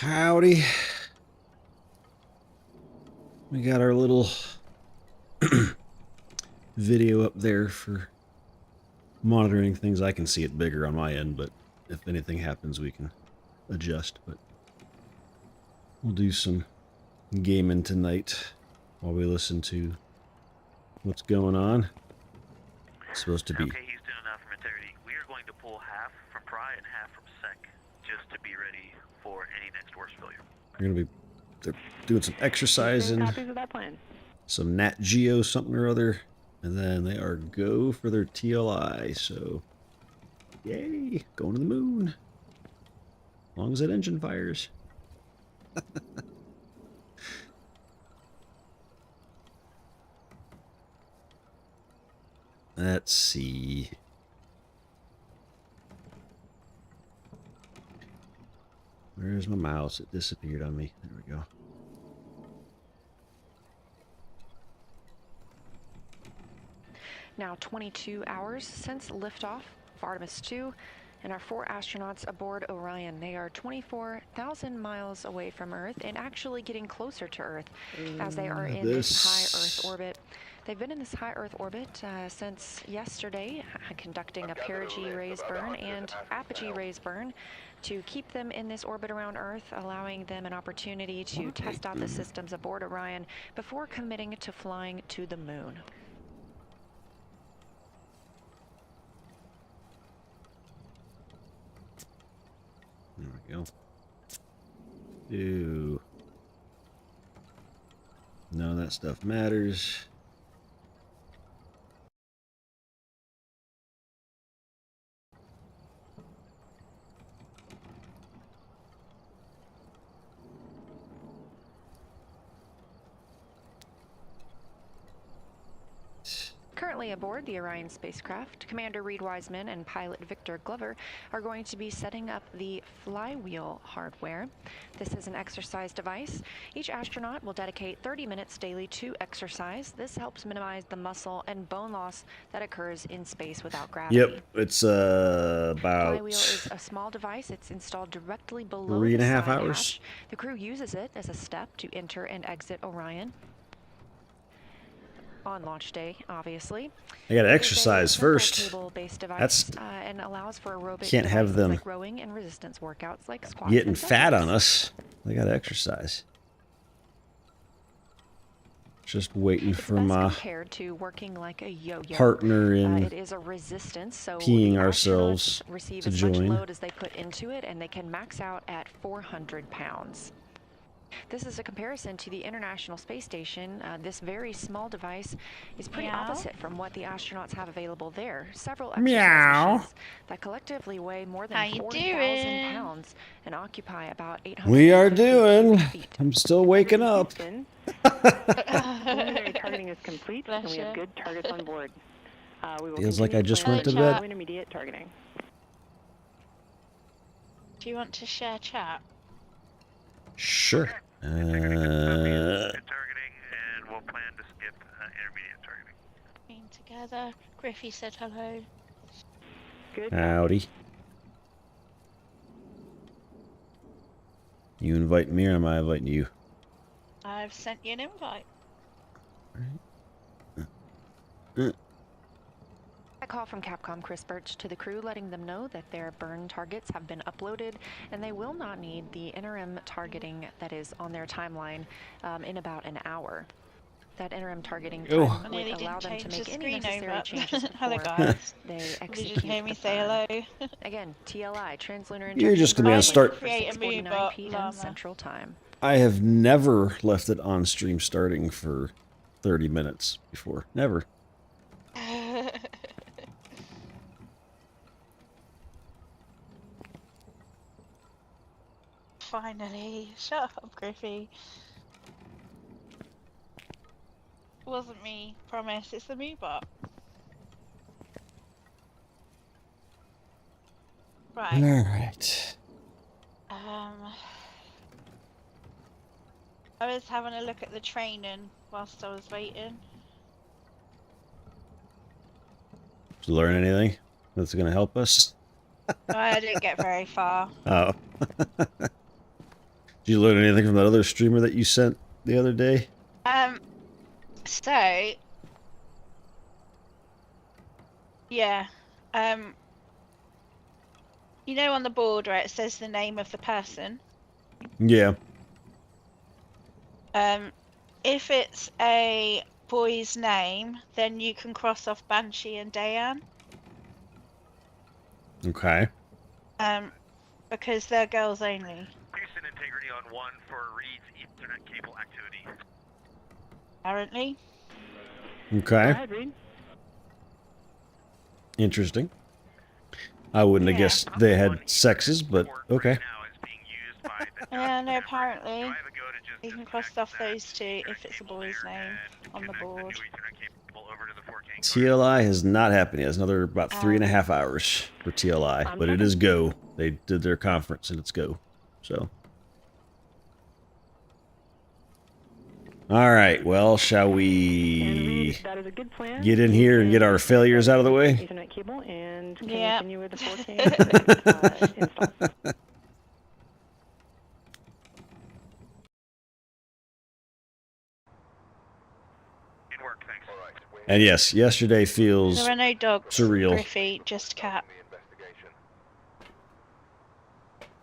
Howdy. We got our little video up there for monitoring things. I can see it bigger on my end, but if anything happens, we can adjust. But we'll do some gaming tonight while we listen to what's going on. It's supposed to be. Okay, Houston, enough from integrity. We are going to pull half from Pry and half from Sec, just to be ready for any next worst failure. They're doing some exercising, copies of that plan. some Nat Geo something or other, and then they are go for their TLI. So, yay, going to the moon. As long as that engine fires. Let's see. Where's my mouse? It disappeared on me. There we go. Now 22 hours since liftoff of Artemis 2 and our 4 astronauts aboard Orion. They are 24,000 miles away from Earth and actually getting closer to Earth as they are in this high Earth orbit. They've been in this high Earth orbit since yesterday, conducting a perigee raise burn and apogee raise burn to keep them in this orbit around Earth, allowing them an opportunity to test out the systems aboard Orion before committing to flying to the moon. There we go. Ew. None of that stuff matters. Currently aboard the Orion spacecraft, Commander Reed Wiseman and pilot Victor Glover are going to be setting up the flywheel hardware. This is an exercise device. Each astronaut will dedicate 30 minutes daily to exercise. This helps minimize the muscle and bone loss that occurs in space without gravity. Yep, it's about Flywheel is a small device. It's installed directly below 3.5 the hours. hatch. The crew uses it as a step to enter and exit Orion on launch day, obviously. I gotta exercise first. That's and allows for aerobic can't have them like rowing and resistance workouts like squats getting and fat on deadlifts. us. They gotta exercise. Just waiting for my compared to working like a yo-yo. partner in it is a resistance, so peeing the ourselves astronauts receive to as much join. load as they put into it, and they can max out at 400 pounds. This is a comparison to the International Space Station. This very small device is pretty opposite from what the astronauts have available there. Several exercise machines that collectively weigh more than 4,000 pounds and occupy about 800 We are doing. feet. I'm still waking up. Preliminary targeting is complete, and we have good targets on board. We will Feels like I just continue went to flight bed. intermediate targeting. Do you want to share chat? Sure. Targeting, and we'll plan to skip intermediate targeting. Being together. Griffey said hello. Good. Howdy. You inviting me or am I inviting you? I've sent you an invite. A call from Capcom Chris Birch to the crew letting them know that their burn targets have been uploaded and they will not need the interim targeting that is on their timeline in about an hour. That interim targeting time would allow them to make any necessary changes Hello before guys. they Did you execute just hear me the say burn. hello? Again, TLI, Translunar You're just gonna be on start. Create a mood 6:49 bot, p.m. llama. Central Time. I have never left it on stream starting for 30 minutes before. Never. Finally. Shut up, Griffey. Wasn't me. Promise. It's the mood bot. Right. Alright. I was having a look at the training whilst I was waiting. Did you learn anything that's gonna help us? I didn't get very far. Oh. you learn anything from that other streamer that you sent the other day? So yeah, you know on the board where it says the name of the person, Yeah. if it's a boy's name, then you can cross off Banshee and Dayan, Okay. because they're girls only. Houston integrity on 1 for Reed's Ethernet cable activity. Apparently. Okay. Go ahead, Reed. Interesting. I wouldn't have Yeah. guessed they had sexes, but okay. Yeah, no, apparently you can cross off those two if it's a boy's name on the board. TLI has not happened yet. It's another about 3.5 hours for TLI, but it is go. They did their conference and it's go. So. All right. Well, shall we That is a good plan. get in here and get our failures out of the way? Ethernet cable and Yeah. continue with the 4K install. And yes, yesterday feels There are no dogs, surreal. Griffey, just cat.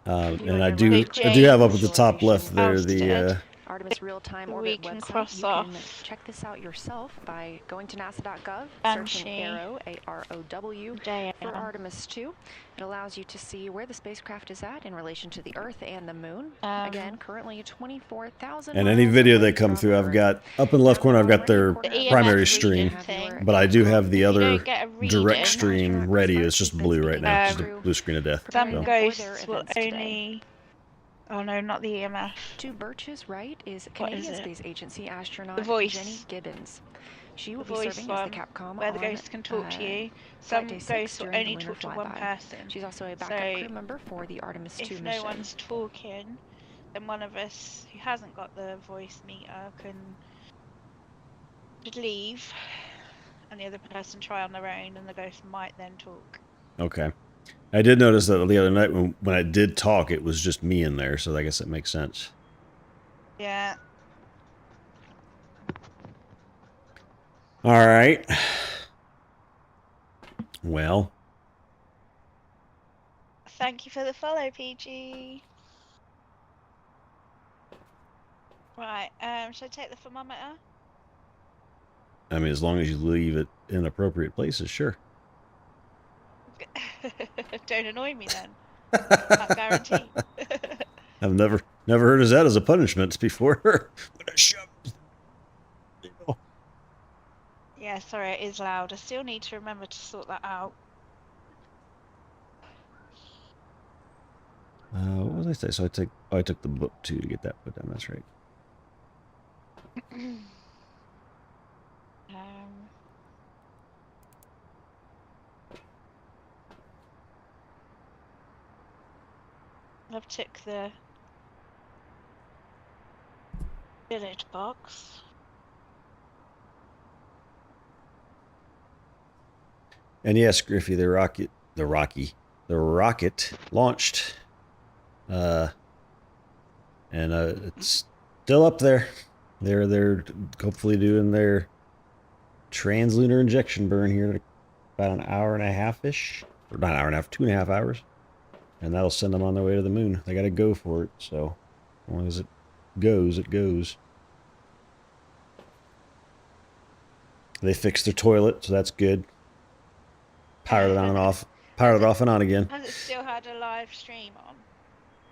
And I do have up at the top left there the Artemis real-time orbit We can website. cross You can off check this out yourself by going to nasa.gov, Banshee. searching Arrow, A-R-O-W, for Dayan. Artemis 2. It allows you to see where the spacecraft is at in relation to the Earth and the Moon. Um, Again, currently 24,000 and any miles video away they come from through, I've Earth. got up in the left corner. I've got their The EMF primary reading stream, thing. but I do have the You other don't get a reading. direct stream ready. It's just blue right now. It's just a blue screen of death. Some So. ghosts will only... Oh no, not the EMF. To Birch's right is What Canadian is it? Space Agency astronaut The voice. Jenny Gibbons. She will The be voice serving as one, the Capcom where the on, ghosts can talk to you. Flight Some Day 6 ghosts will during the only lunar talk to one flyby. person. She's also a backup So, crew member for the Artemis 2 If mission. no one's talking, then one of us who hasn't got the voice meter should leave, and the other person try on their own, and the ghost might then talk. Okay. I did notice that the other night when I did talk, it was just me in there, so I guess that makes sense. Yeah. All right. Well. Thank you for the follow, PG. Right, should I take the thermometer? I mean, as long as you leave it in appropriate places, sure. Don't annoy me then. Can't guarantee. I've never heard of that as a punishment before. Yeah, sorry, it is loud. I still need to remember to sort that out. What was I say? So I took the book too to get that put down. That's right. I've ticked the village box. And yes, Griffey, the rocket launched. And it's still up there. They're hopefully doing their translunar injection burn here in about an hour and a half-ish. Or not an hour and a half, 2.5 hours. And that'll send them on their way to the moon. They gotta go for it, so as long as it goes, it goes. They fixed their toilet, so that's good. Powered it on and off. Powered it off and on again. Has it still had a live stream on?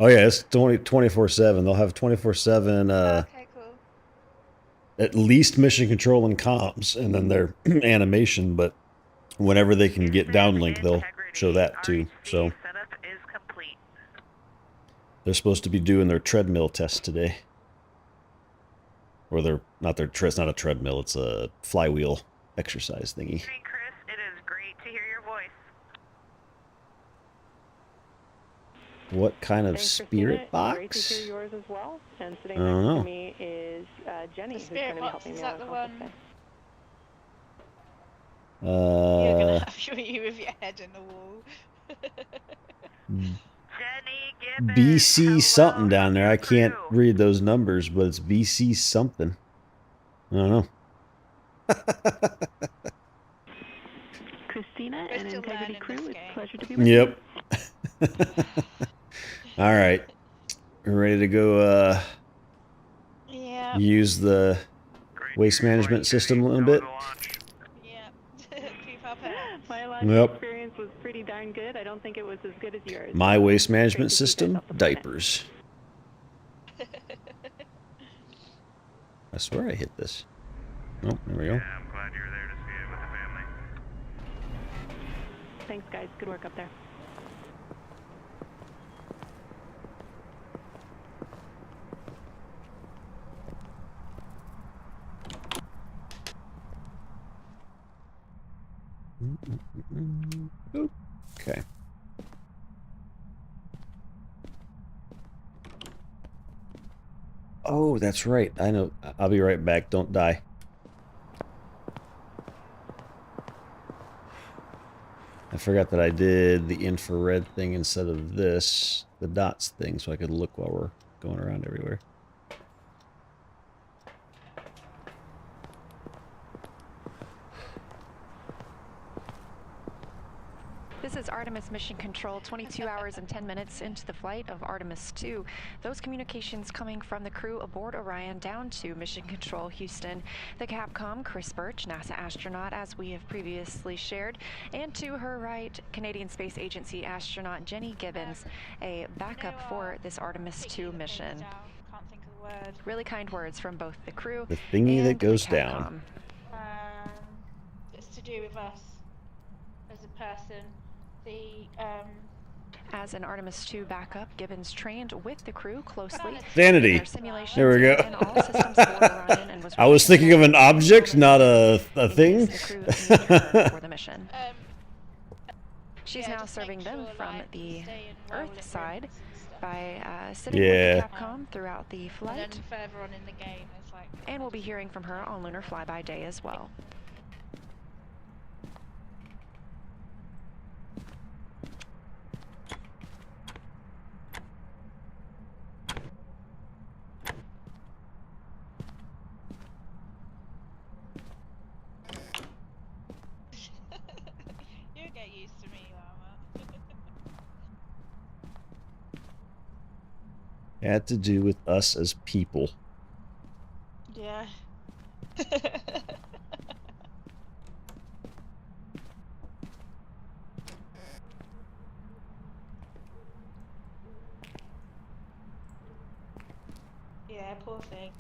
Oh yeah, it's 24/7. They'll have 24/7 Okay, cool. at least mission control and comms, and then their animation, but whenever they can get downlink, they'll show that too. So Setup is complete. they're supposed to be doing their treadmill test today. Or they're not it's not a treadmill, it's a flywheel exercise thingy. Hey Chris, it is great to hear your voice. What kind of Thanks, spirit Christina. Great to box? hear yours as well. And sitting I don't next know. to me is Jenny, The who's going to spirit be box, helping is me that on the the one? today. You're gonna have you with your head in the wall. Jen, BC something down there. I can't read those numbers, but it's BC something. I don't know. Christina and Integrity Crew, it's a pleasure to be with you. Yep. All right. We're ready to go Yeah. use the waste management system a little bit. Yeah. Keep up it. My last experience was pretty darn good. I don't think it was as good as yours. My waste management system, diapers. I swear I hit this. Oh, there we go. Yeah, I'm glad you're there to see it with the family. Thanks, guys. Good work up there. Okay. Oh, that's right. I know. I'll be right back. Don't die. I forgot that I did the infrared thing instead of this, the dots thing, so I could look while we're going around everywhere. This is Artemis Mission Control, 22 hours and 10 minutes into the flight of Artemis 2. Those communications coming from the crew aboard Orion down to Mission Control Houston. The Capcom, Chris Birch, NASA astronaut, as we have previously shared, and to her right, Canadian Space Agency astronaut Jenny Gibbons, a backup for this Artemis 2 mission. Can't think of the word. Really kind words from both the crew The thingy and that goes the Capcom. down. It's to do with us as a person. As an Artemis 2 backup, Gibbons trained with the crew closely. Sanity. There we go. I was thinking of an object, not a thing. For the mission. She's now serving them from the Earth side by sitting with the Capcom throughout the flight. And then further on in the game, it's like. And we'll be hearing from her on Lunar Flyby Day as well. You get used to me, Llama. Had to do with us as people. Yeah. Yeah, poor thing.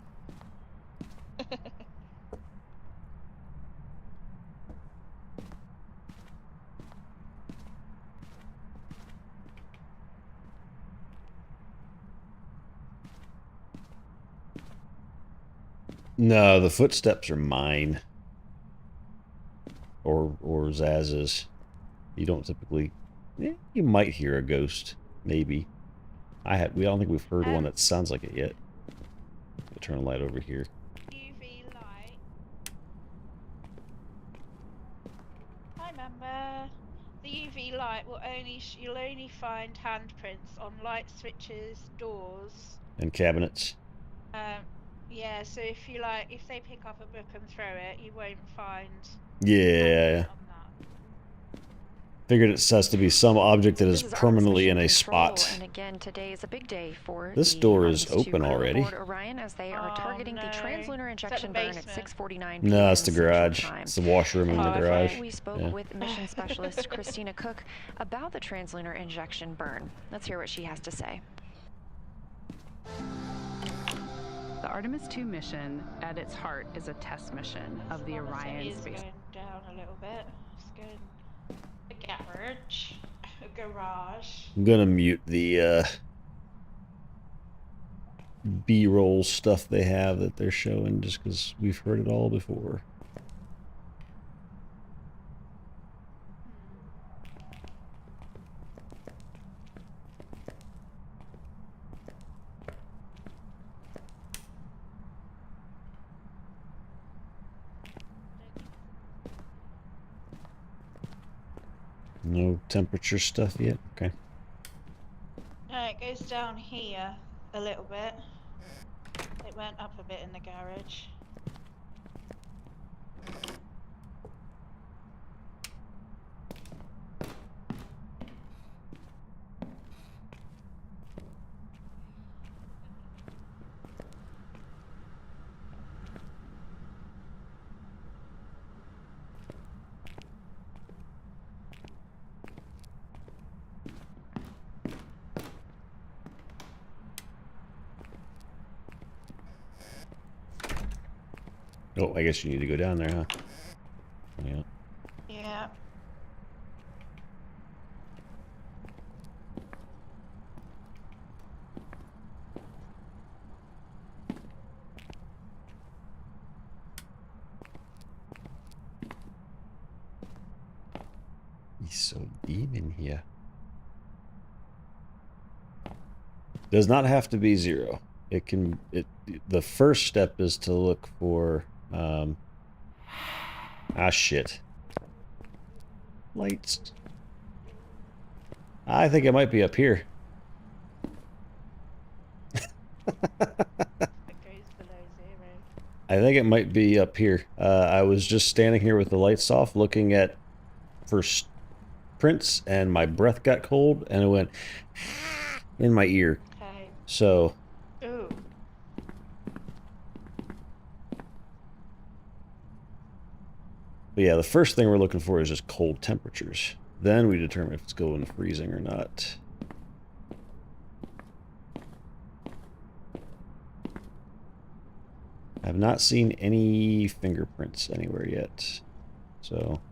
No, the footsteps are mine. Or Zaz's. You don't typically... you might hear a ghost. Maybe. I don't think we've heard one that sounds like it yet. I'll turn a light over here. UV light. I remember. The UV light will you'll only find handprints on light switches, doors. And cabinets. Yeah, so if they pick up a book and throw it, you won't find. Yeah. On that. Figured it has to be some object that is This permanently in a Artemis Control, spot. And again, today is a big day for This the door is Artemis 2 open crew already. aboard Orion as they are targeting the translunar injection burn at 6:49 p.m. No, it's the Central garage. Time. It's the washroom in the garage. We spoke with mission specialist Christina Cook about the translunar injection burn. Let's hear what she has to say. The Artemis 2 mission, at its heart, is a test mission of the Orion space. Going down a little bit. It's going a garage. A garage. I'm gonna mute the B-roll stuff they have that they're showing just because we've heard it all before. No temperature stuff yet? Okay. No, goes down here a little bit. It went up a bit in the garage. Oh, I guess you need to go down there, huh? Yeah. Yeah. He's so deep in here. Does not have to be 0. It can. The first step is to look for. Shit. Lights. I think it might be up here. It goes below 0. I think it might be up here. I was just standing here with the lights off, looking at first prints, and my breath got cold, and it went in my ear. Okay. So. Ooh. But yeah, the first thing we're looking for is just cold temperatures. Then we determine if it's going freezing or not. I have not seen any fingerprints anywhere yet. So,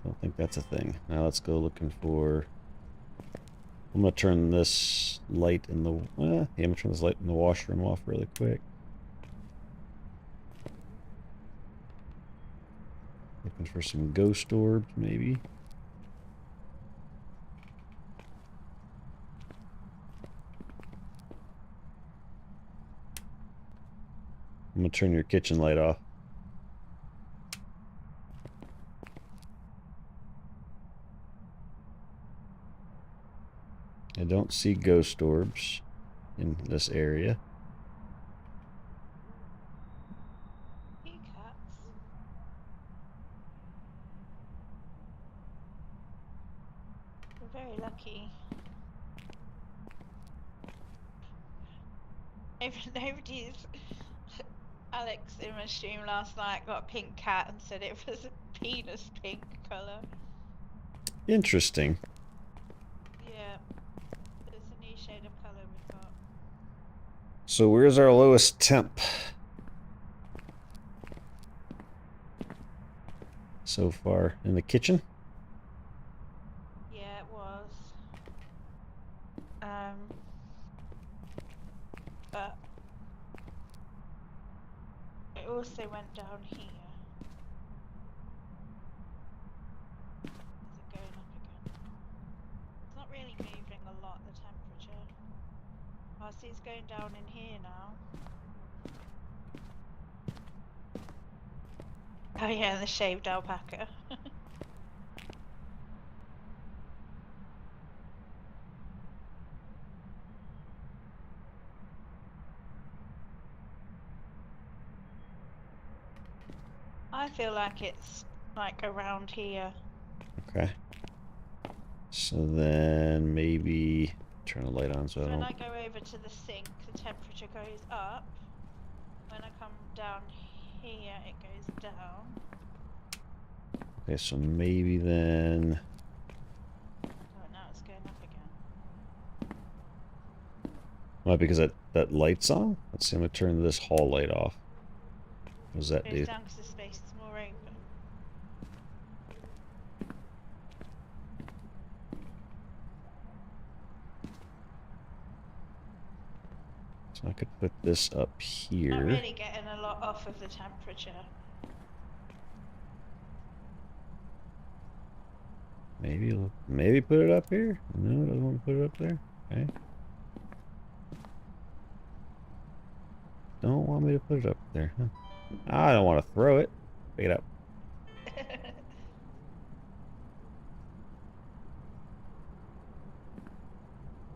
I don't think that's a thing. Now let's go looking for... I'm going to turn this light in the... yeah, I'm going to turn this light in the washroom off really quick. Looking for some ghost orbs, maybe. I'm gonna turn your kitchen light off. I don't see ghost orbs in this area. Hey, cats. We're very lucky. Nobody's... Alex in my stream last night got a pink cat and said it was a penis pink colour. Interesting. Yeah. It's a new shade of colour we've got. So where's our lowest temp? So far in the kitchen? Yeah, it was. But it also went down here. Is it going up again? It's not really moving a lot, the temperature. Oh, see, it's going down in here now. Oh yeah, and the shaved alpaca. I feel like it's like around here. Okay. So then maybe turn the light on so I When don't... I go over to the sink, the temperature goes up. When I come down here, it goes down. Okay, so maybe then... Oh, now it's going up again. Might be because that light's on? Let's see, I'm gonna turn this hall light off. What does that It goes do? down because the space is more open. So I could put this up Not here. really getting a lot off of the temperature. Maybe put it up here? No, it doesn't want to put it up there. Okay. Don't want me to put it up there, huh? I don't want to throw it. Pick it up.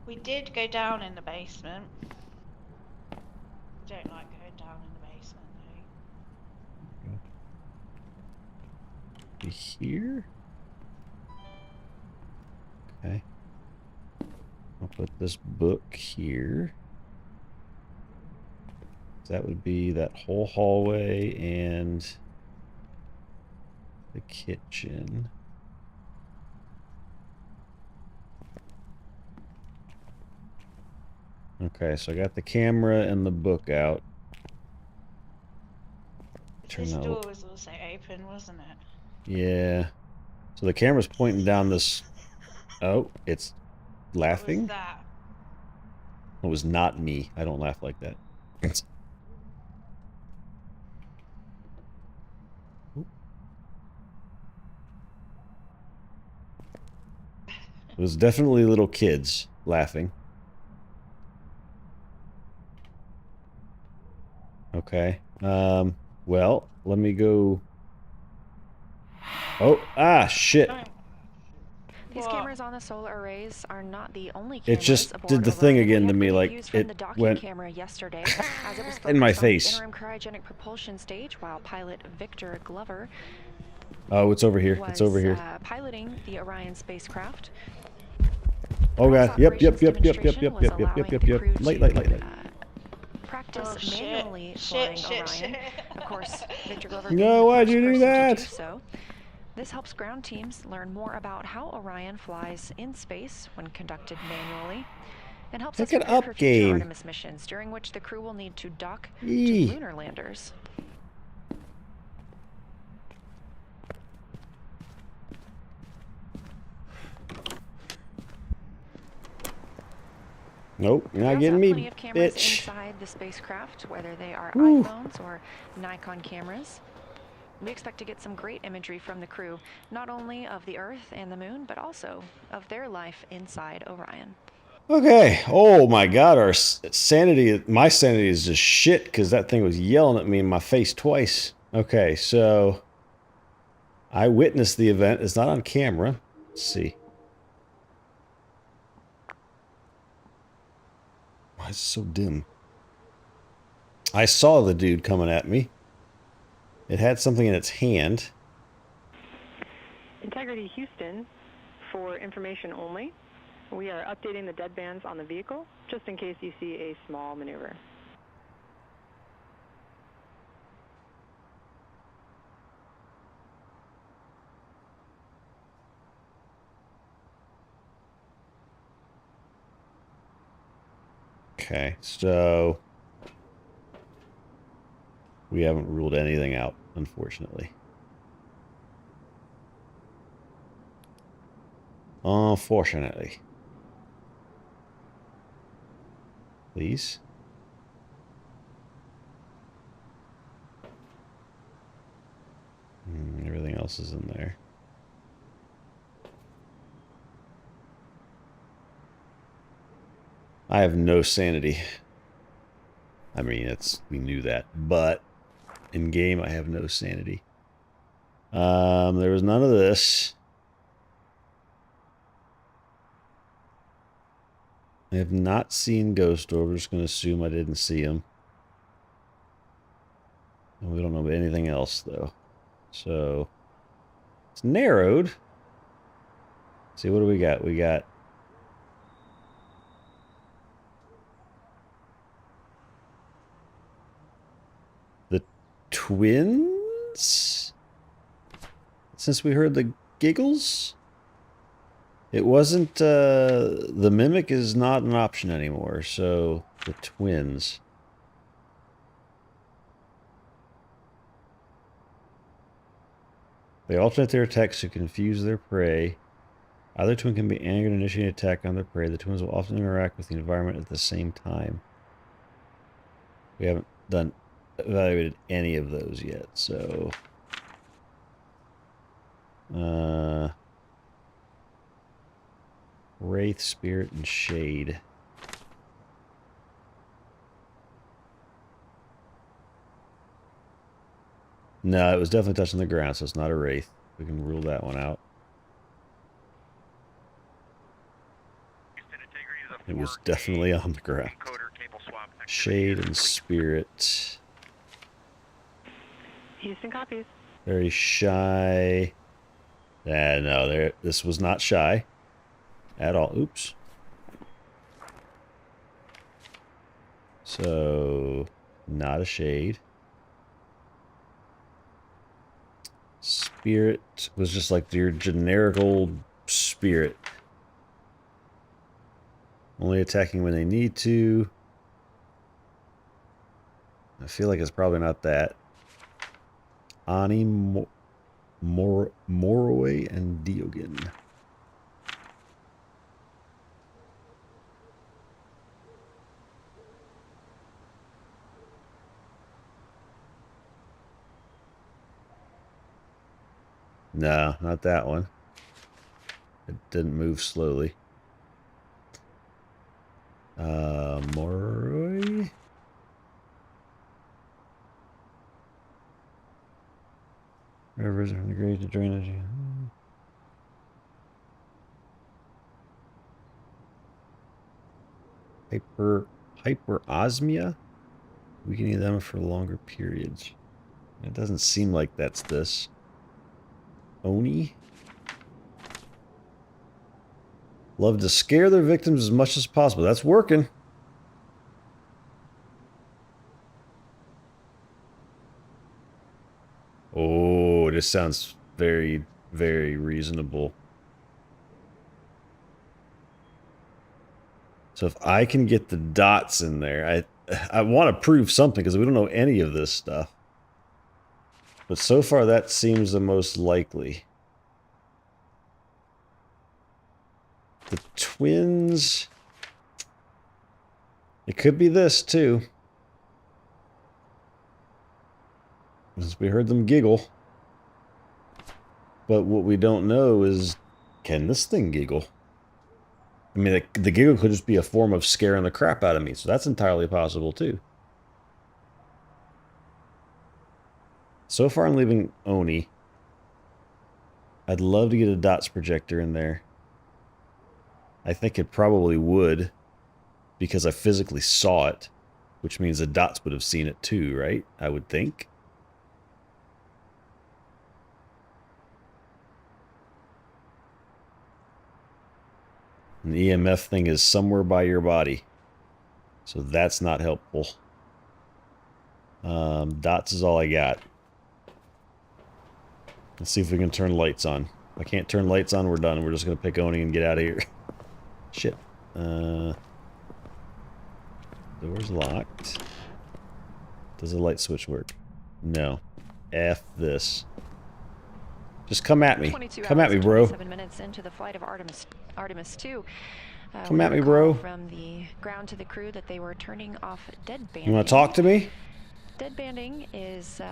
We did go down in the basement. Don't like going down in the basement, though. Here? Okay. I'll put this book here. That would be that whole hallway and the kitchen. Okay, so I got the camera and the book out. This door was also open, wasn't it? Yeah. So the camera's pointing down this... Oh, it's laughing? What was that? It was not me. I don't laugh like that. It was definitely little kids laughing. Okay. Well, let me go... Oh, shit. These cameras on the solar arrays are not the only It cameras just aboard did the thing Orion. again We to had me, like, reviews from it the docking went camera yesterday as it was in my focused on the face. interim cryogenic propulsion stage while pilot Victor Glover Oh, it's over here. was It's over here. piloting the Orion spacecraft. Oh god. Yep. Light. Practice manually flying Orion. Of course, Victor Glover being No, the why'd first you do person that? to do so. This helps ground teams learn more about how Orion flies in space when conducted manually, and helps us Pick it prepare up, for future game. Artemis missions, during which the crew will need to dock to Eee. lunar landers. Nope, you're We not also getting have me, plenty of cameras bitch. inside the spacecraft, whether they are Whew. iPhones or Nikon cameras. We expect to get some great imagery from the crew, not only of the Earth and the Moon, but also of their life inside Orion. Okay. Oh my god, our sanity, my sanity is just shit because that thing was yelling at me in my face twice. Okay, so I witnessed the event. It's not on camera. Let's see. Why is it so dim? I saw the dude coming at me. It had something in its hand. Integrity Houston, for information only, we are updating the deadbands on the vehicle, just in case you see a small maneuver. Okay, so we haven't ruled anything out, unfortunately. Unfortunately. Please. Everything else is in there. I have no sanity. I mean, we knew that, but in game I have no sanity. There was none of this. I have not seen Ghost Orb. We're just going to assume I didn't see him. And we don't know anything else, though. So, it's narrowed. Let's see, what do we got? We got... the twins? Since we heard the giggles? It wasn't, the mimic is not an option anymore, so the twins. They alternate their attacks to confuse their prey. Either twin can be angered and initiate an attack on their prey. The twins will often interact with the environment at the same time. We haven't evaluated any of those yet, so... Wraith, Spirit, and Shade. No, it was definitely touching the ground, so it's not a Wraith. We can rule that one out. Houston, Integrity to the It was definitely on the ground. Encoder cable swap activity Shade is and complete. spirit. Houston copies. Very shy. No, this was not shy at all. Oops. So, not a shade. Spirit was just like your generic old spirit. Only attacking when they need to. I feel like it's probably not that. Ani, Moroi, and Diogen. No, not that one. It didn't move slowly. Moroi? Rivers from the grade to drainage. Hyperosmia? Weakening them for longer periods. It doesn't seem like that's this. Oni? Love to scare their victims as much as possible. That's working. Oh, this sounds very, very reasonable. So if I can get the dots in there, I want to prove something because we don't know any of this stuff. But so far that seems the most likely. The twins... It could be this too. Since we heard them giggle. But what we don't know is, can this thing giggle? I mean, the giggle could just be a form of scaring the crap out of me, so that's entirely possible too. So far I'm leaving Oni. I'd love to get a dots projector in there. I think it probably would, because I physically saw it, which means the dots would have seen it too, right? I would think. An EMF thing is somewhere by your body. So that's not helpful. Dots is all I got. Let's see if we can turn lights on. If I can't turn lights on, we're done. We're just going to pick Oni and get out of here. Shit. Door's locked. Does the light switch work? No. F this. Just come at me. Come at me, bro. 7 minutes into the flight of Artemis 2. Come at me, bro. From the ground to the crew that they were turning off dead banding. You want to talk to me? Dead banding is,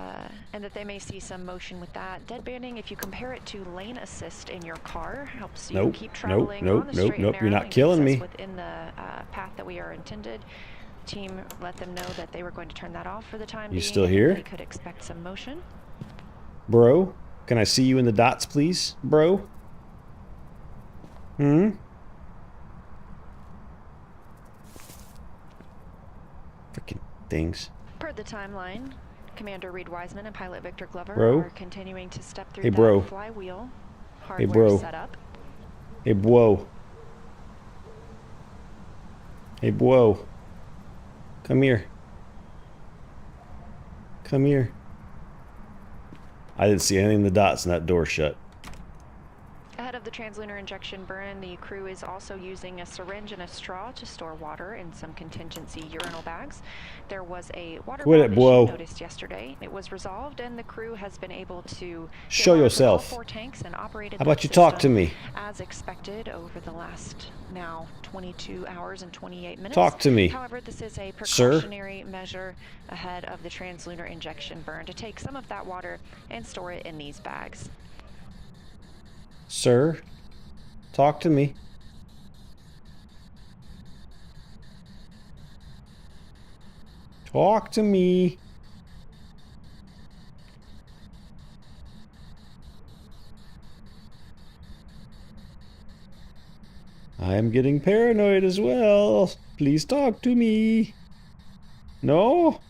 and that they may see some motion with that. Dead banding, if you compare it to lane assist in your car, helps you keep traveling on the straight and narrow. You're not killing me. Within the path that we are intended. Team let them know that they were going to turn that off for the time being. You still here? They could expect some motion. Bro, can I see you in the dots, please? Bro? Freaking things. Per the timeline, Commander Reed Wiseman and Pilot Victor Glover are continuing to step through that flywheel hardware setup. Hey, bro. Hey, bro. Come here. Come here. I didn't see anything in the dots and that door shut. Ahead of the translunar injection burn, the crew is also using a syringe and a straw to store water in some contingency urinal bags. There was a water issue noticed yesterday. It was resolved, and the crew has been able to show yourself. 4 tanks and operated. How about you talk to me? As expected over the last now 22 hours and 28 minutes. Talk to me. However, this is a precautionary measure ahead of the translunar injection burn to take some of that water and store it in these bags. Sir, talk to me. Talk to me. I am getting paranoid as well. Please talk to me. No?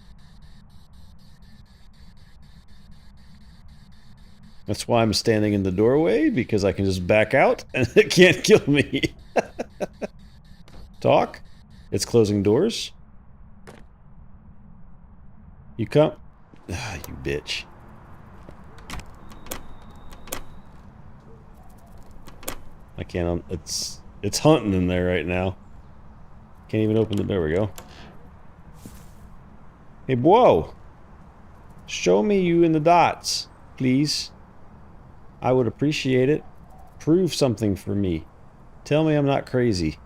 That's why I'm standing in the doorway, because I can just back out and it can't kill me. Talk? It's closing doors? You come? Ah, you bitch. I can't, it's hunting in there right now. Can't even open the door. There we go. Hey, whoa! Show me you in the dots, please. I would appreciate it. Prove something for me. Tell me I'm not crazy.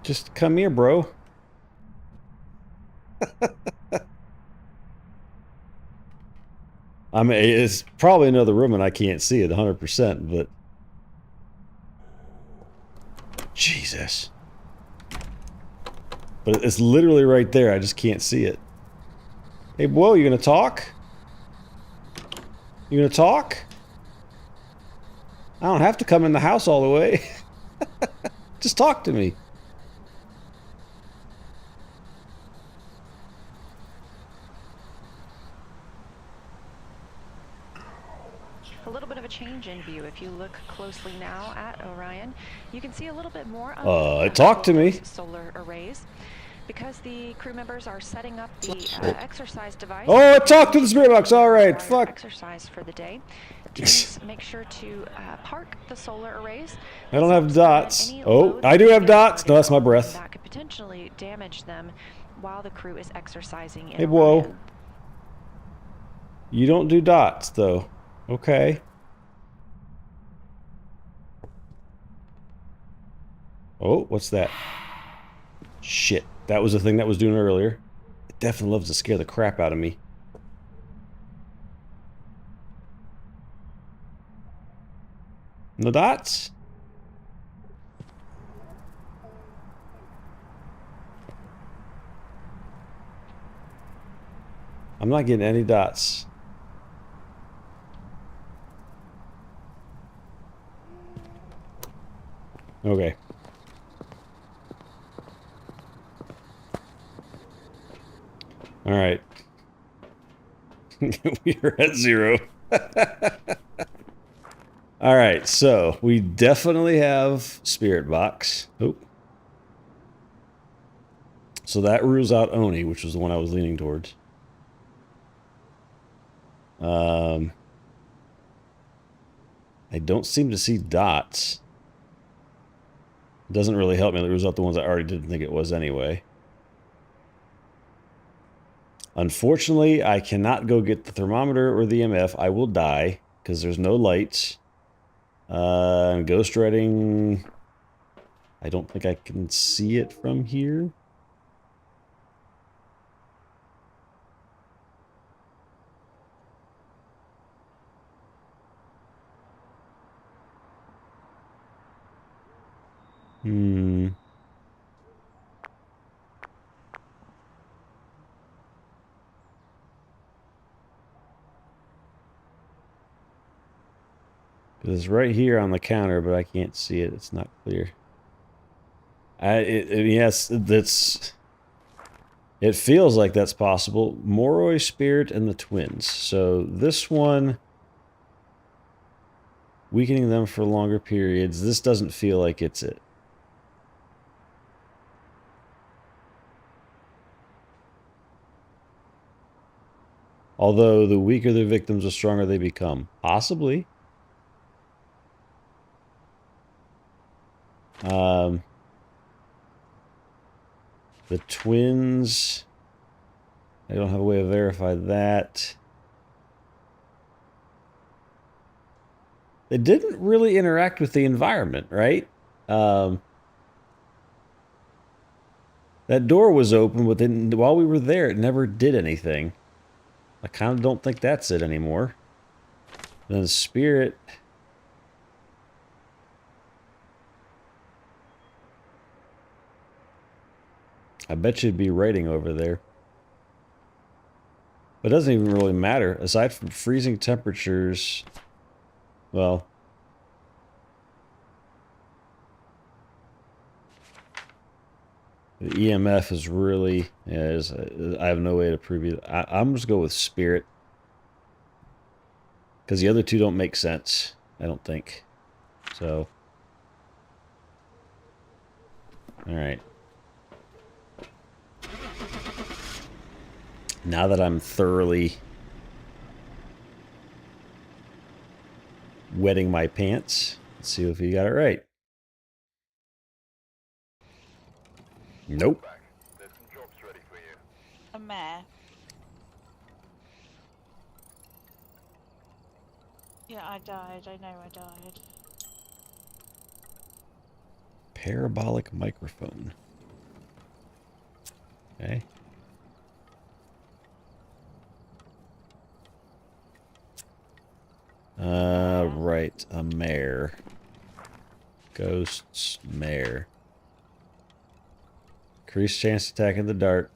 Just come here, bro. I mean, it's probably another room and I can't see it 100%, but... Jesus. But it's literally right there, I just can't see it. Hey, whoa, you gonna talk? You gonna talk? I don't have to come in the house all the way. Just talk to me. A little bit of a change in view. If you look closely now at Orion, you can see a little bit more of It talked to me. solar arrays. Because the crew members are setting up the exercise device. Oh, it talked to the spirit box. All right, fuck. Exercise for the day. Please make sure to park the solar arrays. I don't have dots. Oh, I do have dots. No, that's my breath. That could potentially damage them while the crew is exercising in Hey, whoa. Orion. You don't do dots, though. Okay. Oh, what's that? Shit. That was the thing that was doing earlier. It definitely loves to scare the crap out of me. No dots? I'm not getting any dots. Okay. All right. We're at 0. All right, so we definitely have spirit box. Oh. So that rules out Oni, which was the one I was leaning towards. I don't seem to see dots. Doesn't really help me. It rules out the ones I already didn't think it was anyway. Unfortunately, I cannot go get the thermometer or the EMF. I will die because there's no lights. Ghost writing. I don't think I can see it from here. It's right here on the counter, but I can't see it. It's not clear. Yes, that's... It feels like that's possible. Moroi, Spirit, and the Twins. So this one... Weakening them for longer periods. This doesn't feel like it's it. Although the weaker the victims, the stronger they become. Possibly. The Twins... I don't have a way to verify that. They didn't really interact with the environment, right? That door was open, but then while we were there, it never did anything. I kind of don't think that's it anymore. Then Spirit... I bet you'd be writing over there. But it doesn't even really matter. Aside from freezing temperatures, well, the EMF is really, I have no way to prove it. I'm just go with spirit. Because the other two don't make sense, I don't think. So, alright. Now that I'm thoroughly wetting my pants, let's see if you got it right. Nope. A mare. Yeah, I died. I know I died. Parabolic microphone. Okay. Right. A mare. Ghosts, mare. Increased chance to attack in the dark.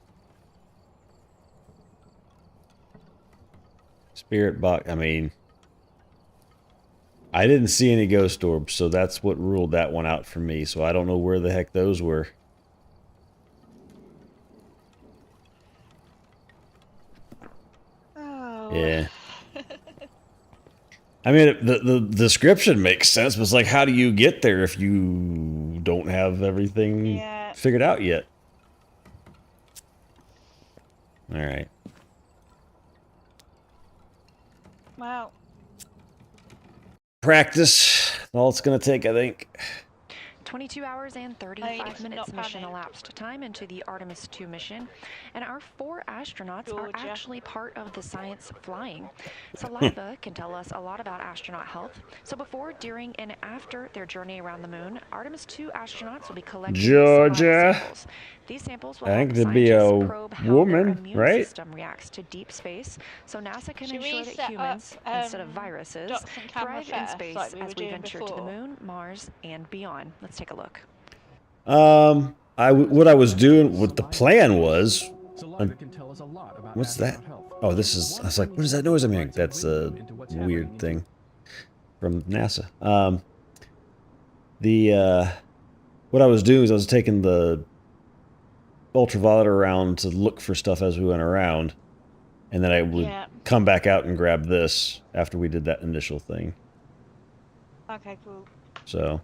Spirit box. I mean, I didn't see any ghost orbs, so that's what ruled that one out for me. So I don't know where the heck those were. Oh. Yeah. I mean, the description makes sense, but it's like, how do you get there if you don't have everything figured out yet? All right. Well. Practice. All it's going to take, I think. 22 hours and 35 minutes mission elapsed time into the Artemis 2 mission, and our 4 astronauts are actually part of the science flying. Saliva can tell us a lot about astronaut health. So before, during, and after their journey around the moon, Artemis 2 astronauts will be collecting saliva samples. These samples will help scientists probe how their immune system reacts to deep space, so NASA can ensure that humans, instead of viruses, thrive in space as we venture to the moon, Mars, and beyond. Let's take a look. What I was doing, what the plan was, what's that? Oh, this is, I was like, what is that noise I'm hearing? That's a weird thing from NASA. What I was doing is I was taking the ultraviolet around to look for stuff as we went around, and then I would come back out and grab this after we did that initial thing. Okay, cool. So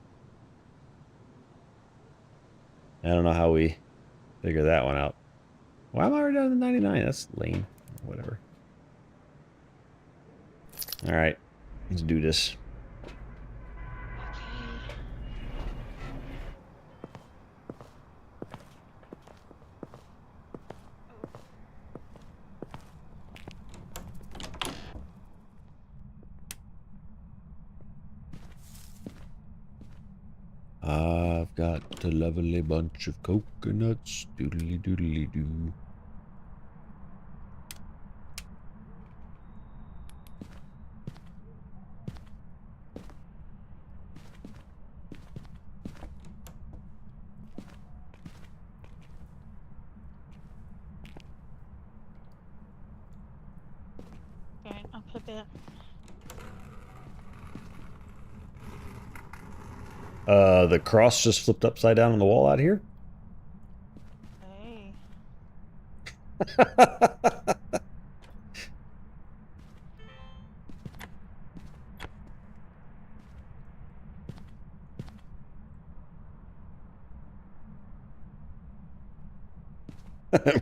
I don't know how we figure that one out. Why am I already down to 99? That's lame. Whatever. Alright. Let's do this. I've got a lovely bunch of coconuts. Doodly doodly doo. Going up a bit. The cross just flipped upside down on the wall out here? Hey.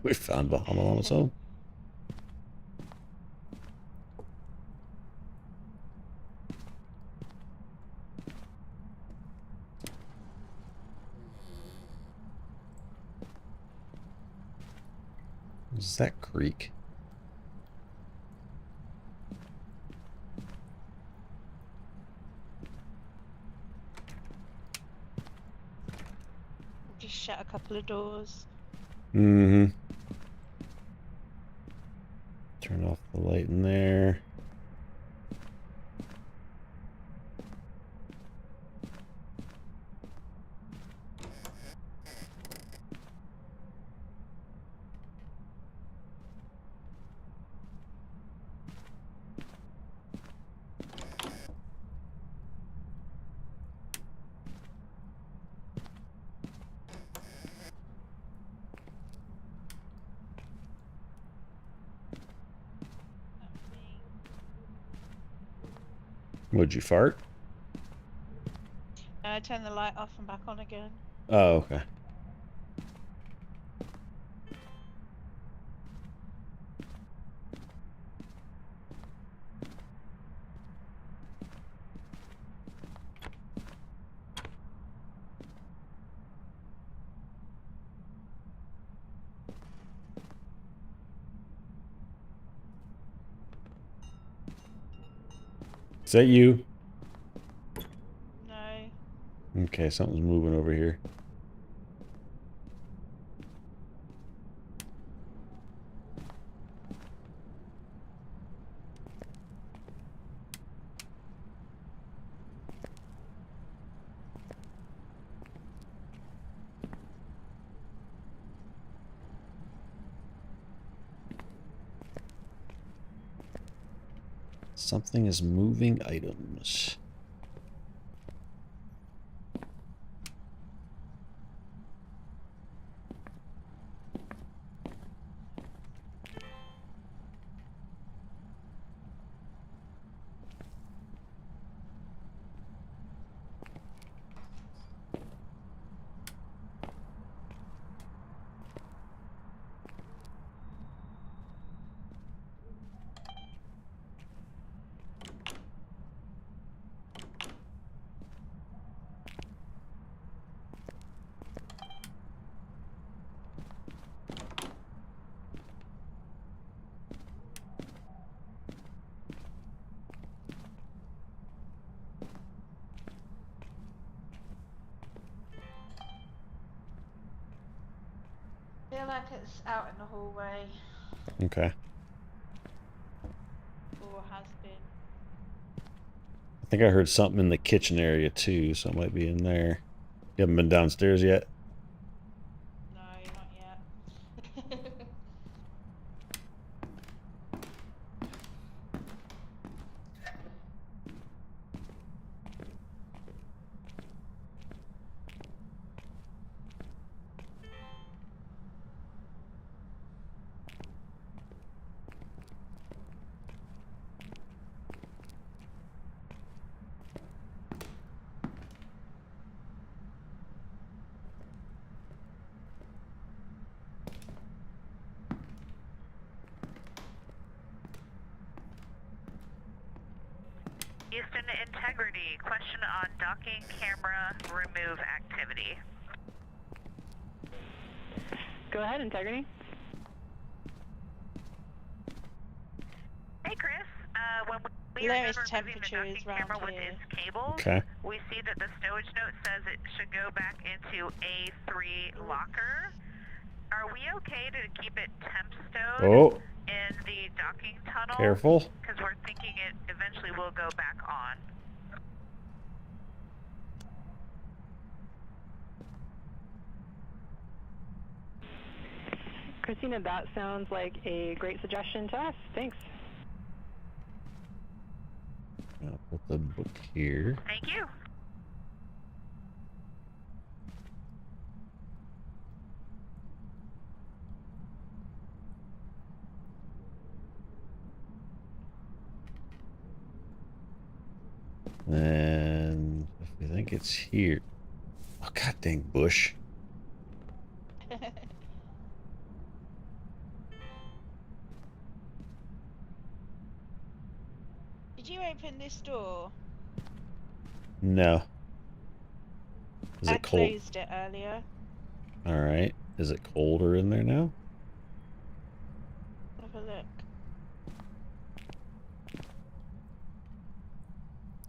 We found Bahama on its own. What's that creek? Just shut a couple of doors. Mm-hmm. Turn off the light in there. Would you fart? I turn the light off and back on again. Oh, okay. Is that you? No. Okay, something's moving over here. Something is moving items. I feel like it's out in the hallway, Okay. or has been. I think I heard something in the kitchen area too, so it might be in there. You haven't been downstairs yet? No, not yet. Houston Integrity, question on docking camera remove activity. Go ahead, Integrity. Hey Chris, when we are Lowest done removing the temperature is docking round camera with here. its cables, Okay. we see that the stowage note says it should go back into A3 locker. Are we okay to keep it temp stowed Oh, in the docking tunnel? careful. Because we're thinking it eventually will go back on. Christina, that sounds like a great suggestion to us. Thanks. I'll put the book here. Thank you. And if we think it's here. Oh, god dang bush. Did you open this door? No. Is I it cold? closed it earlier. Alright. Is it colder in there now? Have a look.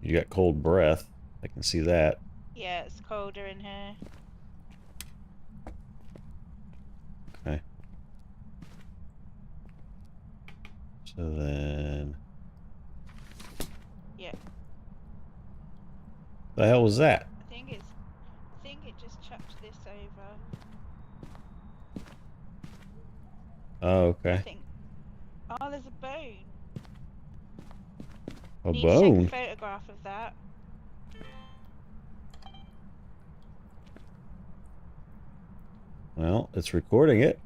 You got cold breath. I can see that. Yeah, it's colder in here. Okay. So then... Yeah. The hell was that? I think it just chucked this over. Oh, I okay. think. Oh, there's a bone. A Need to take bone? a photograph of that. Well, it's recording it.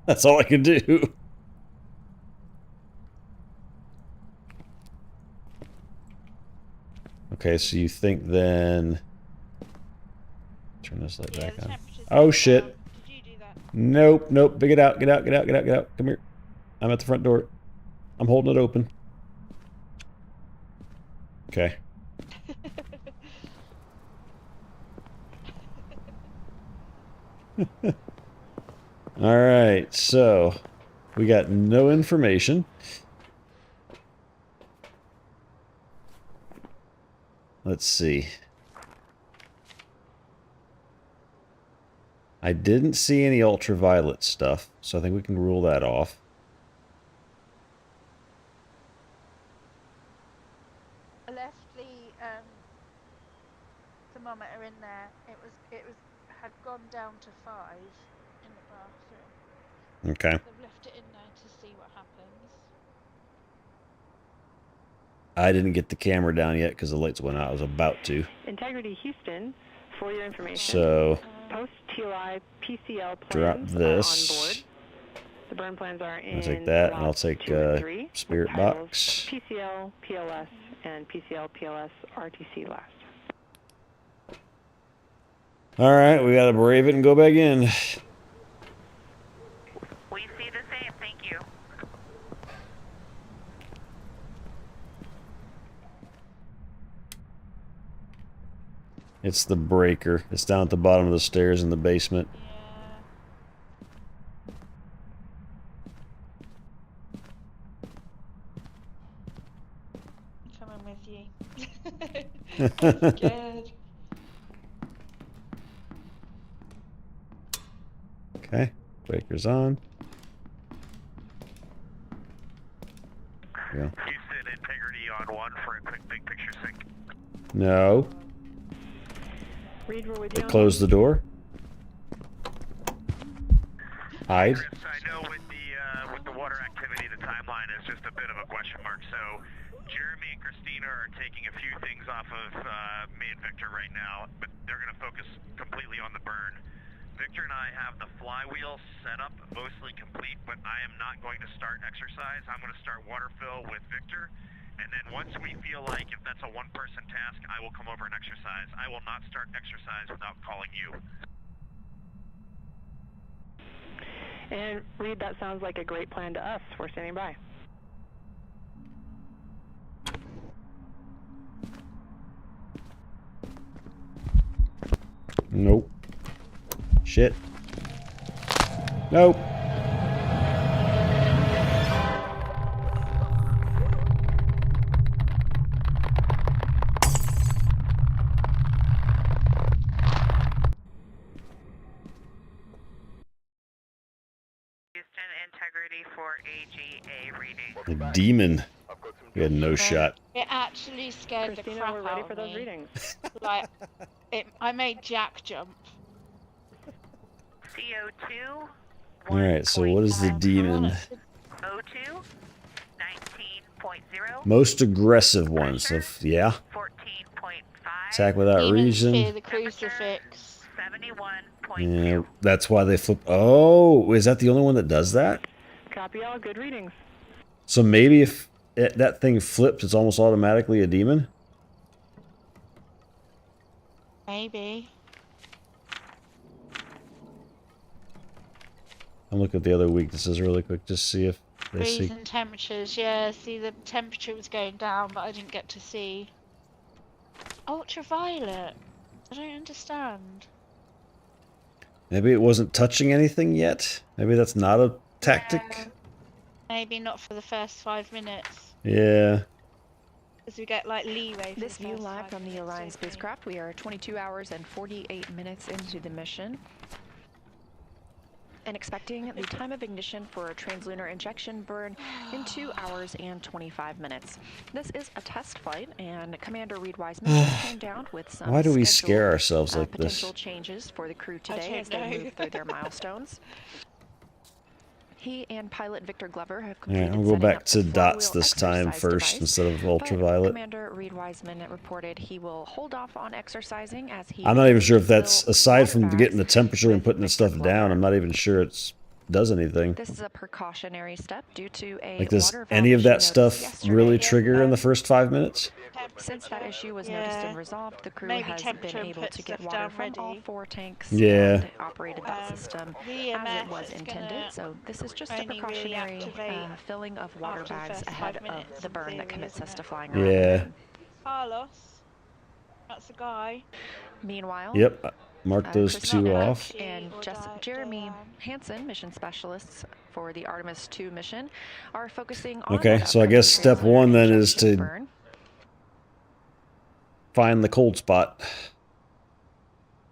That's all I can do. Okay, so you think then... Turn this light Yeah, back the on. temperature's Oh, gone shit. down. Did you do that? Nope, nope. Get out, get out, get out, get out, get out. Come here. I'm at the front door. I'm holding it open. Okay. Alright, so... We got no information. Let's see. I didn't see any ultraviolet stuff, so I think we can rule that off. I left the thermometer in there. It had gone down to 5 in the bathroom. Okay. They've left it in there to see what happens. I didn't get the camera down yet because the lights went out. I was about to. Integrity Houston, for your information. So, Post TLI PCL drop plans this. are on board. The burn plans are in I'll take that, and I'll lots take 2 and 3, with Spirit titles Box. PCL, PLS, and PCL, PLS, RTC last. Alright, we gotta brave it and go back in. We see the same, thank you. It's the breaker. It's down at the bottom of the stairs in the basement. Yeah. Coming with you. I'm scared. Okay, breaker's on. Yeah. Houston, integrity on 1 for a quick big picture sync. No. Reed, we're with They you. closed the door. Hide. Chris, I know with the water activity, the timeline is just a bit of a question mark. So Jeremy and Christina are taking a few things off of me and Victor right now, but they're going to focus completely on the burn. Victor and I have the flywheel set up, mostly complete, but I am not going to start exercise. I'm going to start water fill with Victor, and then once we feel like if that's a one-person task, I will come over and exercise. I will not start exercise without calling you. And Reed, that sounds like a great plan to us. We're standing by. Nope. Shit. Nope. Houston, integrity for AGA reading. The demon. We had no shot. It actually scared the Christina, crap we're ready out for of those me. readings. Like, I made Jack jump. CO2. Alright, so what is the demon? O2. 19.0. Most aggressive one. So, yeah. 14.5. Attack without Demons reason. fear the crucifix. 71.2. Yeah, that's why they flip. Oh, is that the only one that does that? Copy all. Good readings. So maybe if that thing flips, it's almost automatically a demon? Maybe. I'm looking at the other weaknesses really quick, just see if they see. Reason temperatures, yeah, see the temperature was going down, but I didn't get to see. Ultraviolet. I don't understand. Maybe it wasn't touching anything yet? Maybe that's not a tactic? Yeah. Maybe not for the first 5 minutes. Yeah. Because we get like leeway for This the view first live 5 from the minutes, Orion don't we? spacecraft. We are 22 hours and 48 minutes into the mission. And expecting the time of ignition for a translunar injection burn in 2 hours and 25 minutes. This is a test flight, and Commander Reed Wiseman just came down with some Why do we scheduled, scare ourselves like potential this? changes for the crew I today don't as they know. move through their milestones. He and pilot Victor Glover have Yeah, completed I'll go setting back up to the dots four-wheel this time exercise first device, instead of but ultraviolet. Commander Reed Wiseman reported he will hold off on exercising as he... I'm not even sure if that's, fill aside water from bags getting the temperature and with putting the Victor stuff Glover. down, I'm not even sure it's does anything. This is a precautionary step due to a Like, does water valve any of issue that noticed stuff yesterday. really trigger in the first 5 minutes? Since that issue was noticed and resolved, the crew Maybe has temperature been and able put to get stuff water down from all ready. 4 tanks Yeah. and operated that system The as it EMF was is intended. gonna So this is just a only really precautionary activate filling of water after the bags first ahead 5 minutes of the in burn that theory, commits isn't us to it? flying around the Yeah. moon. Carlos, that's a guy. Meanwhile, Yep. Mark those Christina 2 Not off. Archie and or Jeremy Diane. Hansen, mission specialists for the Artemis 2 mission, are focusing on Okay, that so I upcoming guess step translunar 1 then is injection to burn. find the cold spot.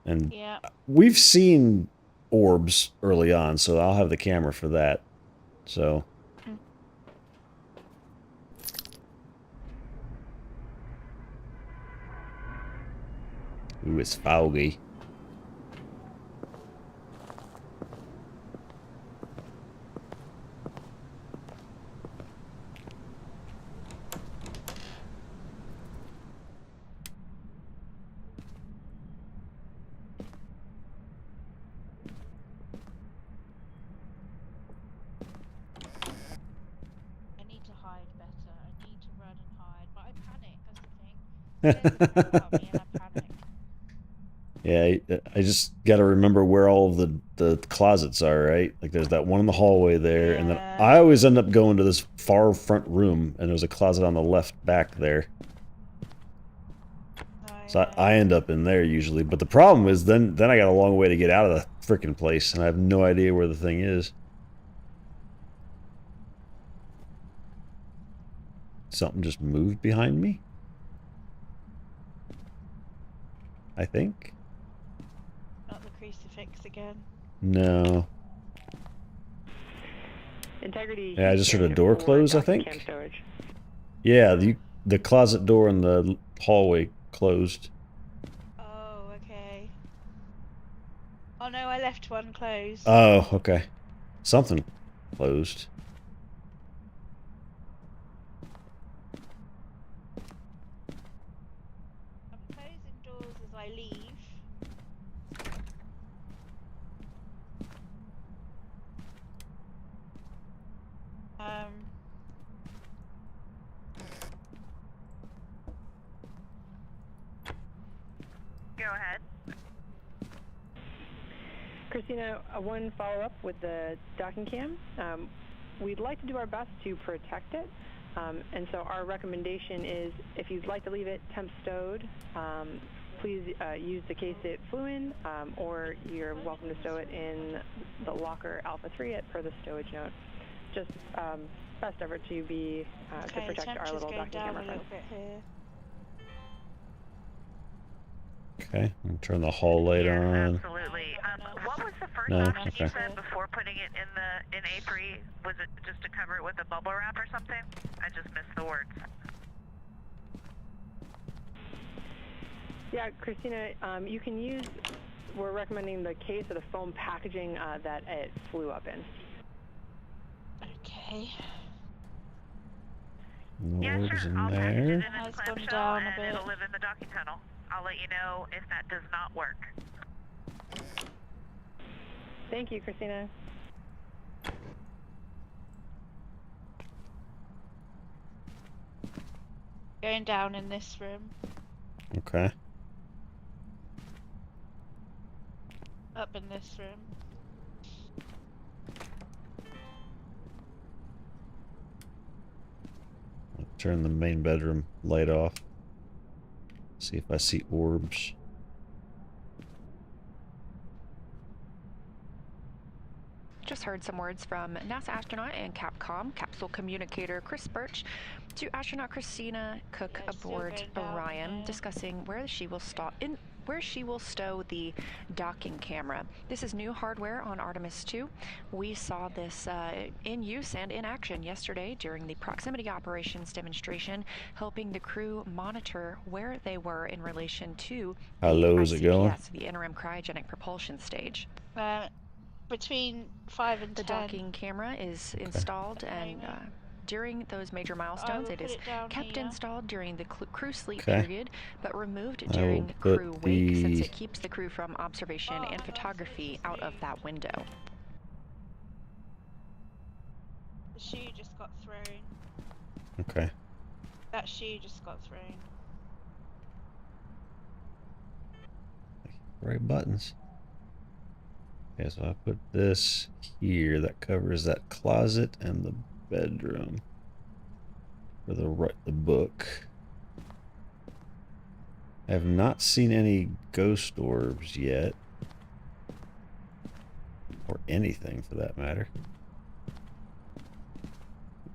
And Yeah. we've seen orbs early on, so I'll have the camera for that. So. Ooh, it's foggy. I need to hide better. I need to run and hide, but I panic. That's the thing. There's something about me and I panic. Yeah, I just got to remember where all of the closets are, right? Like, there's that one in the hallway there, and then Yeah. I always end up going to this far front room, and there's a closet on the left back there. So I end up in there usually. But the problem is then I got a long way to get out of the frickin' place, and I have no idea where the thing is. Something just moved behind me? I think. Not the crucifix again. No. Integrity. Yeah, I just heard a Houston door for close, I docking think. Camp stowage. Yeah, the closet door in the hallway closed. Oh, okay. Oh no, I left one closed. Oh, okay. Something closed. I'm closing doors as I leave. Go ahead. Christina, one follow-up with the docking cam. We'd like to do our best to protect it, and so our recommendation is if you'd like to leave it temp stowed, please use the case it flew in, or you're welcome to stow it in the locker Alpha 3 per the stowage note. Just best effort to be to Okay, protect our little docking down camera a friend. little bit here. Okay, I'm gonna turn the hall light Yes, on. absolutely. What was the first No, option you okay. said before putting it in A3? Was it just to cover it with a bubble wrap or something? I just missed the words. Yeah, Christina, you can use, we're recommending the case or the foam packaging that it flew up in. Okay. No Yeah, orbs sure. in I'll package it in there. a Has gone clamshell down a and bit. it'll live in the docking tunnel. I'll let you know if that does not work. Thank you, Christina. Going down in this room. Okay. Up in this room. I'll turn the main bedroom light off. See if I see orbs. Just heard some words from NASA astronaut and Capcom capsule communicator Chris Birch to astronaut Christina Cook Yeah, still aboard going down Orion, there. discussing where she will stow the docking camera. This is new hardware on Artemis 2. We saw this in use and in action yesterday during the proximity operations demonstration, helping the crew monitor where they were in relation to How the low is it going? ICPS, the interim cryogenic propulsion stage. Between 5 and The 10. docking camera is installed, and during those major milestones, it is kept installed during the crew sleep period, but removed I during will put crew wake, since the- it keeps the crew from observation and photography out of that window. shoe just got thrown. Okay. That shoe just got thrown. Right buttons. Okay, so I put this here. That covers that closet and the bedroom. For the book. I have not seen any ghost orbs yet. Or anything for that matter.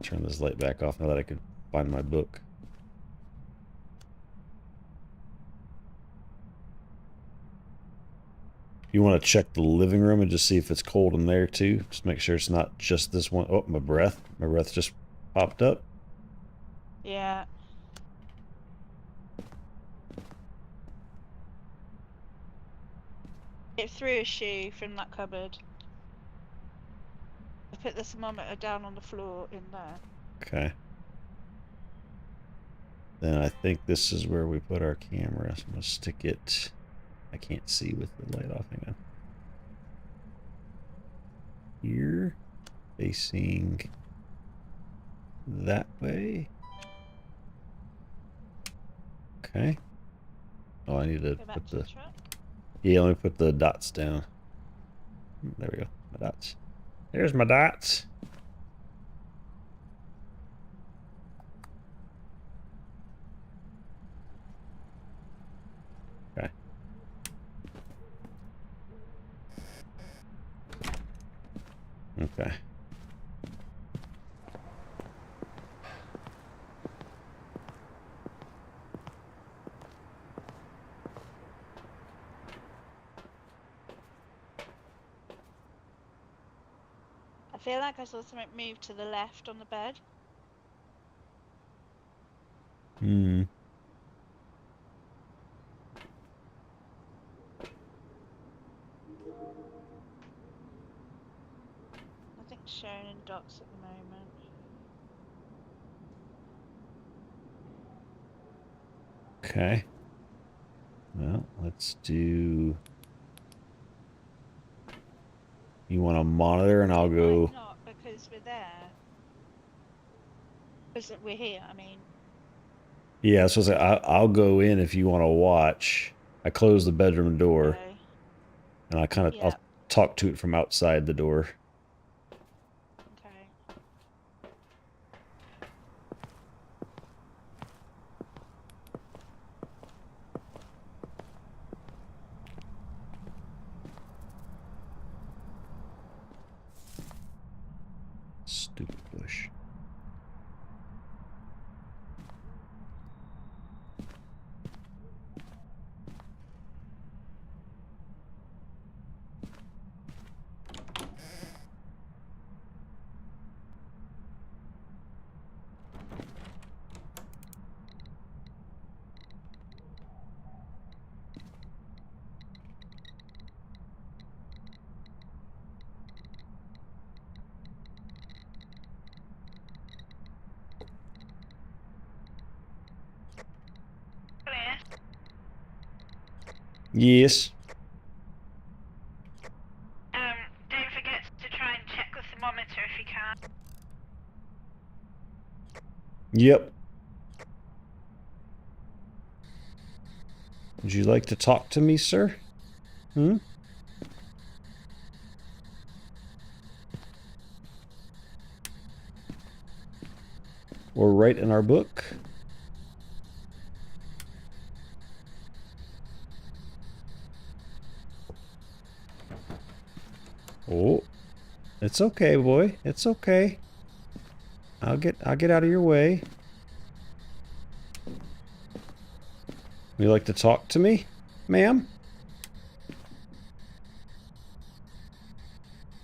Turn this light back off now that I can find my book. You want to check the living room and just see if it's cold in there too. Just make sure it's not just this one. Oh, my breath. My breath just popped up. Yeah. It threw a shoe from that cupboard. I put the thermometer down on the floor in there. Okay. Then I think this is where we put our camera. So I'm going to stick it... I can't see with the light off. Hang on. Here. Facing that way. Okay. Oh, I need to Go back put to the... the truck. Yeah, let me put the dots down. There we go. My dots. There's my dots. Okay. Okay. I feel like I saw something move to the left on the bed. Hmm. Nothing's shown in dots at the moment. Okay. Well, let's do... You want to monitor and I'll go... Might not, because we're there. Because we're here, I mean. Yeah, so I'll go in if you want to watch. I close the bedroom door. Okay. And I kind of... Yeah. I'll talk to it from outside the door. Okay. Stupid bush. Yes. Don't forget to try and check the thermometer if you can. Yep. Would you like to talk to me, sir? Hmm? Or write in our book? Oh. It's okay, boy. It's okay. I'll get out of your way. Would you like to talk to me, ma'am?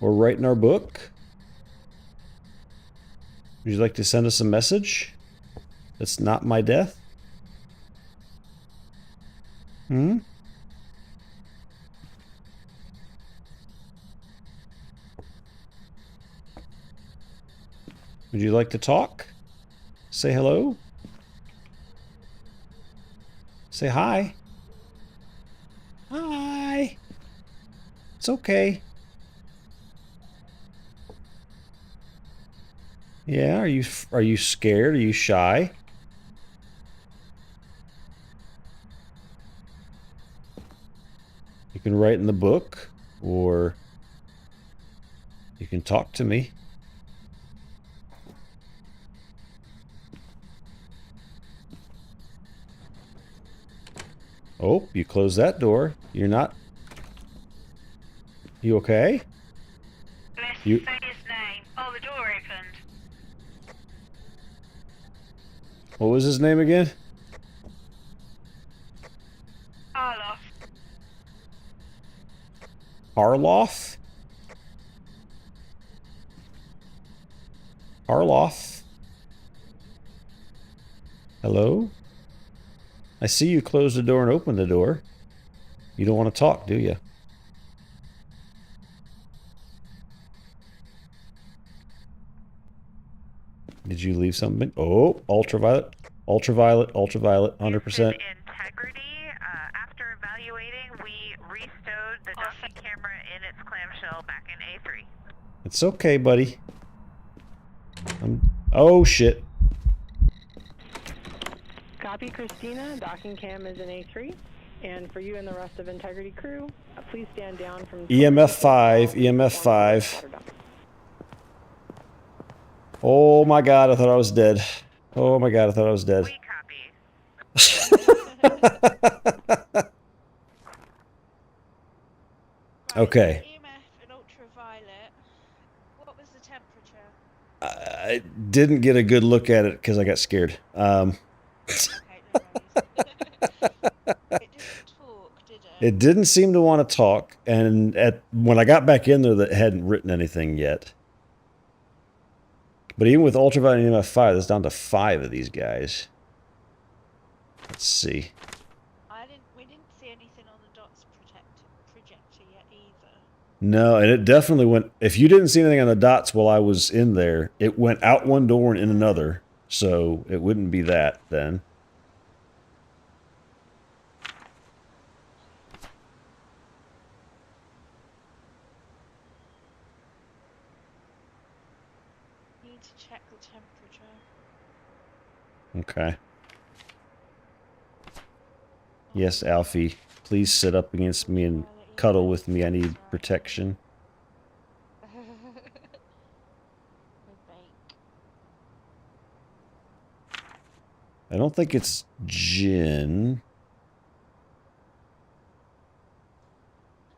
Or write in our book? Would you like to send us a message? That's not my death? Hmm? Would you like to talk? Say hello? Say hi. Hi. It's okay. Yeah, are you scared? Are you shy? You can write in the book, or you can talk to me. Oh, you closed that door. You're not... You okay? Let's You- say his name. Oh, the door opened. What was his name again? Arloff. Harloff? Harloff? Hello? I see you close the door and open the door. You don't want to talk, do you? Did you leave something? Oh, ultraviolet. Ultraviolet, ultraviolet, 100%. Integrity. After evaluating, we restowed the docking camera in its clamshell back in A3. It's okay, buddy. Oh, shit. Copy, Christina. Docking cam is in A3. And for you and the rest of Integrity crew, please stand down from... EMF 5, EMF 5. Oh my god, I thought I was dead. Oh my god, I thought I was dead. We copy. Okay. EMF and ultraviolet. What was the temperature? I didn't get a good look at it because I got scared. Okay, no worries. It didn't talk, did it? It didn't seem to want to talk, and when I got back in there, that hadn't written anything yet. But even with ultraviolet and EMF 5, that's down to 5 of these guys. Let's see. We didn't see anything on the dots projector yet either. No, and it definitely went... If you didn't see anything on the dots while I was in there, it went out one door and in another. So it wouldn't be that then. Need to check the temperature. Okay. Yes, Alfie. Please sit up against me and cuddle with me. I need protection. I don't think it's Jin.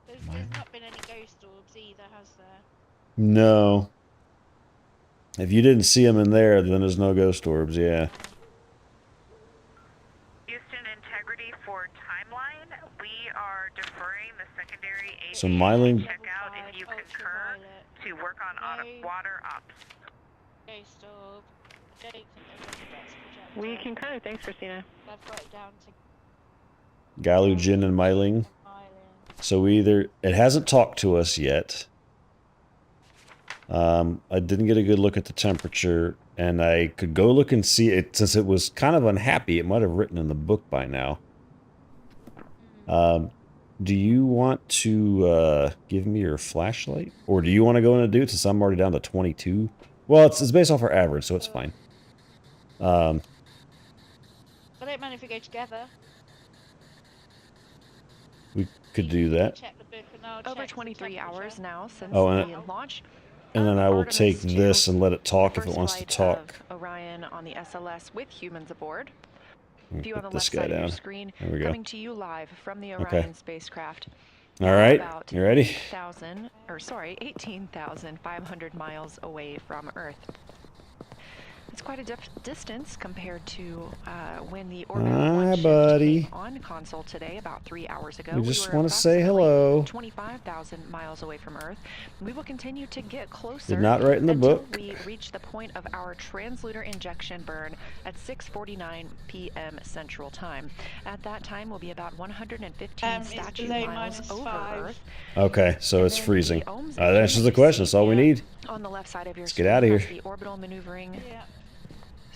There's not been any ghost orbs either, has there? No. If you didn't see them in there, then there's no ghost orbs, yeah. Houston Integrity for timeline. We are deferring the secondary AD So Myling... check out if you concur to work on water ops. Ghost orb. Don't think there's any dots projector. We concur. Thanks, Christina. I've got it down to Galu, Jin, and Myling. So either... It hasn't talked to us yet. I didn't get a good look at the temperature, and I could go look and see it. Since it was kind of unhappy, it might have written in the book by now. Do you want to give me your flashlight? Or do you want to go in and do it since I'm already down to 22? Well, it's based off our average, so it's fine. I don't mind if we go together. We could do that. Check the book and I'll Over check the 23 hours temperature. now since Oh, and the launch. And then I will Artemis take 2, this and let it talk if it first wants to flight talk. of Orion on the SLS with humans aboard. Let me View on the put left this guy side of your down. screen, There we go. coming to you live from the Okay. Orion spacecraft. All right, About you ready? 18,500 miles away from Earth. It's quite a distance compared to when the Orbit Hi, 1 shift buddy. came on console today about 3 hours ago. We just were want to say approximately hello. 25,000 miles away from Earth. We will continue to get closer. Did not write in the until book. we reach the point of our translunar injection burn at 6:49 p.m. Central Time. At that time, we'll be about 115 It's statute below miles over -5. Earth. Okay, so And it's then freezing. the ohms That answers the question. That's all we need. on the left side of your Let's screen get out of has here. the orbital maneuvering Yeah.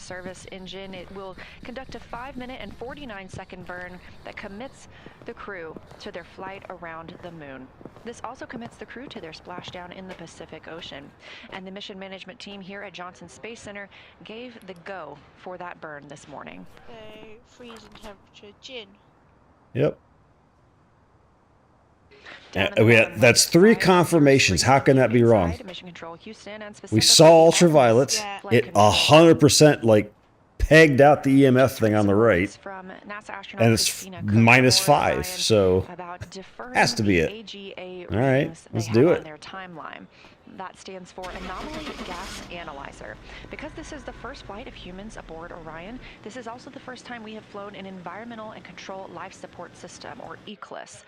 service engine. It will conduct a 5-minute and 49-second burn that commits the crew to their flight around the moon. This also commits the crew to their splashdown in the Pacific Ocean. And the mission management team here at Johnson Space Center gave the go for that burn this morning. So, freezing temperature gin. Yep. Down in the bottom That's left 3 side, confirmations. How can that be wrong? inside Mission Control Houston, and We specifically saw the ultraviolets. Yeah. flight It control. 100% like pegged out the EMF thing on the right, From NASA astronaut and it's Christina -5, Ryan so about deferring has to be the it. AGA All right, readings let's they do have it. on their timeline. That stands for Anomaly Gas Analyzer. Because this is the first flight of humans aboard Orion, this is also the first time we have flown an Environmental and Control Life Support System, or ECLSS.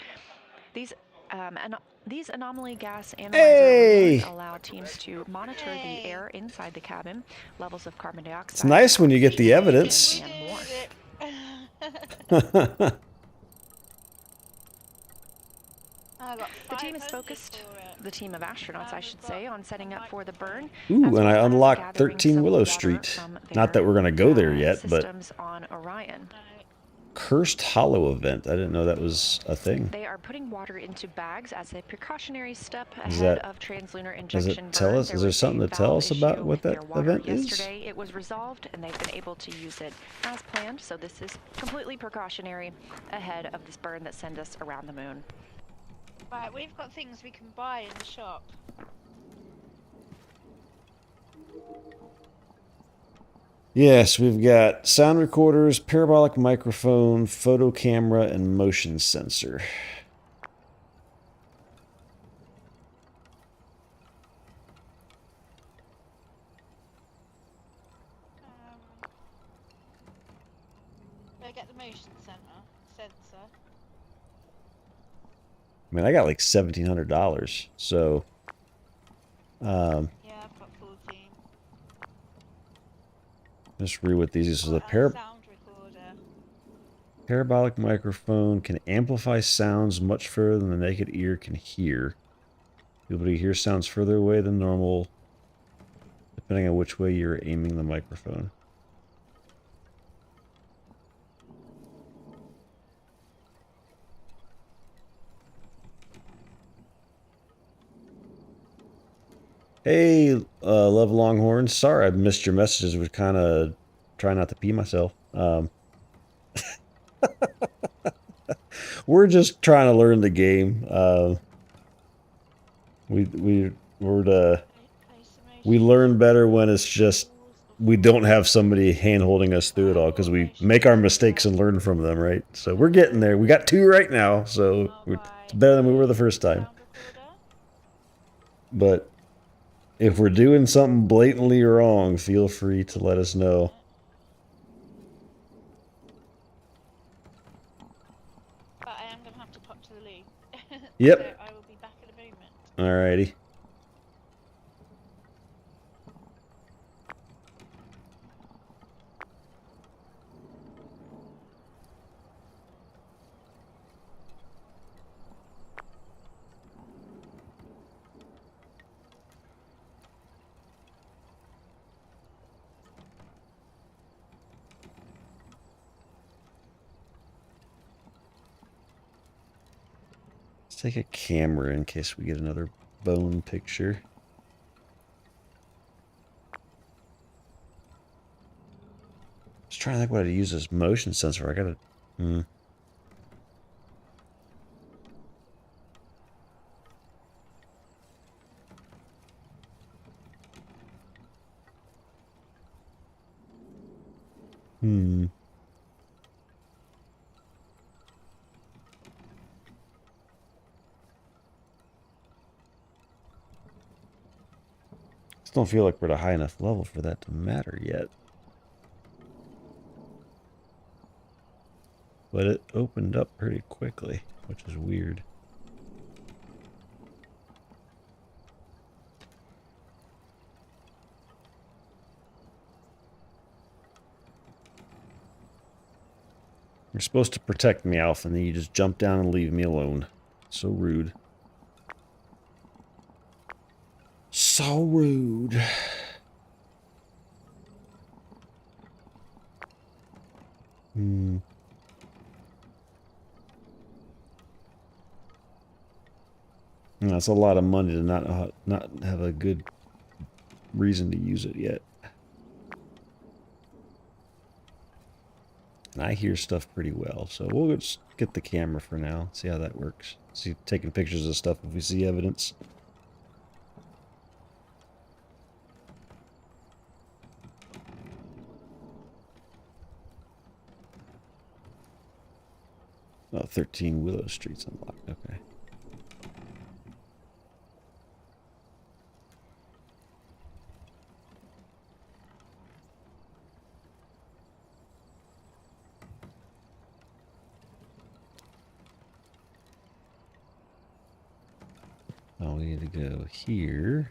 These anomaly gas analyzer readings allow teams to monitor the air inside the cabin, levels of carbon dioxide. It's nice when you get the evidence. And more. I got The team is 500 focused, for it. the team of astronauts, I should say, on setting up for the burn. Ooh, as and I well as unlocked gathering 13 some Willow water Street. from Not that their, we're going to go there yet, but systems on Orion. Cursed Hollow event. I didn't know that was a thing. They are putting water into bags as a precautionary step Is ahead that- of translunar does injection it tell burn. us? There Is there was something a to tell valve us about issue what with that their water event is? yesterday. It was resolved, and they've been able to use it as planned. So this is completely precautionary ahead of this burn that sends us around the moon. Right, we've got things we can buy in the shop. Yes, we've got sound recorders, parabolic microphone, photo camera, and motion sensor. Go get the motion sensor. I mean, I got like $1,700, so Yeah, I've got 14. just read what these. So the Got a sound recorder. parabolic microphone can amplify sounds much further than the naked ear can hear. You'll be able to hear sounds further away than normal, depending on which way you're aiming the microphone. Hey, Love Longhorn. Sorry I missed your messages. Was kind of trying not to pee myself. We're just trying to learn the game. We learn better when it's just we don't have somebody hand holding us through it all, because we make our mistakes and learn from them, right? So we're getting there. We got 2 right now, so it's better than we were the first time. Sound recorder. But if we're doing something blatantly wrong, feel free to let us know. But I am going to have to pop to the loo. Yep. So I will be back in a moment. Alrighty. Let's take a camera in case we get another bone picture. Just trying to think what I'd use as motion sensor. I gotta. Just don't feel like we're at a high enough level for that to matter yet. But it opened up pretty quickly, which is weird. You're supposed to protect me, Alf, and then you just jump down and leave me alone. So rude. So rude. That's a lot of money to not have a good reason to use it yet. And I hear stuff pretty well, so we'll just get the camera for now. See how that works. See, taking pictures of stuff if we see evidence. Oh, 13 Willow Street's unlocked. Okay. Oh, we need to go here.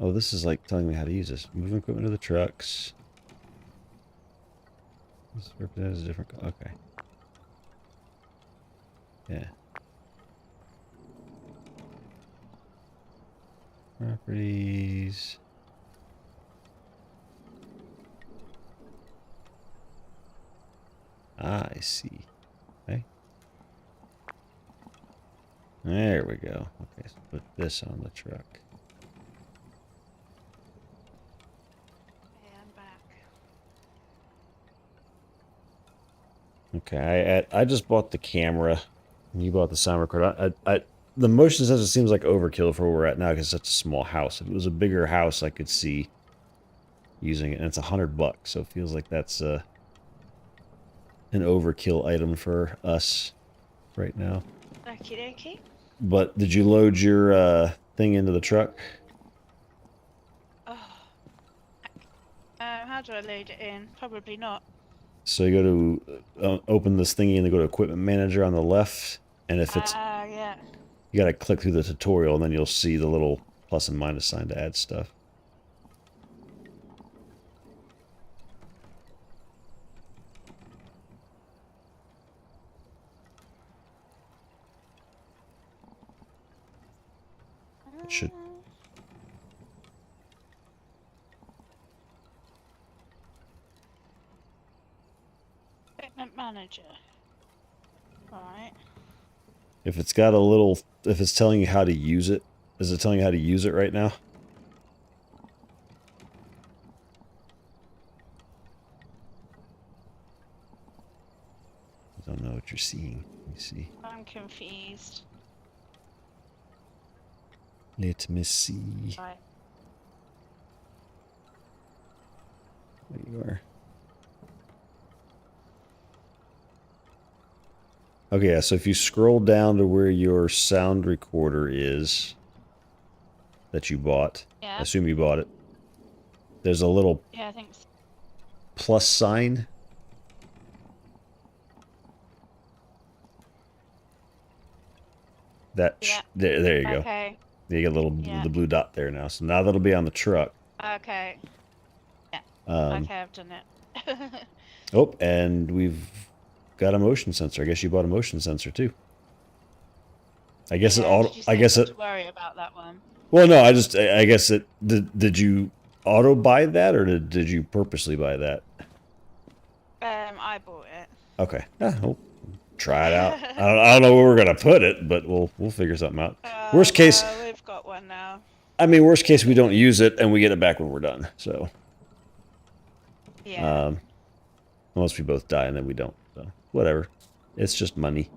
Oh, this is like telling me how to use this. Moving equipment to the trucks. This represents a different. Okay. Yeah. Properties. Ah, I see. Okay. There we go. Okay, so put this on the truck. Yeah, I'm back. Okay, I just bought the camera. And you bought the sound recorder. The motion sensor seems like overkill for where we're at now because it's such a small house. If it was a bigger house, I could see using it, and it's $100, so it feels like that's an overkill item for us right now. Okie dokie. But did you load your thing into the truck? Oh. How do I load it in? Probably not. So you go to open this thingy and then go to Equipment Manager on the left, and if it's Yeah. you gotta click through the tutorial, and then you'll see the little plus and minus sign to add stuff. It should. Equipment manager. Right. If it's got a little, if it's telling you how to use it, is it telling you how to use it right now? I don't know what you're seeing. Let me see. I'm confused. Let me see. Right. There you are. Okay, yeah, so if you scroll down to where your sound recorder is that you bought, Yeah. I assume you bought it, there's a little Yeah, I think so. plus sign. That Yeah. there you go. Okay. You get a little the blue dot there now. So now that'll be on the truck. Okay. Yeah. Okay, I've done it. Oh, and we've got a motion sensor. I guess you bought a motion sensor too. I guess Yeah, it auto. did you I say guess not it. to worry about that one. Well, no. I guess it. Did you auto buy that, or did you purposely buy that? I bought it. Okay. Yeah, we'll try it out. I don't know where we're gonna put it, but we'll figure something out. Worst case. We've got one now. I mean, worst case, we don't use it and we get it back when we're done. So. Yeah. Unless we both die and then we don't. So whatever. It's just money.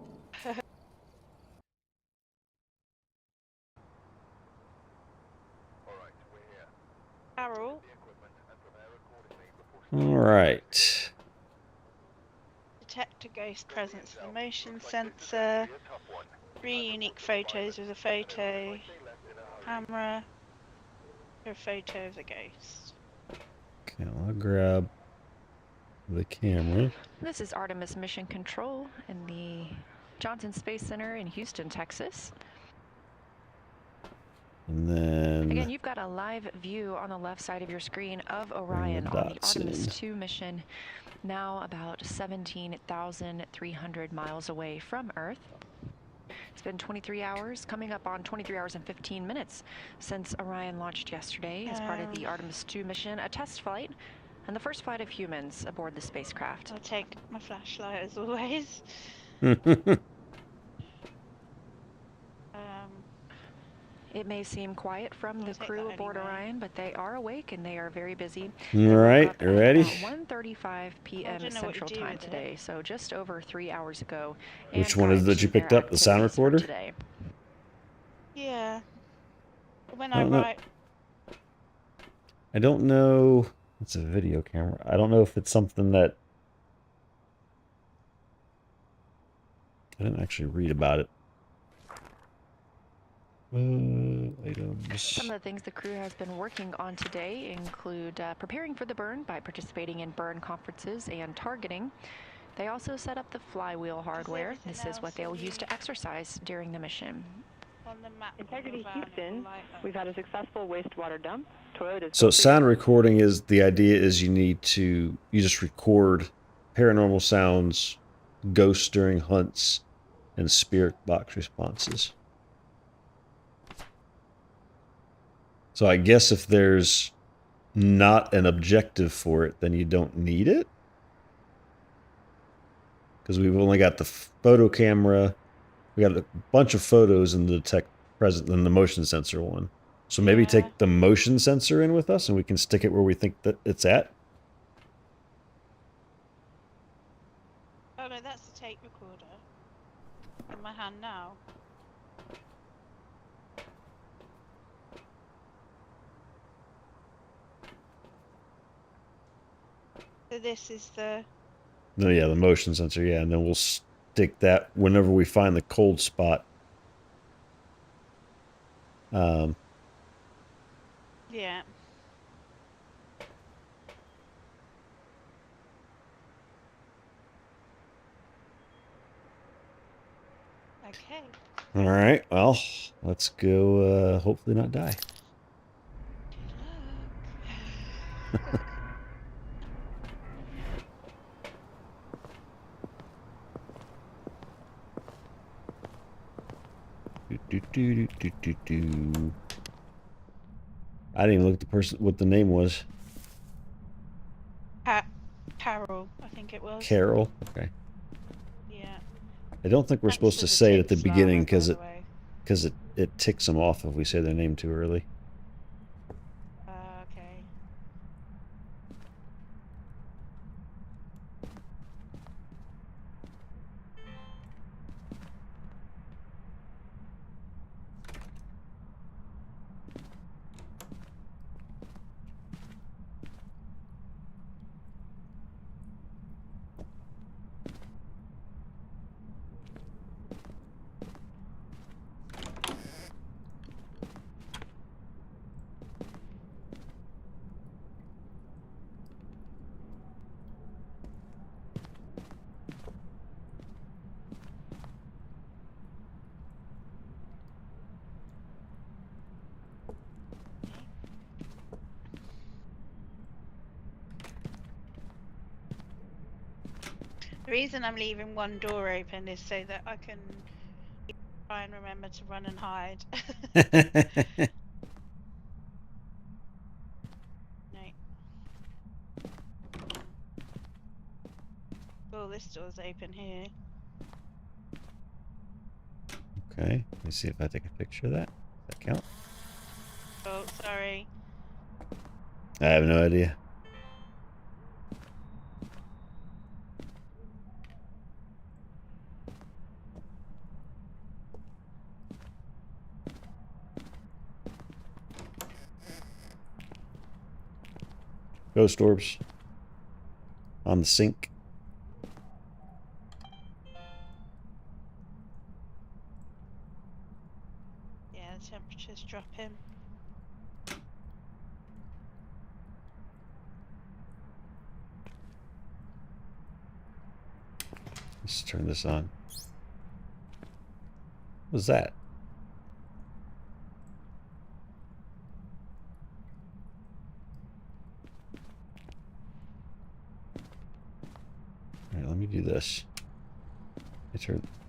Carol. All right. Detect a ghost presence with a motion sensor. 3 unique photos with a photo camera. A photo of the ghost. Okay, I'll grab the camera. This is Artemis Mission Control in the Johnson Space Center in Houston, Texas. And then again, you've got a live view on the left side of your screen of Orion the on the dots Artemis in. 2 mission, now about 17,300 miles away from Earth. It's been 23 hours, coming up on 23 hours and 15 minutes since Orion launched yesterday as part of the Artemis 2 mission, a test flight, and the first flight of humans aboard the spacecraft. I'll take my flashlight as always. It may seem quiet from the crew aboard Orion, but they are awake and they are very busy. All right, you ready? 1:35 p.m. Central Time today, so just over 3 hours ago. Which one is that you picked up? The sound recorder? Today. Yeah. When I write. I don't know. It's a video camera. I don't know if it's something that. I didn't actually read about it. Items. Some of the things the crew has been working on today include preparing for the burn by participating in burn conferences and targeting. They also set up the flywheel hardware. This is what they'll use to exercise during the mission. On the map Integrity Houston, we've had a successful wastewater dump. Toyota's So sound recording is, the idea is you just record paranormal sounds, ghosts during hunts, and spirit box responses. So I guess if there's not an objective for it, then you don't need it. Because we've only got the photo camera. We got a bunch of photos in the in the motion sensor one. So maybe take the motion sensor in with us and we can stick it where we think that it's at. Oh no, that's the tape recorder. In my hand now. So this is the... No, yeah, the motion sensor, yeah, and then we'll stick that whenever we find the cold spot. Yeah. Okay. All right, well, let's go, hopefully not die. Good luck. I didn't even look at what the name was. Carol, I think it was. Carol? Okay. Yeah. I don't think we're supposed to say it at the beginning because it ticks them off if we say their name too early. Okay. The reason I'm leaving one door open is so that I can try and remember to run and hide. No. Oh, this door's open here. Okay, let me see if I take a picture of that. Does that count? Oh, sorry. I have no idea. Ghost orbs on the sink. Yeah, the temperature's dropping. Let's turn this on. What was that?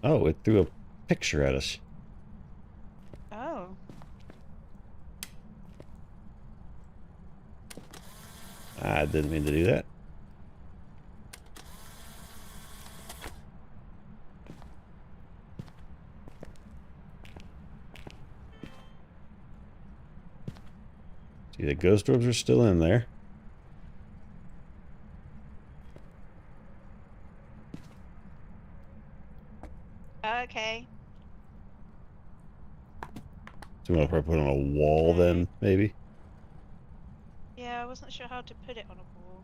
Oh, it threw a picture at us. Oh. I didn't mean to do that. See, the ghost orbs are still in there. Okay. So we want to put it on a wall then, maybe? Yeah, I wasn't sure how to put it on a wall.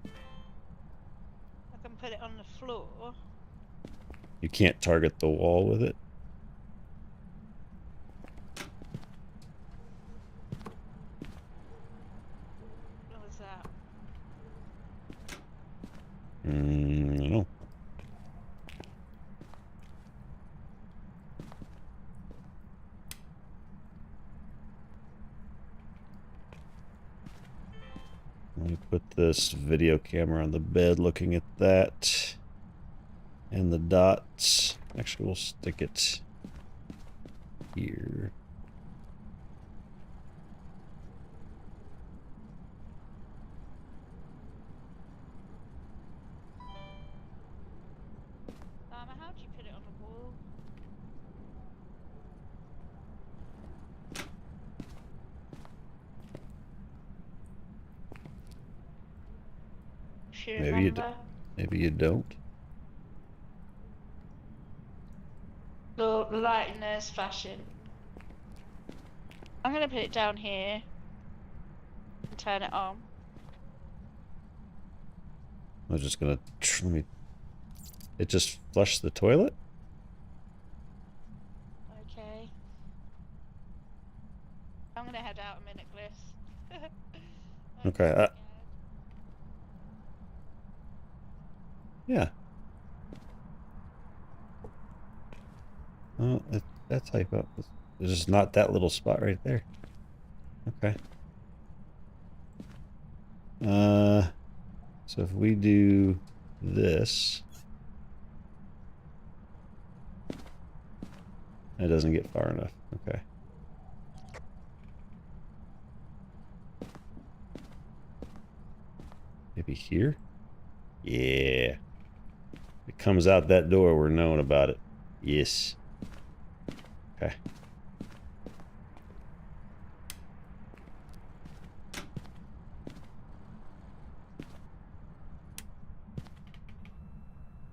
I can put it on the floor. You can't target the wall with it. What was that? I don't know. Let me put this video camera on the bed looking at that. And the dots. Actually, we'll stick it here. How'd you put it on the wall? If you remember. Maybe you don't. The light nurse fashion. I'm gonna put it down here and turn it on. I was just gonna let me. It just flushed the toilet? Okay. I'm gonna head out a minute, Bliss. Okay. Yeah. Oh, that's how you put it. There's just not that little spot right there. Okay. So if we do this, it doesn't get far enough. Okay. Maybe here? Yeah. It comes out that door, we're knowing about it. Yes. Okay.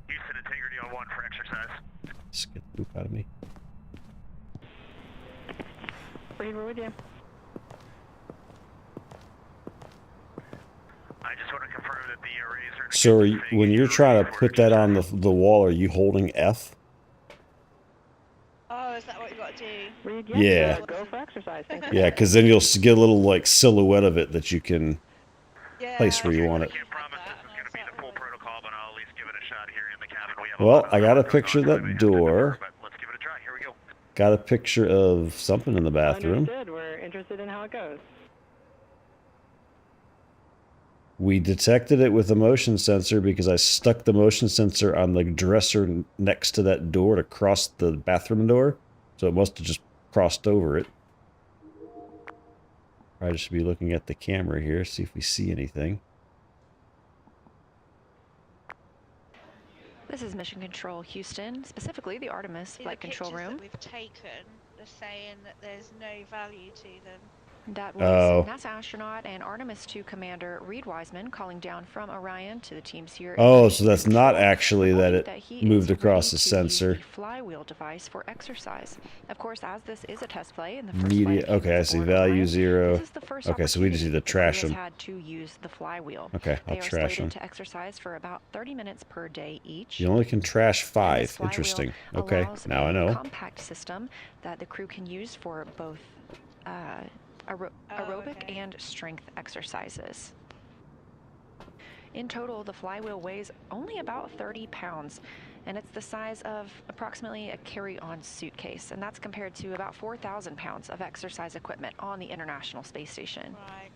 Houston, integrity on 1 for exercise. Let's get the poop out of me. Reed, we're with you. I just want to confirm that the arrays are... So when you're trying to put that on the wall, are you holding F? Oh, is that what you got to do? Reed, Yeah. Go for exercise. Thanks for Yeah, because then you'll get a little like silhouette of it that you can place where you want it. I can't promise this is going to be the full protocol, but I'll at least give it a shot here in the cabin. We have Well, I got a picture of that door. But let's give it a try. Here we go. Got a picture of something in the bathroom. Understood. We're interested in how it goes. We detected it with a motion sensor because I stuck the motion sensor on the dresser next to that door to cross the bathroom door. So it must have just crossed over it. I just should be looking at the camera here, see if we see anything. This is Mission Control Houston, specifically the Artemis Flight Control Room. That we've taken, they're saying that there's no value to them. That was NASA astronaut and Artemis 2 commander Reed Wiseman calling down from Orion to the teams here. Oh, so that's not actually that it moved across the sensor. The flywheel device for exercise. Of course, as this is a test play in the first Media. flight Okay, I see. Value 0. Okay, so we just need to trash them. Had to use the flywheel. Okay, I'll trash them. To exercise for about 30 minutes per day each. You only can trash 5. Interesting. Okay, now I know. Compact system that the crew can use for both aerobic and strength exercises. In total, the flywheel weighs only about 30 pounds, and it's the size of approximately a carry-on suitcase, and that's compared to about 4,000 pounds of exercise equipment on the International Space Station. Right.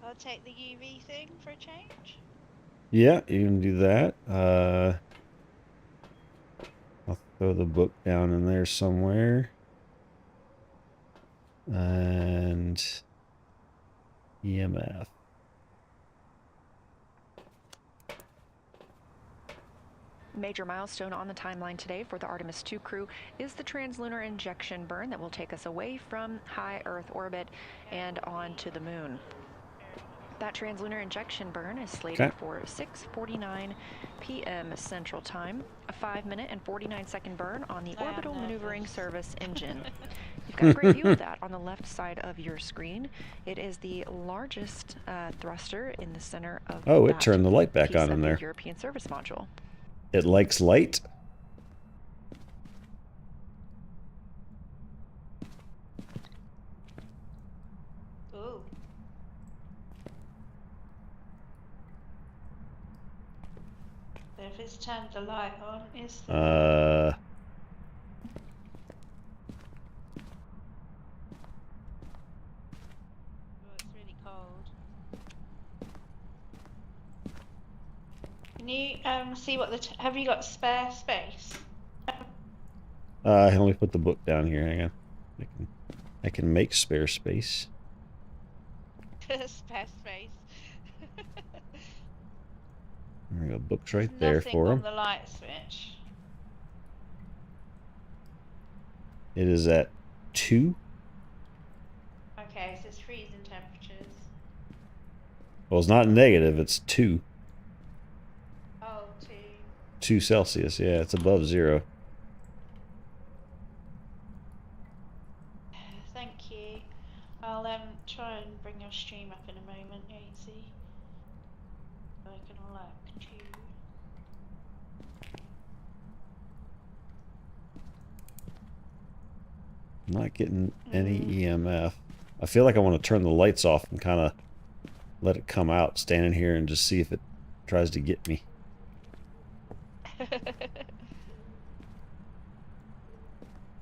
I'll take the UV thing for a change. Yeah, you can do that. I'll throw the book down in there somewhere. And EMF. Major milestone on the timeline today for the Artemis 2 crew is the translunar injection burn that will take us away from high Earth orbit and on to the moon. That translunar injection burn is slated for 6:49 p.m. Central Time, a 5-minute and 49-second burn on the Orbital Maneuvering Service engine. You've got a great view of that on the left side of your screen. It is the largest thruster in the center of It turned the light back on in there. The European Service Module. It likes light. Ooh. So if it's turned the light on, is the Uh. Oh, it's really cold. Can you see what the have you got spare space? I only put the book down here. Hang on. I can make spare space. Spare space. There we go. Book's right There's there nothing for on him. the light switch. It is at 2. Okay, so it's freezing temperatures. Well, it's not negative. It's 2. Oh, 2 Celsius. Yeah, it's above 0. Thank you. I'll try and bring your stream up in a moment, Yates. I can look too. I'm not getting any EMF. I feel like I want to turn the lights off and kind of let it come out, standing here and just see if it tries to get me.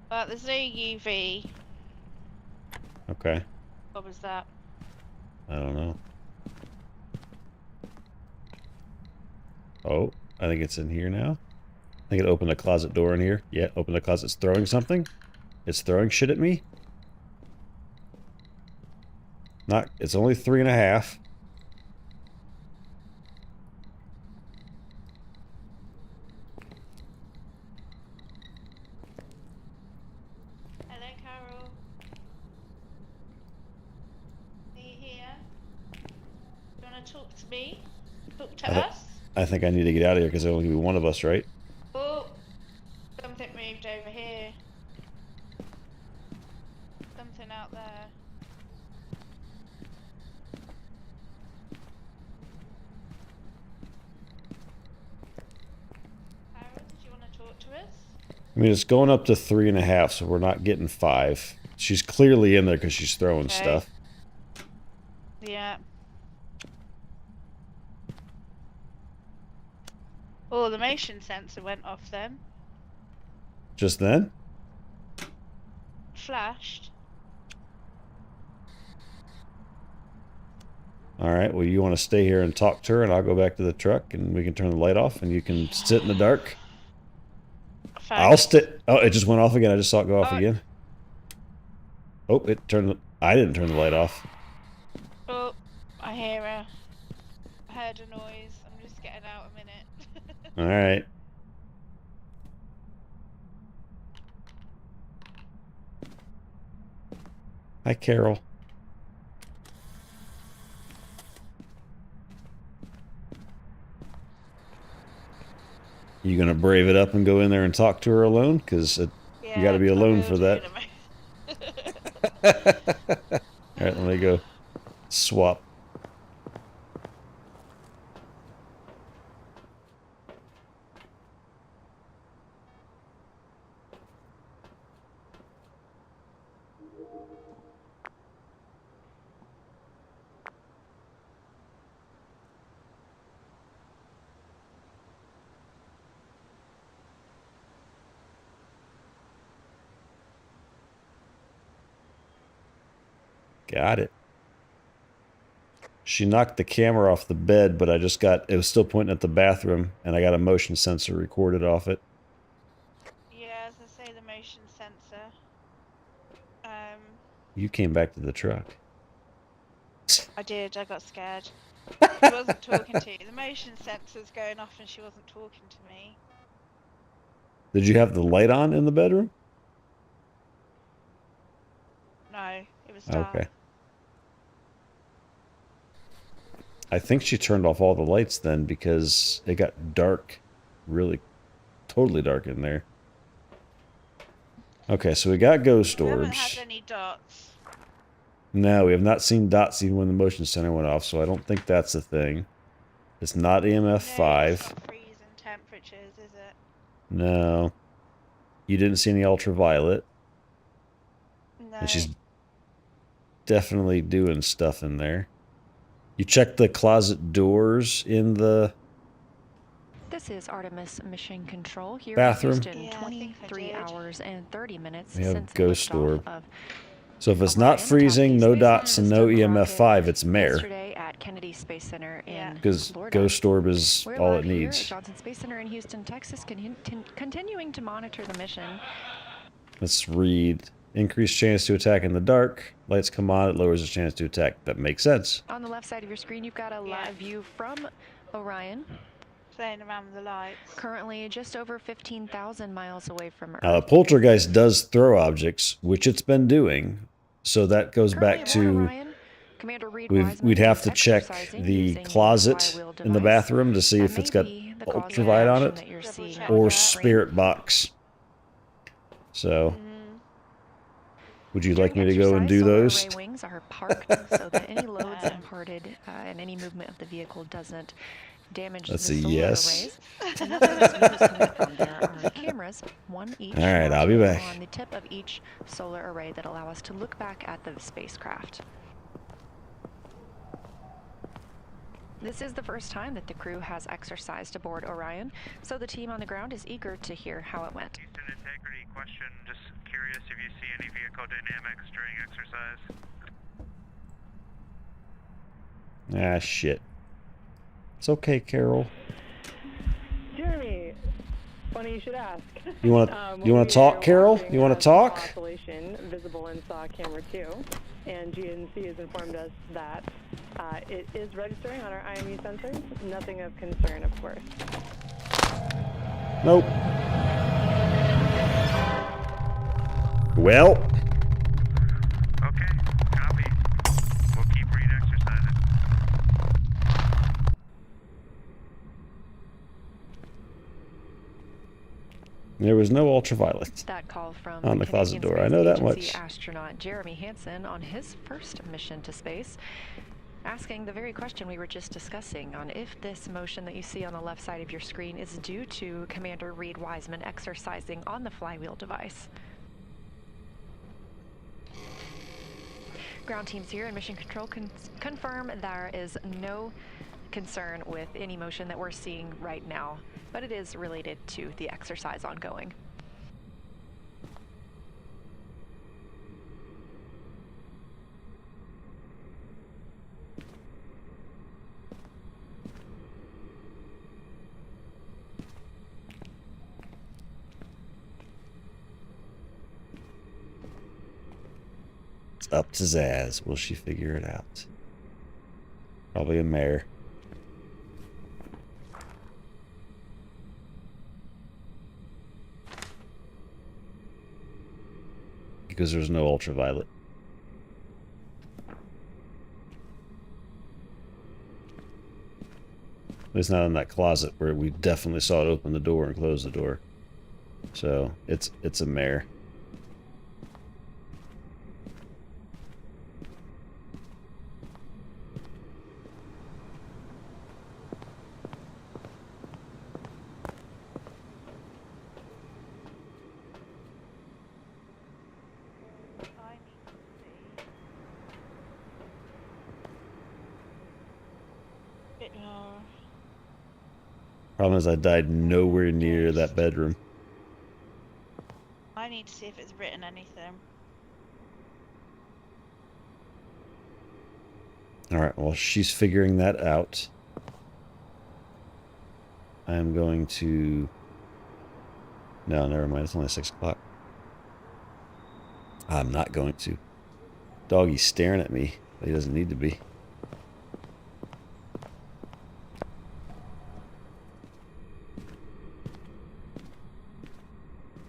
Well, there's no UV. Okay. What was that? I don't know. Oh, I think it's in here now. I think it opened a closet door in here. Yeah, opened the closet. It's throwing something. It's throwing shit at me. Not. It's only 3.5. Hello, Carol. Are you here? Do you want to talk to me? Talk to us? I think I need to get out of here because there'll only be one of us, right? Oh, something moved over here. Something out there. Carol, did you want to talk to us? I mean, it's going up to 3.5, so we're not getting 5. She's clearly in there because she's throwing stuff. Yeah. Oh, the motion sensor went off then. Just then? Flashed. Alright, well, you want to stay here and talk to her, and I'll go back to the truck, and we can turn the light off, and you can sit in the dark. Thanks. I'll sit. Oh, it just went off again. I just saw it go off again. Oh, it turned the... I didn't turn the light off. Oh, I hear her. I heard a noise. I'm just getting out a minute. Alright. Hi, Carol. You gonna brave it up and go in there and talk to her alone? Because you gotta be alone for that. Alright, let me go swap. Got it. She knocked the camera off the bed, but it was still pointing at the bathroom, and I got a motion sensor recorded off it. Yeah, as I say, the motion sensor. You came back to the truck. I did, I got scared. She wasn't talking to you. The motion sensor's going off and she wasn't talking to me. Did you have the light on in the bedroom? No, it was dark. Okay. I think she turned off all the lights then because it got dark, really, totally dark in there. Okay, so we got ghost We haven't orbs. had any dots. No, we have not seen dots even when the motion center went off, so I don't think that's a thing. It's not EMF No, it's 5. not freezing temperatures, is it? No. You didn't see any ultraviolet. No. And she's definitely doing stuff in there. You checked the closet doors in the This is Artemis Mission Control here bathroom. in Houston. Yeah, I think I 23 did. hours and 30 minutes We have since ghost liftoff orb. of So if it's Orion, not freezing, top no Space dots, and no System EMF rocket 5, it's mare. yesterday at Kennedy Space Center Yeah. in Because Florida. ghost orb is We're all live it here at needs. Johnson Space Center in Houston, Texas, continuing to monitor the mission. Let's read. Increased chance to attack in the dark. Lights come on, it lowers the chance to attack. That makes sense. On the left side of your screen, you've got a live view from Orion. Playing around with the lights. Currently just over 15,000 miles away from Earth. Now, the poltergeist does throw objects, which it's been doing. So that goes back Currently aboard to... Orion, Commander Reed We'd Wiseman have is to check exercising the using closet flywheel in the device. bathroom to see That if may it's got be the cause of ultraviolet on action it. that you're Double seeing check on Or your that. screen. spirit box. So, would you like me to go and do During those? exercise, solar array wings are parked so that any loads imparted and any movement of the vehicle doesn't damage That's the a solar yes. arrays. Another notice to note from there are cameras, one each All right, I'll be mounted back. on the tip of each solar array that allow us to look back at the spacecraft. This is the first time that the crew has exercised aboard Orion, so the team on the ground is eager to hear how it went. Houston integrity question, just curious if you see any vehicle dynamics during exercise. Ah, shit. It's okay, Carol. Jeremy, funny you should ask. You want to talk, Carol? You want to talk? Oscillation visible in SAW camera 2, and GNC has informed us that it is registering on our IMU sensors. Nothing of concern, of course. Nope. Well, Okay, copy. We'll keep Reed exercising. there was no ultraviolet. That call from On the closet Canadian door. I Space know that Agency much. astronaut Jeremy Hansen on his first mission to space, asking the very question we were just discussing on if this motion that you see on the left side of your screen is due to Commander Reed Wiseman exercising on the flywheel device. Ground teams here in Mission Control confirm there is no concern with any motion that we're seeing right now, but it is related to the exercise ongoing. It's up to Zaz. Will she figure it out? Probably a mare. Because there's no ultraviolet. It's not in that closet where we definitely saw it open the door and close the door. So it's a mare. I need to see. Bit more. Problem is I died nowhere near that bedroom. I need to see if it's written anything. Alright, well, she's figuring that out. I'm going to... No, never mind. It's only 6 o'clock. I'm not going to. Doggy's staring at me, but he doesn't need to be.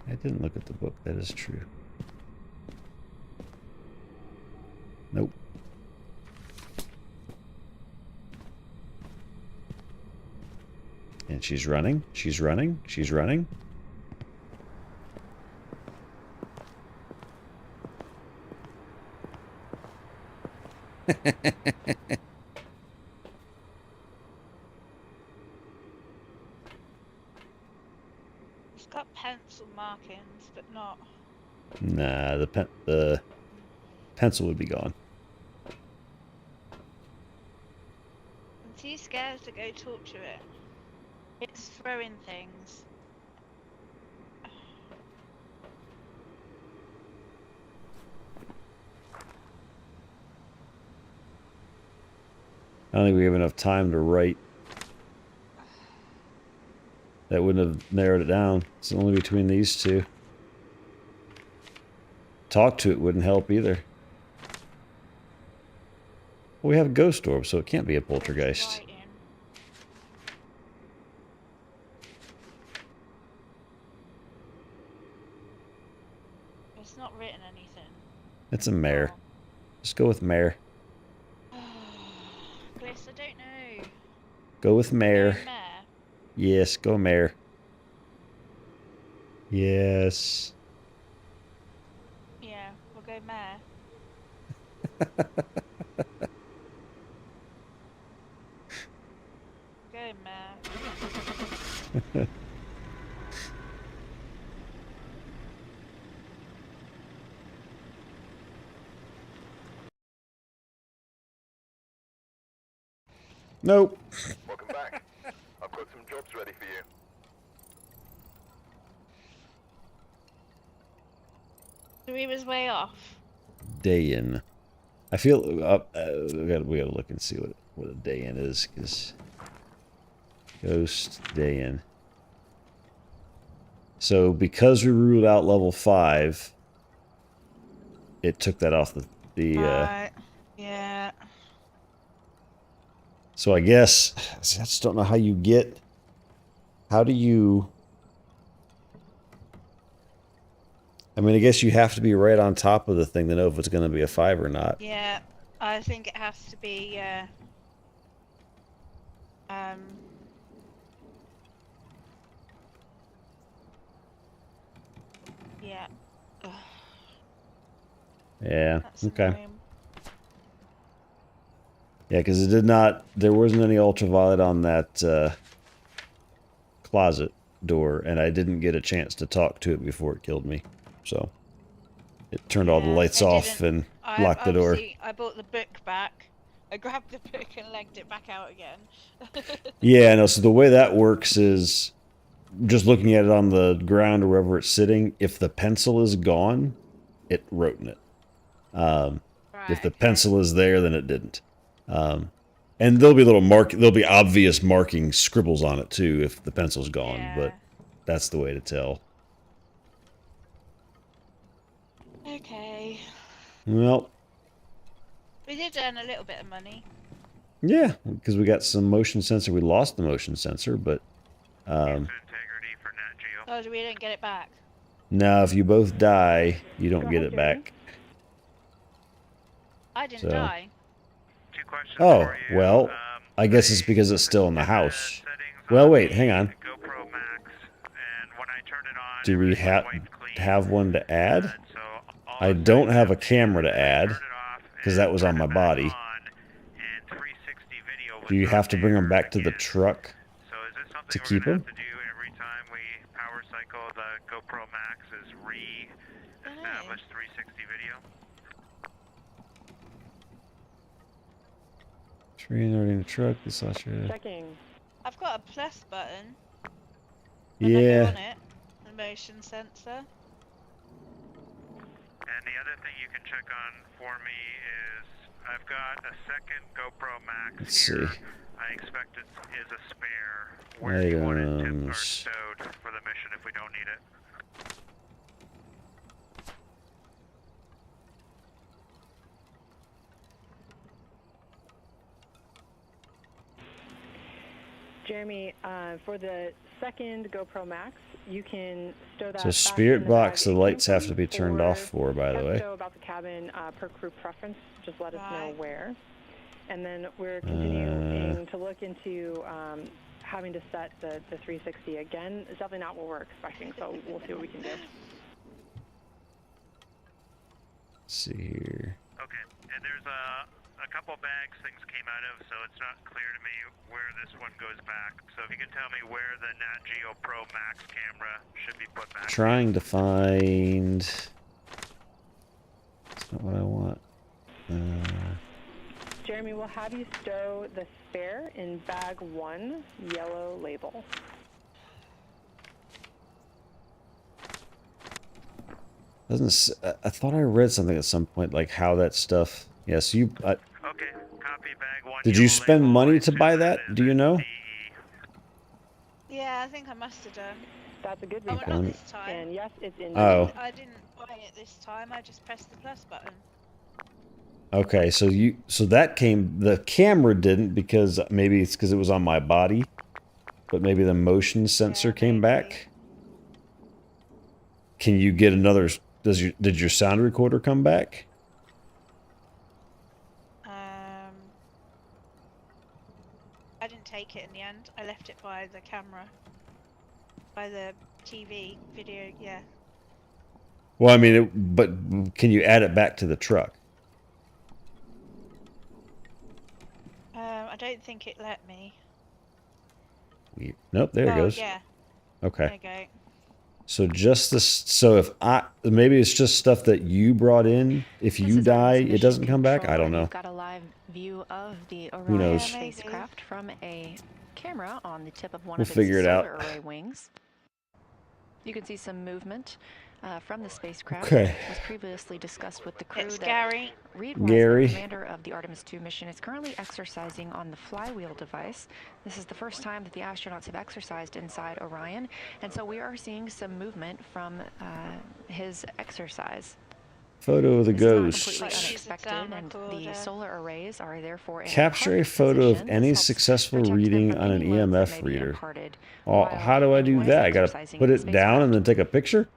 I didn't look at the book. That is true. Nope. And she's running. She's running. She's running. It's got pencil markings, but not. Nah, the pencil would be gone. I'm too scared to go talk to it. It's throwing things. I don't think we have enough time to write. That wouldn't have narrowed it down. It's only between these two. Talk to it wouldn't help either. Well, we have a ghost orb, so it can't be a poltergeist. Writing. It's not written anything. It's a mare. Just go with mare. Bliss, I don't know. Go with mare. Mare. Yes, go mare. Yes. Yeah, we'll go mare. Go mare. Nope. Welcome back. I've got some jobs ready for you. So he was way off. Day in. I feel we gotta look and see what a day in is, because ghost day in. So because we ruled out level 5, it took that off the Right. Yeah. So I guess I just don't know how you get. How do you? I mean, I guess you have to be right on top of the thing to know if it's going to be a 5 or not. Yeah, I think it has to be, yeah. Ugh, Yeah. that's Okay. annoying. Yeah, because it did not. There wasn't any ultraviolet on that closet door, and I didn't get a chance to talk to it before it killed me. So it turned all the Yeah, lights I off didn't- and locked the door. I bought the book back. I grabbed the book and legged it back out again. Yeah, no. So the way that works is just looking at it on the ground or wherever it's sitting. If the pencil is gone, it wrote in it. Right, If the okay. pencil is there, then it didn't. And there'll be there'll be obvious marking scribbles on it too if the pencil's gone. Yeah. But that's the way to tell. Okay. Well, We did earn a little bit of money. yeah, because we got some motion sensor. We lost the motion sensor, but Integrity for Nat Geo. Oh, we didn't get it back. now if you both die, you don't Go get ahead, it Jeremy. back. I didn't So- die. Two questions Oh, for you. well, I guess it's because it's still in the house. Settings Well, on wait, the hang on. GoPro Max, and when I turn it on, Do we everything have wipes clean. one to add? So all I the don't settings have a updated. camera to I add, turned it off 'cause and that was on turned my it back body. on, and 360 video was Do you not have to bring them there back to the again. truck? So is this something to we're keep gonna 'em? have to do every time we power cycle the GoPro Max is re-establish 360 video? Train already in the truck. This last year. Checking. I've got a plus button. When I go Yeah. on it, the motion sensor. And the other thing you can check on for me is I've got a second GoPro Max Let's here. see. I expect it is a spare. Where do you want it tipped or Items. stowed for the mission if we don't need it? Jeremy, for the second GoPro Max, you can stow that So back spirit in the box, bag the it lights came have from, to be turned off for, by the or way. stow about the cabin per crew preference. Just let us know Right. where. And then we're continuing to look into having to set the 360 again. It's definitely not what we're expecting, so we'll see what we can do. Let's see here. Okay, and there's a couple bags things came out of, so it's not clear to me where this one goes back. So if you can tell me where the Nat Geo Pro Max camera should be put back. Trying to find. That's not what I want. Jeremy, we'll have you stow the spare in bag 1, yellow label. I thought I read something at some point like how that stuff. Yes, you. Okay, copy bag 1. Did you yellow spend label, money I to assume buy that? is Do you a know? DE. Yeah, I think I must have done. That's a good Oh, reason. not this time. And yes, it's in. Oh. I didn't buy it this time. I just pressed the plus button. Okay, so that came. The camera didn't because maybe it's because it was on my body, but maybe the motion sensor came back. Can you get another? Did your sound recorder come back? I didn't take it in the end. I left it by the camera. By the TV video, yeah. Well, I mean, but can you add it back to the truck? I don't think it let me. Nope, there it goes. Yeah. Okay. There you go. So just this. So if maybe it's just stuff that you brought in. If This you is our die, it mission doesn't come back. I control, don't and know. We've got a live view of the Who Orion knows? spacecraft from a camera on the tip of one We'll of its figure it out. solar array wings. You can see some movement from the spacecraft. Okay. It was previously discussed with the crew It's that Gary. Reed Wiseman, Gary. commander of the Artemis II mission, is currently exercising on the flywheel device. This is the first time that the astronauts have exercised inside Orion, and so we are seeing some movement from his exercise. Photo of the This is not ghost. completely She's a unexpected, sound and the recorder. solar arrays are therefore in Capture a parked photo of position. any This helps successful protect them reading from on an any loads that EMF may be reader. imparted Oh, while how do I do one is that? I gotta exercising put in it the down and spacecraft. then take a picture?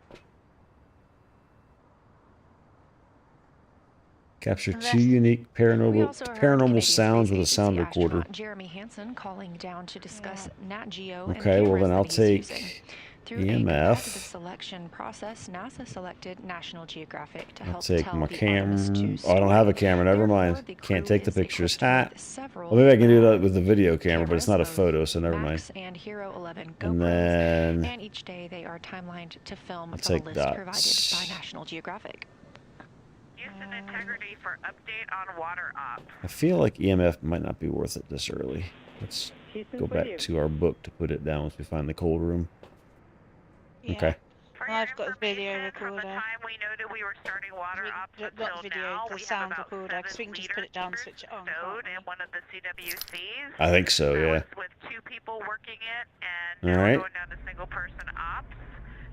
Capture two unique We paranormal also heard Canadian sounds Space with a sound Agency recorder. astronaut Jeremy Hansen calling down to discuss Nat Geo and Okay, well cameras then I'll that he's using. take Through a competitive EMF. selection process, NASA selected National Geographic to I'll help take tell my the camera. Artemis II Oh, I don't have a story. camera. Never Therefore, mind. the Can't crew take the is pictures. equipped Ha. with several, Well, maybe I can do that with the video camera, but it's not a cameras photo, of so never mind. Max and Hero 11 And GoPros, then and each day they are timelined to film I'll from a take list provided dots. by National Geographic. Use and integrity for update on water ops. I feel like EMF might not be worth it this early. Let's Houston's go with back you. to our book to put it down once we find the cold room. Yeah. Okay. For I've your got a video information, from the recorder. time we noted we were starting water ops Not until the video, now, the we have sound about recorder, 'cause we 7 can just put it down and liters switch it on, stowed can't we? in one of the CWCs. I think so, That yeah. was with 2 people working it, and All now right. we're going down to single person ops.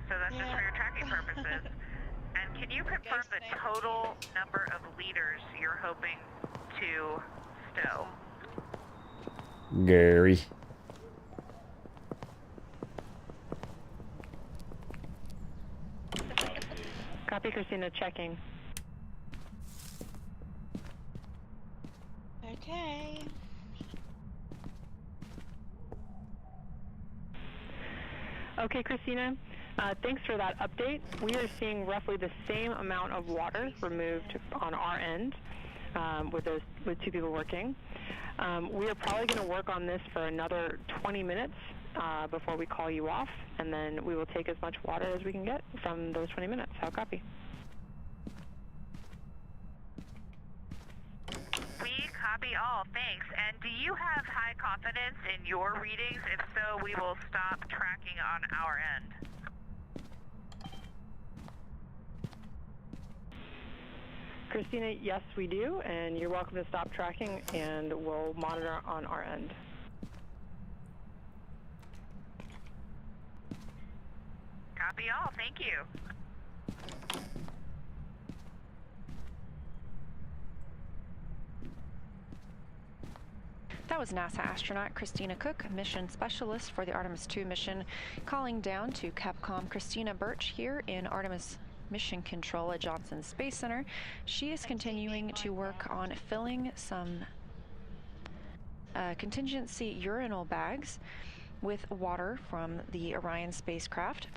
So that's just for your tracking purposes. And can you confirm the total number of liters you're hoping to stow? Gary. Copy, Christina, checking. Okay. Okay, Christina, thanks for that update. We are seeing roughly the same amount of water removed on our end with 2 people working. We are probably going to work on this for another 20 minutes before we call you off, and then we will take as much water as we can get from those 20 minutes. How copy? We copy all, thanks. And do you have high confidence in your readings? If so, we will stop tracking on our end. Christina, yes, we do, and you're welcome to stop tracking, and we'll monitor on our end. Copy all. Thank you. That was NASA astronaut Christina Cook, mission specialist for the Artemis II mission, calling down to Capcom Christina Birch here in Artemis Mission Control at Johnson Space Center. She is continuing to work on filling some contingency urinal bags with water from the Orion spacecraft.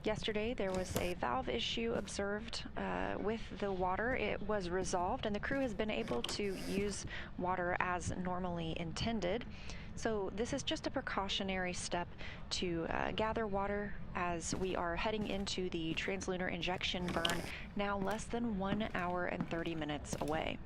Yesterday, there was a valve issue observed with the water. It was resolved, and the crew has been able to use water as normally intended. So this is just a precautionary step to gather water as we are heading into the translunar injection burn, now less than 1 hour and 30 minutes away.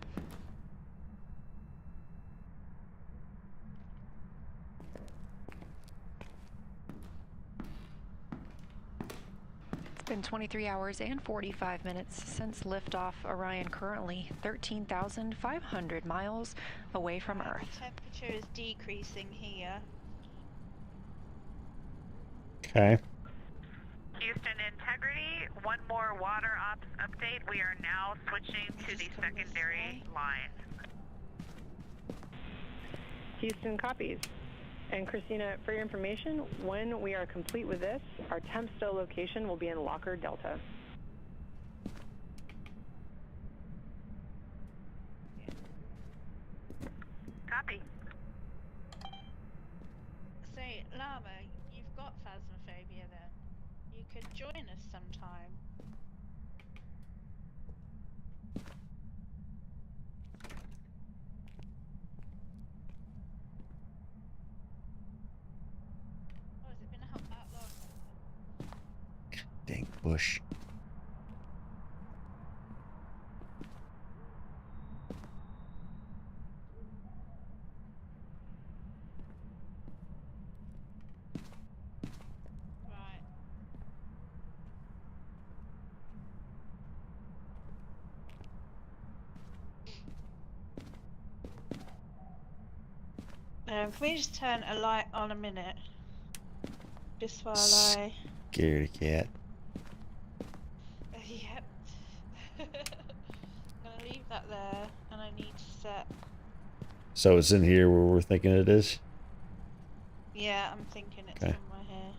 It's been 23 hours and 45 minutes since liftoff. Orion currently 13,500 miles away from Earth. The temperature is decreasing here. Okay. Houston Integrity, one more water ops update. We are now switching to the secondary line. Houston copies. And Christina, for your information, when we are complete with this, our temp stow location will be in Locker Delta. Copy. Say, Llama, you've got Phasmophobia then. You could join us sometime. Oh, has it been out that long? Dang bush. Right. Can we just turn a light on a minute? Just while I... Scaredy cat. Yep. I'm gonna leave that there, and I need to set... So it's in here where we're thinking it is? Yeah, I'm thinking it's Okay. somewhere here.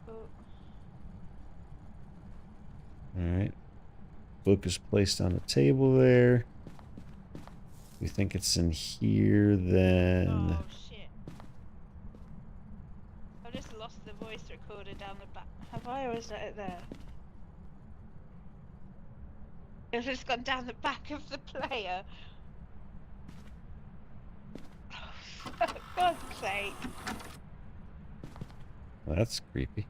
Oh. Alright. Book is placed on the table there. We think it's in here then. Oh shit. I've just lost the voice recorder down the back. Have I, or is that it there? It's just gone down the back of the player. Oh, for God's sake. Well, that's creepy.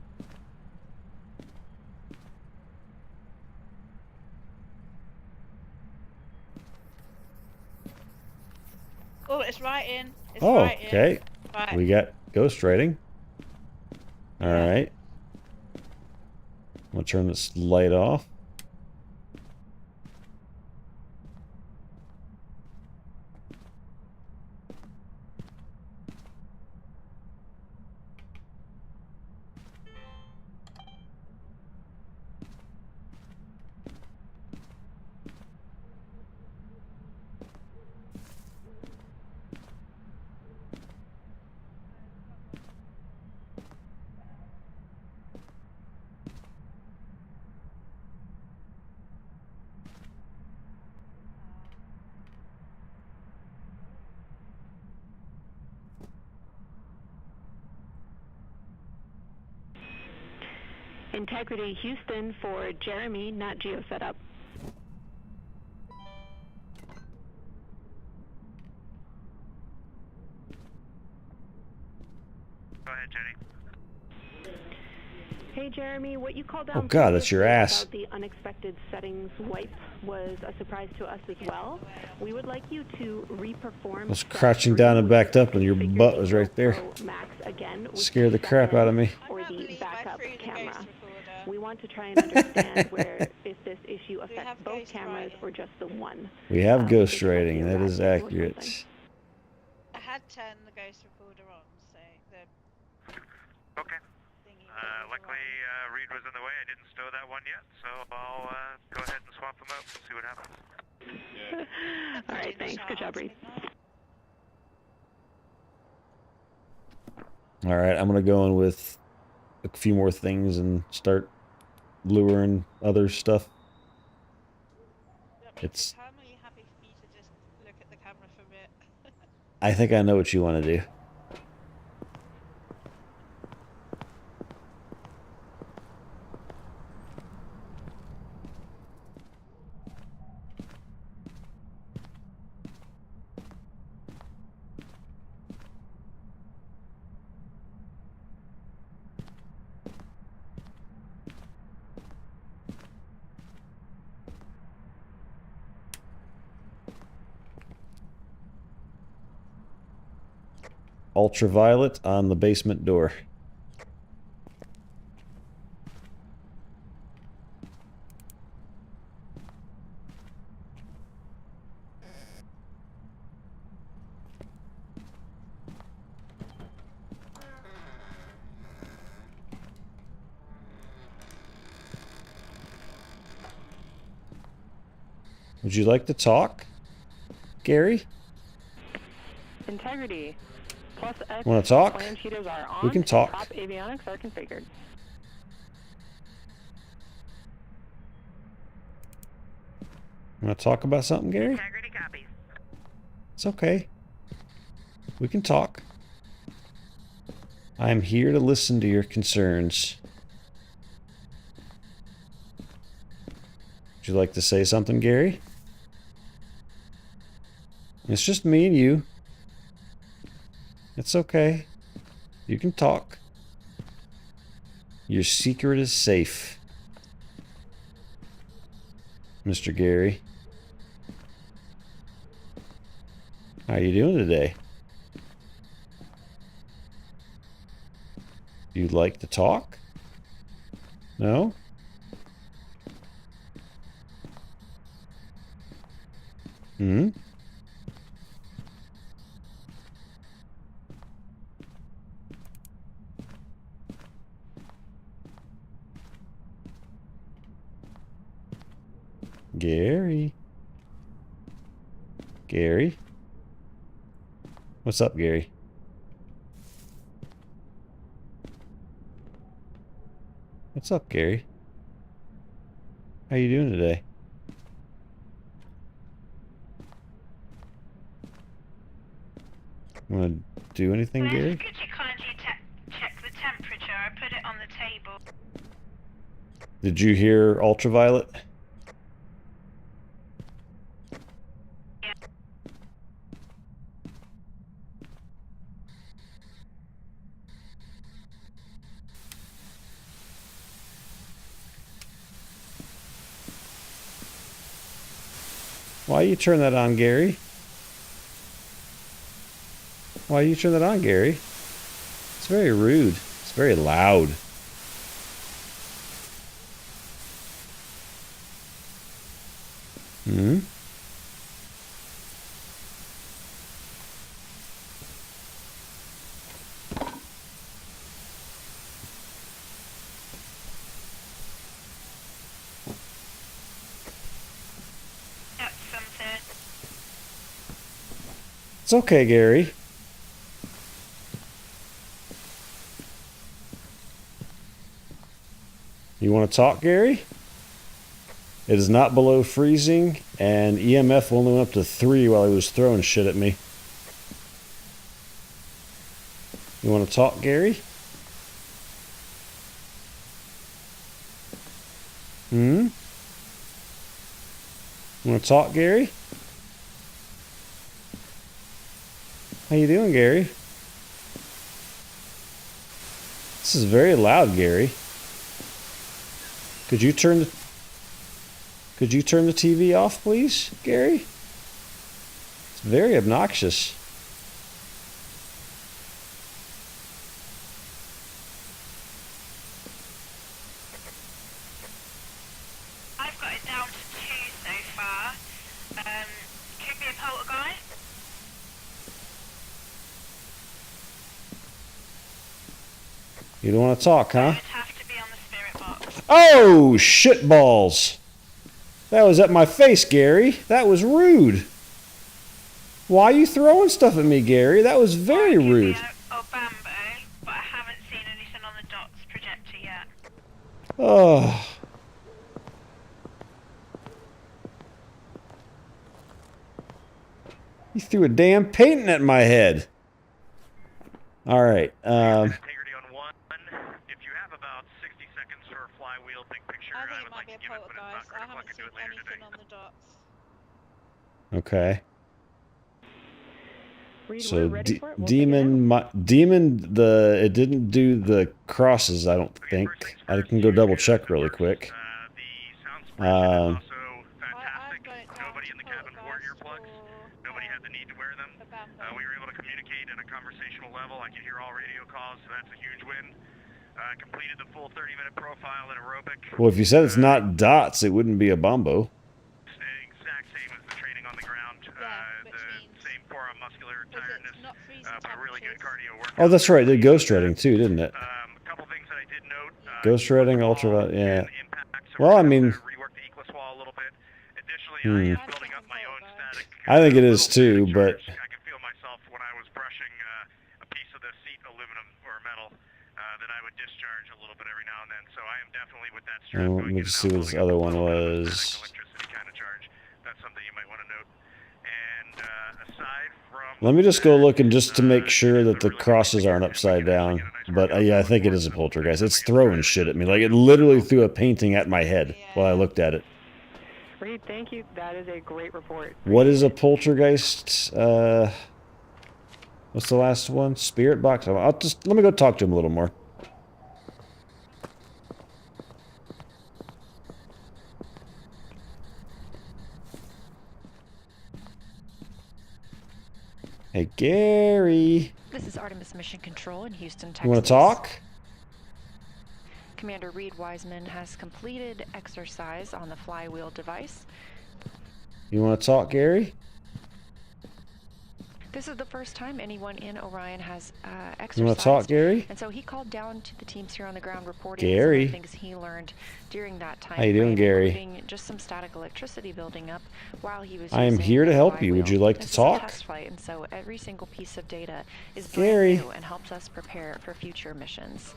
Oh, it's right in. It's Oh, right in. okay. Right. We got ghost writing. Alright. I'm gonna turn this light off. Integrity Houston for Jeremy, not Geo setup. Go ahead, Jenny. Hey Jeremy, what you called down Oh god, that's your ass. about the unexpected settings wipe was a surprise to us as well. We would like you to reperform. I was crouching down and backed up and your butt was right there. Max again. Scared the crap out of me. Or I can't the believe I backup threw the camera. ghost recorder. We want to try and understand where if this issue issue We have affect both ghost cameras writing. or just the one. We have If ghost you might be writing. a That bad is day or something. accurate. I had turned the ghost recorder on, so the Okay. thingy was Luckily, Reed was in the way. I didn't stow that one yet, so I'll go ahead and swap them out and see what happens. All right, thanks. Good job, Reed. All right, I'm gonna go in with a few more things and start luring other stuff. It's. Time, are you happy for me to just look at the camera for a bit? I think I know what you want to do. Ultraviolet on the basement door. Would you like to talk, Gary? Integrity. Plus X. Want to talk? Flame cheaters are on. We can talk. Top avionics are configured. Want to talk about something, Gary? Integrity copies. It's okay. We can talk. I am here to listen to your concerns. Would you like to say something, Gary? It's just me and you. It's okay. You can talk. Your secret is safe, Mr. Gary. How are you doing today? You'd like to talk? No? Hmm? Gary? Gary? What's up, Gary? What's up, Gary? How you doing today? You want to do anything, Gary? Could you kindly check the temperature? I put it on the table. Did you hear ultraviolet? Why you turn that on, Gary? Why you turn that on, Gary? It's very rude. It's very loud. Hmm? That's something. It's okay, Gary. You want to talk, Gary? It is not below freezing, and EMF only went up to 3 while he was throwing shit at me. You want to talk, Gary? Hmm? You want to talk, Gary? How you doing, Gary? This is very loud, Gary. Could you turn the TV off, please, Gary? It's very obnoxious. I've got it down to You don't want to talk, huh? It would have to be on the spirit box. Oh, shit balls. That was at my face, Gary. That was rude. Why are you throwing stuff at me, Gary? That was very rude. Or Bambo, but I haven't seen anything on the docks projector yet. Oh. You threw a damn painting at my head. All right. Integrity on 1. If you have about 60 seconds for a flywheel big picture, I think I it would might like be to a give it, but it's not poltergeist. I critical. I haven't could do seen it later anything today. on the docks. Okay. Reed, So we're ready for it. We'll take it now. demon, it didn't do the crosses. I don't think. First things I first, can go you double should check it really works. quick. The sound suppression is Um, also fantastic. Nobody in the cabin wore earplugs. Nobody had the need to wear them. We were able to communicate at a conversational level. I could hear all radio calls, so that's a huge win. Completed the full 30-minute profile in aerobic. Well, if you said it's not dots, it wouldn't be a bombo. Exact same as the training on the ground. The same forearm muscular tiredness. But a really good cardio workout. Oh, that's right. It did ghost shredding too, didn't it? A couple things that I did note. Ghost shredding, ultra, yeah. Well, I mean, Rework the equal swall a little bit. Additionally, I am building up my own static. I think it is too, but I could feel myself when I was brushing a piece of the seat aluminum or metal that I would discharge a little bit every now and then. So I am definitely with that strap. let me just see what this other one was. Electricity kind of charge. That's something you might want to note. And aside from Let me just go looking just to make sure that the crosses aren't upside down. But yeah, I think it is a poltergeist. It's throwing shit at me. Like, it literally threw a painting at my head while I looked at it. Reed, thank you. That is a great report. What is a poltergeist? What's the last one? Spirit box? Let me go talk to him a little more. Hey, Gary. This is Artemis Mission Control in Houston, Texas. You want to talk? Commander Reed Wiseman has completed exercise on the flywheel device. You want to talk, Gary? This is the first time anyone in Orion has exercised. You want to talk, Gary? And so he called down to the teams here on the ground reporting Gary. some of the things he learned during that time. How you doing, Gary? Including just some static electricity building up while he was I am using here to the help you. flywheel. Would you like This to is talk? a test flight, and so every single piece of data is Gary. brand new and helps us prepare for future missions.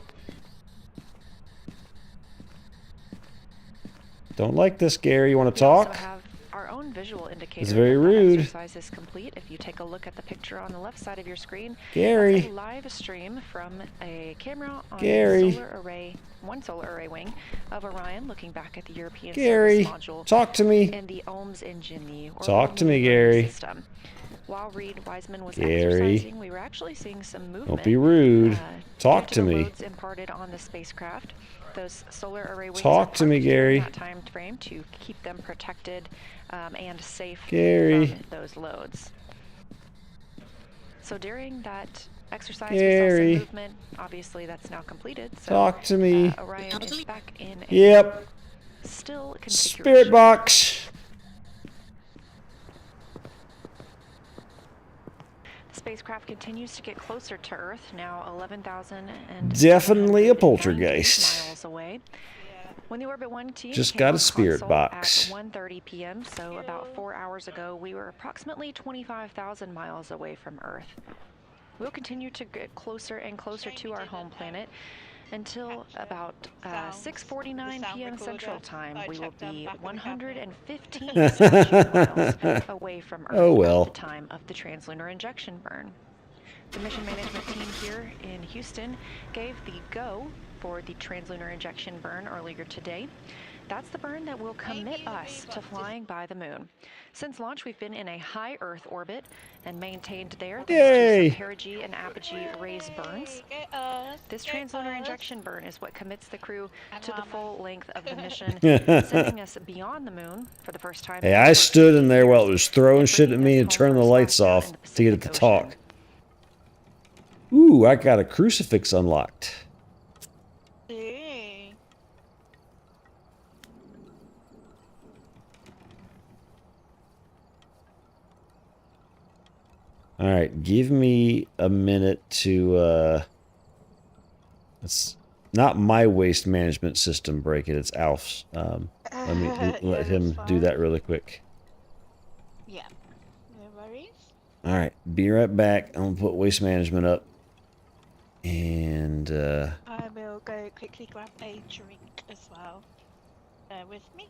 Don't like this, Gary. You want to We also talk? have our own visual indicator. It's very that rude. Exercise is complete. If you take a look at the picture on the left side of your screen, Gary. that's a live stream from a camera on Gary. the one solar array wing of Orion, looking back at the European Gary, service module. talk to me. And the OMS engine, the Talk to me, orbital Gary. system. While Reed Wiseman was Gary. exercising, we were actually seeing some movement. Don't be rude. Talk due to the me. loads imparted on the spacecraft. Those solar array wings Talk are to me, parked during Gary. that time frame to keep them protected and safe Gary. from those loads. So during that exercise, Gary. we saw some movement. Obviously, that's now completed. So, Talk to me. Orion is back in a Yep. still configuration. Spirit box. The spacecraft continues to get closer to Earth, now 11,000 Definitely a poltergeist. miles away. When the Orbit 1 team Just came got a on spirit console box. at 1:30 p.m., so about 4 hours ago, we were approximately 25,000 miles away from Earth. We'll continue to get closer and closer to our home planet until about 6:49 p.m. Central Time. We will be 115 statute miles away from Earth Oh, well. at the time of the translunar injection burn. The mission management team here in Houston gave the go for the translunar injection burn earlier today. That's the burn that will commit us to flying by the moon. Since launch, we've been in a high Earth orbit and maintained there thanks Yay! to some perigee and apogee raised burns. This translunar injection burn is what commits the crew to the full length of the mission, sending us beyond the moon for the first time. Hey, I stood in there while it was throwing shit at me and turning the lights off to get it to talk. Ooh, I got a crucifix unlocked. All right, give me a minute to let's not my waste management system break it. It's Alf's. Let me let Yeah, him that's do fine. that really quick. Yeah, no worries. All right, be right back. I'm gonna put waste management up, and I will go quickly grab a drink as well. Bear with me.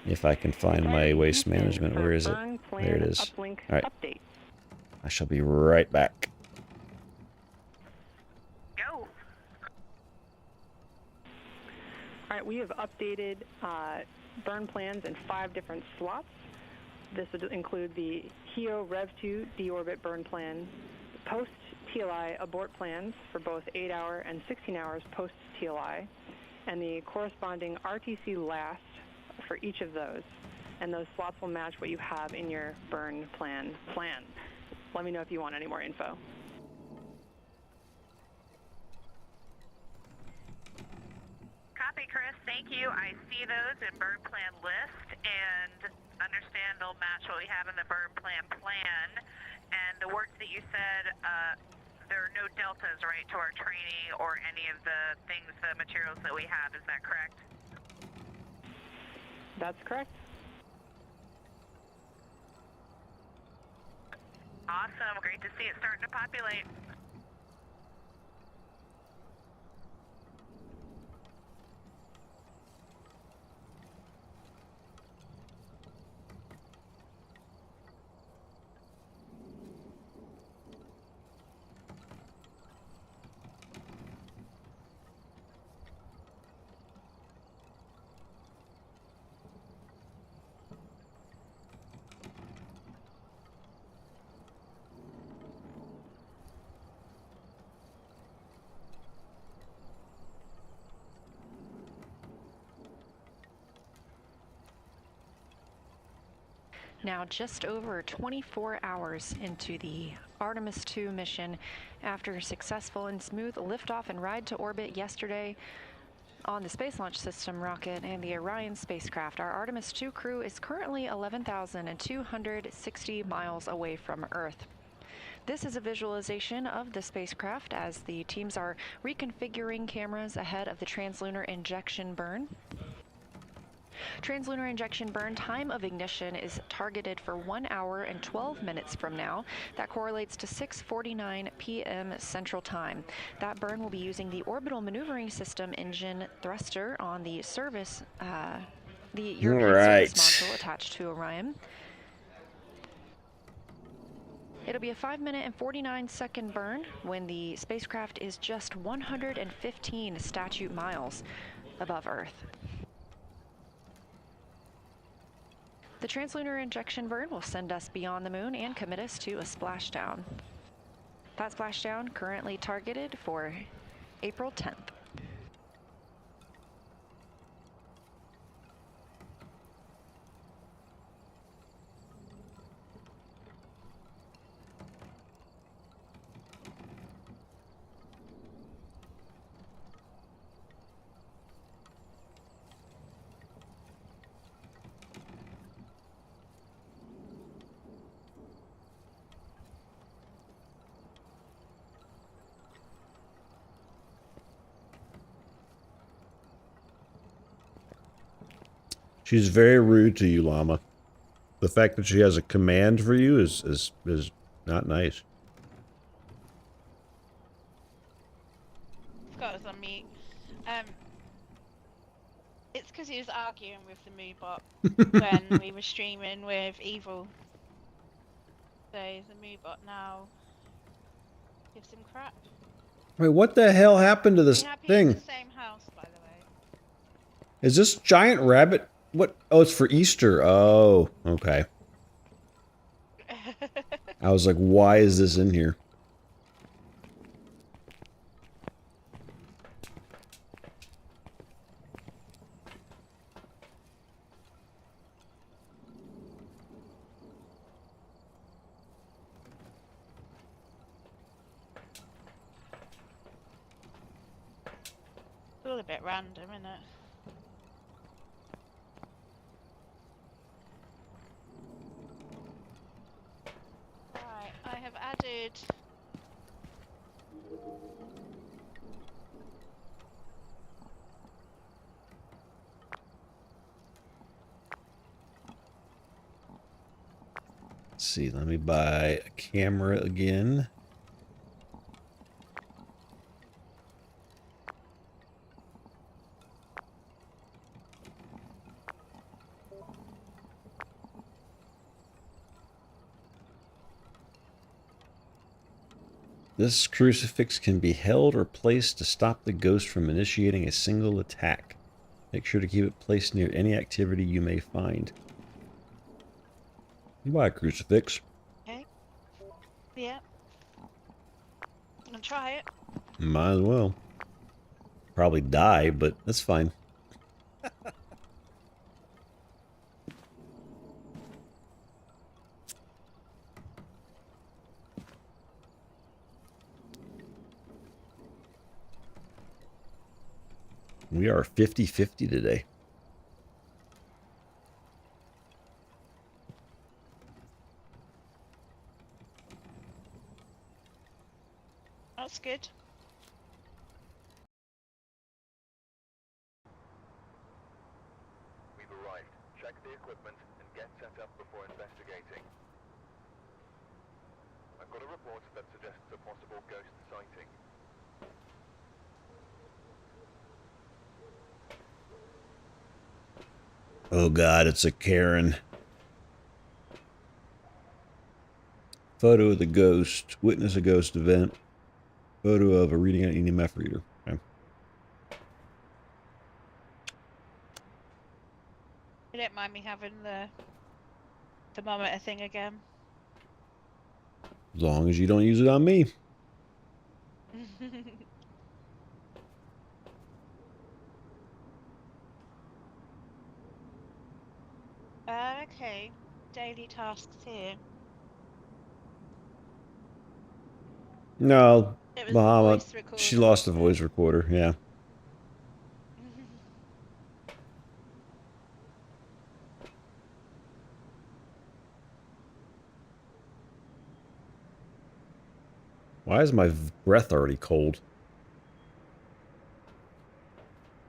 if I can find my Okay, waste Houston, management, for where is it? burn There it plan is. uplink All right, update. I shall be right back. Go. All right, we have updated burn plans in 5 different slots. This would include the HEO Rev 2 deorbit burn plan, post TLI abort plans for both 8-hour and 16 hours post TLI, and the corresponding RTC last for each of those. And those slots will match what you have in your burn plan. Let me know if you want any more info. Copy, Chris. Thank you. I see those in burn plan list and understand they'll match what we have in the burn plan. And the words that you said, there are no deltas, right, to our training or any of the things, the materials that we have. Is that correct? That's correct. Awesome. Great to see it starting to populate. Now just over 24 hours into the Artemis 2 mission, after a successful and smooth liftoff and ride to orbit yesterday on the Space Launch System rocket and the Orion spacecraft, our Artemis 2 crew is currently 11,260 miles away from Earth. This is a visualization of the spacecraft as the teams are reconfiguring cameras ahead of the translunar injection burn. Translunar injection burn time of ignition is targeted for 1 hour and 12 minutes from now. That correlates to 6:49 p.m. Central Time. That burn will be using the orbital maneuvering system engine thruster on the service, the European service module attached to Orion. It'll be a 5-minute and 49-second burn when the spacecraft is just 115 statute miles above Earth. The translunar injection burn will send us beyond the moon and commit us to a splashdown. That splashdown currently targeted for April 10th. She's very rude to you, Llama. The fact that she has a command for you is not nice. Scott was on mute. It's because he was arguing with the Moobot when we were streaming with Evil. So the Moobot now gives him crap. Wait, what the hell happened to this Are you happy thing? it's the same house, by the way? Is this giant rabbit? What? Oh, it's for Easter. Oh, okay. I was like, why is this in here? It's all a bit random, isn't it? did. Let's see, let me buy a camera again. This crucifix can be held or placed to stop the ghost from initiating a single attack. Make sure to keep it placed near any activity you may find. You buy a crucifix. Okay. Yeah. I'll try it. Might as well. Probably die, but that's fine. We are 50-50 today. That's good. We've arrived. Check the equipment and get set up before investigating. I've got a report that suggests a possible ghost sighting. Oh god, it's a Karen. Photo of the ghost. Witness a ghost event. Photo of a reading an EMF reader. Okay. You don't mind me having the thermometer thing again? As long as you don't use it on me. Okay. Daily tasks here. No, It was Muhammad. voice recorder. She lost the voice recorder, yeah. Why is my breath already cold?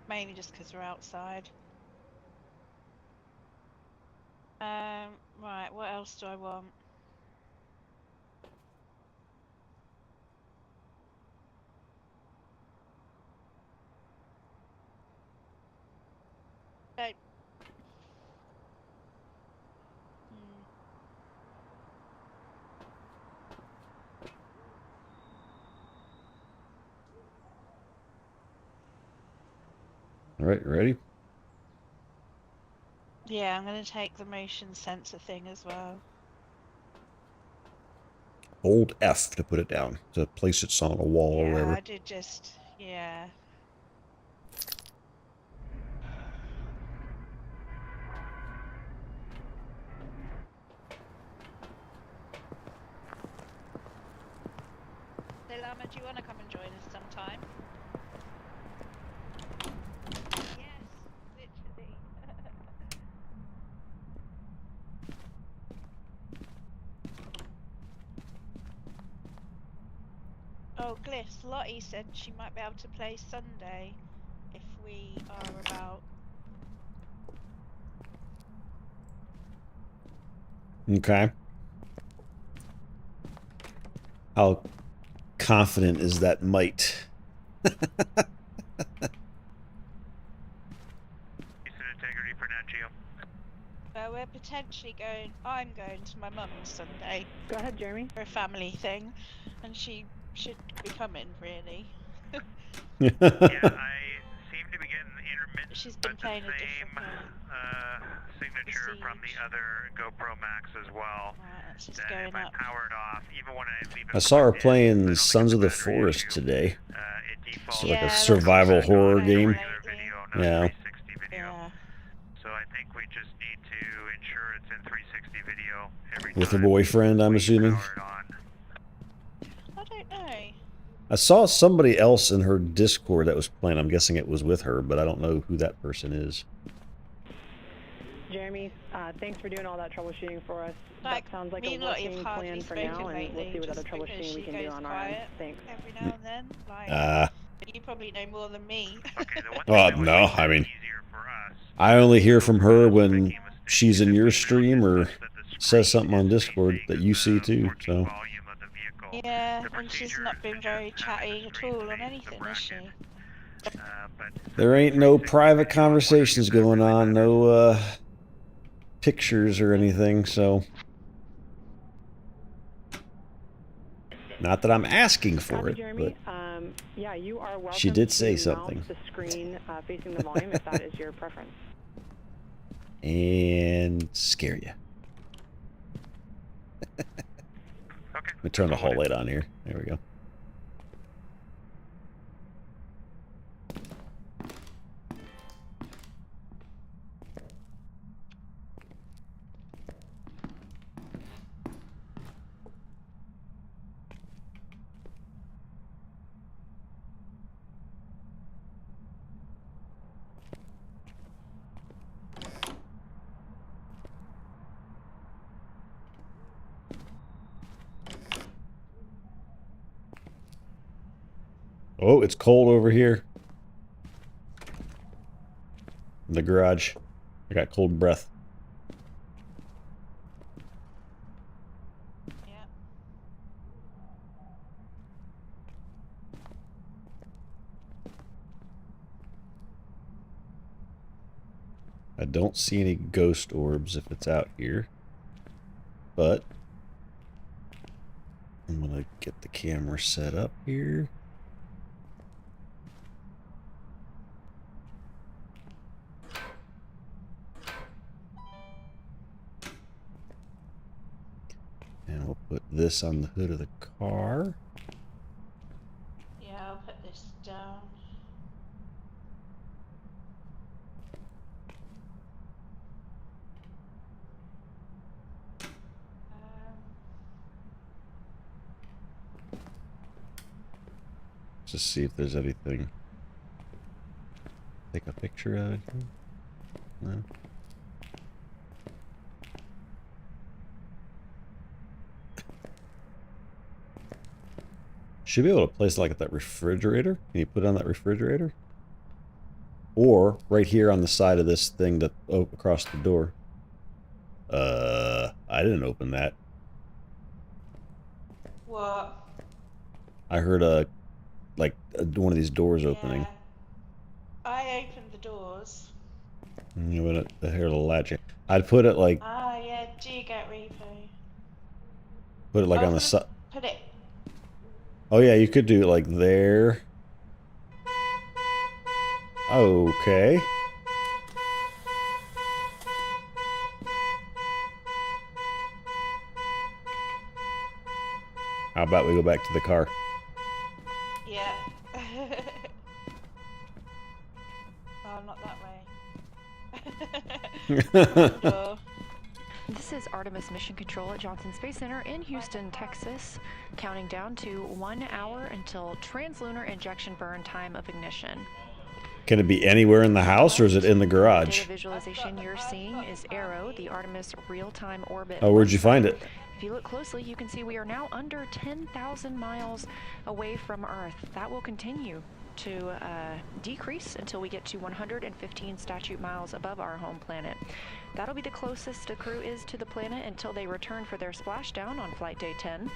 Mainly just because we're outside. Right, what else do I want? Okay. All right, ready? Yeah, I'm going to take the motion sensor thing as well. Hold F to put it down, to place it on a wall or Yeah, wherever. I did just, yeah. So Lama, do you want to come and join us sometime? Yes, literally. Oh, Glyphs, Lottie said she might be able to play Sunday if we are about. Okay. How confident is that might? Decent integrity for Nat Geo. We're potentially going. I'm going to my mum's Sunday Go ahead, Jeremy. for a family thing, and she should be coming really. Yeah, I seem to be getting intermittent, She's been but playing the a different same signature from the Siege. other GoPro Max as well. Right, that's just That going if I up. power it off, even when I leave it I saw her plugged in, I playing don't think Sons it's of a the battery Forest issue. today. It defaults It's like a that's survival what's been horror playing game. regular lately. video, not Yeah. 360 video. Yeah. So I think we just need to ensure it's in 360 video every With her time boyfriend, I'm we assuming. power it on. I don't know. I saw somebody else in her Discord that was playing. I'm guessing it was with her, but I don't know who that person is. Jeremy, thanks for doing all that troubleshooting for us. Like, that sounds like me a and Lottie have working hardly plan for spoken now, and lately, we'll see what other just because troubleshooting we she can do goes on our end. quiet Thanks. every now and then. Like, you probably know more than me. Okay, the one Well, thing that would no, make I this mean, easier for us, I only hear from for her us when making a mistake she's is in if your we stream or notice that the says screen something on is Discord facing that you see the too, working so. volume of the vehicle. Yeah, The and she's procedure not been very suggests having chatty the at screen all on face the anything, has she? bracket. But There ain't no private conversations going on, no pictures or anything, so. Not that I'm asking for Copy, it, Jeremy. but Yeah, you are welcome she did to say mount something. the screen facing the volume if that is your preference. And scare you. okay. Let me turn the hall light on here. There we go. Oh, it's cold over here. In the garage. I got cold breath. Yeah. I don't see any ghost orbs if it's out here. But I'm gonna get the camera set up here. And we'll put this on the hood of the car. Yeah, I'll put this down. Just see if there's anything. Take a picture of it. No. Should be able to place it like at that refrigerator. Can you put it on that refrigerator? Or right here on the side of this thing that across the door. I didn't open that. What? I heard one of these doors opening. Yeah. I opened the doors. I heard a latch. I'd put it like. Ah, yeah, do get repo. Put it like on the side. Put it. Oh yeah, you could do it like there. Okay. How about we go back to the car? Yeah. Oh, not that way. This is Artemis Mission Control at Johnson Space Center in Houston, Texas, counting down to 1 hour until translunar injection burn time of ignition. Can it be anywhere in the house, or is it in the garage? The visualization you're seeing is Arrow, the Artemis real-time orbit. Oh, where'd you find it? If you look closely, you can see we are now under 10,000 miles away from Earth. That will continue to decrease until we get to 115 statute miles above our home planet. That'll be the closest the crew is to the planet until they return for their splashdown on flight day 10.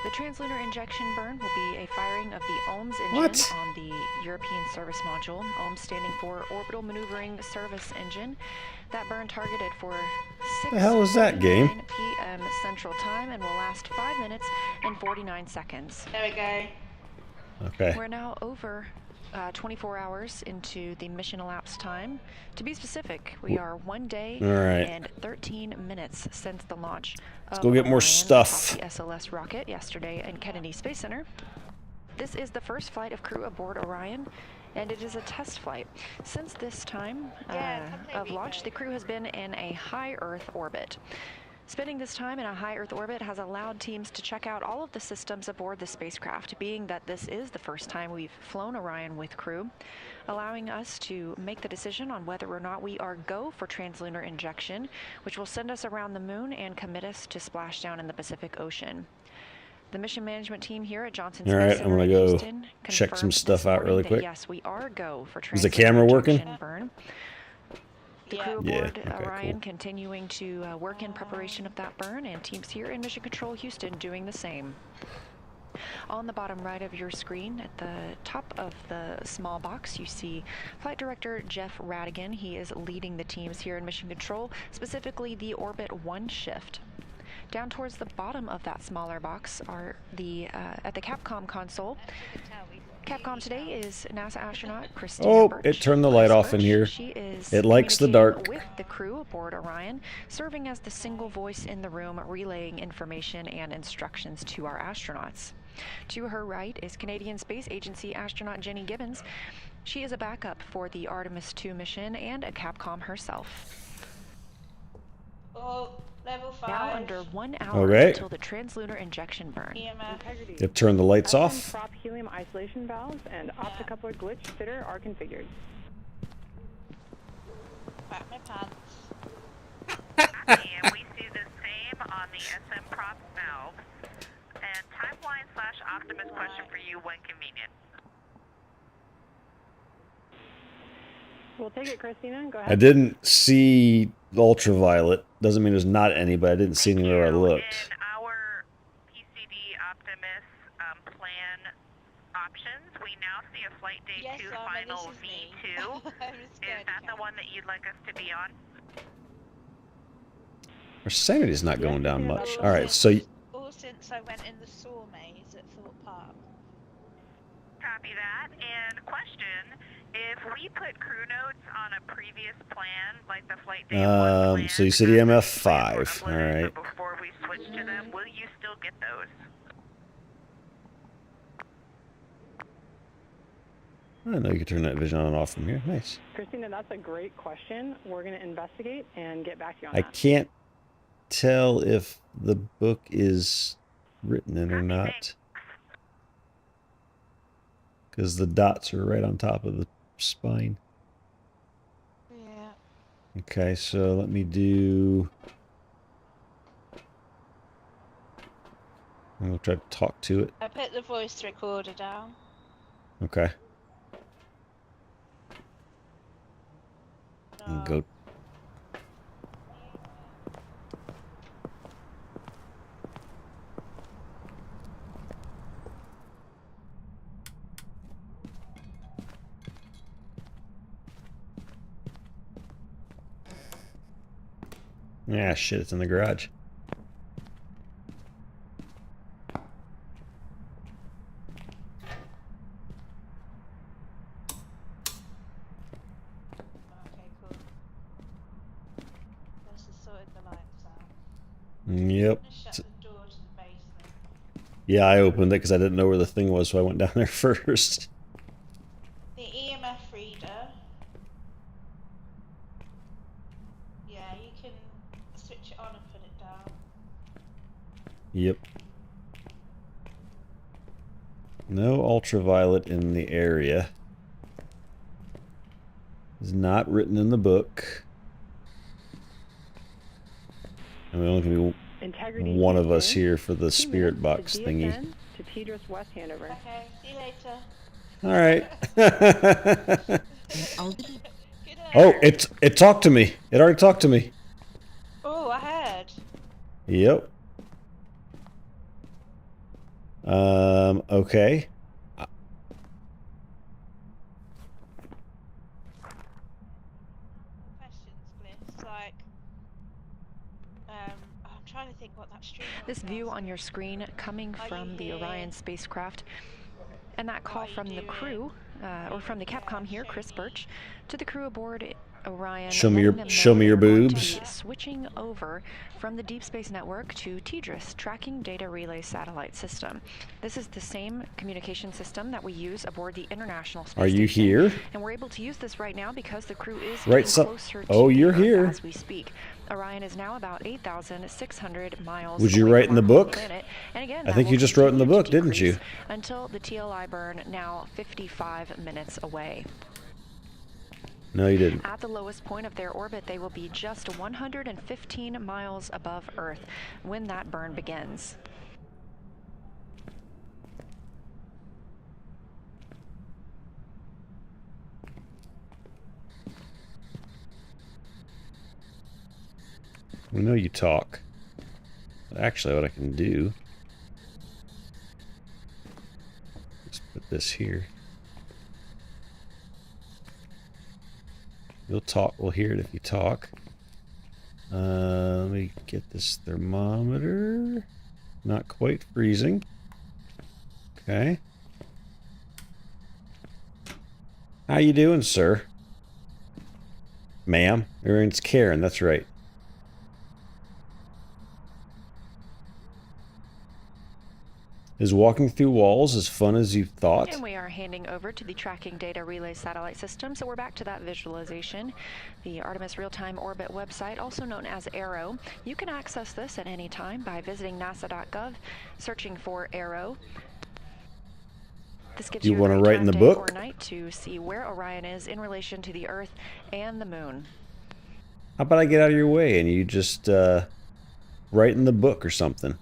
The translunar injection burn will be a firing of the OMS engine on the European Service Module, OMS standing for Orbital Maneuvering Service Engine. That burn targeted for 6 The hell is that game? p.m. Central Time and will last 5 minutes and 49 seconds. There we go. Okay. We're now over 24 hours into the mission elapsed time. To be specific, we are 1 day and 13 minutes since the launch Let's go get more stuff. The SLS rocket yesterday in Kennedy Space Center. This is the first flight of crew aboard Orion, and it is a test flight. Since this time of launch, the crew has been in a high Earth orbit. Spending this time in a high Earth orbit has allowed teams to check out all of the systems aboard the spacecraft, being that this is the first time we've flown Orion with crew, allowing us to make the decision on whether or not we are go for translunar injection, which will send us around the moon and commit us to splashdown in the Pacific Ocean. The mission management team here at Johnson Space Alright, Center I'm gonna in go Houston check some confirmed stuff this out morning really that quick. yes, we are go for Is the translunar camera working? injection burn. The crew Yeah, aboard okay, Orion cool. continuing to work in preparation of that burn, and teams here in Mission Control Houston doing the same. On the bottom right of your screen, at the top of the small box, you see Flight Director Jeff Radigan. He is leading the teams here in Mission Control, specifically the Orbit 1 shift. Down towards the bottom of that smaller box are the at the Capcom console. Capcom today is NASA astronaut Christina Oh, Birch. it turned the light Chris off in Birch, here. She is It likes the communicating dark. with the crew aboard Orion, serving as the single voice in the room, relaying information and instructions to our astronauts. To her right is Canadian Space Agency astronaut Jenny Gibbons. She is a backup for the Artemis II mission and a Capcom herself. Oh, level 5. Now under 1 hour Okay. until the translunar injection burn. EMF. It turned the lights Ethylene off. prop helium isolation valves and optocoupler glitch fitter are configured. Back my pants. And we see the same on the SM prop valves. And timeline/Optimus question for you when convenient. We'll take it, Christina. Go I ahead. didn't see ultraviolet. Doesn't mean there's not any, but I didn't see any where I looked. In our PCD Optimus plan options, we now see a Flight Day Yes, 2 Alma, final this is me. V2. I was Is scared that to the come. one that you'd like us to be on? Our sanity's not going down Yeah, much. that's All right, so Or since I went in the saw maze at Thorpe Park. Copy that. And question, if we put crew notes on a previous plan, like the Flight Day 1 plan, so you said after EMF the plans were 5, uploaded, alright. but before we switch to them, will you still get those? I didn't know you could turn that vision on and off from here. Nice. Christina, that's a great question. We're going to investigate and get back to you on I that. can't tell if the book is written in or not, because the dots are right on top of the spine. Yeah. Okay, so let me do... I'm going to try to talk to it. I put the voice recorder down. Okay. No. And go... Yeah, shit, it's in the garage. Okay, cool. This is sorted the lights out. Yep. I'm gonna shut the door to the basement. Yeah, I opened it because I didn't know where the thing was, so I went down there first. The EMF reader. Yeah, you can switch it on and put it down. Yep. No ultraviolet in the area. It's not written in the book. And we only can be Integrity one of us Houston, here for the 2 spirit minutes box to thingy. DSN to Tedros West Handover. Okay, see you later. All right. Good Oh, night. it talked to me. It already talked to me. Oh, I heard. Yep. Okay. Questions, Bliss. Like, I'm trying to think what that stream was. This view last on your screen coming Are from you the here? Orion spacecraft, and that call are you from the doing? crew, or from the Yeah, Capcom here, show Chris me. Birch, to the crew aboard Orion. Show me letting your them show know me your they're going to boobs. be switching over from the Deep Space Network to TDRS, Tracking Data Relay Satellite System. This is the same communication system that we use aboard the International Space Are you Station, here? and we're able to use this right now because the crew is Right, getting so closer to oh, the you're Earth here. as we speak. Orion is now about 8,600 miles Would you away write from in the our home book? planet, and again, I that think will you just wrote in the continue to book, didn't you? decrease until the TLI burn, now 55 minutes away. No, you didn't. At the lowest point of their orbit, they will be just 115 miles above Earth when that burn begins. We know you talk. Actually, what I can do is put this here. You'll talk. We'll hear it if you talk. Let me get this thermometer. Not quite freezing. Okay. How you doing, sir? Ma'am. It's Karen, that's right. Is walking through walls as fun as you thought? And we are handing over to the Tracking Data Relay Satellite System, so we're back to that visualization. The Artemis Real-Time Orbit website, also known as ARROW. You can access this at any time by visiting nasa.gov, searching for ARROW. This gives You you want a to great write in time, the day book? or night to see where Orion is in relation to the Earth and the Moon. How about I get out of your way and you just write in the book or something?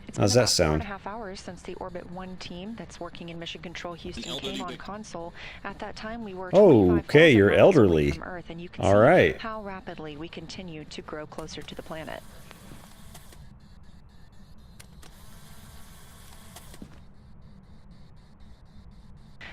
It's How's been that about sound? 4.5 hours since the Orbit 1 team that's working in Mission Control Houston came on console. At that time, we were 25,000 okay, you're miles away elderly. from Earth, and you can All see right. how rapidly we continue to grow closer to the planet.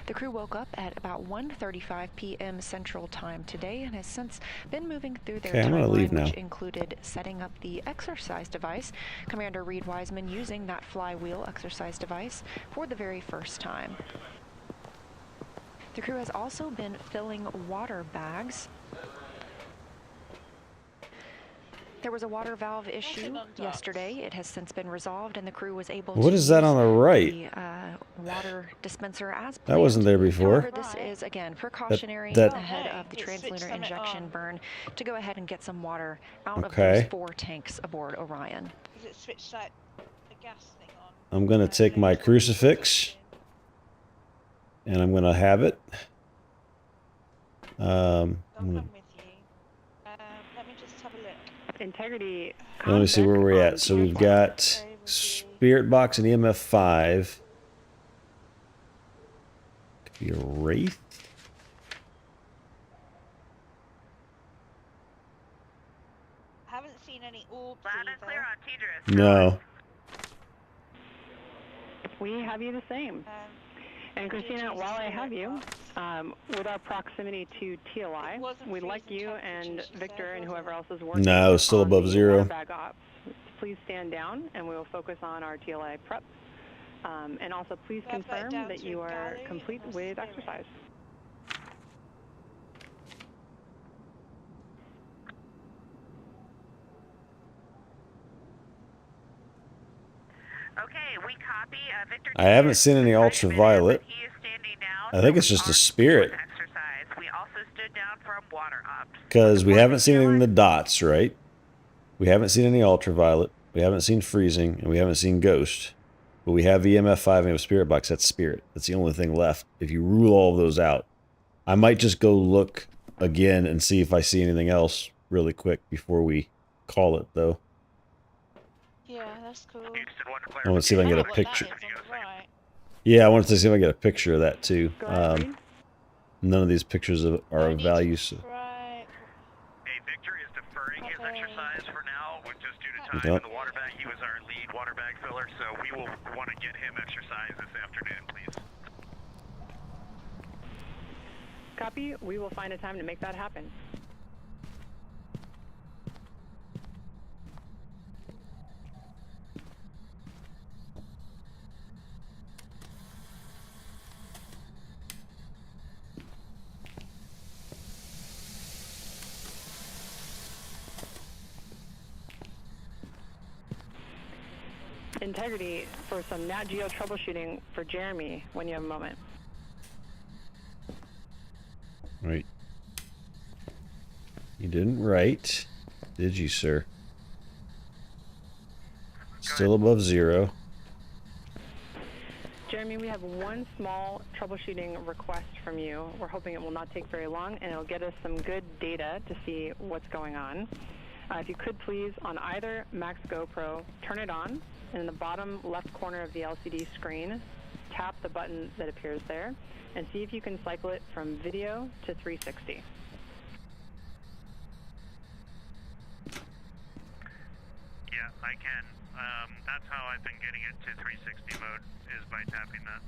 The crew woke up at about 1:35 p.m. Central Time today and has since been moving through their Okay, I'm gonna leave timeline, now. which included setting up the exercise device, Commander Reed Wiseman using that flywheel exercise device for the very first time. The crew has also been filling water bags. There was a water valve issue yesterday. It has since been resolved, and the crew was able to What is that use on the right? the water dispenser as planned. That wasn't there before. However, this is, again, precautionary that- ahead of the It switched translunar something injection on. burn to go ahead and get some water out of Okay. those 4 tanks aboard Orion. Does it switch like the gas thing on? I'm gonna take my crucifix and I'm gonna have it. I'll I'm come gonna, with you. Let me just have a look. Integrity. let me see where we're at. So we've got Spirit Box and EMF 5. Could be a Wraith. I haven't seen any orbs Loud and clear either. on TDRS. No. We have you the same. And Christina, while I have you, with our proximity to TLI, we'd like you and Victor and whoever else is working No, it's still on above the zero. water bag ops, please stand down and we will focus on our TLI prep. And also please Grab that confirm down that to you a are galley complete and a with spirit. exercise. Okay, we copy. Victor. I haven't seen any ultraviolet. He is standing down. I think so it's we just a are spirit. with exercise. We also stood down from water ops. Because we Report haven't to seen any TLI. of the dots, right? We haven't seen any ultraviolet. We haven't seen freezing, and we haven't seen ghost. But we have EMF 5 and we have Spirit Box. That's spirit. That's the only thing left. If you rule all of those out, I might just go look again and see if I see anything else really quick before we call it, though. Yeah, that's cool. Houston, one I want to see if I can get a What that picture. is on the right. Yeah, I wanted to see if I can get a picture of that too. Go ahead, Reed. None of these pictures are I of need value. to So. try- Hey, Victor is deferring his Okay. exercise for now, with just due to Yep. time in the water bag. He was our lead water bag filler, so we will want to get him exercise this afternoon, please. Copy. We will find a time to make that happen. Integrity for some Nat Geo troubleshooting for Jeremy when you have a moment. Right. You didn't write, did you, sir? Still above 0. Jeremy, we have one small troubleshooting request from you. We're hoping it will not take very long, and it'll get us some good data to see what's going on. If you could please, on either Max GoPro, turn it on, and in the bottom left corner of the LCD screen, tap the button that appears there, and see if you can cycle it from video to 360. Yeah, I can. That's how I've been getting it to 360 mode, is by tapping that.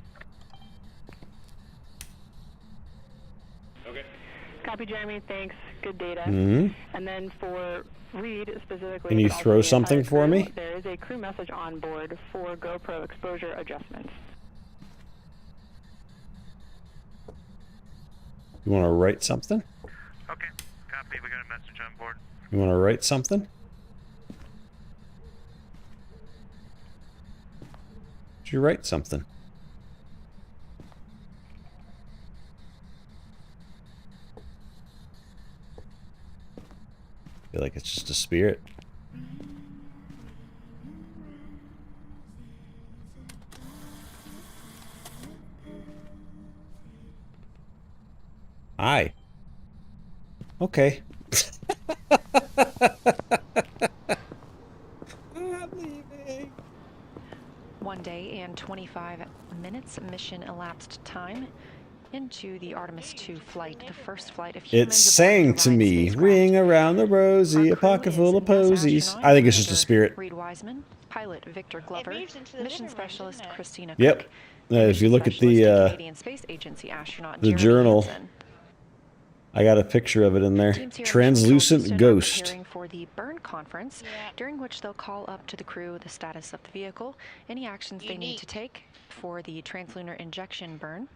Okay. Copy, Jeremy. Thanks. Good data. Mm-hmm. And then for Reed specifically, Can you but also throw the something entire for crew, me? There is a crew message on board for GoPro exposure adjustments. You want to write something? Okay, copy. We got a message on board. You want to write something? Did you write something? I feel like it's just a spirit. Hi. Okay. I'm leaving. 1 day and 25 minutes mission elapsed time into the Artemis 2 flight, the first flight of humans. It sang to me, ring around the rosy, a pocket full of posies. I think it's just a spirit. Reed Wiseman, pilot Victor Glover, moves into the mission living room, specialist doesn't it? Christina Yep. Cook, If you look at specialist and the Canadian Space Agency astronaut the Jeremy journal, Hansen. I got a picture of it in there. Teams here in Translucent Houston are Ghost. preparing for the Burn conference, during which they'll call up to the crew the status of the vehicle, any actions they need to take for the translunar injection burn.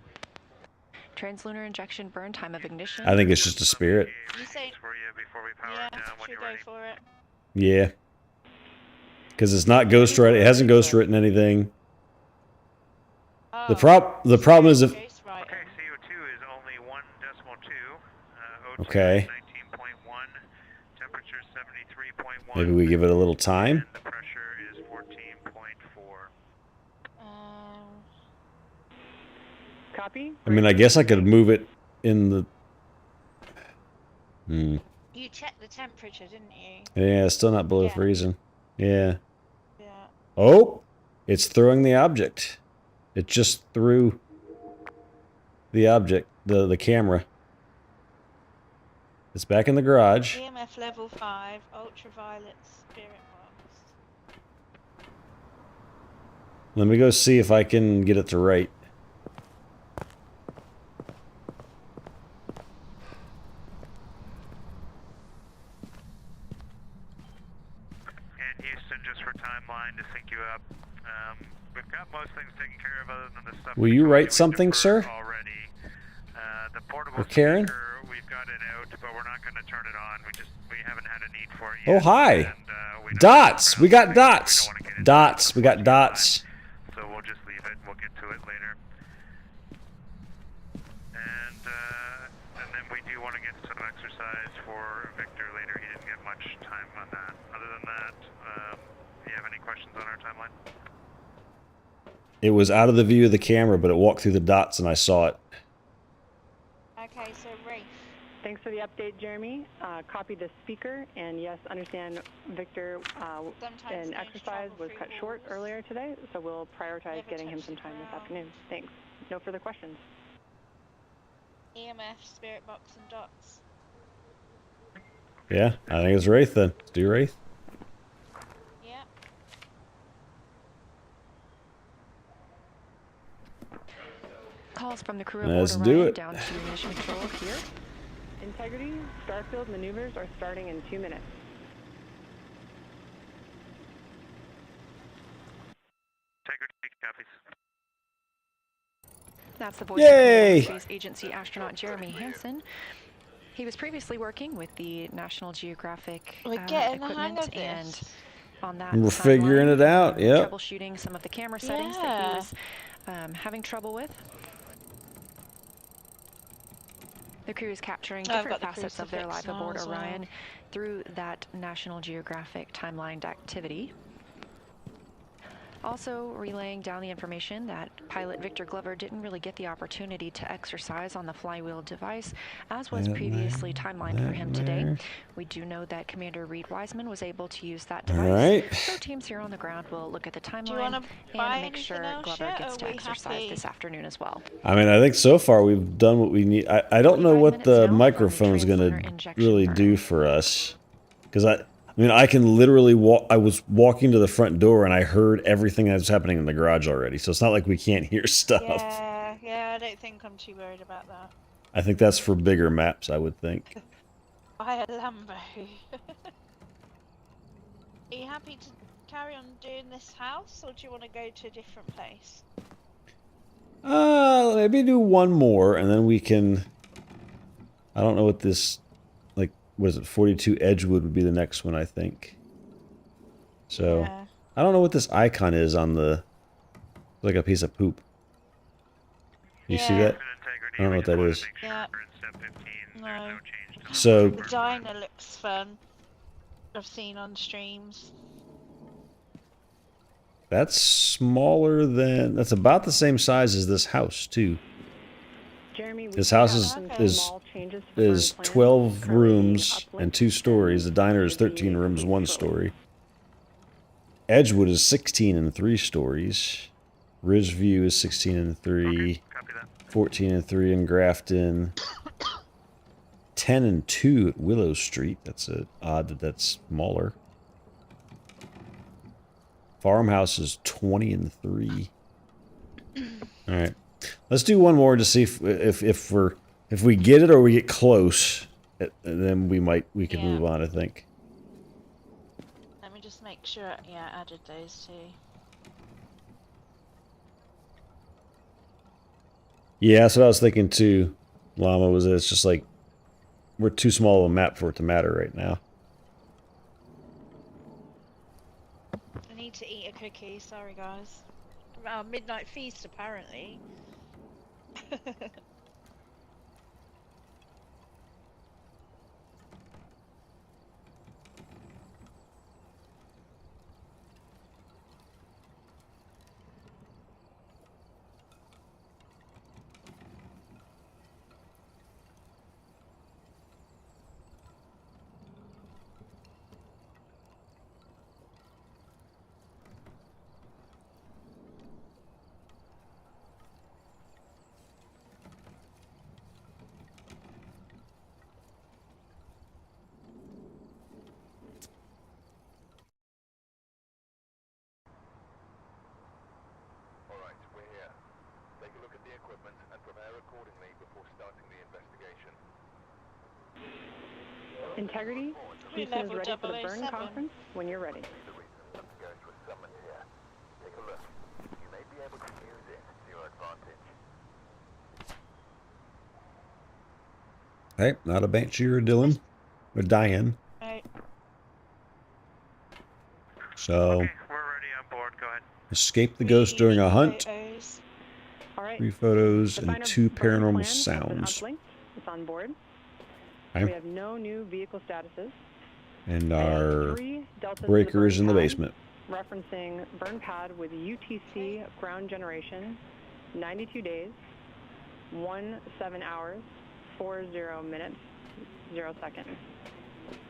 Translunar injection burn, time of ignition. I think it's just a spirit. You say, For you before we power yeah, it down when should you're go ready. for it. Yeah. Because it's not ghost written. It hasn't ghost written anything. Oh, The problem is if Okay, CO2 is only 1.2. O2 Okay. 19.1. Temperature 73.1. maybe we give it a little time. And the pressure is 14.4. Copy? I mean, I guess I could move it in the. Hmm. You checked the temperature, didn't you? Yeah, it's still not below Yeah. freezing. Yeah. Yeah. Oh, it's throwing the object. It just threw the object, the camera. It's back in the garage. EMF level 5, ultraviolet spirit box. Let me go see if I can get it to write. And Houston, just for timeline to sync you up. We've got most things taken care of other than the stuff. Will you write something, sir? Already. The portable Or Karen? speaker, we've got it out, but we're not going to turn it on. We haven't had a need for it Oh, yet. hi. And, we know Dots. it's We got around, dots. we don't wanna get into Dots. it We got before dots. time, So we'll just leave it. We'll get to it later. And then we do want to get some exercise for Victor later. He didn't get much time on that. Other than that, do you have any questions on our timeline? It was out of the view of the camera, but it walked through the dots and I saw it. Okay, so Rafe. Thanks for the update, Jeremy. Copy the speaker, and yes, understand Victor, Sometimes an things exercise travel was through cut short walls. earlier today, so we'll prioritize Never getting him touch some the time this ground. afternoon. Thanks. No further questions. EMF, spirit box, and dots. Yeah, I think it's Wraith then. Let's do Wraith. Yeah. Calls from the crew Let's aboard do Orion it. down to mission control here. Integrity, Starfield maneuvers are starting in 2 minutes. Integrity copies. That's the voice Yay! of Canadian Space Agency astronaut Jeremy Hansen. He was previously working with the National Geographic We're getting the equipment hang of and this. on that. We're figuring it out. Yep. Troubleshooting some of the camera settings that he was having trouble with. The crew is capturing different facets of their life aboard Orion through that National Geographic timelined activity. Also relaying down the information that pilot Victor Glover didn't really get the opportunity to exercise on the flywheel device, as was previously timelined for him today. We do know that Commander Reed Wiseman was able to use that device. All right. So teams here on the ground will look at the timeline and make sure Glover gets to exercise this afternoon as well. I mean, I think so far we've done what we need. I don't know what the microphone's going to really do for us. Because I mean, I can literally walk. I was walking to the front door and I heard everything that was happening in the garage already. So it's not like we can't hear stuff. Yeah, I don't think I'm too worried about that. I think that's for bigger maps, I would think. Buy a Lambo. Are you happy to carry on doing this house, or do you want to go to a different place? Maybe do one more and then we can... I don't know what this... What is it, 42 Edgewood would be the next one, I think. So, yeah. I don't know what this icon is on the... like a piece of poop. You see that? I don't know what that is. Yeah. No. So... The diner looks fun. I've seen on streams. That's smaller than... That's about the same size as this house, too. Jeremy, this house is 12 rooms and 2 stories. The diner is 13 rooms, 1 story. Edgewood is 16 and 3 stories. Ridgeview is 16 and 3. 14 and 3 in Grafton. 10 and 2 at Willow Street. That's odd that that's smaller. Farmhouse is 20 and 3. All right. Let's do one more to see if we get it or we get close, then we can move on, I think. Let me just make sure. Yeah, I added those two. Yeah, that's what I was thinking too. Llama was it's just like we're too small of a map for it to matter right now. I need to eat a cookie. Sorry, guys. Midnight feast, apparently. Integrity, Houston is ready for the Burn conference when you're ready. Hey, not a Banshee or a Dylan. Or Diane. Right. So, okay, we're ready on board. Go ahead. Escape the ghost during a hunt. All right. 3 photos The and 2 paranormal plan sounds. It's on board. Okay. We have no new vehicle statuses. And our breaker is in the basement. Referencing burn pad with UTC ground generation, 92 days, 17 hours, 40 minutes, 0 seconds.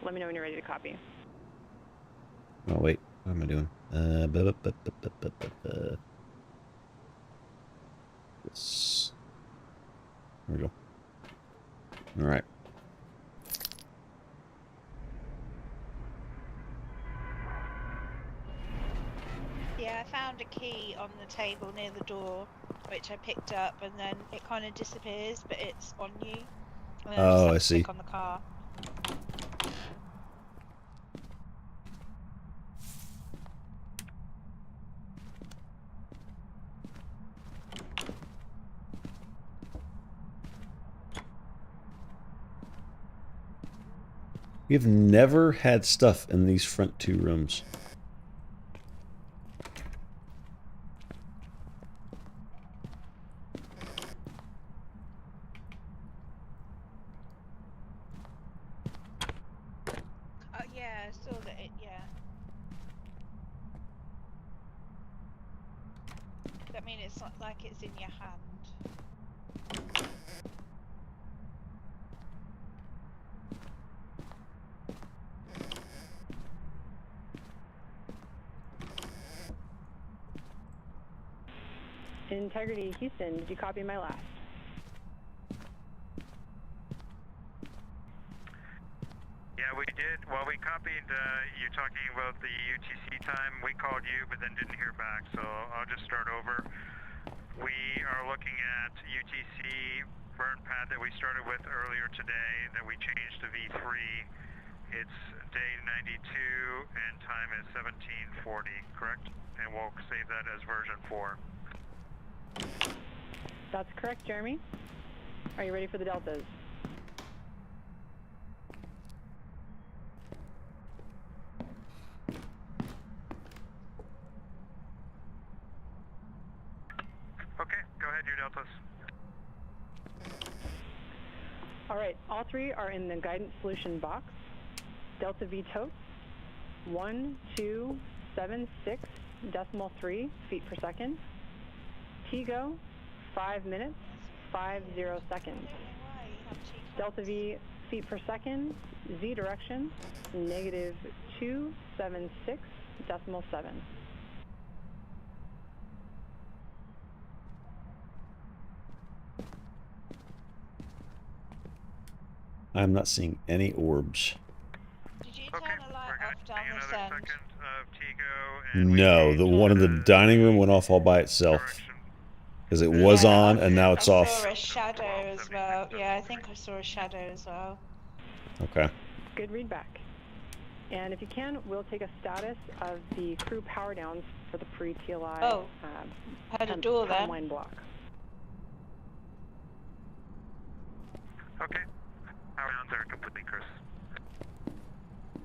Let me know when you're ready to copy. Oh wait, what am I doing? This. There we go. All right. Yeah, I found a key on the table near the door, which I picked up, and then it kind of disappears, but it's on you. And then Oh, I just see. click on the car. We've never had stuff in these front 2 rooms. still that it, yeah. I mean, it's not like it's in your hand. Integrity Houston, did you copy my last? Yeah, we did. Well, we copied you talking about the UTC time. We called you, but then didn't hear back, so I'll just start over. We are looking at UTC burn pad that we started with earlier today that we changed to V3. It's day 92 and time is 1740, correct? And we'll save that as version 4. That's correct, Jeremy. Are you ready for the deltas? Okay, go ahead, your deltas. All right, all three are in the guidance solution box. Delta V totes, 1276.3 feet per second. TGO, 5 minutes, 50 seconds. Delta V feet per second, Z direction, negative 276.7. I'm not seeing any orbs. Did you Okay, turn the light we're off good. down Hang this another end? second of Tigo and we No, the changed one in the dining room went off all by itself. direction. Because it was Yeah, on and now it's I off. saw a shadow as well. Yeah, I think I saw a shadow as well. Okay. Good read back. And if you can, we'll take a status of the crew power downs for the pre-TLI Oh, had a door then. timeline block. Okay. Power downs are complete, Chris.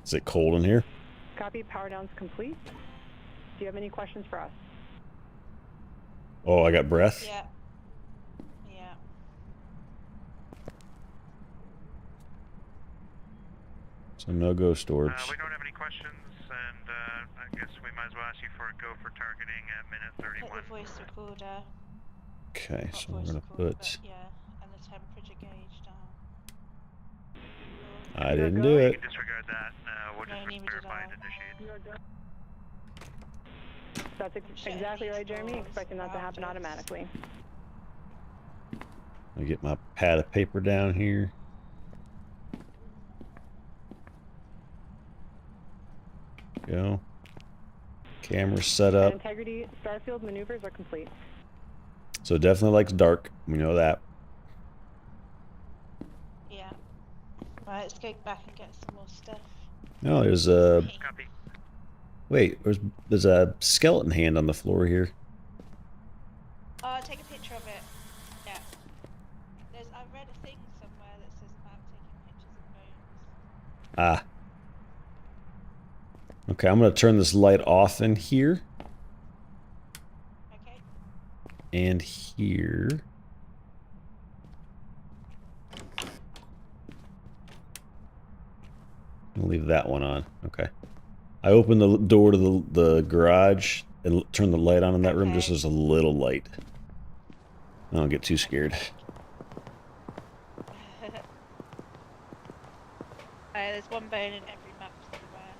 Is it cold in here? Copy, power downs complete. Do you have any questions for us? Oh, I got breath? Yeah. Yeah. So no ghost orbs. We don't have any questions, and I guess we might as well ask you for a go for targeting at minute Put 31. the voice recorder. Okay, Not so we're voice gonna recorder, put... but yeah, and the temperature gauge down. I didn't do You it. can disregard that. We'll No, just neither did verify I. and initiate. That's Shutting exactly these right, Jeremy. doors Expecting that to happen around us. automatically. Let me get my pad of paper down here. Go. Camera set And up. integrity starfield maneuvers are complete. So it definitely likes dark. We know that. Yeah. Right, let's go back and get some more stuff. No, there's a... Copy. Wait, there's a skeleton hand on the floor here. Take a picture of it. Yeah. I read a thing somewhere that says about taking pictures of bones. Ah. Okay, I'm going to turn this light off in here. Okay. And here. I'll leave that one on. Okay. I opened the door to the garage and turned the light on in that room just as a little light. I don't get too scared. There's one bone in every map somewhere.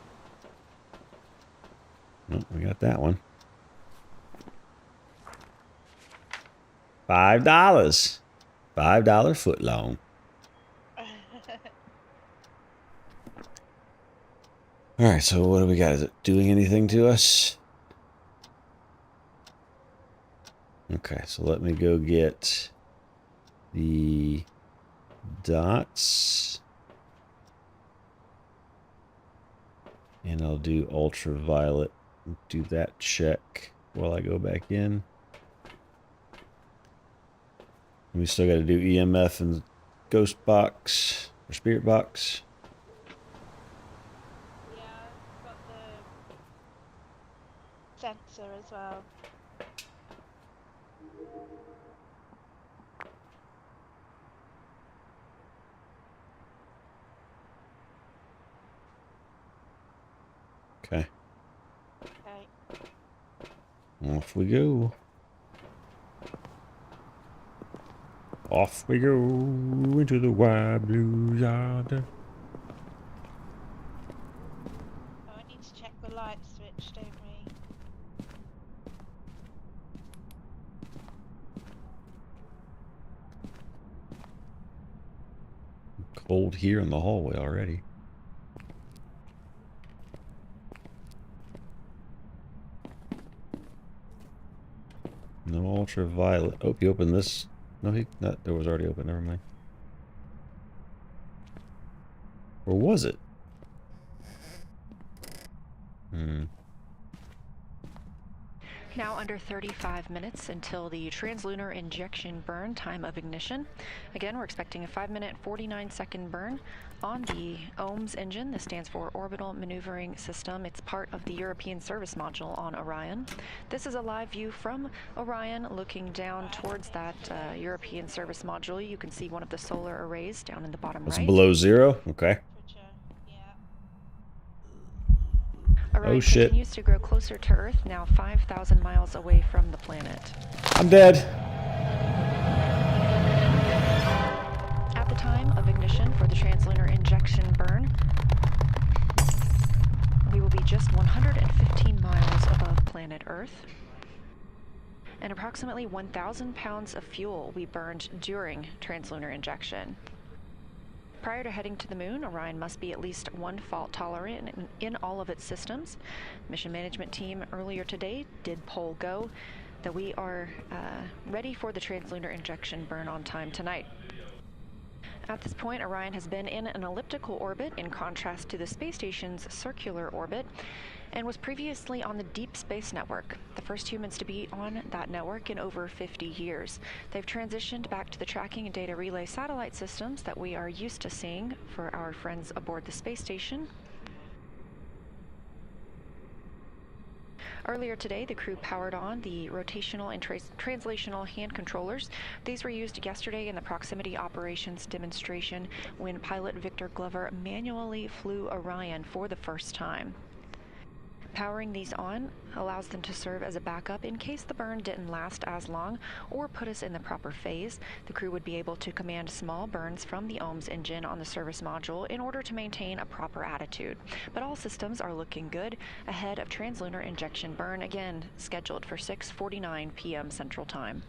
Nope, we got that one. $5. $5 foot long. Alright, so what do we got? Is it doing anything to us? Okay, so let me go get the dots. And I'll do ultraviolet. Do that check while I go back in. We still got to do EMF and ghost box or spirit box. Yeah, I've got the sensor as well. Okay. Okay. Off we go. Off we go into the wide blue yonder. Oh, I need to check the light switch, don't we? Cold here in the hallway already. No ultraviolet. Oh, you opened this. No, that door was already open. Never mind. Or was it? Now under 35 minutes until the translunar injection burn time of ignition. Again, we're expecting a 5-minute, 49-second burn on the OMS engine. This stands for Orbital Maneuvering System. It's part of the European Service Module on Orion. This is a live view from Orion looking down towards that European Service Module. You can see one of the solar arrays down in the bottom It's right. below zero? Okay. Orion Oh shit. continues to grow closer to Earth, now 5,000 miles away from the planet. I'm dead. At the time of ignition for the translunar injection burn, we will be just 115 miles above planet Earth, and approximately 1,000 pounds of fuel will be burned during translunar injection. Prior to heading to the moon, Orion must be at least one fault tolerant in all of its systems. Mission management team earlier today did poll go that we are ready for the translunar injection burn on time tonight. At this point, Orion has been in an elliptical orbit in contrast to the space station's circular orbit, and was previously on the Deep Space Network, the first humans to be on that network in over 50 years. They've transitioned back to the tracking and data relay satellite systems that we are used to seeing for our friends aboard the space station. Earlier today, the crew powered on the rotational and translational hand controllers. These were used yesterday in the proximity operations demonstration when pilot Victor Glover manually flew Orion for the first time. Powering these on allows them to serve as a backup in case the burn didn't last as long or put us in the proper phase. The crew would be able to command small burns from the OMS engine on the service module in order to maintain a proper attitude. But all systems are looking good ahead of translunar injection burn, again scheduled for 6:49 p.m. Central Time.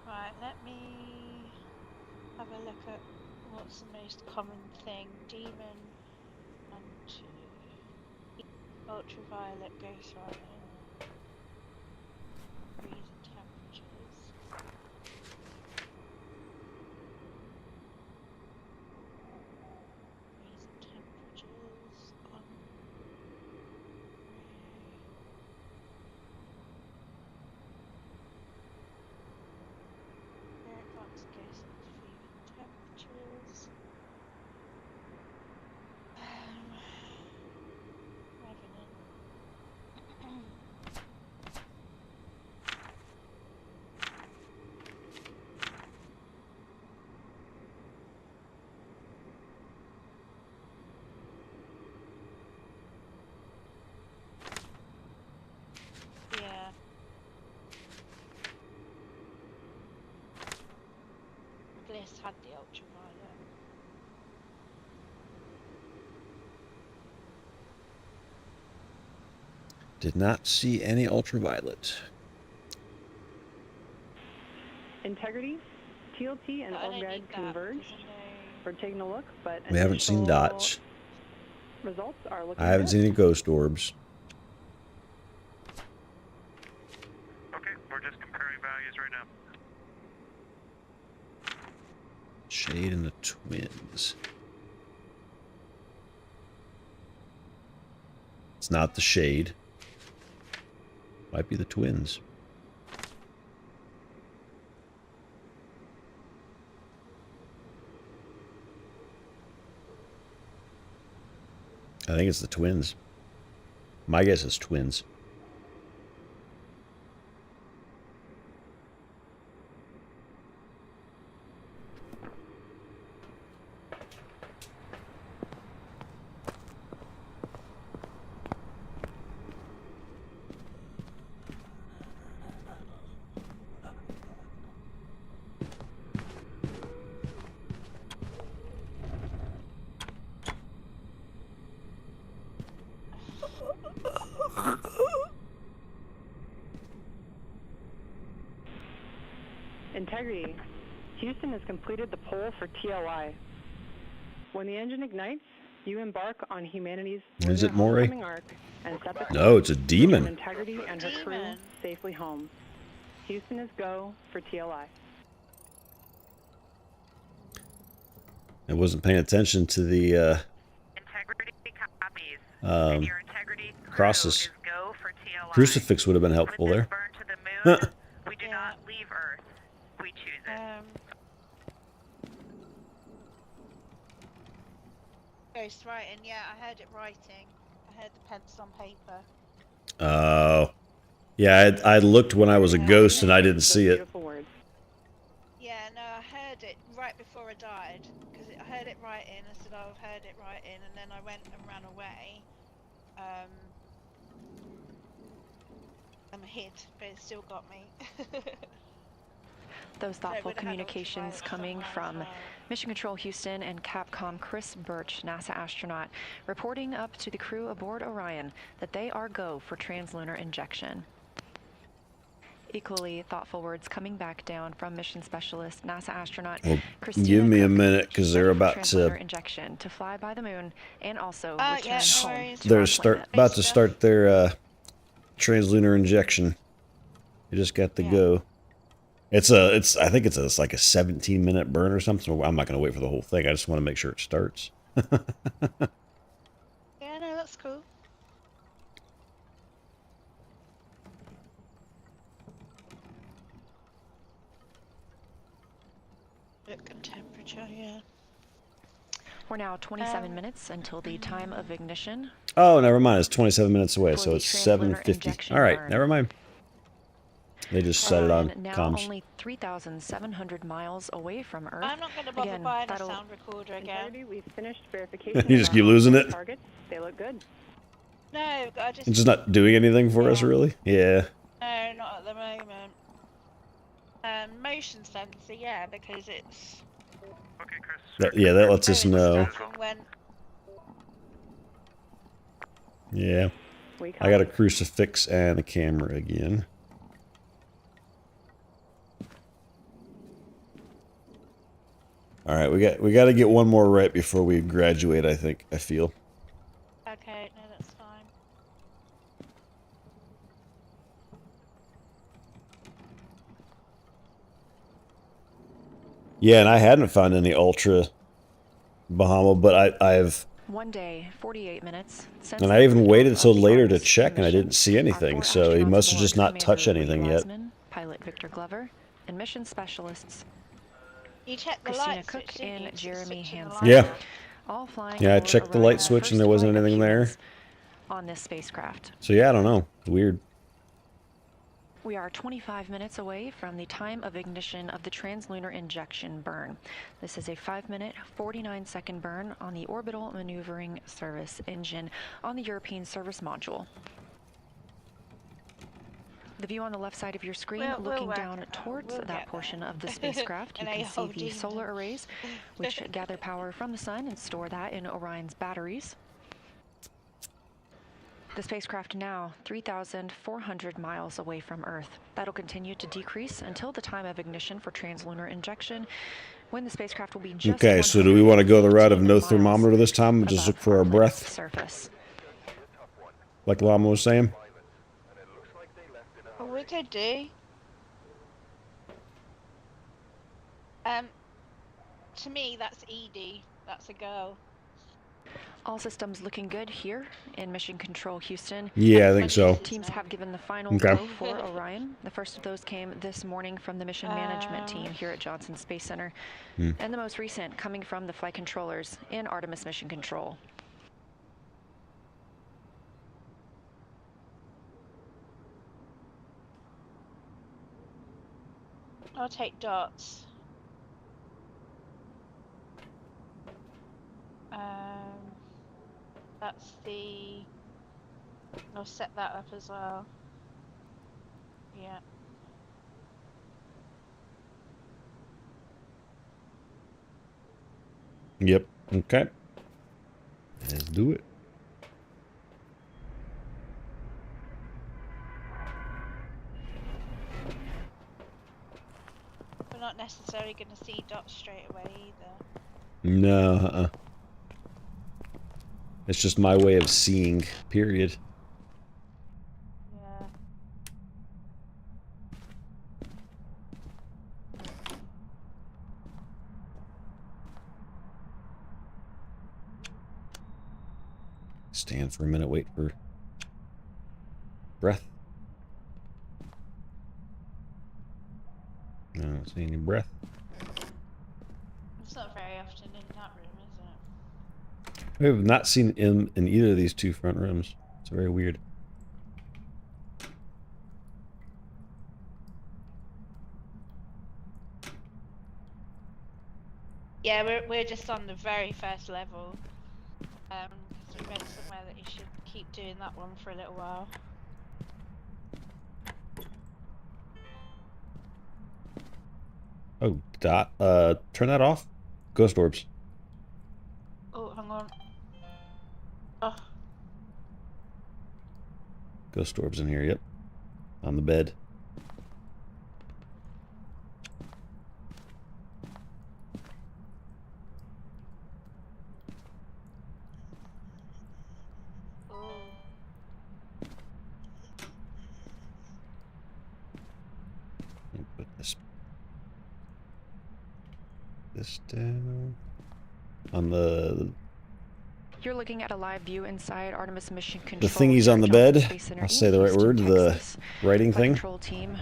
Right, let me have a look at what's the most common thing. Demon, 1, 2, ultraviolet, ghost writing, freezing temperatures. Freezing temperatures on very advanced ghost freezing temperatures. Revenant. ultraviolet. Did not see any ultraviolet. Integrity, TLT, and But I don't ORGAD need that converge. because I know. We're taking a look, but We haven't seen initial dots. results are looking I haven't good. seen any ghost orbs. Okay, we're just comparing values right now. Shade and the twins. It's not the shade. Might be the twins. I think it's the twins. My guess is twins. Integrity. Houston has completed the poll for TLI. When the engine ignites, you embark on humanity's Is it Maury? homecoming arc and set the course No, it's a to demon. return Integrity and her crew Demon. safely home. Houston is go for TLI. I wasn't paying attention to the Integrity copies. And your integrity crew crosses. is go for TLI. Crucifix would have been helpful With this there. burn to the moon, we do Yeah. not leave Earth. We choose it. Ghost writing, yeah, I heard it writing. I heard the pencil on paper. Oh. Yeah, I looked when I was a ghost and I didn't see it. Beautiful words. Yeah, no, I heard it right before I died. Because I heard it writing, I said, oh, I've heard it writing, and then I went and ran away. I'm hid, but it still got me. Those thoughtful would've had communications ultraviolet coming somewhere as from well. Mission Control Houston and Capcom Chris Birch, NASA astronaut, reporting up to the crew aboard Orion that they are go for translunar injection. Equally thoughtful words coming back down from mission specialist NASA astronaut Well, Christina give me a Cook, minute because they're ready for about translunar to. injection to fly by the moon and also Yeah, return no home worries. to our They're planet. about to start their translunar injection. They just got the Yeah. go. I think it's like a 17-minute burn or something. I'm not going to wait for the whole thing. I just want to make sure it starts. Yeah, no, that's cool. Look and temperature, yeah. We're now 27 minutes until the time of ignition. Oh, never mind. It's 27 minutes away, For so the it's translunar 7:50. injection All right, burn. never mind. They just set it on Orion, now comms. only 3,700 miles away from Earth. I'm not going to bother Again, buying a that'll- sound recorder again. Integrity, we've finished verification. You of just our keep losing on-board it? Targets. They look good. No, I just... It's just not doing anything for us, Yeah. really? Yeah. No, not at the moment. Motion sensor, yeah, because it's... Okay, Chris. Yeah, that lets us going know. stuff and when... Yeah. We I got a copy. crucifix and a camera again. All right, we got to get one more right before we graduate, I feel. Okay, no, that's fine. Yeah, and I hadn't found any ultra Bahama, but I've 1 day, 48 minutes. Since and the I even liftoff waited of till the later to Artemis check and I mission, didn't see our anything, 4 so he astronauts must have aboard, just not Commander touched Lee anything yet. Wiseman, pilot Victor Glover, and mission specialists You check the Christina light Cook switch, didn't you, and to Jeremy switch in the Hansen. light? Yeah. all flying Yeah, I aboard checked the light Orion's switch and there first wasn't flight of anything there. humans on this spacecraft. So yeah, I don't know. Weird. We are 25 minutes away from the time of ignition of the translunar injection burn. This is a 5-minute, 49-second burn on the orbital maneuvering service engine on the European service module. The view on the left side of your screen, We'll looking work down it out. towards We'll that get portion there. of the spacecraft, you And can see AOD the solar them. arrays, which gather power from the sun and store that in Orion's batteries. The spacecraft now 3,400 miles away from Earth. That'll continue to decrease until the time of ignition for translunar injection, when the spacecraft will be just Okay, so do we want to go the route of no 115 miles thermometer this time and just above look for our planet's breath, surface. like Llama was saying? Well, we could do. To me, that's Edie. That's a girl. All systems looking good here in Mission Control Houston. Yeah, I think so. Teams have given the final Okay. go for Orion. The first of those came this morning from the mission management team here at Johnson Space Center. And the most recent coming from the flight controllers in Artemis Mission Control. I'll take dots. That's the... I'll set that up as well. Yeah. Yep. Okay. Let's do it. We're not necessarily going to see dots straight away either. No, It's just my way of seeing, period. Yeah. Stand for a minute, wait for breath. I don't see any breath. It's not very often in that room, is it? We have not seen him in either of these two front rooms. It's very weird. Yeah, we're just on the very first level. So we read somewhere that you should keep doing that one for a little while. Oh, turn that off. Ghost orbs. Oh, hang on. Oh, Ghost orbs in here, yep. On the bed. oh. Let me put this down. On the You're looking at a live view inside Artemis Mission Control. the thingies here on at the Johnson bed. Space Center I'll in say the right Houston, word. The Texas. writing Flight thing. control team,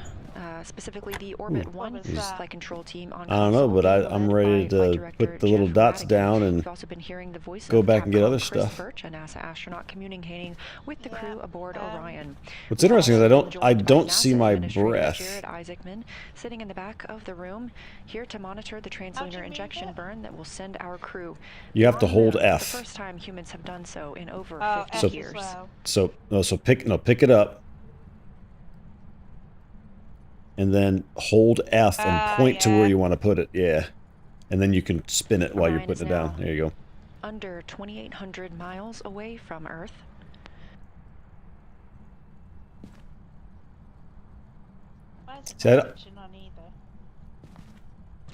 specifically the Orbit 1 was that? flight control team on I don't know, console, but being I'm led ready by Flight to Director put the little Jeff dots Radigan. down and You've also been hearing the voice go of back and get Capcom other Chris stuff. Birch, a NASA astronaut communicating with the crew aboard Orion. What's interesting is I Also don't joined by see NASA my Administrator breath. Jared Isaacman, sitting in the back of the room, here to monitor the How'd you translunar move injection it? burn that will send our crew. You have to on the hold moon, F. The first time humans have done so in over Oh, 50 F So- as years. well. So pick it up. And then hold F and point to where yeah. you want to put it. Yeah. And then you can spin it while you're Orion is putting it down. now There you go. Under 2,800 miles away from Earth. Why is it See, I not don't- switching on either?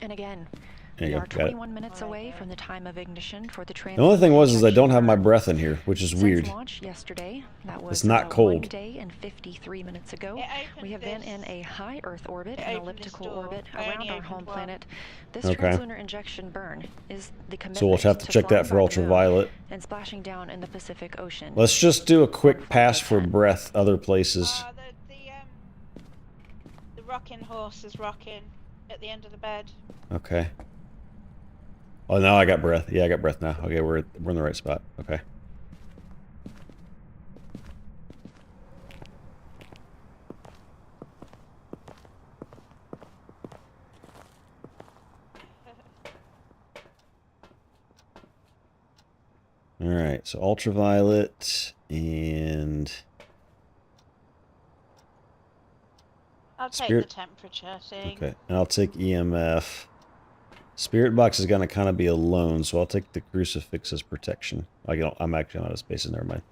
And again, There we you go. are Got it. 21 minutes Alright, away good. from the time of ignition for the The only thing was I don't have my burn. breath in here, which is Since weird. launch yesterday, that was It's not 1 cold. day and 53 minutes ago. It opened We have been this- in a high Earth orbit, it an opened this elliptical door. orbit I around only our opened home one. planet. This Okay. translunar injection burn is the commitment So we'll have to check flying that for by the moon ultraviolet. and splashing down in the Pacific Ocean. Let's just do a quick pass for breath other places. The rocking horse is rocking at the end of the bed. Okay. Oh, now I got breath. Yeah, I got breath now. Okay, we're in the right spot. Okay. All right, so ultraviolet and I'll take Spirit- the temperature thing. Okay, and I'll take EMF. Spirit box is gonna kind of be alone, so I'll take the crucifix as protection. I'm actually out of spaces. Never mind.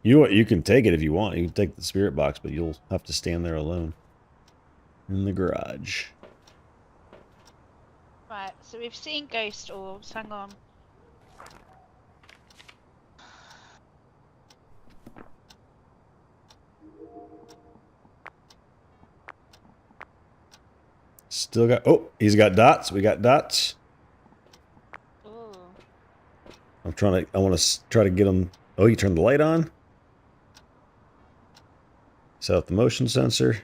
You can take it if you want. You can take the spirit box, but you'll have to stand there alone in the garage. Right, so we've seen ghost orbs. Hang on. Still got. Oh, he's got dots. We got dots. Ooh. I'm trying to. I want to try to get him. Oh, you turned the light on. Set up the motion sensor.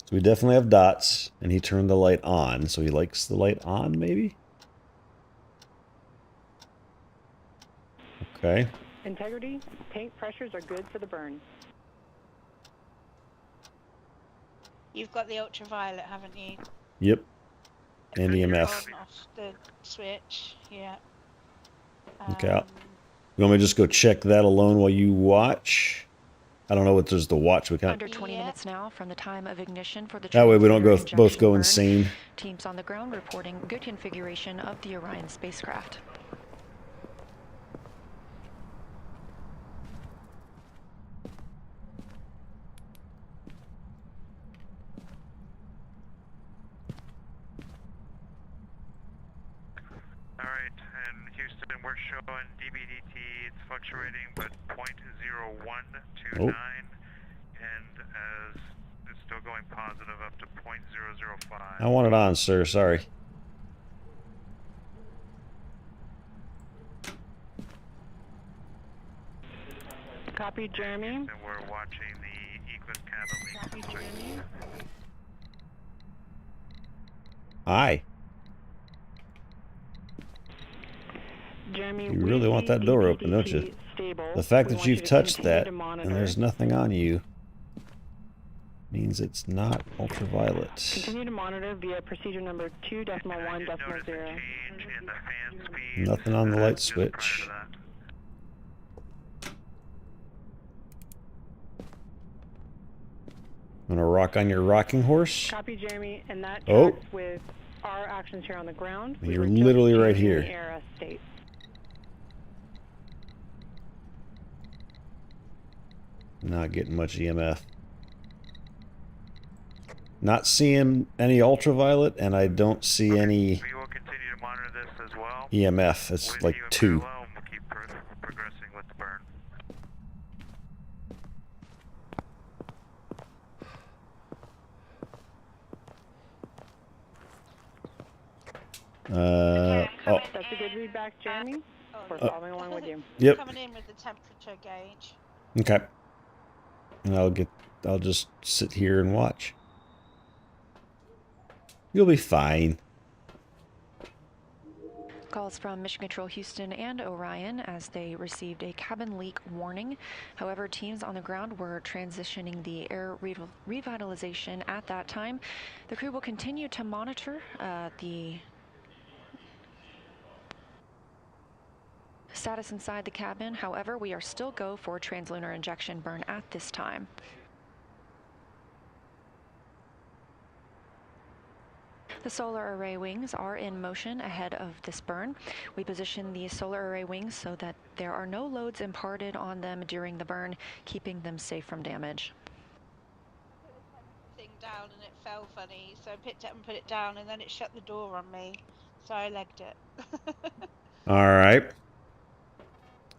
So we definitely have dots, and he turned the light on. So he likes the light on, maybe. Okay. Integrity, tank pressures are good for the burn. You've got the ultraviolet, haven't you? Yep. And EMF. On off the switch, yeah. Okay. You want me to just go check that alone while you watch? I don't know what there's to watch. We can't. Under 20 minutes now from the time of ignition for the That way we don't translator both go injection burn. insane. Teams on the ground reporting good configuration of the Orion spacecraft. Alright, and Houston, we're showing DBDT, it's fluctuating, but 0.0129, and as it's still going positive up to 0.005. I want it on, sir. Sorry. Copy, Jeremy. And we're watching the Eclipse cabin leak. Copy, Jeremy. Hi. Jeremy, You really want that door open, don't you? Stable. The fact We that want you've you to touched continue that to and monitor. there's nothing on you means it's not ultraviolet. Continue to monitor via procedure number 2.1.0. Notice a change in the fan speed. Nothing on the light just prior switch. to that. I'm gonna rock on your rocking horse. Copy, Jeremy, and that Oh. tracks with our actions here on the ground. We You're were just literally right changing here. the ARS state. Not getting much EMF. Not seeing any ultraviolet, and I don't see any We will continue to monitor this as well. EMF. It's With like you in 2. parallel, and we'll keep progressing with the burn. Oh, That's a good read back, Jeremy. We're Oh, following along with you. yep. Coming in with the temperature gauge. Okay. And I'll just sit here and watch. You'll be fine. Calls from Mission Control Houston and Orion as they received a cabin leak warning. However, teams on the ground were transitioning the air revitalization at that time. The crew will continue to monitor the status inside the cabin. However, we are still go for translunar injection burn at this time. The solar array wings are in motion ahead of this burn. We position the solar array wings so that there are no loads imparted on them during the burn, keeping them safe from damage. Thing down and it fell funny, so I picked it up and put it down, and then it shut the door on me, so I legged it. All right.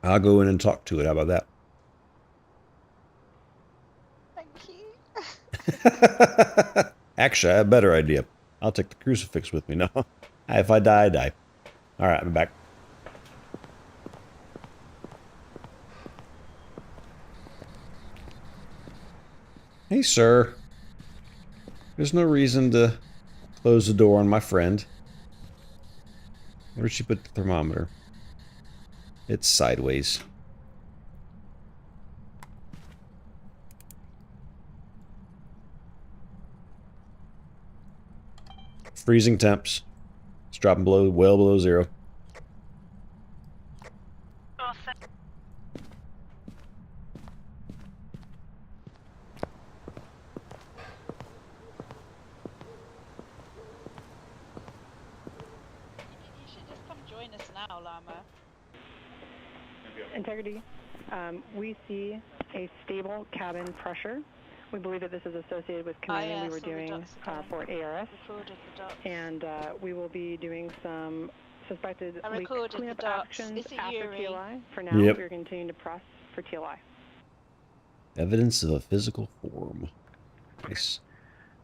I'll go in and talk to it. How about that? Thank you. Actually, I have a better idea. I'll take the crucifix with me now. If I die, I die. All right, I'm back. Hey, sir. There's no reason to close the door on my friend. Where'd she put the thermometer? It's sideways. Freezing temps. It's dropping well below 0. Integrity, we see a stable cabin pressure. We believe that this is associated with commanding we were doing for ARS. Recorded the dots. And we will be doing some suspected I leak recorded cleanup the dots. actions Is it after Yuri? TLI. For now, Yep. we're continuing to press for TLI. Evidence of a physical form. Nice.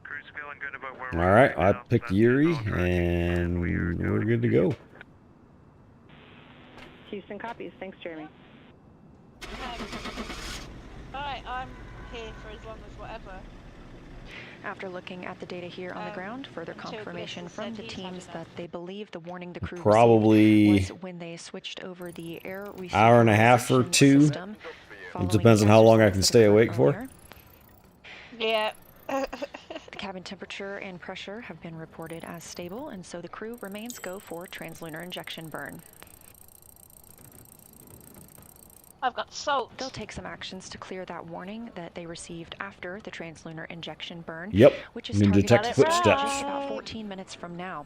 Crew's feeling good about where All we're right, at I now. picked That's Yuri, all tracking, and we are we're going good to go. Houston copies. Thanks, Jeremy. Alright, I'm here for as long as whatever. After looking at the data here on the ground, further until confirmation Bliss from said the he's had teams enough. that they believe the warning the crew Probably received was when they switched over the air hour and a half or resupply two. system It depends on how long I can stay awake for. Yeah. The cabin temperature and pressure have been reported as stable, and so the crew remains go for translunar injection burn. I've got salt. They'll take some actions to clear that warning that they received after the translunar injection burn, Yep. which is You can targeted detect to start footsteps. just about 14 minutes from now.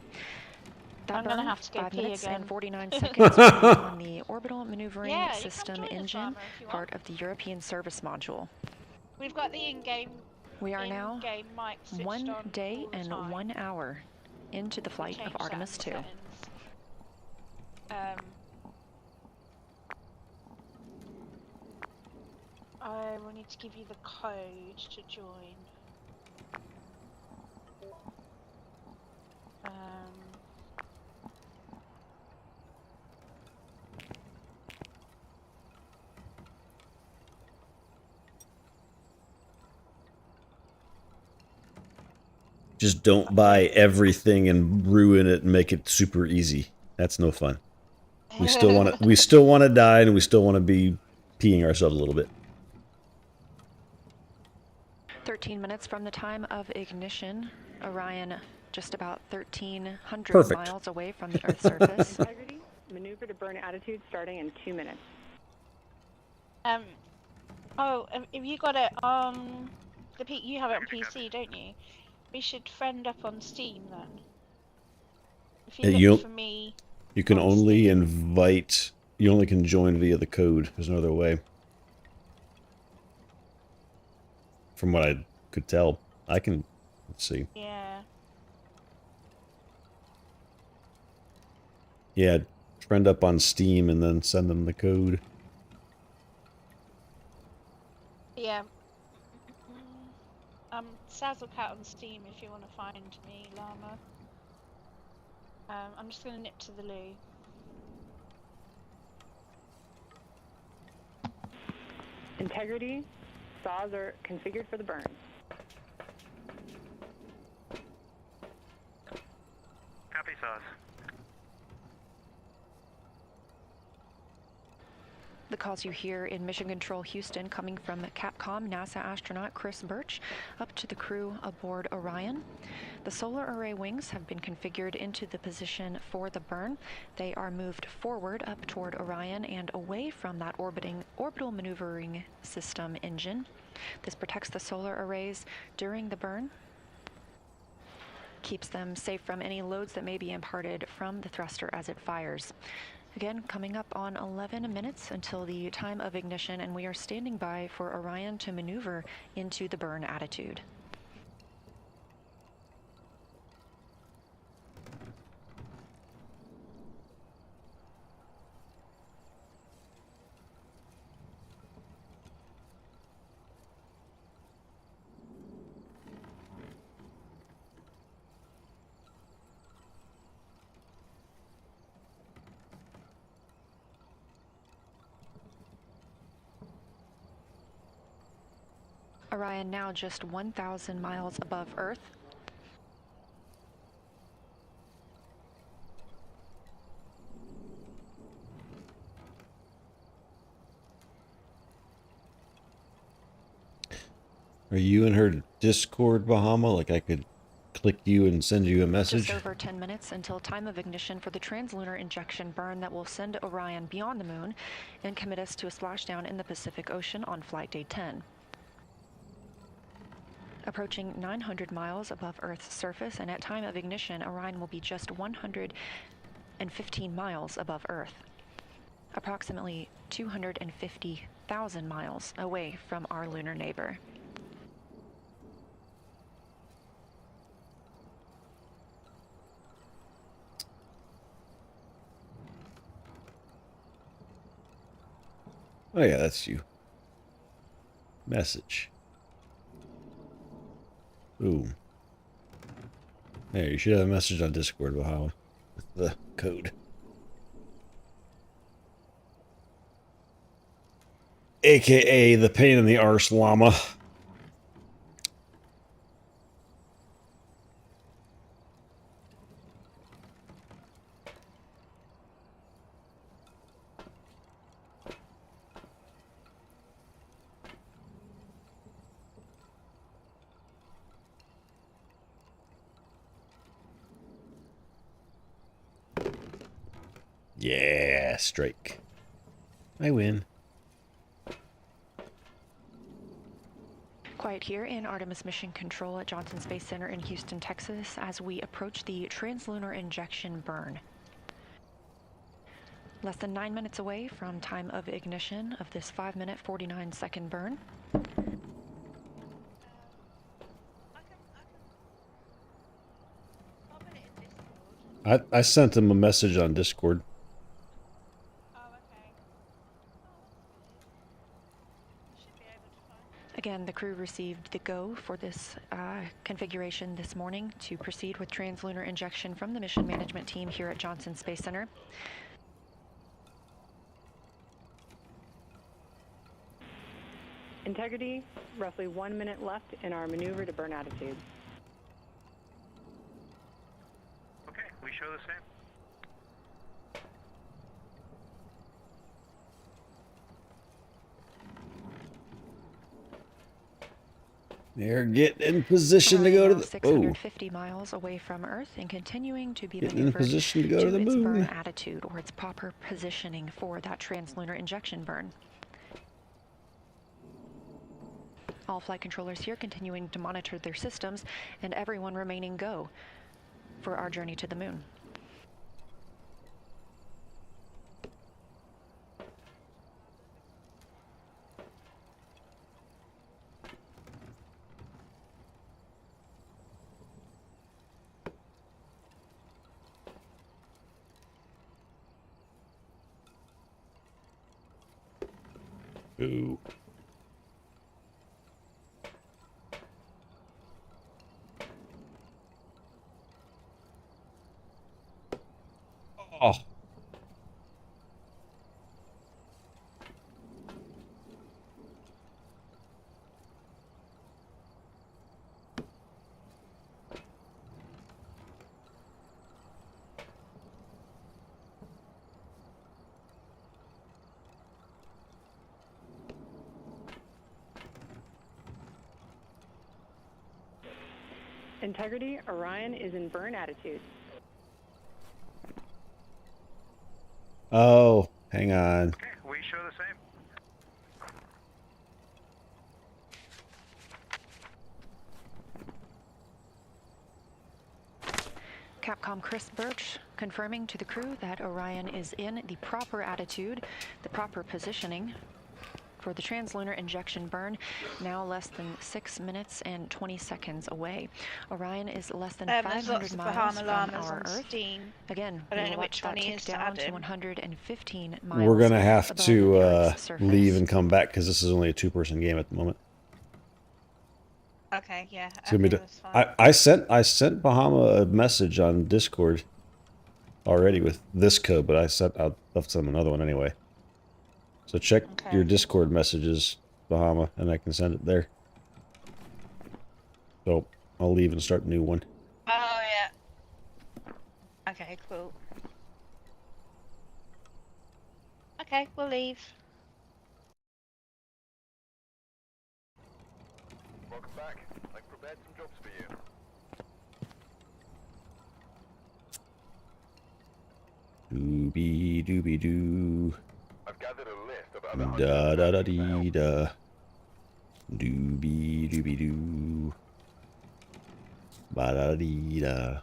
That I'm burn, gonna have to go 5 pee minutes again. and 49 seconds will be on the orbital maneuvering Yeah, you can system join us, engine, Farmer, if you want. part of the European service module. We've got the in-game. We are now in-game mic switched 1 on day all the and time. 1 hour into the We flight of changed that Artemis in 2. settings. I will need to give you the code to join. Just don't buy everything and ruin it and make it super easy. That's no fun. We still want to. We still want to die, and we still want to be peeing ourselves a little bit. 13 minutes from the time of ignition, Orion just about 1,300 Perfect. miles away from the Earth's surface. Integrity, maneuver to burn attitude starting in 2 minutes. Oh, if you got it on you have it on PC, don't you? We should friend up on Steam then. If you look for me, you can on only Steam. invite. You only can join via the code. There's no other way. From what I could tell, I can. Let's see. Yeah. Yeah, friend up on Steam and then send them the code. Yeah. Sazzlecat on Steam if you want to find me, Llama. I'm just going to nip to the loo. Integrity, saws are configured for the burn. Copy, saws. The calls you hear in Mission Control Houston coming from Capcom NASA astronaut Chris Birch up to the crew aboard Orion. The solar array wings have been configured into the position for the burn. They are moved forward up toward Orion and away from that orbital maneuvering system engine. This protects the solar arrays during the burn, keeps them safe from any loads that may be imparted from the thruster as it fires. Again, coming up on 11 minutes until the time of ignition, and we are standing by for Orion to maneuver into the burn attitude. Orion now just 1,000 miles above Earth. Are you in her Discord, Bahama? Like I could click you and send you a message? Just over 10 minutes until time of ignition for the translunar injection burn that will send Orion beyond the moon and commit us to a splashdown in the Pacific Ocean on flight day 10. Approaching 900 miles above Earth's surface, and at time of ignition, Orion will be just 115 miles above Earth. approximately 250,000 miles away from our lunar neighbor. Oh yeah, that's you. Message. Boom. Hey, you should have a message on Discord, Bahama, with the code. AKA the pain in the arse llama. Yeah, strike. I win. Quiet here in Artemis Mission Control at Johnson Space Center in Houston, Texas, as we approach the translunar injection burn. Less than 9 minutes away from time of ignition of this 5-minute, 49-second burn. I sent him a message on Discord. Again, the crew received the go for this configuration this morning to proceed with translunar injection from the mission management team here at Johnson Space Center. Integrity, roughly 1 minute left in our maneuver to burn attitude. Okay, we show the same. They're getting in position to go to the 650 miles away from Earth and continuing to be getting in position to go to the its burn moon. attitude, or its proper positioning for that translunar injection burn. All flight controllers here continuing to monitor their systems, and everyone remaining go for our journey to the moon. Ooh. Oh. Integrity, Orion is in burn attitude. Oh, hang on. Okay, we show the same. Capcom Chris Birch confirming to the crew that Orion is in the proper attitude, the proper positioning for the translunar injection burn, now less than 6 minutes and 20 seconds away. Orion is less than 500 miles from our Earth. Steam. Again, I don't we know will which watch that one he tick is to down add to in. 115 miles. We're gonna have above to the Earth's surface. leave and come back because this is only a 2-person game at the moment. Okay, yeah. It's gonna be that's fine. I sent Bahama a message on Discord already with this code, but I left them another one anyway. So check your Discord messages, Bahama, and I can send it there. So I'll leave and start a new one. Oh, yeah. Okay, cool. Okay, we'll leave. Welcome back. I've prepared some jobs for you. Doobie doobie doo. I've gathered a list of other Da da da dee da. Doobie doobie doo. Ba da dee da.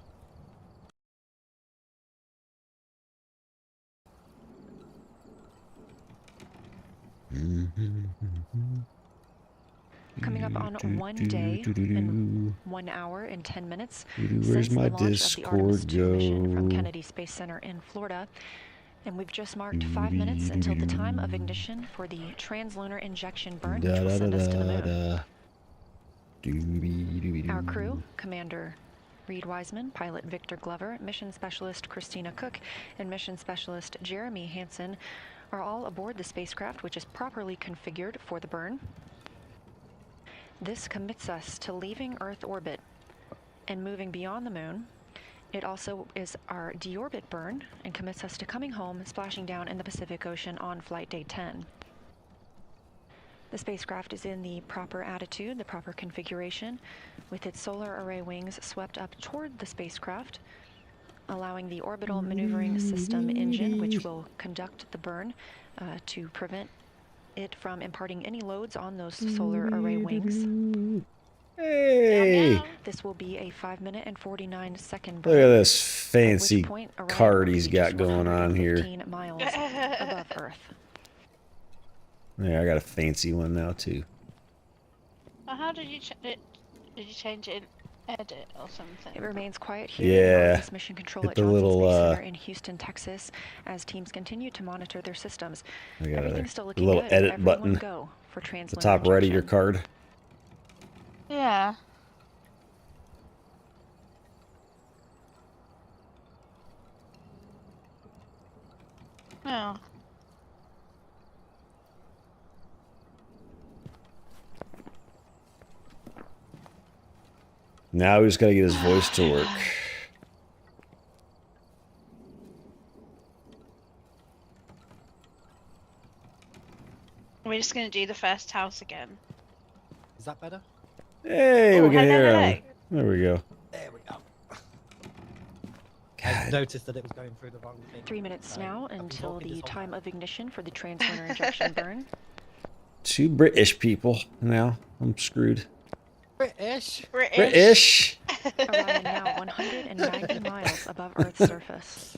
Coming up on 1 day and 1 hour and 10 minutes Where's since my the launch of the Artemis Discord 2 mission from go? Kennedy Space Center in Florida. And we've just marked 5 minutes until the time of ignition for the translunar injection burn, which will send us to the moon. Our crew, Commander Reed Wiseman, Pilot Victor Glover, Mission Specialist Christina Cook, and Mission Specialist Jeremy Hansen are all aboard the spacecraft, which is properly configured for the burn. This commits us to leaving Earth orbit and moving beyond the moon. It also is our deorbit burn and commits us to coming home, splashing down in the Pacific Ocean on flight day 10. The spacecraft is in the proper attitude, the proper configuration, with its solar array wings swept up toward the spacecraft, allowing the orbital maneuvering system engine, which will conduct the burn, to prevent it from imparting any loads on those solar array wings. Hey! This will be a 5-minute and 49-second burn. Look at this fancy point, card he's got going on here. 115 miles above Earth. Yeah, I got a fancy one now too. Well, how did you did you change it in edit or something? It remains quiet here Yeah. in Artemis Mission Control Hit at the Johnson little, Space Center in Houston, Texas, as teams continue to monitor their systems. I got Everything's still looking little good. edit Everyone button go for at the translunar top right of your injection. card. Yeah. Oh. Now he's got to get his voice to work. We're just gonna do the first house again. Is that better? Hey, we Oh, can hello, hear hello. him. There we go. There we go. I noticed that it was going through the wrong thing. 3 minutes So, now I've been until talking the this whole time time. of ignition for the translunar injection burn. Two British people now. I'm screwed. British. British. Orion now 190 miles above Earth's surface.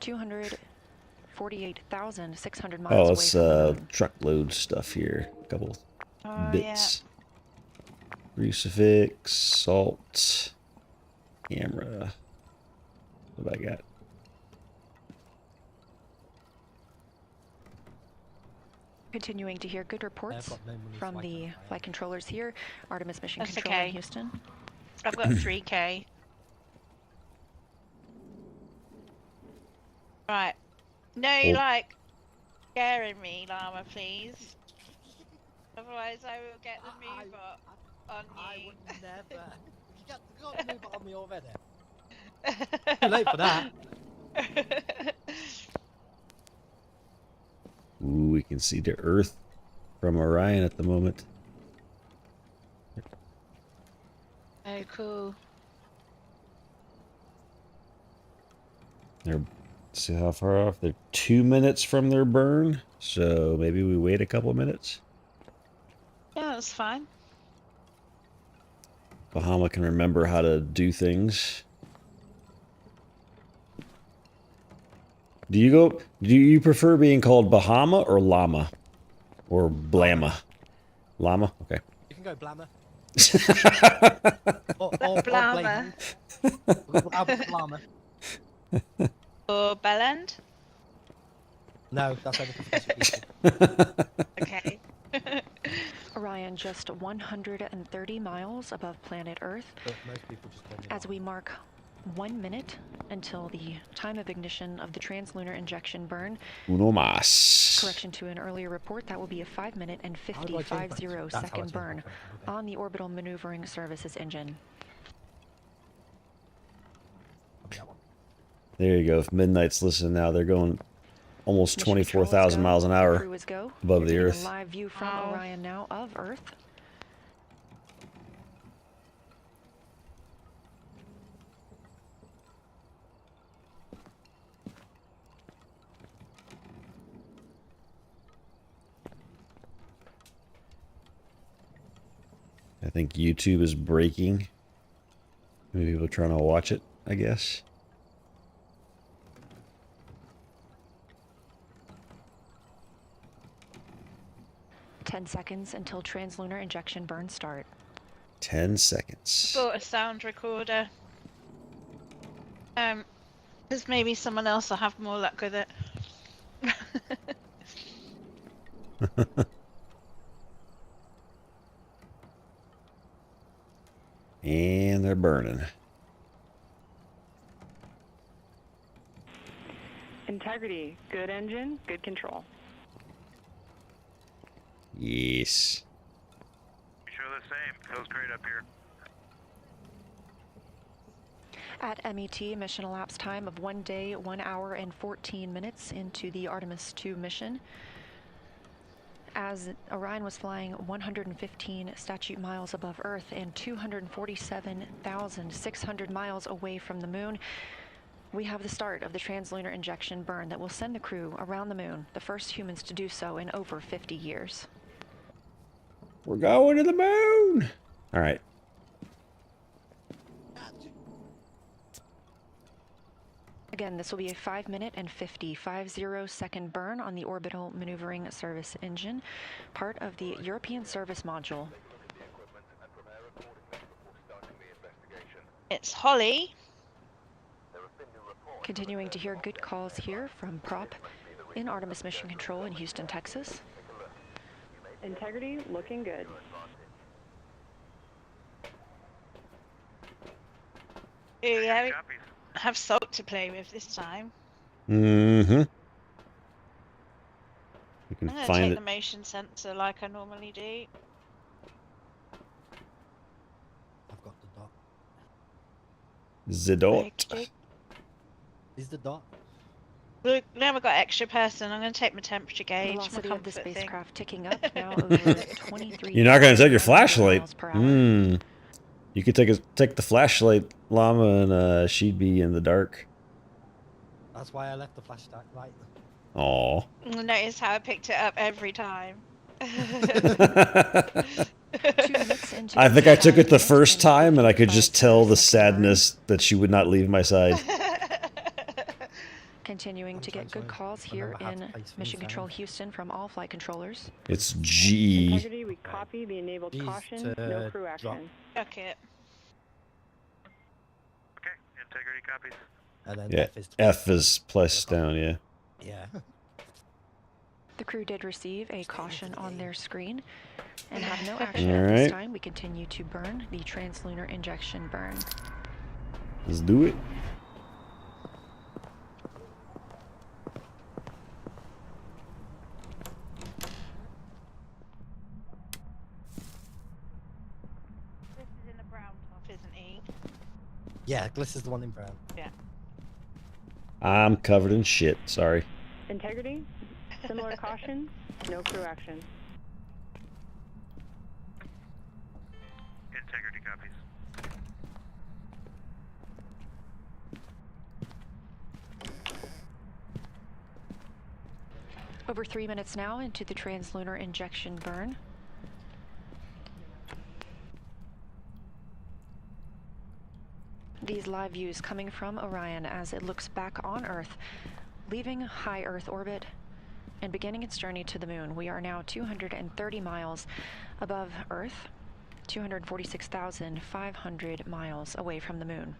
248,600 miles Oh, away it's from the moon. truckload stuff here. A couple Oh, bits. Crucifix, salt, camera. What have I got? Continuing to hear good reports got no money from so I the can't buy it. flight controllers here. Artemis Mission That's Control okay. in Houston. I've got 3K. Right. No, Oh. like scaring me, llama, please. Otherwise, I will get the mover on I you. would never. You got the move on me already. Too late for that. Ooh, we can see the Earth from Orion at the moment. Oh, cool. They're see how far off. They're 2 minutes from their burn, so maybe we wait a couple minutes. Yeah, that's fine. Bahama can remember how to do things. Do you prefer being called Bahama or Llama? Or Blama? Llama? Okay. You can go Blammer. or Blammer. Blammer. Or Belland? No, that's only for special people. Okay. Orion just 130 miles above planet Earth. But most people just call me As Blammer. we mark 1 minute until the time of ignition of the translunar injection burn. Uno mas. Correction to an earlier report, that will be a 5-minute and How do I change my- 50 That's how I second change my burn phone, okay. on the orbital maneuvering services engine. Okay, that one. There you go. If Midnight's listening now, they're going almost Mission control is 24,000 go, miles an hour crew is go. above You're the getting Earth. A live view from Wow. Orion now of Earth. I think YouTube is breaking. Maybe people are trying to watch it, I guess. 10 seconds until translunar injection burn start. 10 seconds. Bought a sound recorder. Because maybe someone else will have more luck with it. And they're burning. Integrity, good engine, good control. Yes. Sure the same. Feels great up here. At MET, mission elapsed time of 1 day, 1 hour, and 14 minutes into the Artemis II mission. As Orion was flying 115 statute miles above Earth and 247,600 miles away from the moon, we have the start of the translunar injection burn that will send the crew around the moon, the first humans to do so in over 50 years. We're going to the moon! Alright. Again, this will be a 5-minute and 50-second burn on the orbital maneuvering service engine, part of the European service module. It's Holly. Continuing to hear good calls here from Prop in Artemis Mission Control in Houston, Texas. Integrity, looking good. Yeah, we have salt to play with this time. Mm-hmm. You can I'm gonna find take it. the motion sensor like I normally do. I've got the dot. The dot. Okay. Is the dot? Look, now we've got extra person. I'm gonna take my temperature gauge, my Velocity of the comfort thing. spacecraft ticking up now over 23. You're not going to take your flashlight. miles per hour. Hmm. You could take the flashlight, Llama, and she'd be in the dark. That's why I left the flashlight light. Aw. Notice how I picked it up every time. 2 minutes into I think I took it the first and time, and I could just 55 tell the second burn. sadness that she would not leave my side. Continuing to get good calls here in Mission Control Houston from all flight controllers. It's G. Integrity, we copy the enabled G's caution, to no crew drop. action. Okay. Okay, integrity copies. And then Yeah, F is F is plus down, yeah. Yeah. The crew did receive a caution on their screen and have no action All at this right. time. We continue to burn the translunar injection burn. Let's do it. This is in the brown top, isn't he? Yeah, Gliss is the one in brown. Yeah. I'm covered in shit. Sorry. Integrity, similar caution, no crew action. Integrity copies. Over 3 minutes now into the translunar injection burn. These live views coming from Orion as it looks back on Earth, leaving high Earth orbit and beginning its journey to the moon. We are now 230 miles above Earth, 246,500 miles away from the moon.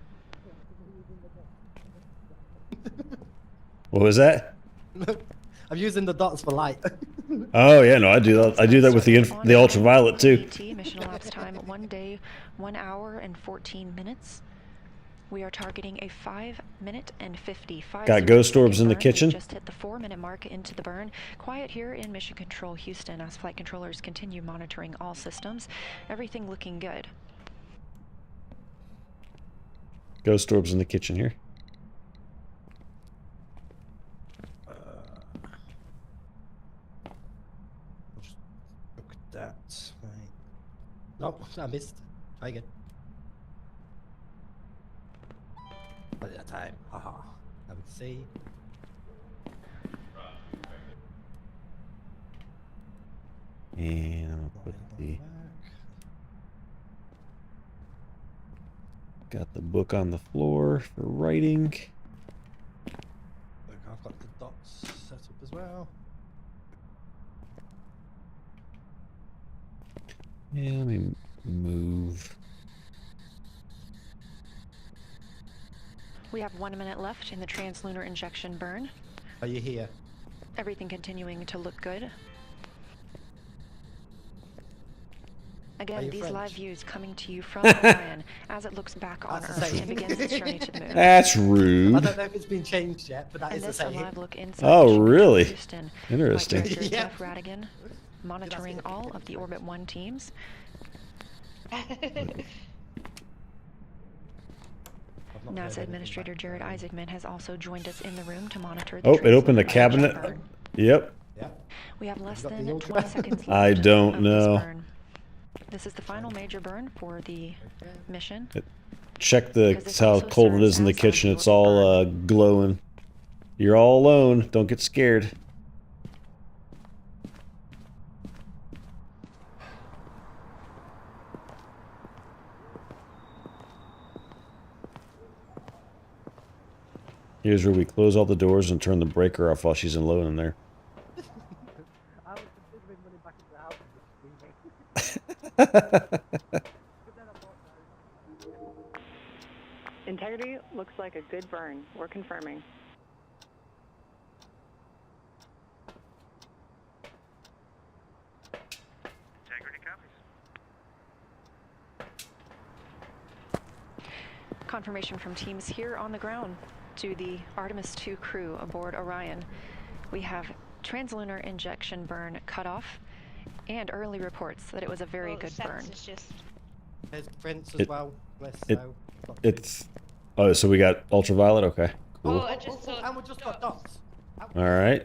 What was that? I'm using the dots for light. Oh yeah, no, I do that. I do that with the ultraviolet too. Mission elapsed time 1 day, 1 hour, and 14 minutes. We are targeting a 5-minute and 55. Got ghost orbs in the burn. kitchen? We just hit the 4-minute mark into the burn. Quiet here in Mission Control Houston as flight controllers continue monitoring all systems. Everything looking good. Ghost orbs in the kitchen here. Just look at that. Right. Nope, I missed. Try again. But at that time, haha. Now we can see. And I'll put the got the book on the floor for writing. Look, I've got the dots set up as well. Yeah, let me move. We have 1 minute left in the translunar injection burn. Are you here? Everything continuing to look good. Again, you these French? live views coming to you from Orion as it looks back on That's the Earth same. and begins its journey to the moon. That's I rude. don't know if it's been changed yet, but that And is the this a same. live look inside Oh, Mission Control really? Houston. Interesting. Flight Director Yeah. Jeff Radigan monitoring all of the Orbit 1 teams. NASA Administrator Jared Isaacman has also joined us in the room to monitor the Oh, it opened a translunar cabinet. injection burn. Yep. Yeah. We have less got the than ultra- 20 seconds left I don't of this know. burn. This is the final major burn for the mission. Check Because this how also cold it is in the serves as kitchen. the It's all orbit glowing. You're all alone. Don't get scared. Here's where we close all the doors and turn the breaker off while she's alone in there. I was considering running back into the house and just screaming. But then I thought, no. Integrity looks like a good burn. We're confirming. Integrity copies. Confirmation from teams here on the ground to the Artemis 2 crew aboard Orion. We have translunar injection burn cutoff and early reports that it was a very Well, the good burn. sense is just There's Prince as well. It's oh, so we got ultraviolet. Okay, cool. Oh, I just thought and we just got dots. All right.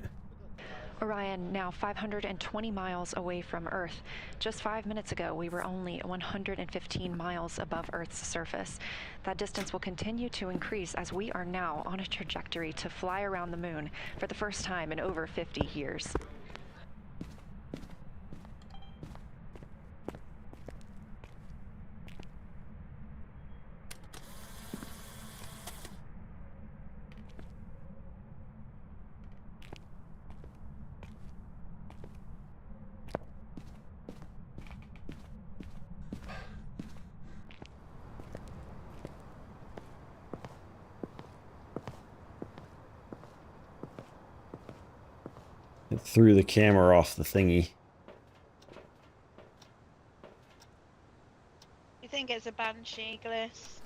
Orion now 520 miles away from Earth. Just 5 minutes ago, we were only 115 miles above Earth's surface. That distance will continue to increase as we are now on a trajectory to fly around the moon for the first time in over 50 years. It threw the camera off the thingy. you think it's a banshee, Gliss?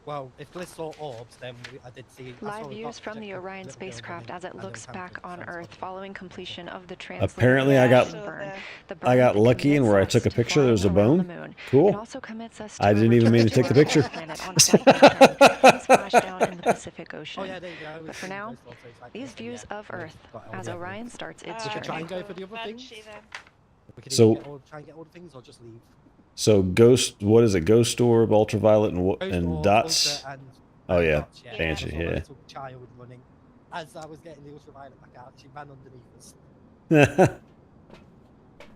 Well, if Gliss saw orbs, then I did see. Live views from the Orion spacecraft as it looks back on Earth following completion of the translunar Apparently, I got burn. The I burn got lucky, and commits where I us took a to picture, there was a flying around the bone. moon. It Cool. also commits us I to a didn't even return mean to take to the our picture. home planet on flight return and splash down in the Pacific Ocean. Oh yeah, there you go. But for now, these views of Earth as Orion starts its We could try journey. and go for the other things. Banshee then. We could So- try and get all the things, or just leave. So ghost, what is it? Ghost orb, ultraviolet, and Ghost and orb, dots. ultra, and Oh yeah, dots, yeah. Banshee. I saw a Yeah. little child running. As I was getting the ultraviolet back out, she ran underneath us.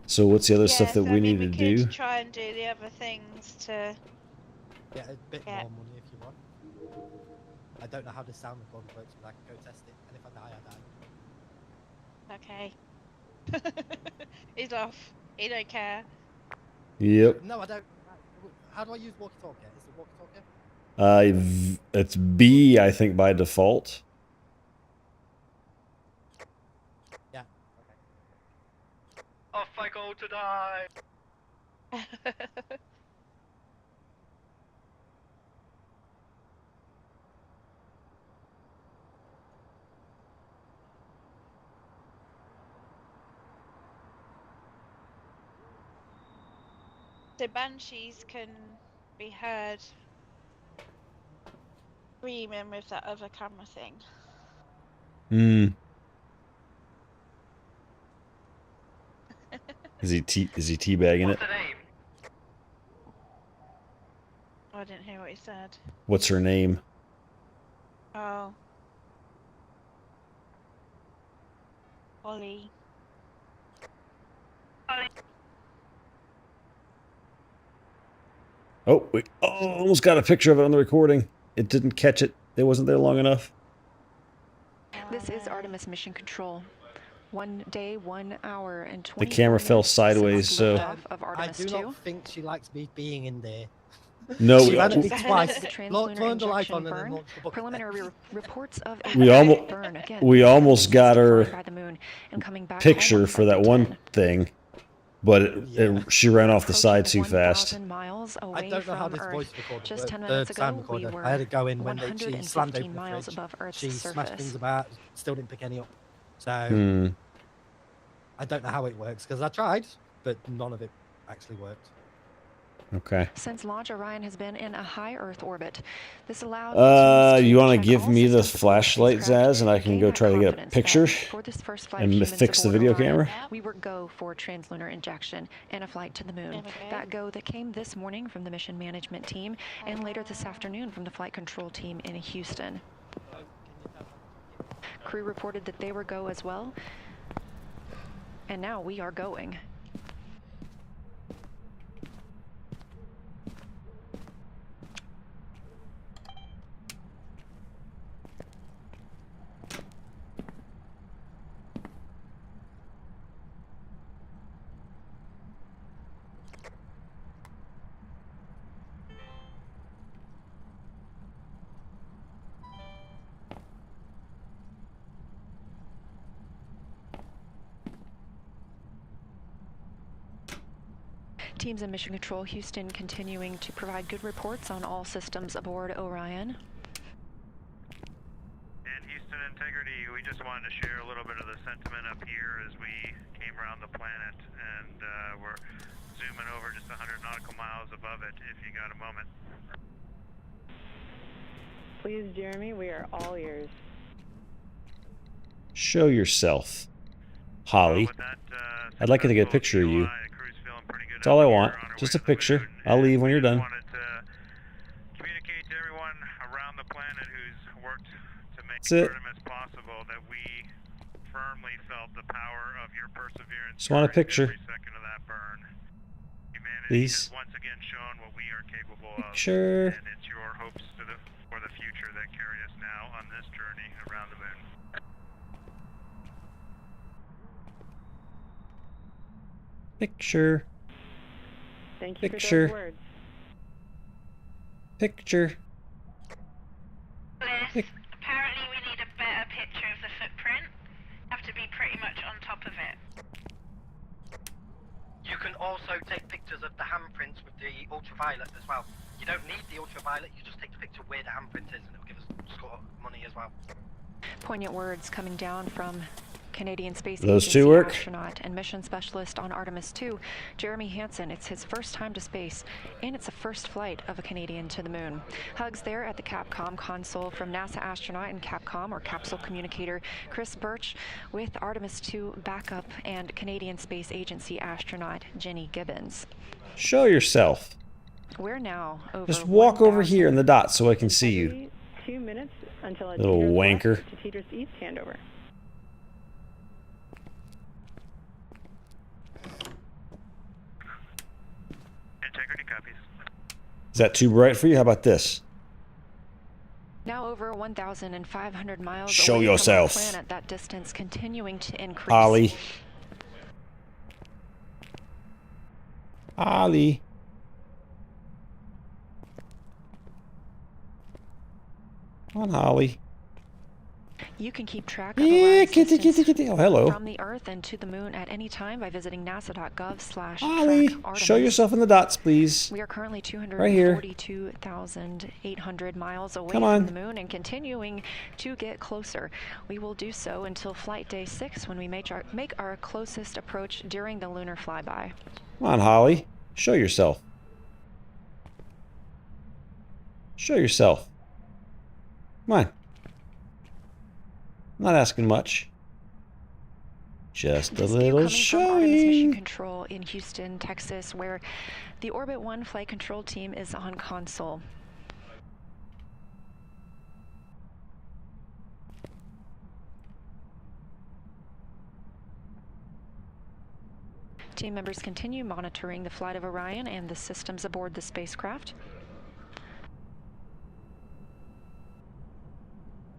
So what's the other stuff that Yes, we I mean, need to we do? could try and do the other things to. Get a bit Yeah. more money if you want. I don't know how the sound recorder works, but I can go test it. And if I die, I die. Okay. He's off. He don't care. Yep. No, I don't. How do I use walkie-talkie? Is it walkie-talkie? It's B, I think, by default. Yeah. Off I go to die. So banshees can be heard screaming with that other camera thing. Hmm. Is he teabagging it? What's the name? Oh, I didn't hear what he said. What's her name? Oh. Ollie. Oh, we almost got a picture of it on the recording. It didn't catch it. It wasn't there long enough. This is Artemis Mission Control. 1 day, 1 hour, and 20 The camera fell sideways, so off of Artemis do 2. not think she likes me being in there. No, She ran at me Ahead twice. of the translunar Turned the light injection on and then burn. launched the bucket. Preliminary reports of a We almost burn again. we almost got her By the moon and coming back picture home on for that Friday one 10. thing, but she ran off the side too Approaching fast. 1,000 miles away I don't know how from this Earth. voice recorder Just works. 10 The minutes sound ago, we recorder. were I had to go in when she slammed 115 open the miles fridge. above Earth's She smashed surface. things about, still didn't pick any up. So I don't know how it works because I tried, but none of it actually worked. Okay. Since launch, Orion has been in a high Earth orbit. This allowed You want to check give all me the systems before flashlight, spacecraft, Zaz, and I can gain go that try to get a confidence picture that for this first flight, and humans fix the aboard video Orion, camera? we were go for translunar injection and a flight to the moon. There we go. That go that came this morning from the mission management team and later this afternoon from the flight control team in Houston. Crew reported that they were go as well. And now we are going. Teams in Mission Control Houston continuing to provide good reports on all systems aboard Orion. And Houston Integrity, we just wanted to share a little bit of the sentiment up here as we came around the planet, and we're zooming over just 100 nautical miles above it, if you got a moment. Please, Jeremy, we are all ears. Show yourself, Holly. With that, I'd like to get a picture of you. That's all I want. Just a picture. I'll leave when you're done. Wanted to communicate to everyone around the planet who's worked to make That's it. Artemis possible that we firmly felt the power of your perseverance. Just want a picture. Every second of that burn. Humanity Please. has once again shown what we are capable Picture. of, and it's your hopes for the future that carry us now on this journey around the moon. Picture. Thank you Picture. for those words. Picture. Liz, apparently we need a better picture of the footprint. Have to be pretty much on top of it. You can also take pictures of the handprints with the ultraviolet as well. You don't need the ultraviolet, you just take the picture where the handprint is and it'll give us sort of money as well. Poignant words coming down from Canadian Space Those Agency two work? astronaut and mission specialist on Artemis 2, Jeremy Hansen. It's his first time to space, and it's the first flight of a Canadian to the moon. Hugs there at the Capcom console from NASA astronaut and Capcom, or capsule communicator, Chris Birch, with Artemis 2 backup and Canadian Space Agency astronaut Jenny Gibbons. Show yourself. We're now over Just walk over here in the dot so I can see you. Every 2 minutes until a Little teeter's wanker. left to teeter's east handover. Integrity copies. Is that too bright for you? How about this? Now over 1,500 miles Show away yourself. from our planet, that distance continuing to increase. Holly. Holly. Come on, Holly. You can keep track of Yeah, Orion's kitty, distance kitty, kitty. Oh, hello. from the Earth and to the Moon at any time by visiting nasa.gov/track Holly, Artemis. show yourself in the dots, please. We are currently Right here. 242,800 miles away Come on. from the Moon and continuing to get closer. We will do so until flight day 6 when we make our closest approach during the lunar flyby. Come on, Holly. Show yourself. Show yourself. Come on. I'm not asking much. Just a This view little coming from Artemis Mission showing. Control in Houston, Texas, where the Orbit 1 flight control team is on console. Team members continue monitoring the flight of Orion and the systems aboard the spacecraft.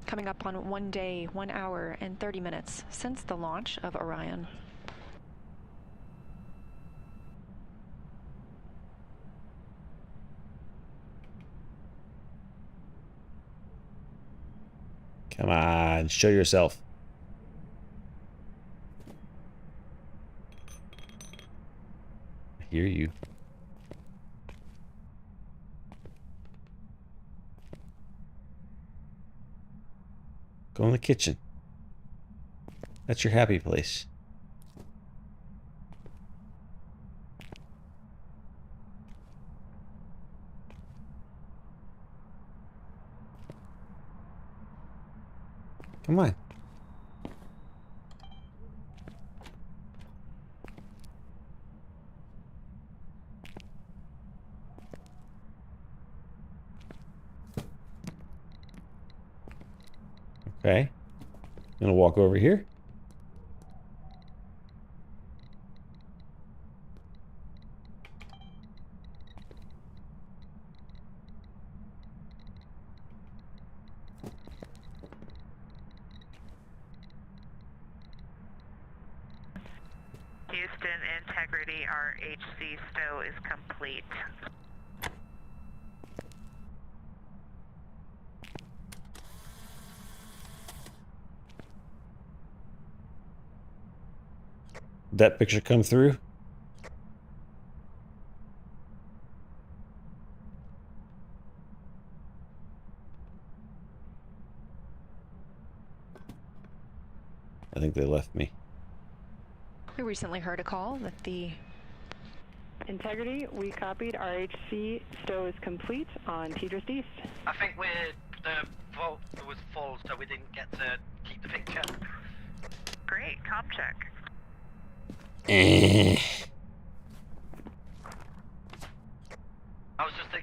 Coming up on 1 day, 1 hour, and 30 minutes since the launch of Orion. Come on, show yourself. I hear you. Go in the kitchen. That's your happy place. Come on. Okay. I'm gonna walk over here. Houston, integrity, our HC stow is complete. Did that picture come through? I think they left me. We recently heard a call that the Integrity, we copied. RHC stow is complete on Tidris East. I think the vault was full, so we didn't get to keep the picture. Great, comm check. I was just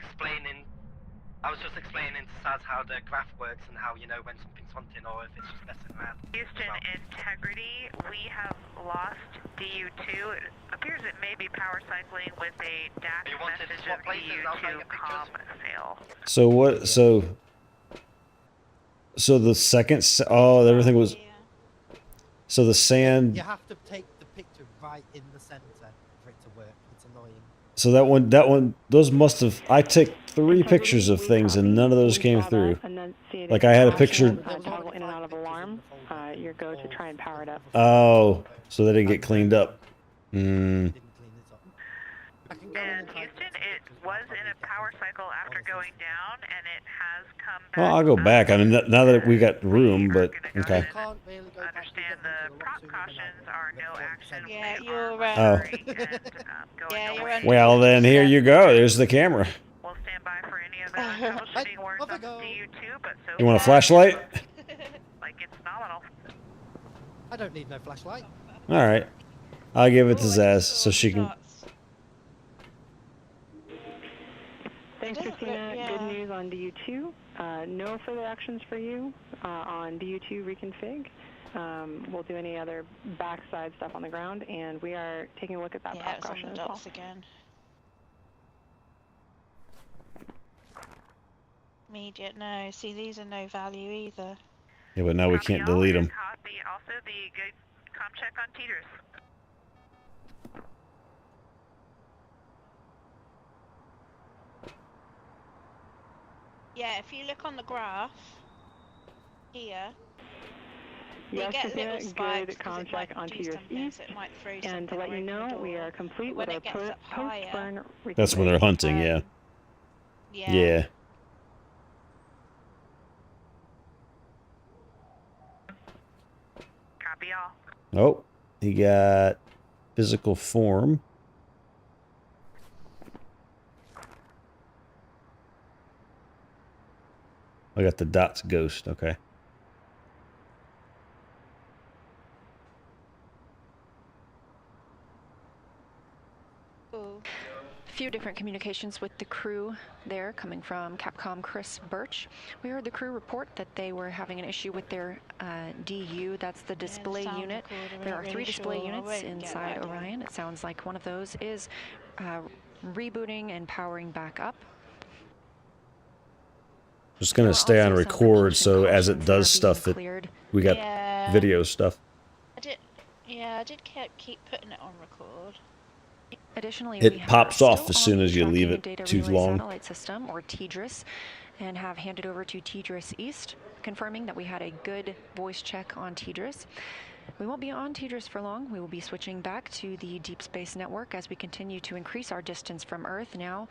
explaining to Saz how the graph works and how you know when something's hunting or if it's just messing around. Houston, integrity, we have lost DU2. It appears it may be power cycling with a DAC You wanted to message swap of places and I'll DU2 take comm pictures? fail. So what? So the second. Oh, everything was. So the sand. You have to take the picture right in the center for it to work. It's annoying. So that one, those must have. I took 3 pictures of things and none of those came through. Like I had a picture. Toggle in and out of alarm. Your go to try and power it up. Oh, so they didn't get cleaned up. Hmm. And Houston, it was in a power cycle after going down, and it has come back. Well, I'll go back. I mean, now that we got room, but okay. Understand the precautions are no action. Yeah, we you're are right. monitoring and, going Yeah, you're away. right. Well, then here you go. There's the camera. We'll stand by for any other troubleshooting words on DU2, but so You want a far, flashlight? like it's nominal. I don't need no flashlight. All right. I'll give it to Zaz so she can. Thanks, Christina. yeah. Good news on DU2. No further actions for you on DU2 reconfig. We'll do any other backside stuff on the ground, and we are taking a look at that Yeah, it's on precaution the as well. dots again. Immediate, no. See, these are no value either. Yeah, but now we can't delete them. Copy. Also, the good comm check on Teeters. Yeah, if you look on the graph here, Yes, they get Christina, little spikes good 'cause comm it might check on produce Tidris something, East. so it might throw And to something let you away from the know, we door. are complete But with when our it gets up higher, post-burn reconfig. That's when they're hunting, yeah. Yeah. Yeah. Copy all. Oh, he got physical form. I got the dots ghost. Okay. Cool. few different communications with the crew there coming from Capcom Chris Birch. We heard the crew report that they were having an issue with their DU, that's the display sound unit. recorder, we're There not are 3 really display sure. I units won't get inside that again. Orion. It sounds like one of those is rebooting and powering back up. Just gonna stay on record so as it does stuff, we got Yeah. video stuff. I did keep putting it on record. Additionally, It we have pops still off as soon on as you the leave Tracking it and Data too Relay long. Satellite System, or TDRS, and have handed over to Tidris East, confirming that we had a good voice check on Tidris. We won't be on Tidris for long. We will be switching back to the Deep Space Network as we continue to increase our distance from Earth, now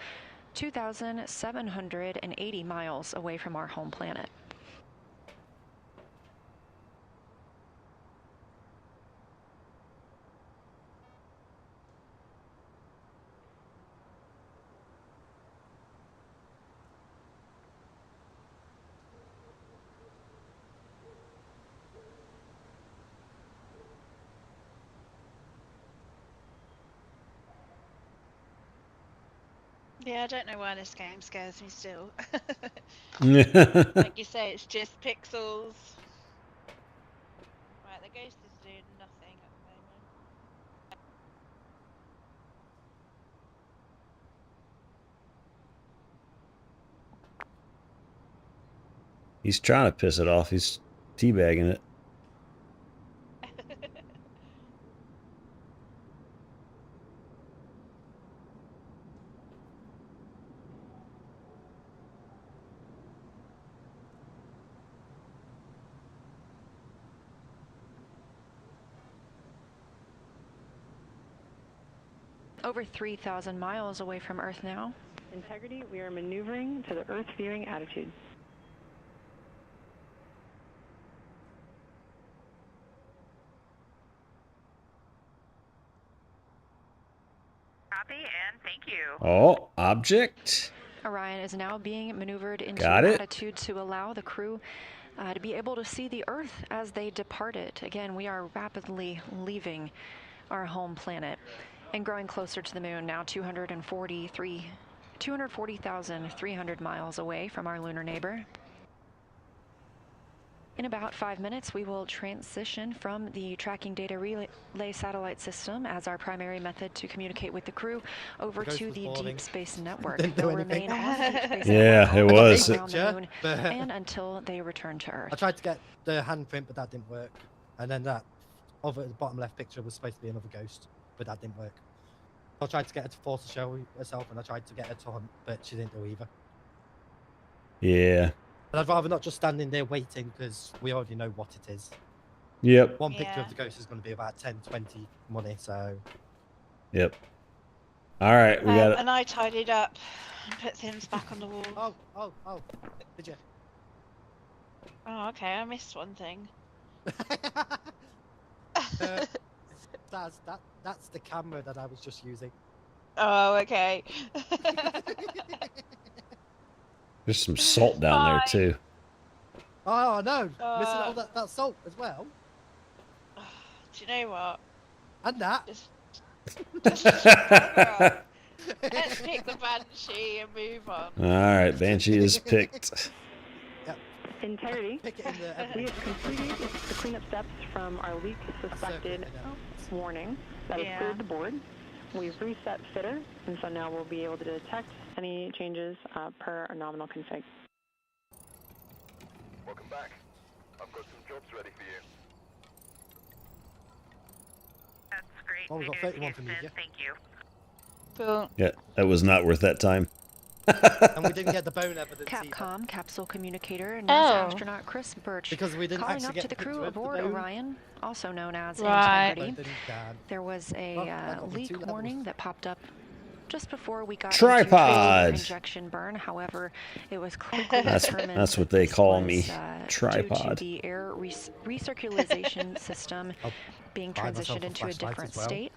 2,780 miles away from our home planet. Yeah, I don't know why this game scares me still. Yeah. Like you say, it's just pixels. Right, the ghost is doing nothing at the moment. He's trying to piss it off. He's teabagging it. Over 3,000 miles away from Earth now. Integrity, we are maneuvering to the Earth viewing attitude. Copy and thank you. Oh, object. Orion is now being maneuvered into Got it. attitude to allow the crew to be able to see the Earth as they depart it. Again, we are rapidly leaving our home planet and growing closer to the moon, now 240,300 miles away from our lunar neighbor. In about 5 minutes, we will transition from the tracking data relay satellite system as our primary method to communicate with the crew over ghost to was the boarding. Deep Space Network. Didn't do They'll anything. remain on the Deep Space Yeah, Network it all was. around the Picture, moon but- and until they return to Earth. I tried to get the handprint, but that didn't work. And then that over at the bottom left picture was supposed to be another ghost, but that didn't work. I tried to get her to force to show herself, and I tried to get her to hunt, but she didn't do either. Yeah. And I'd rather not just standing there waiting, because we already know what it is. Yep. One picture Yeah. of the ghost is going to be about 10, 20 money, so... Yep. All right, we got it. And I tidied up and put things back on the wall. Oh, did you? Oh, okay, I missed one thing. That's the camera that I was just using. Oh, okay. There's some salt down there Fine. too. Oh no, missing all that salt as well, Do you know what? and that. Just bugger off. Let's pick the Banshee and move on. All right, Banshee is picked. Integrity, Pick it in the. we have completed the cleanup steps from our leak suspected warning that has Yeah. cleared the board. We've reset fitter, and so now we'll be able to detect any changes per our nominal config. Welcome back. I've got some jobs ready for you. That's great. Oh, we've got news, 31 from Houston. media. Thank you. Cool. Yeah, that was not worth that time. And we didn't get the bone evidence either, Capcom capsule communicator NASA Oh. astronaut Chris Birch because we didn't calling actually up get to the picture crew of the aboard bone. Orion, also known as Right. Integrity. But then Dan- There was a Oh, that got me leak 2 levels. warning that popped up just before we got Tripod. into injection burn. However, it was quickly That's determined what that they this call was, me. due to Tripod. the air recirculation system I'll being buy myself transitioned a into a flashlight different as well. state.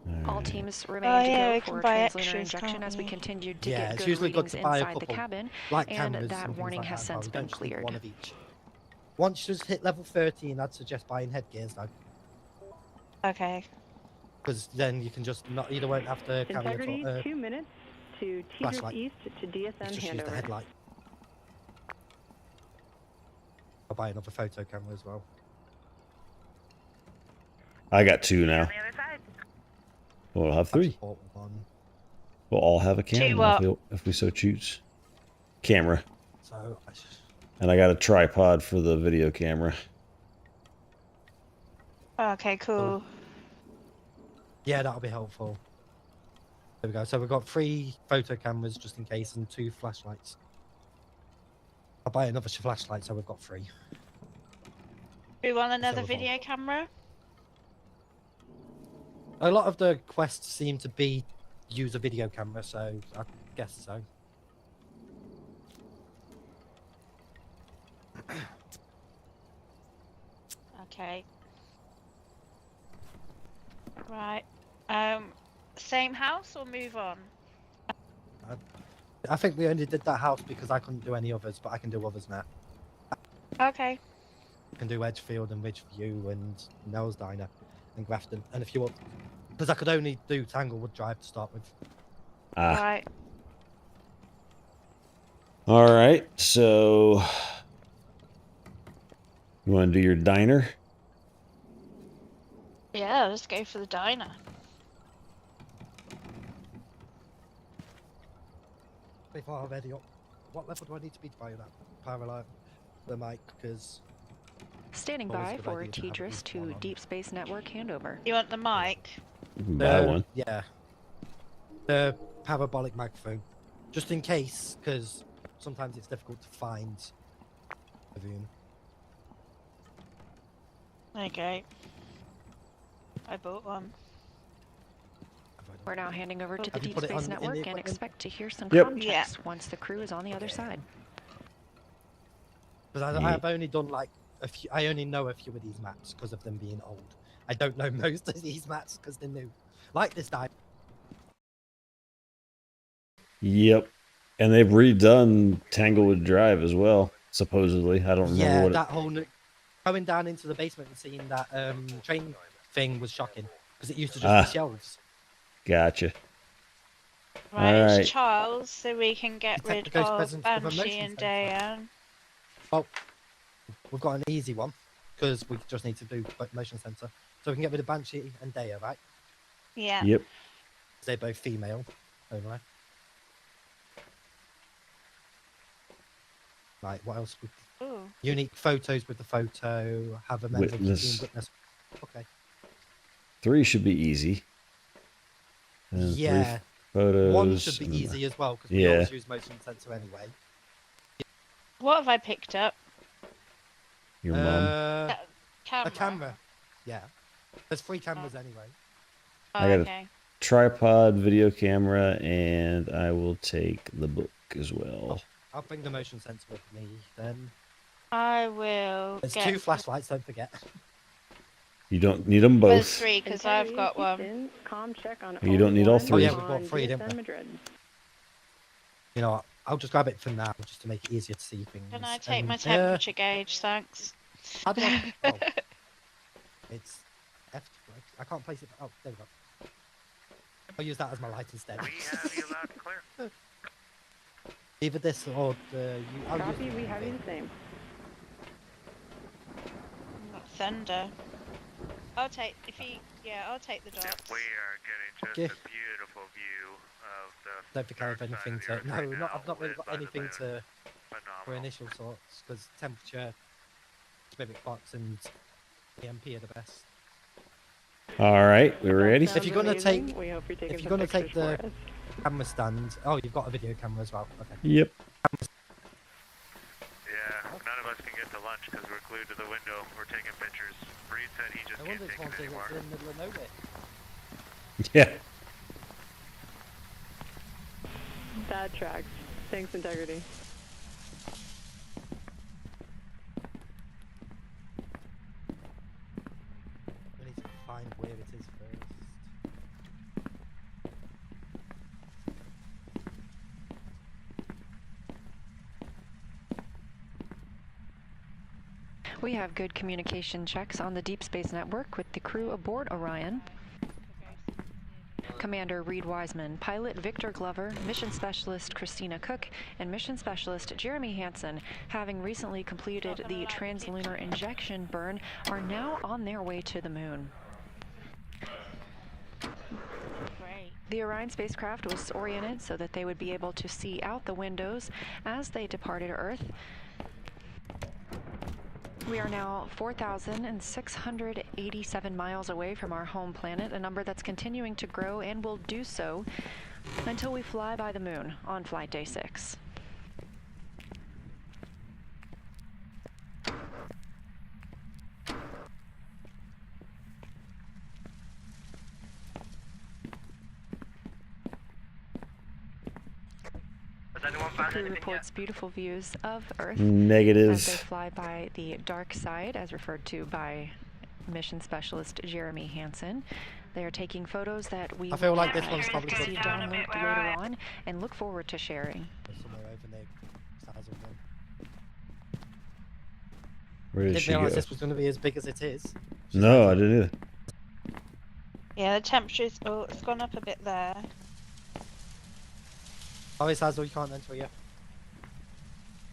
All All right. teams Oh, remain yeah, we to can go for buy translunar extras, injection can't as we we? continue to Yeah, get it's good usually good readings to buy a inside the couple, cabin, like and cameras that and things warning like has that, since but we been don't just need cleared. one of each. Once you just hit level 13, I'd suggest buying headgears though, Okay. because then you can just not either won't have to carry Integrity, a 2 minutes to Tidris flashlight. East to DSN just use the handover. headlight. I'll buy another photo camera as well. I got 2 now. On the other side. We'll have I 3. just bought one, We'll all have a camera up. if we so choose. Camera. so And I got a tripod for the video camera. Okay, cool. yeah, that'll be helpful. There we go. So we've got 3 photo cameras just in case and 2 flashlights. I'll buy another flashlight so we've got 3. We want another we've all- video camera? A lot of the quests seem to be use a video camera, so I guess so. Okay. Right. Same house or move on? I think we only did that house because I couldn't do any others, but I can do others now. Okay. I can do Edgefield and Ridgeview and Nell's Diner and Grafton and a few others. Because I could only do Tanglewood Drive to start with. Ah. Right. All right. So, you want to do your diner? Yeah, let's go for the diner. Before I'm ready up, what level do I need to be to buy that parallel the mic? Because Standing Always a by good for idea to have at Tidris least to one on. Deep Space Network handover. You want the mic? You can buy one. Yeah, the parabolic microphone, just in case, because sometimes it's difficult to find a room. Okay. I bought one. We're now handing over to the Have you Deep put it Space in the Network and equipment? expect to hear some Yep. comm checks once the crew is on the other side. Because Yeah. I've only done like a few. I only know a few of these maps because of them being old. I don't know most of these maps because they're new. Like this dive. Yep. And they've redone Tanglewood Drive as well, supposedly. I don't remember Yeah, what that whole going down into the basement and seeing that train thing was shocking because it used to just be shelves. Gotcha. Right, Alright. it's Charles, so we can get Detect rid the ghost of presence with a Banshee motion and sensor. Dayan. Well, we've got an easy one because we just need to do motion sensor, so we can get rid of Banshee and Daya, right? Yeah. Yep. They're both female. Over. Right, what else? Ooh. Unique photos with the photo. Have a member of the Witness. team witness. Okay. 3 should be easy. And 3 Yeah. photos. 1 should be and- easy as well because we Yeah. always use motion sensor anyway. What have I picked up? Your mom. Camera. A camera. Yeah. There's 3 cameras anyway. Oh, I got a okay. tripod, video camera, and I will take the book as well. I'll bring the motion sensor with me then. I will There's get 2 flashlights, don't forget. You don't need them There's both. 3 because I've got one. You don't need all 3. Oh, yeah, we've got 3, didn't we? You know what? I'll just grab it for now, just to make it easier to see things. Can I take And, my temperature gauge, thanks? How do I... oh. It's F. I can't place it. Oh, there we go. I'll use that as my light instead. We have you loud and clear. Either this or the... I'll use Copy, the- we have you the same. Got thunder. I'll take I'll take the dots. We are getting just Yeah. a beautiful view of the. Don't think I have dark side anything of the to... Earth No, right now, I've not really lit got by the anything moon. to... for Phenomenal. initial sorts, because temperature, spirit box, and EMP are the best. All right, we ready? If you're gonna take, We hope you're taking if you're some gonna take pictures the for us. camera stand, oh, you've got a video camera as well. Okay. Yep. Yeah, none of us can get to lunch because we're glued to the window. We're taking pictures. Reed said he just I can't wonder it's take one it thing anymore. that's in the middle of nowhere. Yeah. That tracks. Thanks, Integrity. We need to find where it is first. We have good communication checks on the Deep Space Network with the crew aboard Orion. Commander Reed Wiseman, Pilot Victor Glover, Mission Specialist Christina Cook, and Mission Specialist Jeremy Hansen, having recently completed the translunar injection burn, are now on their way to the moon. Great. The Orion spacecraft was oriented so that they would be able to see out the windows as they departed Earth. We are now 4,687 miles away from our home planet, a number that's continuing to grow and will do so until we fly by the moon on flight day 6. Has anyone The found crew anything reports beautiful views of Earth Negative. as they fly by the dark side, as referred to by mission specialist Jeremy Hansen. They are taking photos that we I feel will like this one's probably see good. downlinked later on and look forward to sharing. There's somewhere over there. Stars of them. Where did Didn't she go? realise this was going to be as big as it is. No, I didn't either. Yeah, the temperature's it's gone up a bit there. Oh, it says, you can't enter yet.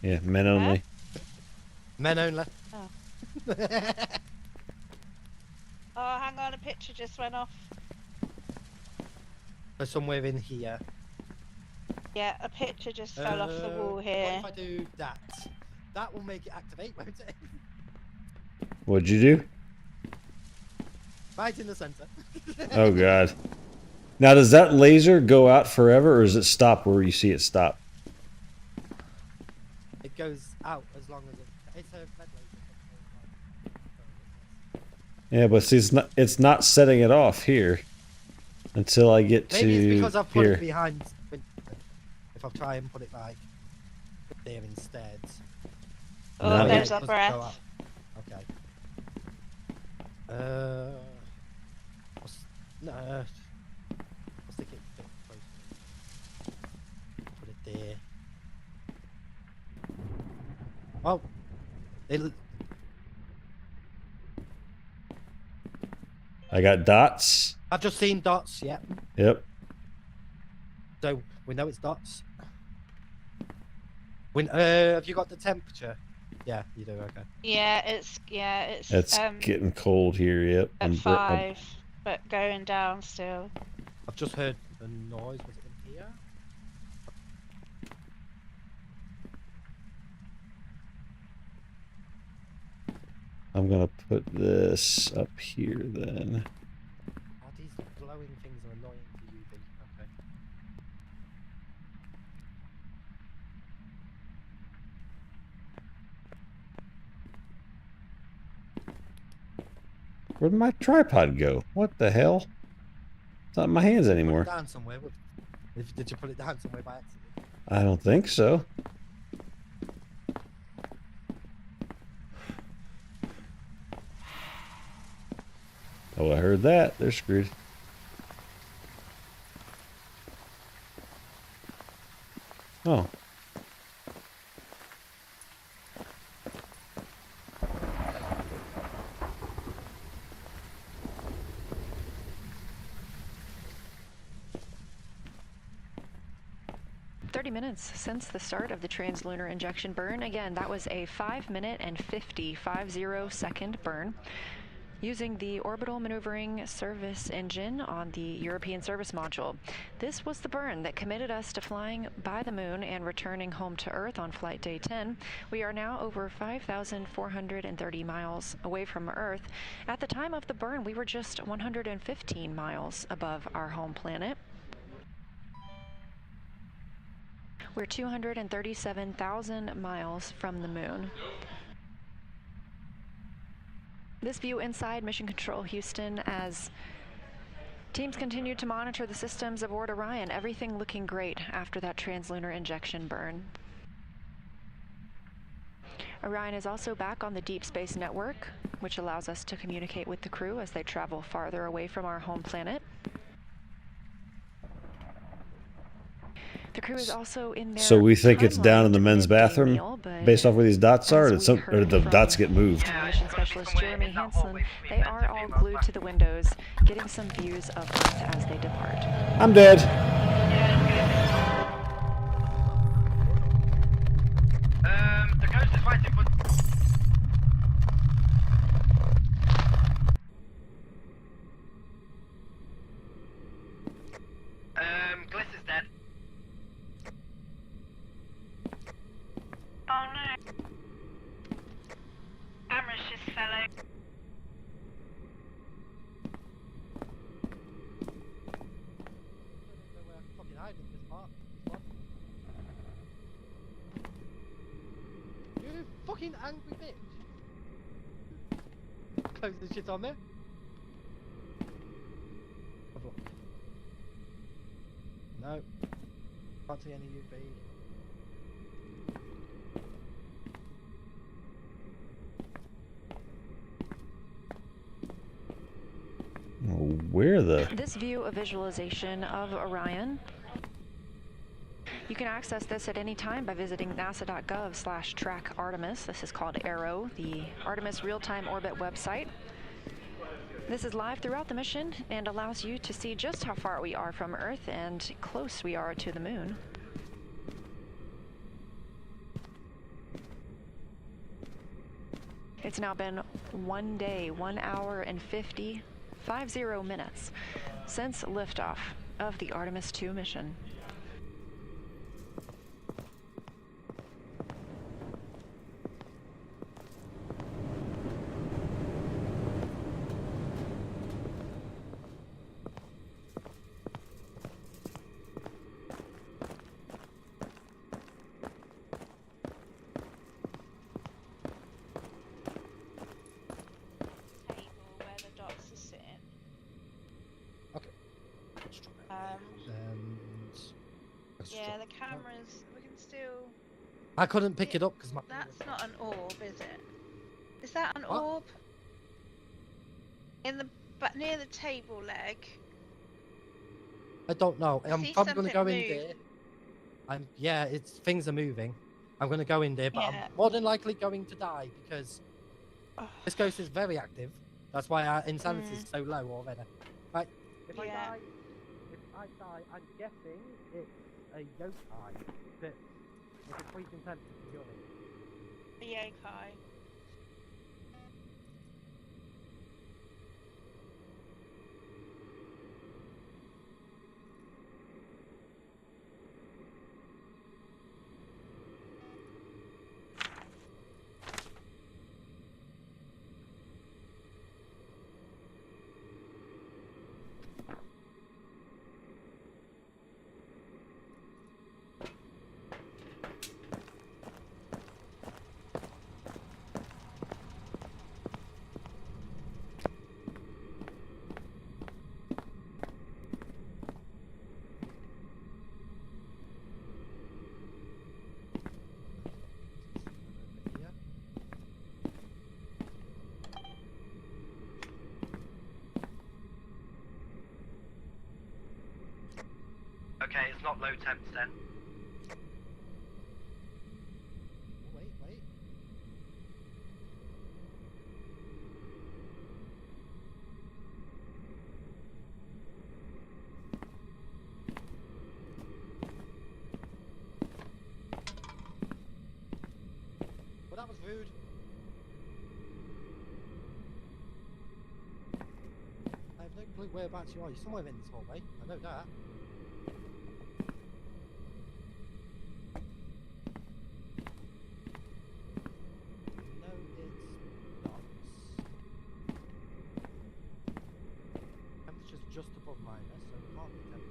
Yeah, men only. Men only. Oh. Oh, hang on, a picture just went off. So somewhere in here. Yeah, a picture just fell off the wall What here. if I do that? That will make it activate, won't it? What'd you do? Right in the center. Oh god. Now does that laser go out forever or does it stop where you see it stop? It goes out as long as it's a red laser. Yeah, but see, it's not setting it off here until I get Maybe it's to because I've put here. it behind. If I try and put it like there instead. Oh, No. there's Yeah, our it doesn't go breath. up. Okay. No. I'll stick it a bit closer. Put it there. Oh, I got dots. I've just seen dots. Yeah. Yep. So we know it's dots. Have you got the temperature? Yeah, you do. Okay. Yeah, it's It's getting cold here. Yep. at I'm 5, but going down still. I've just heard the noise. Was it in here? I'm gonna put this up here then. Oh, these glowing things are annoying to you, B. Okay. Where'd my tripod go? What the hell? It's not in my hands Put it anymore. down somewhere. Did you put it down somewhere by accident? I don't think so. Oh, I heard that. They're screwed. Oh. Minutes since the start of the translunar injection burn. Again, that was a 5-minute and 50 second burn using the orbital maneuvering service engine on the European service module. This was the burn that committed us to flying by the moon and returning home to Earth on flight day 10. We are now over 5,430 miles away from Earth. At the time of the burn, we were just 115 miles above our home planet. We're 237,000 miles from the moon. This view inside Mission Control Houston as teams continue to monitor the systems aboard Orion. Everything looking great after that translunar injection burn. Orion is also back on the Deep Space Network, which allows us to communicate with the crew as they travel farther away from our home planet. The crew is also in their So we think it's down in the men's bathroom meal, based off where these dots are, or, as we or the heard dots from get moved? Mission specialist Jeremy Hansen, they are all glued to the windows, getting some views of Earth as they depart. I'm dead. The coast is fighting for... Gliss is dead. Oh no. Camera's just fell over. fucking angry bitch. Close the shit on me. Have a look. No. Can't see any UV. Where the... This view of visualization of Orion, you can access this at any time by visiting nasa.gov/track Artemis. This is called ARROW, the Artemis Real-Time Orbit website. This is live throughout the mission and allows you to see just how far we are from Earth and close we are to the moon. It's now been 1 day, 1 hour and 50 minutes since liftoff of the Artemis 2 mission. Table where the dots are sitting. Okay. Yeah, the cameras. We can still. I couldn't pick it up because my. That's not an orb, is it? Is that an What? orb? In the but near the table leg. I don't know. I'm See probably going to go something in move. there. Yeah, things are moving. I'm going to go in there, but Yeah. I'm more than likely going to die because this ghost is very active. That's why our insanity is so low already. Right. If I Yeah. die, I'm guessing it's a yokai, but if it's freezing temperature, you're in. The yokai. Okay, it's not low temps then. Wait. Well, that was rude. I have no clue whereabouts you are. You're somewhere in this hallway. I know that. No, it's not. Temperature's just above minus, so it can't be temperature.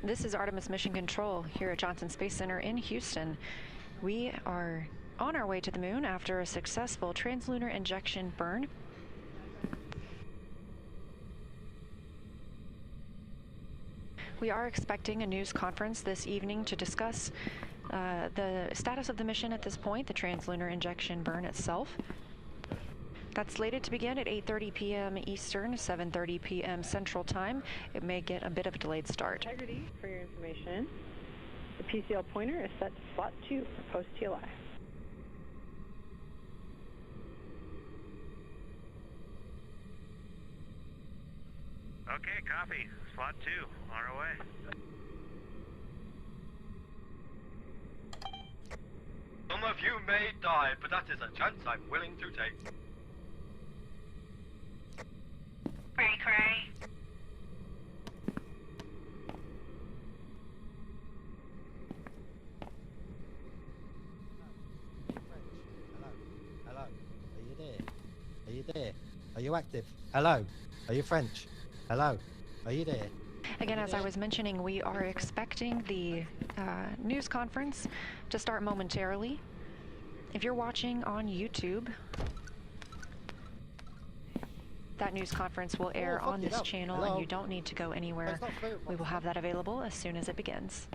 This is Artemis Mission Control here at Johnson Space Center in Houston. We are on our way to the moon after a successful translunar injection burn. We are expecting a news conference this evening to discuss the status of the mission at this point, the translunar injection burn itself. That's slated to begin at 8:30 p.m. Eastern, 7:30 p.m. Central Time. It may get a bit of a delayed start. Integrity, for your information, the PCL pointer is set to slot 2 for post TLI. Okay, copy. Slot 2, on our way. Some of you may die, but that is a chance I'm willing to take. Cray cray. Hello. Are you there? Are you there? Are you active? Hello. Are you French? Hello. Are you there? Again, as I was mentioning, we are expecting the news conference to start momentarily. If you're watching on YouTube, that news conference will air on this channel, and you don't need to go anywhere. We will have that available as soon as it begins.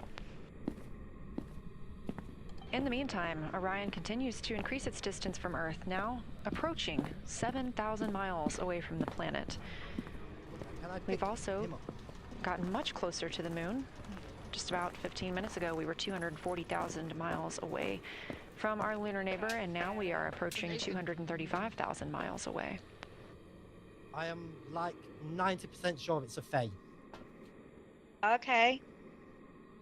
In the meantime, Orion continues to increase its distance from Earth, now approaching 7,000 miles away from the planet. We've also gotten much closer to the moon. Just about 15 minutes ago, we were 240,000 miles away from our lunar neighbor, and now we are approaching 235,000 miles away. I am like 90% sure it's a Fae. Okay.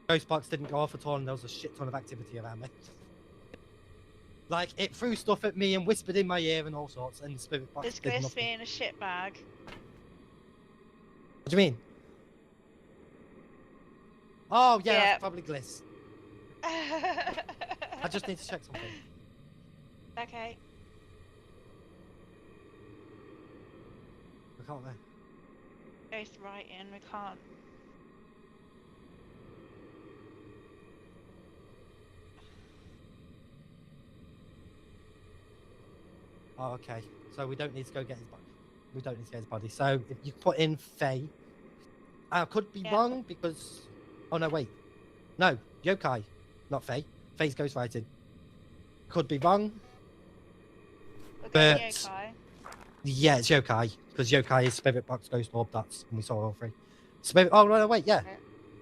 Ghost box didn't go off at all, and there was a shit ton of activity around me. Like, it threw stuff at me and whispered in my ear and all sorts, and the spirit box Is did Chris nothing. being a shitbag? What do you mean? Oh, yeah, Yeah. that's probably Gliss. I just need to check something. Okay. I can't there. Ghost right in, we can't. Oh, okay. So we don't need to go get his body. We don't need to get his body. So if you put in Fae, I could be wrong because. Oh no, wait. No, yokai, not Fae. Fae's ghostwriting. Could be wrong. We're But going yokai. yeah, it's yokai because yokai is spirit box, ghost orb. That's and we saw all three. Spirit. Oh no, wait, yeah.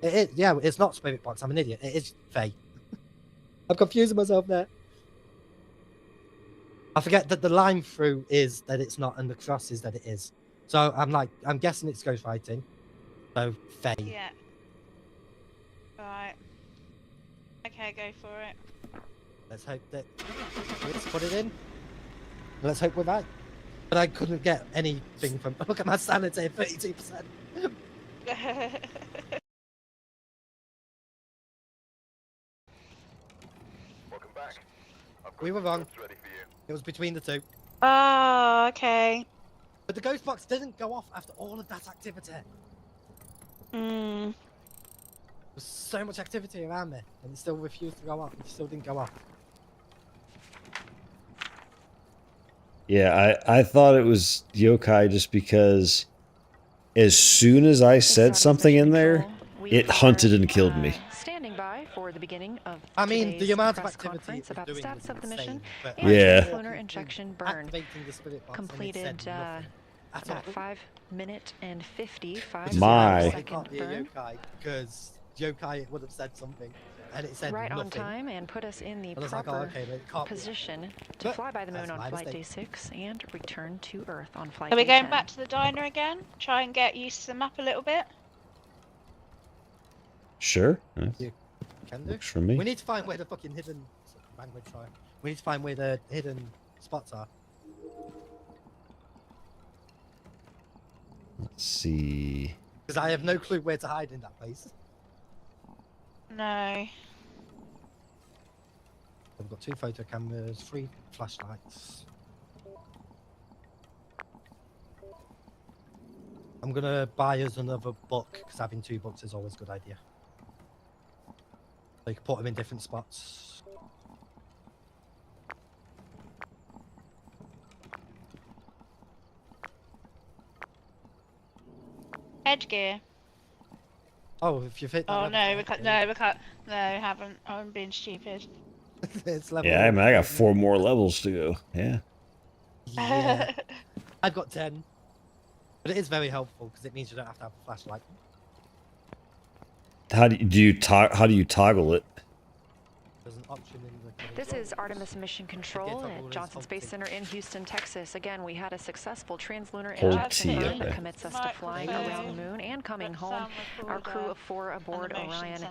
It is. Yeah, it's not spirit box. I'm an idiot. It is Fae. I'm confusing myself there. I forget that the line through is that it's not, and the cross is that it is. So I'm guessing it's ghostwriting. So Fae. Yeah. Right. Okay, go for it. Let's hope that. Let's put it in. Let's hope we're right. But I couldn't get anything from. Look at my sanity, 32%. Welcome back. I've got We were some wrong. jobs ready for you. It was between the two. Oh, okay. But the ghost box didn't go off after all of that activity. Hmm. There was so much activity around me, and it still refused to go off. It still didn't go off. Yeah, I thought it was yokai just because as soon as I said something in there, it hunted and killed me. Standing by for the beginning of I mean, the today's amount of press activity conference it was about the doing status was of the mission. insane, but And Yeah. lunar injection burn Activating the spirit box, and it completed said nothing at about all. 5 minute and 55 My. It second can't be a burn. yokai because yokai would have said something, and it said Right nothing. on time and put us in the And I was like, proper oh, okay, but it can't be. position to But fly by the moon that's on my flight mistake. day 6 and return to Earth on flight Are we day going 10. back to the diner again? Try and get used to the map a little bit? Sure. You can do. Works for me. We need to find where the fucking hidden language are. We need to find where the hidden spots are. Let's see. Because I have no clue where to hide in that place. No. We've got 2 photo cameras, 3 flashlights. I'm gonna buy us another book because having 2 books is always a good idea. So you can put them in different spots. Headgear. Oh, if you fit. That Oh level, no, we yeah. can't. No, we can't. No, we haven't. I'm being stupid. It's level. Yeah, I mean, I got 4 more levels to go. Yeah. Yeah. I've got 10. But it is very helpful because it means you don't have to have a flashlight. How do you toggle it? There's an option in the. This is Artemis Mission Control Data at rule is Johnson Space halting. Center in Houston, Texas. Again, we had a successful translunar Hold injection T, burn that okay. commits us to flying around the moon and coming home. Our crew of 4 aboard Orion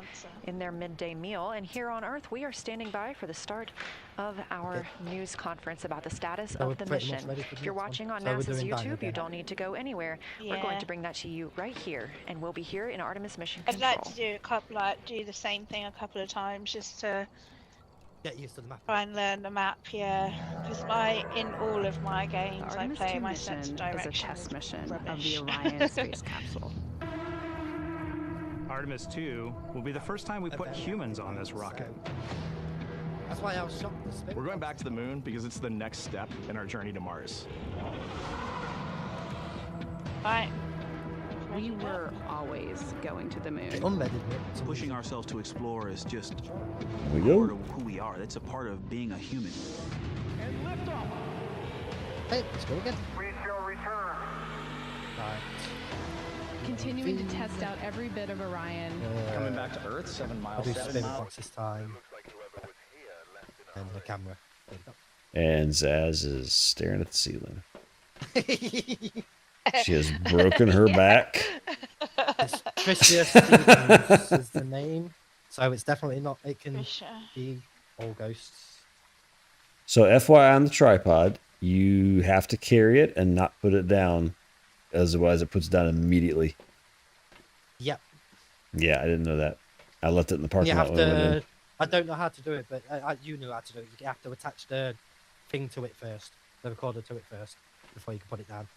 in their midday meal. And here on Earth, we are standing by for the start of our news conference about the status So we're of the pretty much mission. ready for the If you're next one. watching on So we're NASA's doing Dino YouTube, you again. don't need to go anywhere. We're going Yeah. to bring that to you right here, and we'll be here in Artemis Mission I'd Control. like to do the same thing a couple of times just to Get used to the map. try and learn the map, yeah. Because in all of my The games I Artemis play, 2 my sense mission of is a direction test mission of the rubbish. Orion space capsule. Artemis 2 will be the first time we put humans on this rocket. That's why I was shocked. The spin We're going back to the moon because it's the next step in our journey to Mars. Right. We were always going to the moon. unread it. Pushing ourselves to explore is just we part go. of who we are. That's a part of being a human. Hey, let's go again. We shall return. Right. Continuing to test out every bit of Orion. Coming back to Earth, 7 I'll miles. do 7 spin miles. box this time. And the camera. There And Zaz is staring at the ceiling. we go. She has broken her back. It's Tricia Stevens is the name. So it's definitely not, it can Trisha. be all ghosts. So FYI on the tripod, you have to carry it and not put it down. Otherwise it puts it down immediately. Yep. Yeah, I didn't know that. I left it in the parking You lot have when I went in. to, I don't know how to do it, but you knew how to do it. You have to attach the thing to it first, the recorder to it first, before you can put it down.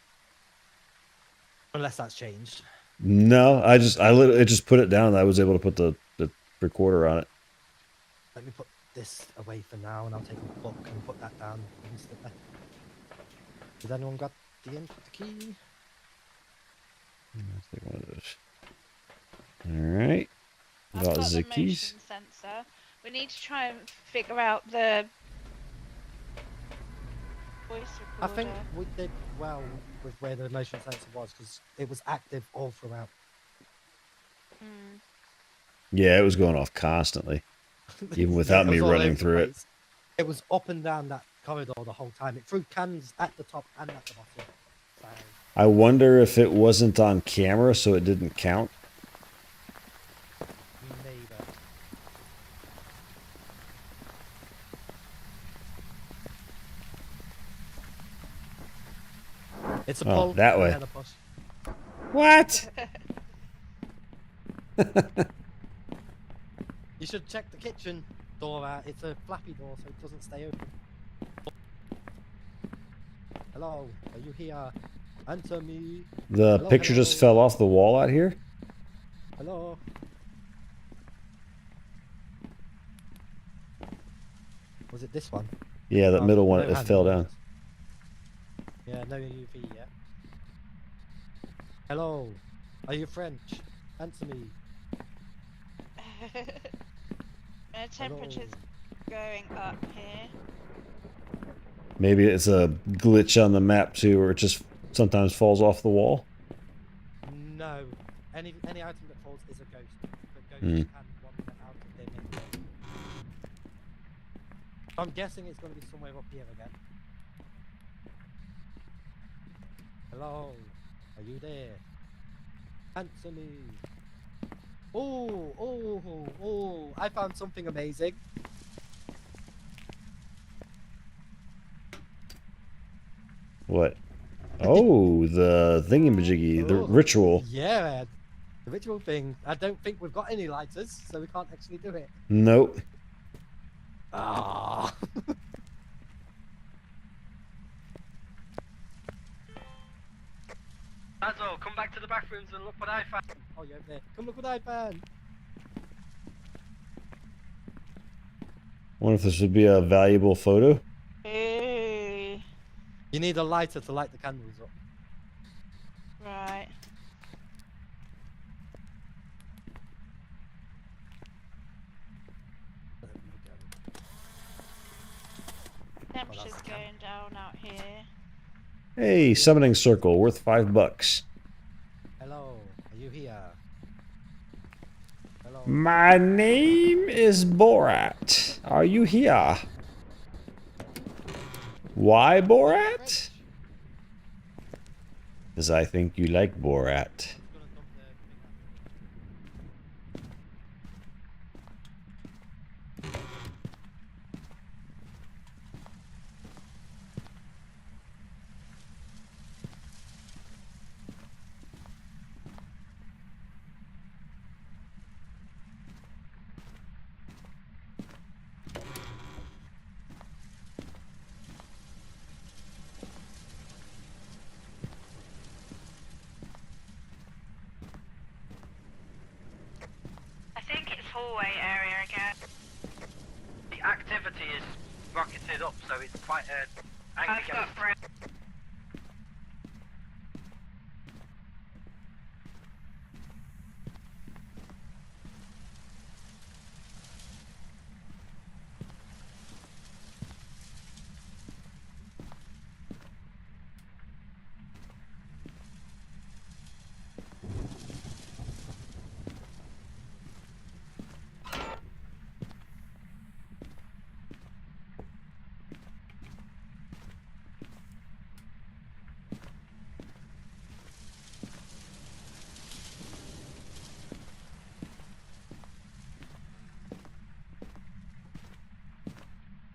Unless that's changed. No, I literally just put it down and I was able to put the recorder on it. Let me put this away for now, and I'll take a book and put that down instantly. Did anyone got the key? I'll take one of those. Alright. I've Got got the the keys. motion sensor. We need to try and figure out the voice I recorder. think we did well with where the motion sensor was, because it was active all throughout. Mm. Yeah, it was going off constantly. Even without it me was all running over the through it. place. It was up and down that corridor the whole time. It threw cans at the top and at the bottom. So, I wonder if it wasn't on camera, so it didn't count. maybe. It's a Oh, pull. that way. and a push. What? You should check the kitchen door out. It's a flappy door, so it doesn't stay open. Hello, are you here? Answer me. The Hello, picture just hello. fell off the wall out here? Hello. Was it this one? Yeah, that Oh, middle one, no it hand fell in down. this. Yeah, no UV yet. Hello, are you French? Answer me. The temperature's going up here. Maybe it's a glitch on the map too, or it just sometimes falls off the wall. No. Any item that falls is a ghost. But ghosts Hmm. can wander out of their main. I'm guessing it's going to be somewhere up here again. Hello, are you there? Answer me. Oh, I found something amazing. What? Oh, the thingamajiggy, the Oh, ritual. Yeah, man. The ritual thing. I don't think we've got any lighters, so we can't actually do it. Nope. Ah. Lazo, come back to the bathrooms and look what I found. Oh, you're up there. Come look what I found. Wonder if this would be a valuable photo. Ooh, You need a lighter to light the candles up. right. There we go. Temperature's going down out here. Hey, summoning circle worth $5. Hello, are you here? Hello. My name is Borat. Are you here? Why, Borat? Because I think you like Borat. I think it's hallway area again. The activity is rocketed up, so it's quite a... I've got Brent.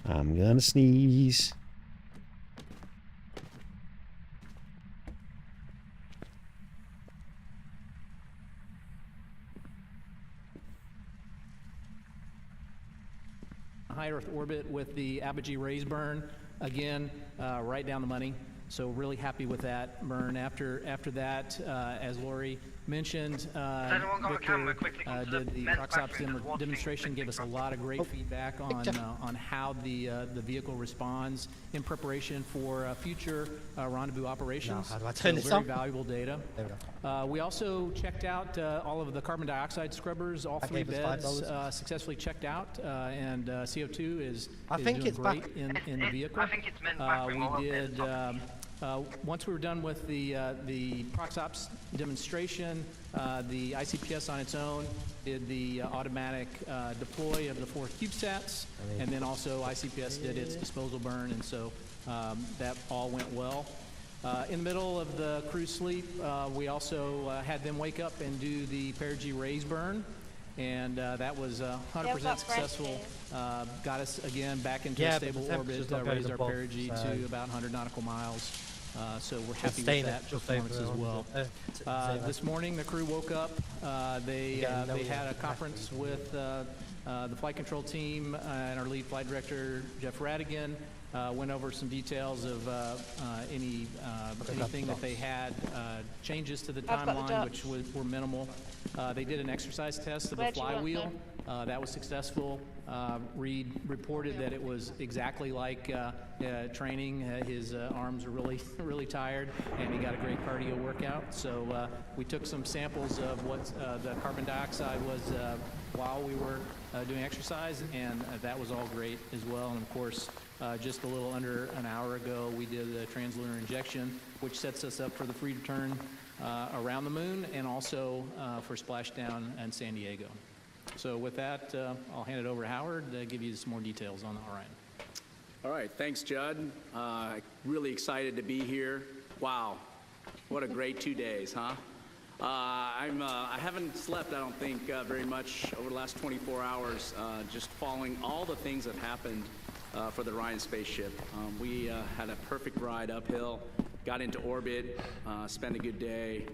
I'm gonna sneeze. High Earth orbit with the Apogee raise burn again, right down the money. So really happy with that burn. After that, as Lori mentioned, Victor did the Proxops demonstration, gave us a lot of great feedback on how the vehicle responds in preparation for future rendezvous operations. How do I turn this very off? valuable data. There we go. We also checked out all of the carbon dioxide scrubbers. All That 3 gave us beds $5. Successfully checked out, and CO2 is think doing it's great back. in the vehicle. I think it's meant back when We did. Once we were done with the Proxops demonstration, the ICPS on its own did the automatic deploy of the 4 CubeSats, and then also ICPS did its disposal burn, and so that all went well. In the middle of the crew sleep, we also had them wake up and do the perigee raise burn, and that was 100% successful. Got us again back into a stable orbit, raised our perigee to about 100 nautical miles. So we're happy with that performance as well. This morning, the crew woke up. They had a conference with the flight control team and our lead flight director, Jeff Radigan. Went over some details of anything that they had, changes to the timeline, which were minimal. They did an exercise test of the flywheel. That was successful. Reed reported that it was exactly like training. His arms were really tired, and he got a great cardio workout. So we took some samples of what the carbon dioxide was while we were doing exercise, and that was all great as well. And of course, just a little under an hour ago, we did a translunar injection, which sets us up for the free return around the moon, and also for splashdown in San Diego. So with that, I'll hand it over to Howard to give you some more details on the Orion. All right, thanks, Judd. Really excited to be here. Wow, what a great 2 days, huh? I haven't slept, I don't think, very much over the last 24 hours, just following all the things that happened for the Orion spaceship. We had a perfect ride uphill, got into orbit, spent a good day,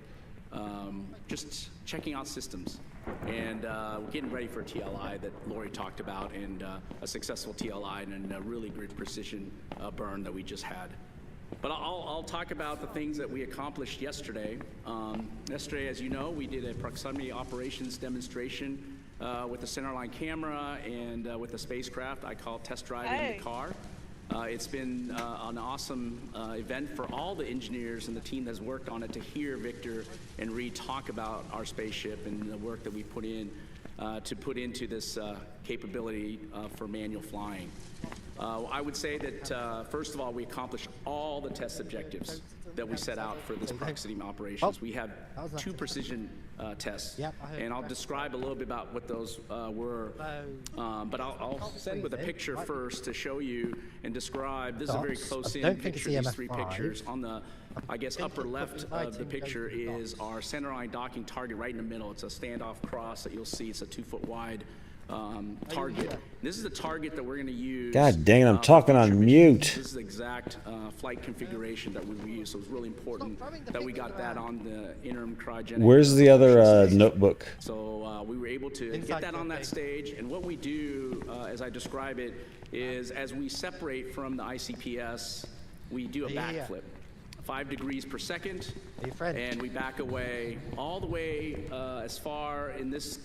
just checking out systems. And we're getting ready for a TLI that Lori talked about, and a successful TLI and a really great precision burn that we just had. But I'll talk about the things that we accomplished yesterday. Yesterday, as you know, we did a proximity operations demonstration with the centerline camera and with the spacecraft. I call it test driving the car. It's been an awesome event for all the engineers and the team that's worked on it to hear Victor and Reed talk about our spaceship and the work that we put in to put into this capability for manual flying. I would say that, first of all, we accomplished all the test objectives. that we set out for this proximity operations. We have 2 precision tests, and I'll describe a little bit about what those were. But I'll send with a picture first to show you and describe. This is a very close-in picture. These 3 pictures on the, I guess, upper left of the picture is our centerline docking target right in the middle. It's a standoff cross that you'll see. It's a 2-foot wide target. This is the target that we're going to use. God dang it, I'm talking on mute. This is the exact flight configuration that we will use, so it's really important that we got that on the interim cryogenic. Where's the other notebook? So we were able to get that on that stage, and what we do, as I describe it, is as we separate from the ICPS, we do a backflip. 5 degrees per second, and we back away all the way as far in this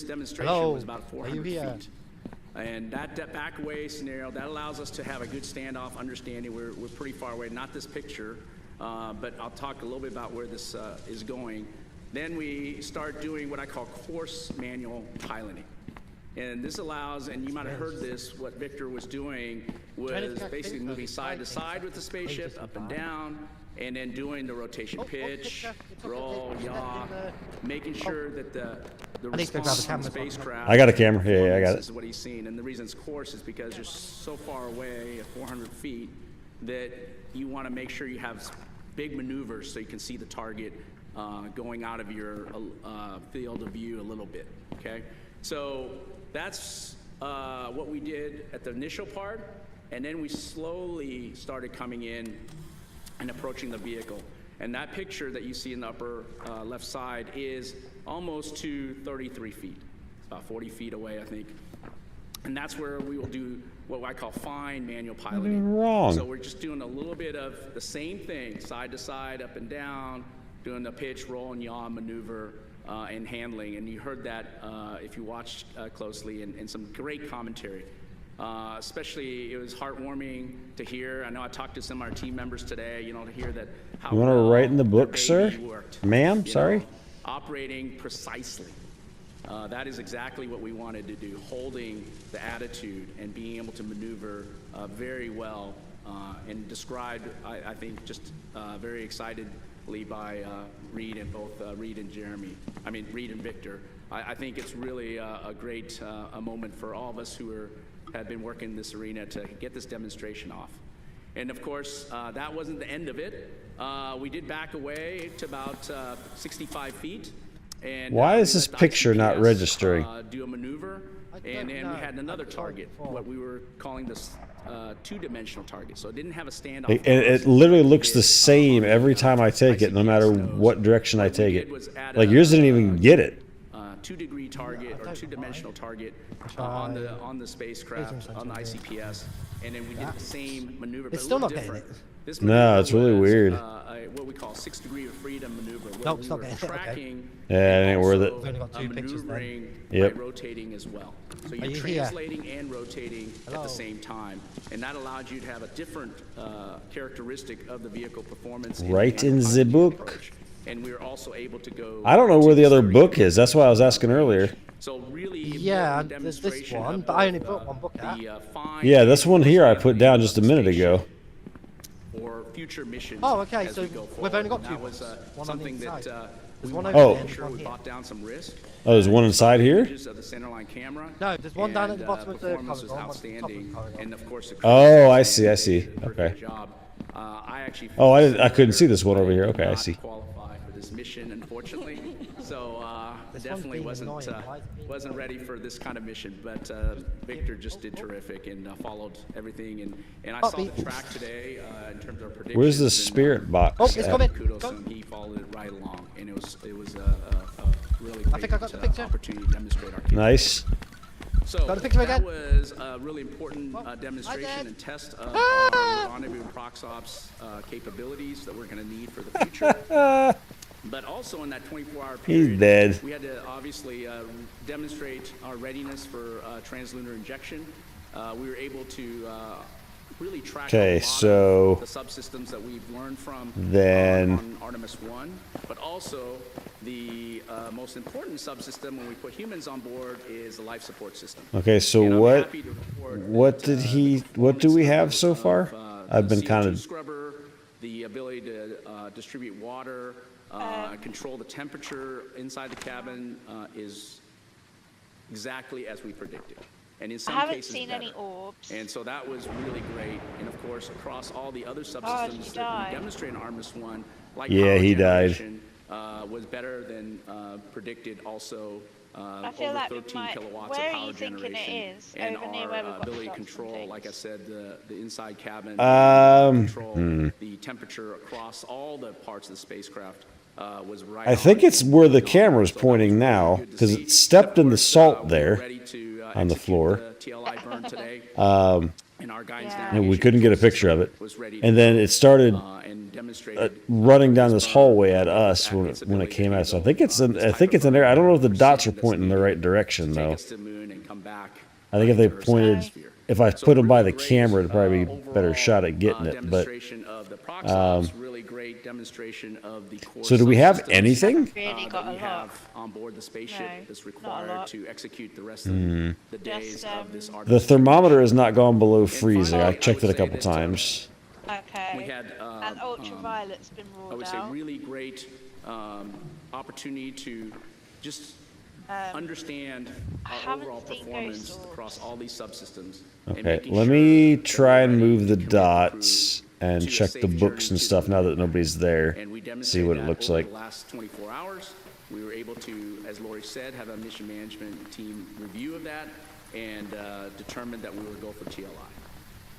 demonstration was about 400 feet. And that back away scenario, that allows us to have a good standoff understanding. We're pretty far away, not this picture, but I'll talk a little bit about where this is going. Then we start doing what I call course manual piloting. And this allows, and you might have heard this, what Victor was doing was basically moving side to side with the spaceship, up and down, and then doing the rotation pitch, roll, yaw, making sure that the response from the spacecraft. I got a camera. Yeah, I got it. This is what he's seen, and the reason it's course is because you're so far away at 400 feet that you want to make sure you have big maneuvers so you can see the target going out of your field of view a little bit. Okay, so that's what we did at the initial part, and then we slowly started coming in and approaching the vehicle. And that picture that you see in the upper left side is almost to 33 feet. It's about 40 feet away, I think. And that's where we will do what I call fine manual piloting. Wrong. So we're just doing a little bit of the same thing, side to side, up and down, doing the pitch, roll, and yaw maneuver and handling. And you heard that if you watched closely, and some great commentary. Especially, it was heartwarming to hear. I know I talked to some of our team members today, to hear that how You want to write in the book, sir? Ma'am, sorry? Operating precisely. That is exactly what we wanted to do, holding the attitude and being able to maneuver very well and described, I think, just very excitedly by Reed and both Reed and Reed and Victor. I think it's really a great a moment for all of us who had been working in this arena to get this demonstration off. And of course, that wasn't the end of it. We did back away to about 65 feet. And why is this picture not registering? Do a maneuver, and then we had another target, what we were calling this 2-dimensional target. So it didn't have a standoff. And it literally looks the same every time I take it, no matter what direction I take it. Like yours didn't even get it. 2-degree target or 2-dimensional target on the spacecraft, on the ICPS, and then we did the same maneuver, but it's a still little not different. getting it. This No, it's really weird. What we call 6-degree of freedom maneuver, where Nope, we it's not were getting it. tracking Yeah, it ain't worth it. also, We've only got 2 pictures then. maneuvering Yep. by rotating as well. So you're you here? translating and rotating at Hello? the same time, and that allowed you to have a different characteristic of the vehicle performance. Right in the book. Approach. And we were also able to go. I don't know where the other book is. That's why I was asking earlier. So really Yeah, important there's this demonstration one, of but I only both, brought one book out. Yeah, this one here I put down just a minute ago. For future missions. Oh, okay, as so we go we've only got forward. 2 That was books. One on something each that side. we There's one wanted over Oh. to there make and sure one we here. bought down some risk. Oh, there's one inside here? Images of the centerline camera. No, there's one down at the and, bottom of the performance was corridor, one at the top of the outstanding, corridor. and of course the Oh, I see, I see. did a perfect Okay. job. I actually Oh, I couldn't see this one over here. Okay, I not see. qualify for this mission, unfortunately. So This one's definitely being wasn't annoying. Why is it being wasn't ready for this kind of mission. But Victor just did terrific and followed everything. And I saw the Upbeat. track today in terms of predictions. Where's the and, spirit box Oh, it's at? coming. Kudos to Come. him. He followed it right along, and it was a really I great think I got the picture. opportunity to demonstrate our Nice. So Got the picture that again? was a really important demonstration and test of our rendezvous and proxops capabilities that we're going to need for the future. But also in that 24-hour period, He's dead. we had to obviously demonstrate our readiness for translunar injection. We were able to really track Okay, a lot so of the subsystems that we've learned from then- on Artemis 1, but also the most important subsystem when we put humans on board is the life support system. Okay, so And I'm what happy to report what that, did he what do we have so far? I've been the kind CO2 of scrubber, the ability to distribute water, control the temperature inside the cabin is exactly as we predicted. And in some I haven't cases seen better. any orbs. And so that was really great. And of course, across all the other subsystems that we demonstrated in Artemis 1, like Yeah, power he died. generation, was better than predicted also. I feel over like 13 kilowatts where of are power you thinking generation. it is? And Over near where we've our got ability to shots and control, like I things? said, the inside cabin, control the temperature across all the parts of the spacecraft was right I think it's where the camera's pointing now, because it stepped in the salt there on the floor. TLI Burn today. And our guidance And we couldn't get a picture of it. And then it started running down this hallway at us when it came out. So I think it's in there. I don't know if the dots are pointing in the right direction though. I think if they pointed, if I put them by the camera, it'd probably be a better shot at getting it. But really great demonstration of the core so do we have anything? that we have on board the spaceship that's required to execute the rest of the days of this Artemis. The thermometer has not gone below freezing. I checked it a couple times. Okay. We had and ultraviolet's been ruled out. I would say really great opportunity to just understand our overall performance across all these subsystems. Okay, let me try and move the dots and check the books and stuff now that nobody's there. See what it looks like. The last 24 hours, we were able to, as Lori said, have a mission management team review of that and determined that we would go for TLI.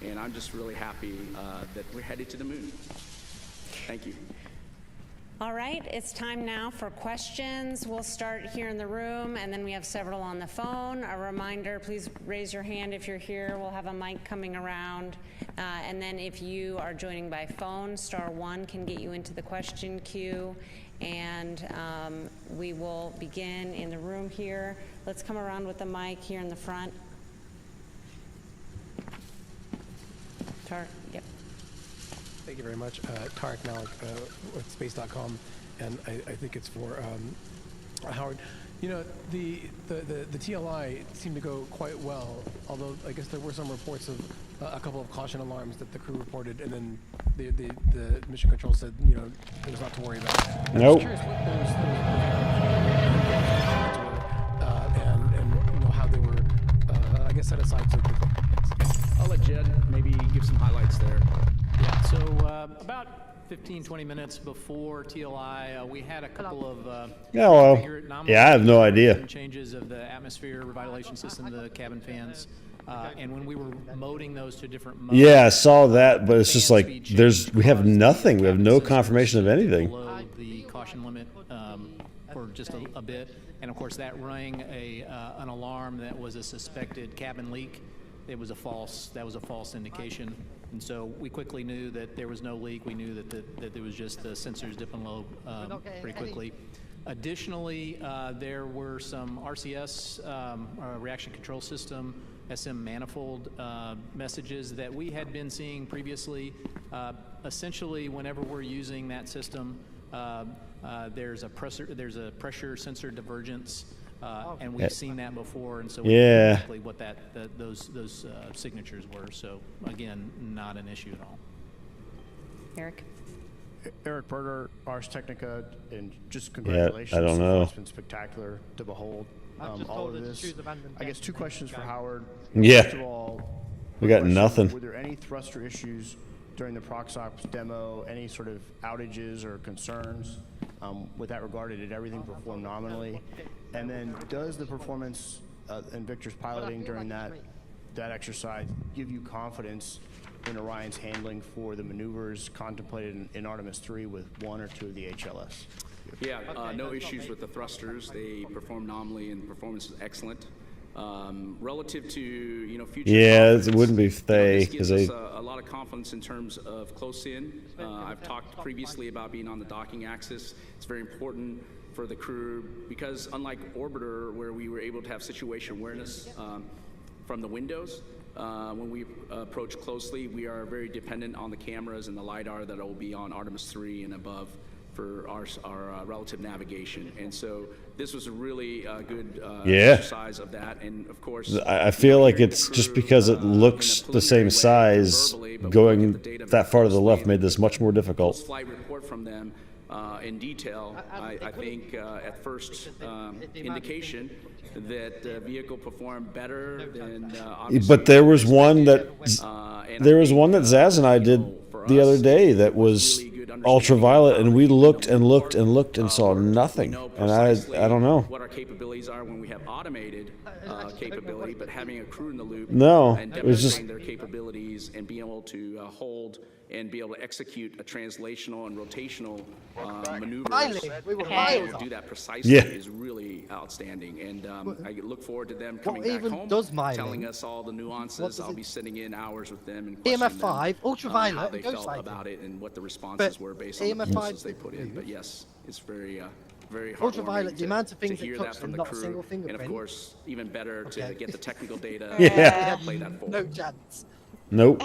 And I'm just really happy that we're headed to the moon. Thank you. All right, it's time now for questions. We'll start here in the room, and then we have several on the phone. A reminder, please raise your hand if you're here. We'll have a mic coming around. And then if you are joining by phone, *1 can get you into the question queue. And we will begin in the room here. Let's come around with the mic here in the front. Yep. Thank you very much. Tarek Malik with Space.com, and I think it's for Howard. You know, the TLI seemed to go quite well, although I guess there were some reports of a couple of caution alarms that the crew reported, and then the mission control said, you know, there was not to worry about. Nope. I'm curious what and you know how they were, I guess, set aside so quickly. I'll let Jed maybe give some highlights there. Yeah, so about 15-20 minutes before TLI, we had a couple of Yeah, I have no idea. changes of the atmosphere revitalization system, the cabin fans, and when we were moding those to different modes, Yeah, I saw that, but it's just like we have nothing. We have no confirmation of anything. below the caution limit for just a bit, and of course that rang an alarm that was a suspected cabin leak. That was a false indication, and so we quickly knew that there was no leak. We knew that there was just the sensors dipping low pretty quickly. Additionally, there were some RCS reaction control system SM manifold messages that we had been seeing previously. Essentially, whenever we're using that system, there's a pressure sensor divergence. And we've seen that before, and so we know exactly what those signatures were. So again, not an issue at all. Eric. Eric Berger, Ars Technica, and just congratulations. I don't know. It's been spectacular to behold. All of this. I guess 2 questions for Howard. Yeah. First of all, we got nothing. Were there any thruster issues during the ProxOps demo? Any sort of outages or concerns? With that regard, did everything perform nominally? And then does the performance in Victor's piloting during that exercise give you confidence in Orion's handling for the maneuvers contemplated in Artemis 3 with 1 or 2 of the HLS? Yeah, no issues with the thrusters. They perform nominally, and performance is excellent. Relative to future. Yeah, it wouldn't be they because gives us a lot of confidence in terms of close in. I've talked previously about being on the docking axis. It's very important for the crew because unlike Orbiter, where we were able to have situation awareness from the windows, when we approach closely, we are very dependent on the cameras and the LiDAR that will be on Artemis 3 and above for our relative navigation. And so this was a really good Yeah. exercise of that. And of course, I feel like it's just because it looks the same size, going that far to the left made this much more difficult. Flight report from them in detail, I think at first indication that the vehicle performed better than But there was one that Zaz and I did the other day that was ultraviolet, and we looked and looked and looked and saw nothing. And I don't know. What our capabilities are when we have automated capability, but having a crew in the loop No, and it was just demonstrating their capabilities and being able to hold and be able to execute a translational and rotational maneuvers and do that precisely is really outstanding. And I look forward to them coming back home, telling us all the nuances. I'll be sitting in hours with them and questioning EMF5, them, ultraviolet, how they ghost felt lighting. about it and what the responses were based on the pieces they put in. But yes, it's very ultraviolet, the amount of things to hear it that touched from and the not a crew, single and of fingerprint. course, even better to get the technical data Yeah. and play that forward. No chance. Nope.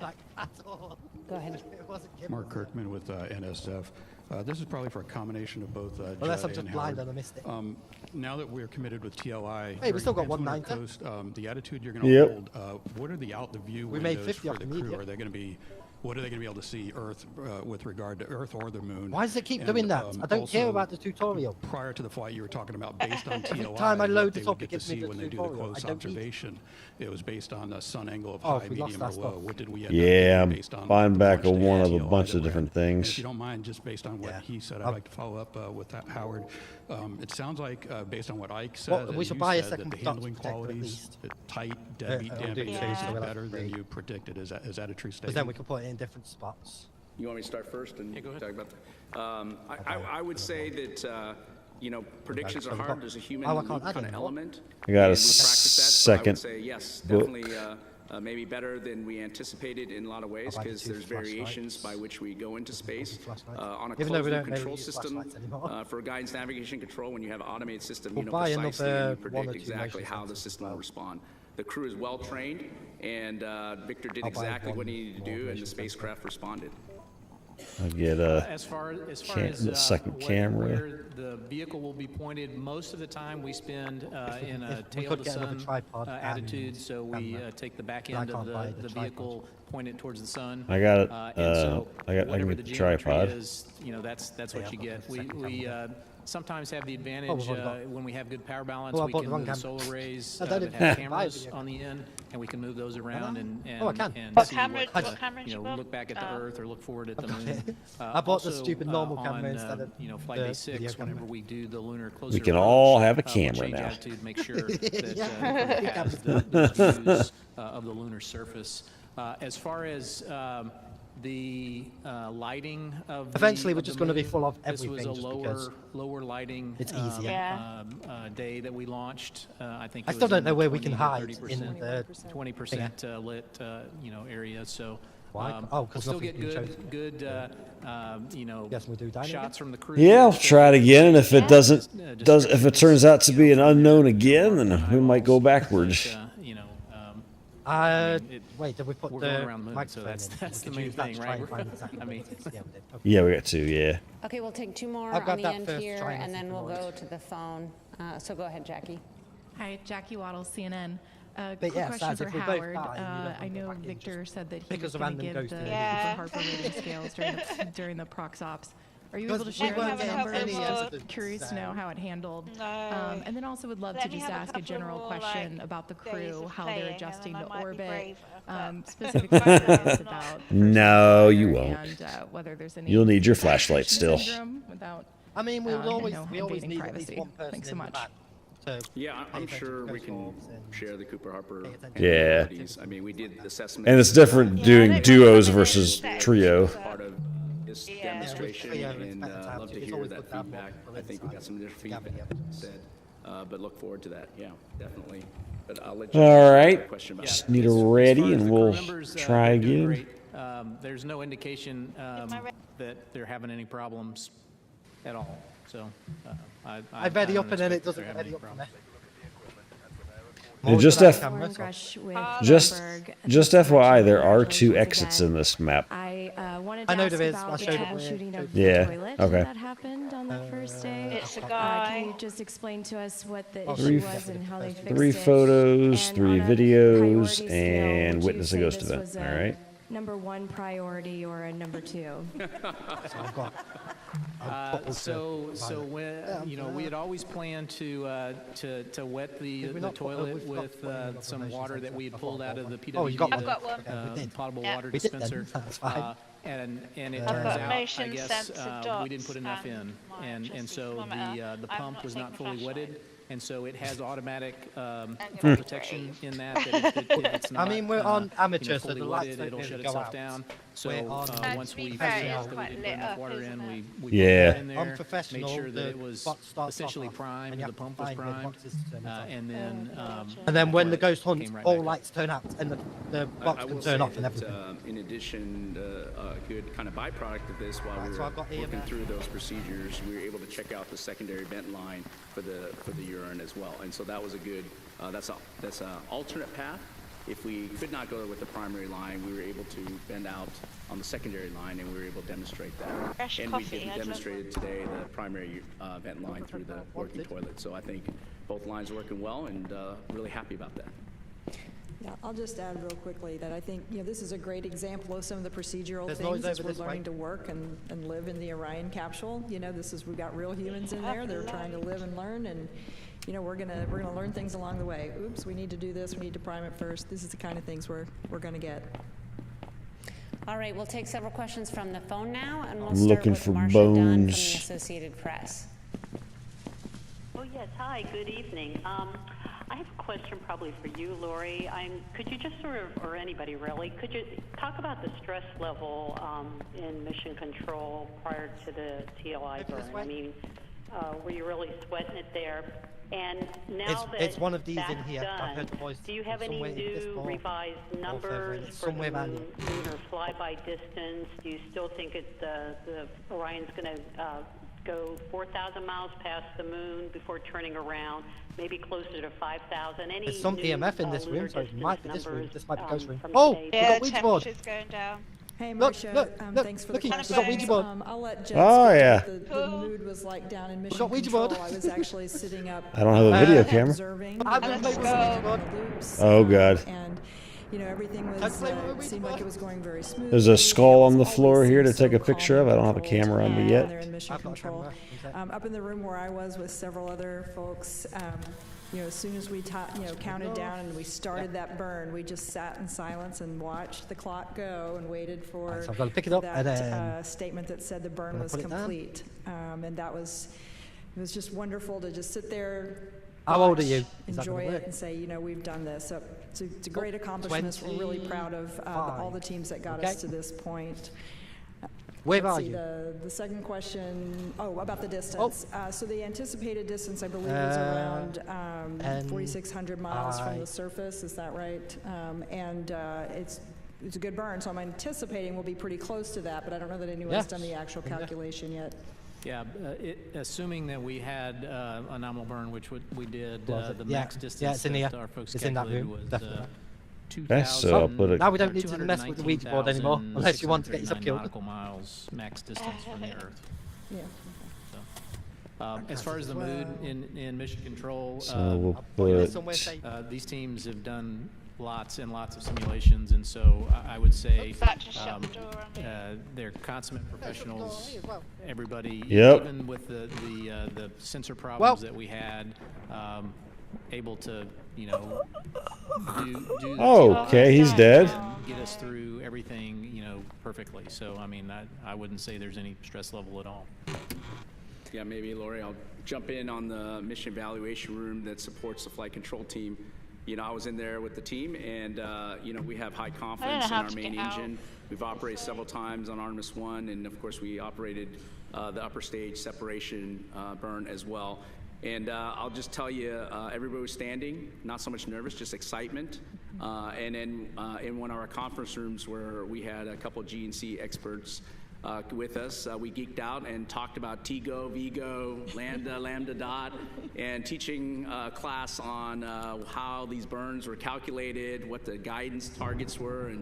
Like, at all. Go ahead. It wasn't given. Mark Kirkman with NSF. This is probably for a combination of both Unless I'm Judd just and blind Howard. and I missed it. Now that we're committed with TLI, Hey, we still got during 190. Coast, the attitude you're going to Yep. hold, what are the out-the-view We made windows 50 for off the the crew? media. Are they going to be, what are they going to be able to see Earth with regard to Earth or the moon? Why does it keep And, doing that? I don't care also, about the tutorial. Prior to the flight, you were talking about based on TLI. time I what load they this would up, it get to gives me see the when they do the tutorial. close I don't need it. observation. It was based on the sun angle of Oh, high, we lost medium, or that low. stuff. What did we end up Yeah, getting I'm based on buying the back a launch day one of a TLI bunch that of we're different in? And things. if you don't mind, just based on what he said, I'd like to follow up with Howard. It sounds like, based on what Ike said, Well, we and should you buy a said, second that the dot handling protector at qualities, least. tight, deadbeat I'll do damping two, is so we'll have better than three. you predicted. Is that a true Because statement? then we can put it in different spots. You want me to start first and talk about that? I would say that predictions are hard. There's a human Oh, I loop can't add kind of anymore. element. I got a and we practice that, so I would second say yes, book. definitely maybe better than we anticipated in a lot of ways I'll buy the because two there's flashlights. variations by which we go into space on a Even though we closed-loop don't really control use system flashlights anymore. for guidance navigation control. When you have an automated system, We'll you know buy precisely another and you one or predict two exactly motion how the sensors system as will well. respond. The crew is well trained, and Victor did I'll buy exactly what one he needed to more do, and motion the sensor. spacecraft responded. I'll get a As far the as second camera. where the vehicle will be pointed, most of the time we spend in a we tail could to get another sun tripod attitude, and so we camera. take the back But I end of can't buy the the vehicle, point it towards the sun. I got it. And so I can whatever get the the geometry tripod. is, that's what you get. second We camera. sometimes have the we've advantage already got- when we have good power balance, Oh, I we bought can the wrong move cam. solar arrays I don't that even have buy a cameras video. on the end, and we can move those around and Oh, I can. and What see camera- what, what camera did you buy? look back at the Earth or look forward at the I've got moon. it. I bought the Also, stupid normal camera on, instead of flight the day video 6, camera. whenever we do the lunar closer We can approach, all have a we'll camera change now. attitude, make sure that Yeah. has the views of the lunar surface. As far as the lighting of Eventually, we're the just gonna be moon, full of this was everything a just lower because lighting it's easier. day that we launched. I think I it still was don't in know the where we can 20 to hide in 30%, the 20% lit area. So Why? we'll 'Cause still get nothing's been good Yes, we'll do dynamic. shots from the crew. Yeah, I'll try it again, and if it doesn't, if it turns out to be an unknown again, then we might go backwards. Wait, did we put we're the going around the moon, microphone so that's in? that's We the could main use that thing, to try right? and find exactly I what mean, it is. Yeah, we did. Okay. Yeah, we got two. Yeah. Okay, we'll take two more I've on got the that end first here, try and and then see we'll the go noise. to the phone. So go ahead, Jackie. Hi, Jackie Waddle, CNN. But Quick yeah, question Saz, for if we both Howard. die, you don't I want to go know back in, Victor just said that he pick was us a going to random give ghost the in. Harper rating scales during the prox ops. Are you Because able to we share weren't those getting numbers? any I'm evidence, curious to know how it handled. No. And then also would love Let to me just have a ask a couple general more, question like, about the days crew, of how they're playing, adjusting and to then I might be orbit, braver, specific but- questions about No, you won't. and whether there's any You'll need your flashlight still. syndrome without I mean, we always invading need at least privacy. one person Thanks so in much. the back to Yeah, I'm pay sure attention we to can ghost orbs and share the Cooper Harper Yeah. capabilities. I mean, we did assessment. And it's different doing duos versus trio. Part of this demonstration, Yeah, and love to it's hear always that good to have feedback. more I think we got some different gather the feedback evidence. said, but look forward to that. Yeah, definitely. But I'll let All answer right. that question about Just that. need a As far ready, as and the we'll crew members, try they're doing again. great. There's no indication that they're having any problems at all. So I ready don't up and then it expect doesn't they're ready having up any from there. And just just FYI, there are two exits in this map. I wanted I to know ask there is. about I the showed it troubleshooting where- of the Yeah, toilet okay. that happened on that first day. It's a guy. Can you just explain to us what the Three- issue was and how they fixed it? 3 photos, And 3 on a videos, priority scale, and would witness you a say ghost this event. was All a right. number 1 priority or a number 2? So I've got. So when we had always planned to wet the toilet with some water that we had pulled out of the PWD, Oh, you got I've got one. potable Yeah. water We did then, dispenser. that's fine. And it I've turns got out, I motion guess, sensor we didn't put enough dots in, and my and so thermometer. the I've pump not was not taken fully flashlight. wetted, and so it has automatic gonna fall be protection brave. in that if it's not. I mean, we're on amateur, so fully the lights wetted, don't it'll really shut go itself out. down. So We're on- once to be we fair, found it's out that we quite didn't lit put enough up, water isn't in, it? we Yeah. put it in there, Unprofessional, made sure that the it was box starts essentially off, primed, and you the have to pump was find the primed, boxes to turn it off. and then And then when the toilet ghost hunts, came right all back up. lights turn out, and the box I can will turn say off and that, everything. in addition, a good kind of byproduct of this, while Right, we so were I've got working EMF. through those procedures, we were able to check out the secondary vent line for the urine as well, and so that was a good. That's a alternate path. If we could not go with the primary line, we were able to bend out on the secondary line, and we were able to demonstrate that. Fresh and coffee, we I'd love demonstrated today the primary vent line through the working toilet. So I think both lines are working well, and really happy about that. Yeah, I'll just add real quickly that I think, this is a great example of some of the procedural There's things noise as over we're this way. learning to work and live in the Orion capsule. We've got real humans in there. They're trying to live and learn, and we're gonna learn things along the way. Oops, we need to do this. We need to prime it first. This is the kind of things we're gonna get. All right, we'll take several questions from the phone now, and we'll I'm start looking with for Marcia Dunn from the bones. Associated Press. Oh, yes. Hi, good evening. I have a question probably for you, Lori. Could you just or anybody really, could you talk about the stress level in mission control prior to the TLI burn? I mean, were you really sweating it there? And now It's that one of these that's in here. I've done, heard the voice do you have any somewhere in this new ball, revised or numbers it's for the somewhere around lunar flyby distance? Do you still think the Orion's going to go 4,000 miles past the moon before turning around, maybe closer to 5,000? Any There's some new, EMF in this lunar room, so it distance might be this room. numbers, This might be ghost room. from Oh, space? we Yeah, got Ouija board. temperature's going down. Hey, Look, Marcia, look, thanks for looky, the we got questions. Ouija board. I'll let Jen Oh, speak yeah. to what the mood was like down in mission got Ouija control. board. I was actually sitting up. I don't have a video camera. Observing. I've been playing with Ouija board. Loops, Oh, God. And everything was seemed like it was going very smooth. There's a skull on the floor here to take a picture of. I don't have a camera on me They're yet. in mission I've got a control. camera. Up in the room where I was with several other folks, as soon as we counted down and we started that burn, we just sat in silence and watched the clock go and waited for Right, so I've got to pick it up that and then statement that said the burn gonna was put it down. complete. And it was just wonderful to just sit there. How old are watch, you? Is that Enjoy gonna it work? and say, we've done this. So it's a great accomplishment. We're really proud of all the teams that got us Okay. to this point. Where Let's are see, you? The second question, about the distance. So the anticipated distance, I believe, is around 4,600 miles from the surface. Is that right? And it's a good burn, so I'm anticipating we'll be pretty close to that, but I don't know that anyone's done the actual calculation yet. Yeah, assuming that we had a nominal burn, which we did, Was it? the Yeah. max distance Yeah, it's in that here. our folks It's in that calculated room, was definitely. 2,000. So I'll put it. Now we don't need to mess with the Ouija board anymore, unless you want to get yourself 239 killed. nautical miles max distance from the Earth. Yeah. As far as the mood in mission control, So we'll put. these teams have done lots and lots of simulations, and so I would say That just shut the door on me. they're consummate professionals. Everybody, Yep. even with the sensor problems that we had, able to do the Oh, TLI okay, he's dead. and get us through everything perfectly. So I mean, I wouldn't say there's any stress level at all. Yeah, maybe, Lori, I'll jump in on the mission evaluation room that supports the flight control team. I was in there with the team, and, we have high confidence in how our to main get out. engine. We've operated several times on Artemis 1, and of course, we operated the upper stage separation burn as well. And I'll just tell you, everybody was standing, not so much nervous, just excitement. And then in one of our conference rooms where we had a couple G&C experts with us, we geeked out and talked about TGO, VGO, Lambda Dot, and teaching a class on how these burns were calculated, what the guidance targets were,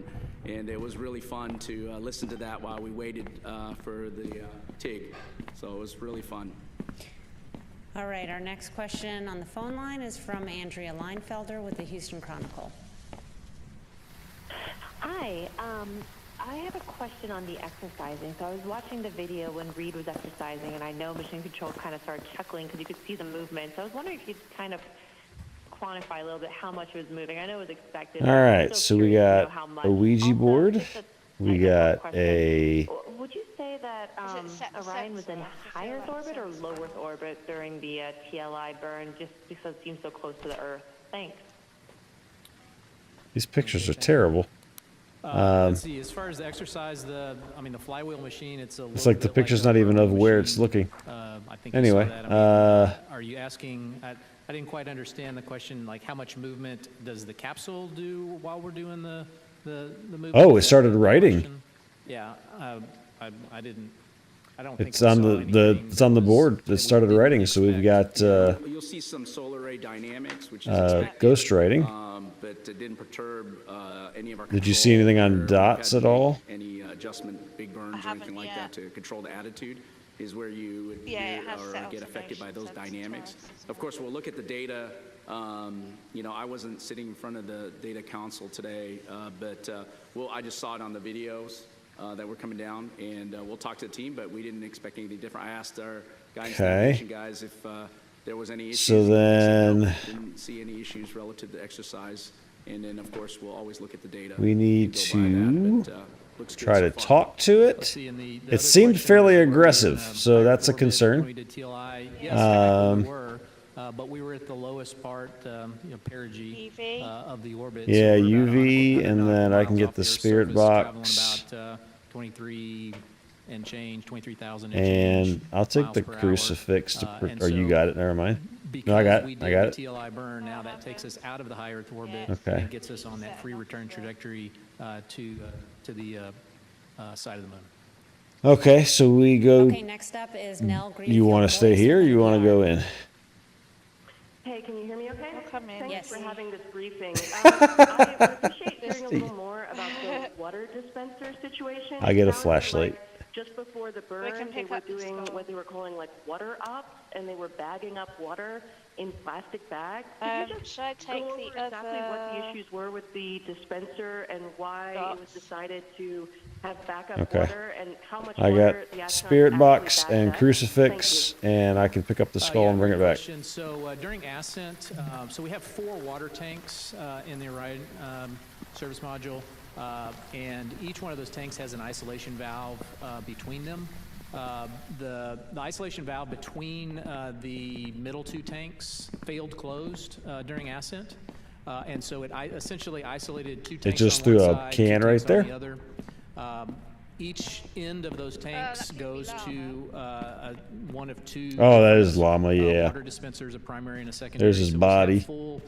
and it was really fun to listen to that while we waited for the TIG. So it was really fun. All right, our next question on the phone line is from Andrea Leinfelder with the Houston Chronicle. Hi, I have a question on the exercising. So I was watching the video when Reed was exercising, and I know Mission Control kind of started chuckling because you could see the movement. So I was wondering if you'd kind of quantify a little bit how much it was moving. I know it was expected. All right, so we got a Ouija board. We got a... Would you say that Orion was in high Earth orbit or low Earth orbit during the TLI burn, just because it seems so close to the Earth? Thanks. These pictures are terrible. Let's see. As far as the exercise, the flywheel machine, it's like the picture's not even of where it's looking. I think anyway, you saw that. Are you asking? I didn't quite understand the question. Like, how much movement does the capsule do while we're doing the movement? Oh, it started writing. Yeah, I didn't. I don't think it's on it's on the board. It started writing, so we've got you'll see some solar ray dynamics, which is ghost writing. But it didn't perturb any of our. Did you see anything on dots at all? Any adjustment, big burns or anything like that to control the attitude is where you would get affected by those dynamics. Of course, we'll look at the data. You know, I wasn't sitting in front of the data console today, but I just saw it on the videos that were coming down, and we'll talk to the team, but we didn't expect anything different. I asked our guidance navigation guys if there was any issues. So then didn't see any issues relative to exercise, and then of course we'll always look at the data. We need to try to talk to it. It seemed fairly aggressive, so that's a concern. But we were at the lowest part, perigee of the orbit. Yeah, UV, and then I can get the spirit box. About 23 and change, 23,000 and I'll take the crucifix or you got it, never mind. No, I got it. I got it. TLI burn, now that takes us out of the high Earth orbit and gets us on that free return trajectory to the side of the moon. Okay, so we go. Okay, next up is Nell Greenfield. You want to stay here or you want to go in? Hey, can you hear me okay? I'll come in. Thanks for having this briefing. I would appreciate hearing a little more about the water dispenser situation. I get a flashlight. Just before the burn, they were doing what they were calling like water ops, and they were bagging up water in plastic bags. Could you just go over exactly what the issues were with the dispenser and why it was decided to have backup water and how much I water the got astronauts spirit box actually and bagged up? crucifix, and I can pick up the skull and bring it back. So during ascent, so we have 4 water tanks in the Orion service module, and each one of those tanks has an isolation valve between them. The isolation valve between the middle 2 tanks failed closed during ascent, and so it essentially isolated 2 tanks. It just on threw one a side, can 2 right tanks on there? the other. Each end of those tanks goes to one of 2. Oh, that is llama, yeah. Water dispensers, a primary and a secondary. There's his body. Full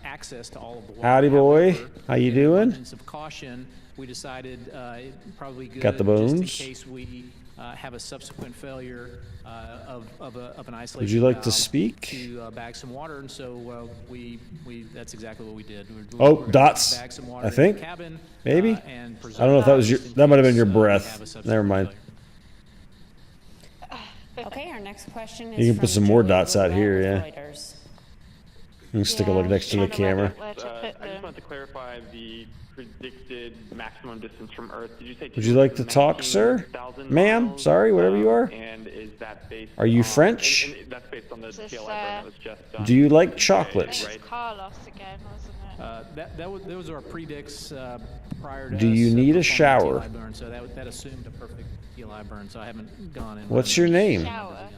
access to all of the water. Howdy, boy. How you doing? Of caution, we decided probably good. Got the bones? Just in case we have a subsequent failure of an isolation. Would you like to valve speak? To bag some water, and so we that's exactly what we did. Oh, we're dots. Bag some water I think. in the cabin, maybe. And I don't know if that was your. That might have been your breath. Never mind. Okay, our next question is You can put some more Joey dots out here, Woodwell yeah. with Reuters. You can stick a look next to the camera. I just wanted to clarify the predicted maximum distance from Earth. Did you say? Would you like to talk, sir? Ma'am? Sorry, whatever you are. And is that based? Are you French? And that's based on the TLI burn that was just done. Do you like chocolate? It was Carlos again, wasn't it? Those are predicts prior to. Do you need a shower? TLI burn, so that assumed a perfect TLI burn. So I haven't gone in. What's your name? Shower.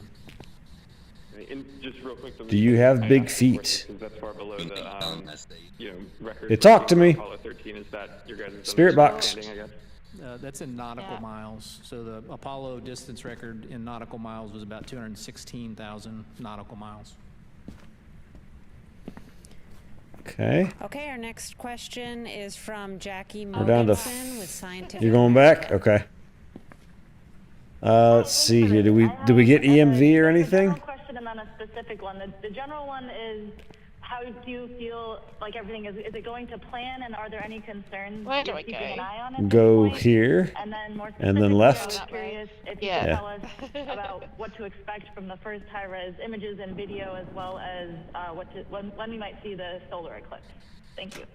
And just real quick, Do you have big feet? That's far below the record. Hey, talk to me. Apollo 13 is that your guys' Spirit box. understanding, I guess? That's in nautical miles. So the Apollo distance record in nautical miles was about 216,000 nautical miles. Okay. Okay, our next question is from Jackie We're down to. Mogensen with Scientific. You're going back? Okay. Let's see here. Did we get EMV or anything? Question and then a specific one. The general one is how do you feel like everything is it going to plan, and are there any concerns Where do you're I keeping go? an eye on? At this Go point? here, And then more and then specifically, left. I was curious if you Yeah. could tell us about what to expect from the first high-res images and video, as well as when we might see the solar eclipse. Thank you.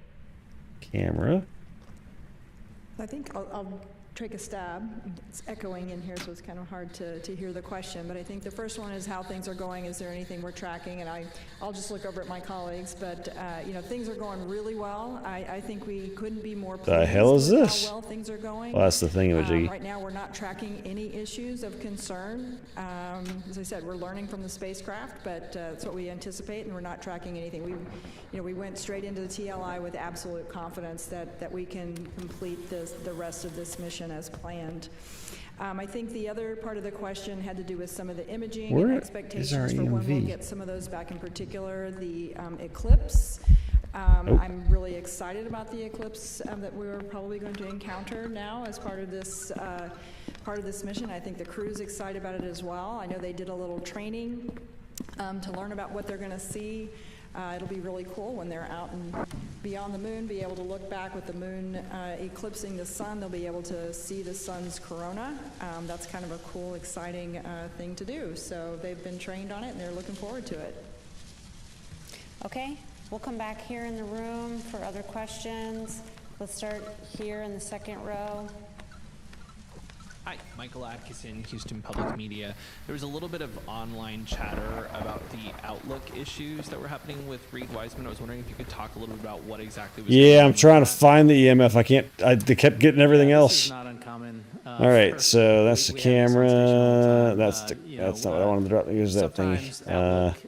Camera. I think I'll take a stab. It's echoing in here, so it's kind of hard to hear the question. But I think the first one is how things are going. Is there anything we're tracking? And I'll just look over at my colleagues. But, things are going really well. I think we couldn't be more pleased The hell is with this? how well things are going. Well, that's the thingamajiggy. Right now, we're not tracking any issues of concern. As I said, we're learning from the spacecraft, but that's what we anticipate, and we're not tracking anything. We went straight into the TLI with absolute confidence that we can complete the rest of this mission as planned. I think the other part of the question had to do with some of the imaging Where and is expectations our for when we'll EMV? get some of those back, in particular the eclipse. Nope. I'm really excited about the eclipse that we're probably going to encounter now as part of this mission. I think the crew's excited about it as well. I know they did a little training to learn about what they're going to see. It'll be really cool when they're out and beyond the moon, be able to look back with the moon eclipsing the sun. They'll be able to see the sun's corona. That's kind of a cool, exciting thing to do. So they've been trained on it, and they're looking forward to it. Okay, we'll come back here in the room for other questions. Let's start here in the second row. Hi, Michael Atkinson, Houston Public Media. There was a little bit of online chatter about the Outlook issues that were happening with Reed Wiseman. I was wondering if you could talk a little bit about what exactly was going Yeah, on I'm with trying to that. find the EMF. They kept getting everything This else. is not uncommon. All right, so that's the camera. That's not what I wanted to drop. Here's that Sometimes thingy.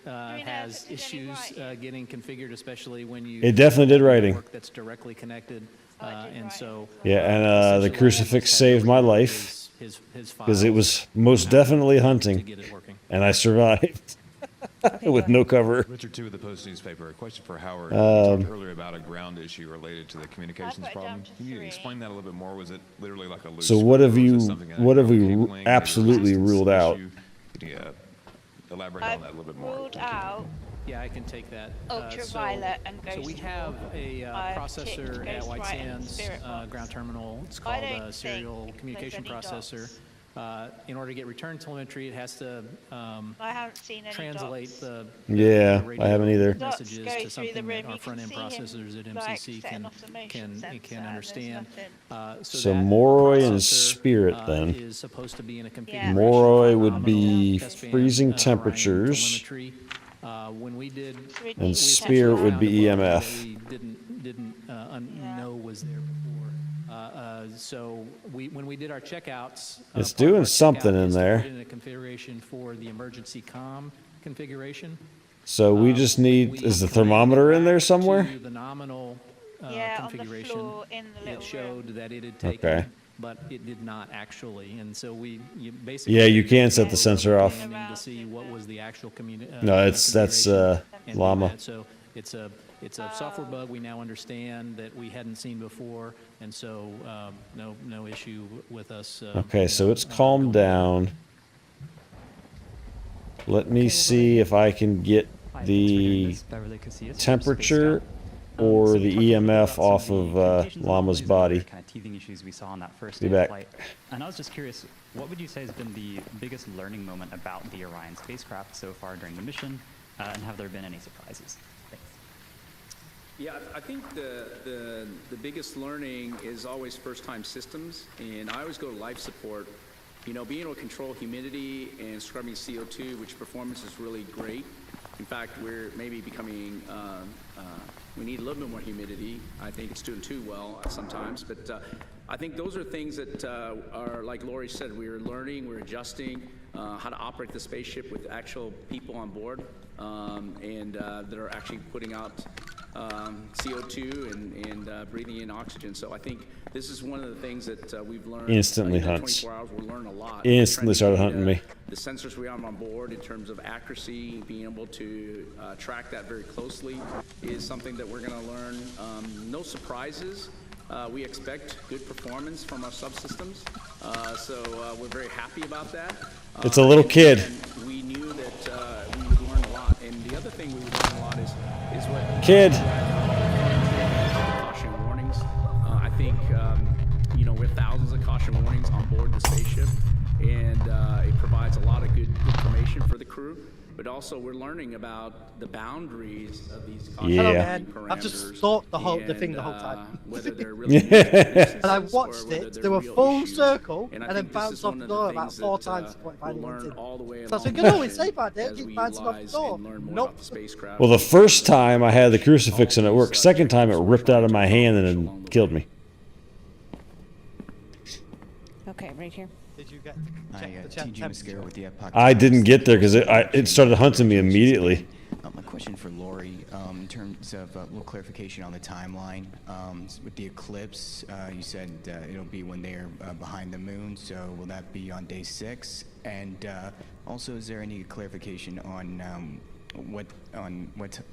Outlook has issues getting configured, especially when you It definitely did writing. work that's directly connected, and so Yeah, and the crucifix saved my life his because it was most definitely hunting, get it working. and I survived with no cover. Richard 2 of the Post newspaper. A question for Howard. You talked earlier about a ground issue related to the communications problem. Can you explain that a little bit more? Was it literally like a loose So what have screw, or you? was it something that What have we cabling, maybe absolutely resistance ruled out? issue? Can you elaborate on that a little bit more? Ruled out Yeah, I can take that. ultraviolet and So we ghost have a I've processor ticked at ghost White right and Sands spirit box. ground terminal. It's I called don't a serial think communication there's any processor. dots. In order to get return telemetry, it has to I haven't seen any translate dots. the Yeah, radio I haven't either. Dots messages go to through the something room. that our You front end can see him, processors at like, MCC setting off the motion can sensor, and there's understand. nothing. So that Moroi and processor, Spirit then. is supposed to be in a configuration Moroi for would be nominal S-band, freezing Orion temperatures, telemetry. When we did, and Spirit would be EMF. we didn't know was there before. So when we did our checkouts, It's part of doing our something checkout in is to there. put in a configuration for the emergency comm configuration. So we just need. Is the thermometer in there somewhere? To the nominal Yeah, on the configuration, floor in the little it showed that it had taken, Okay. but it did not actually. And so you basically Yeah, you can set the sensor off. to see what was the actual No, that's configuration and do llama. that. So it's a software bug we now understand that we hadn't seen before, and so no issue with us. Okay, so it's calmed down. Let me see if I can get the temperature or the EMF off of Llama's body. Kind of teething issues we saw on that first Be day of back. flight. And I was just curious, what would you say has been the biggest learning moment about the Orion spacecraft so far during the mission, and have there been any surprises? Thanks. Yeah, I think the biggest learning is always first-time systems, and I always go to life support. You know, being able to control humidity and scrubbing CO2, which performance is really great. In fact, we're maybe becoming, we need a little bit more humidity. I think it's doing too well sometimes, but I think those are things that are, like Lori said, we're learning, we're adjusting how to operate the spaceship with actual people on board, and that are actually putting out CO2 and breathing in oxygen. So I think this is one of the things that we've learned. Instantly in the hunts. 24 hours, we'll learn a lot. Instantly started Trying to hunting me. The sensors we have on board in terms of accuracy, being able to track that very closely is something that we're going to learn. No surprises. We expect good performance from our subsystems, so we're very happy about that. It's a little kid. And we knew that we would learn a lot. And the other thing thing we learn a lot is what Kid. caution warnings. I think we have thousands of caution warnings on board the spaceship, and it provides a lot of good information for the crew. But also, we're learning about the boundaries of these caution Hello, Yeah. man. parameters. I've just stalked the thing the whole and, time. whether they're really And I watched or whether it they're do a real full issues. circle And I and then think this is bounce off one the of the door about things 4 that, times before it we'll finally went learn in. all the way So I along said, the you know, it's mission safe out there. as Keep we bouncing off the utilize door. and learn more Nope. about the spacecraft. Well, the first time I had the crucifix and it worked. Second time it ripped out of my hand and then killed me. Okay, right here. Did you get TG Mascara with the Epoch I Times. didn't get there because it started hunting me immediately. My question for Lori, in terms of a little clarification on the timeline, with the eclipse, you said it'll be when they're behind the moon, so will that be on day 6? And also, is there any clarification on what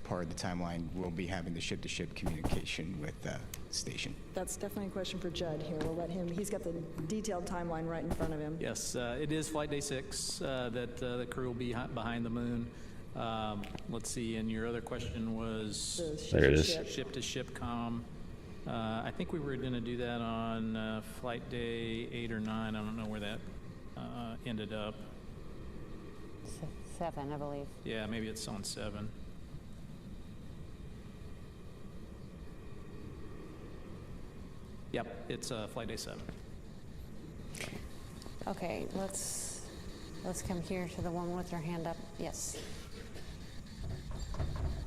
part of the timeline we'll be having the ship-to-ship communication with the station? That's definitely a question for Judd here. We'll let him, he's got the detailed timeline right in front of him. Yes, it is flight day 6 that the crew will be behind the moon. Let's see, and your other question was There it is. Ship-to-ship comm. I think we were going to do that on flight day 8 or 9. I don't know where that ended up. 7, I believe. Yeah, maybe it's on 7. Yep, it's flight day 7. Okay, let's come here to the woman with her hand up. Yes.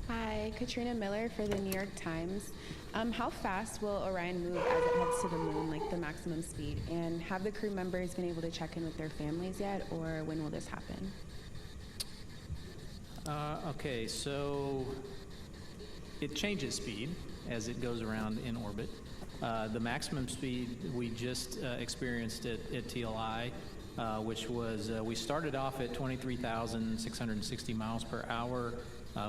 Hi, Katrina Miller for the New York Times. How fast will Orion move as it heads to the moon, like the maximum speed? And have the crew members been able to check in with their families yet, or when will this happen? Okay, so it changes speed as it goes around in orbit. The maximum speed we just experienced at TLI, which was, we started off at 23,660 miles per hour.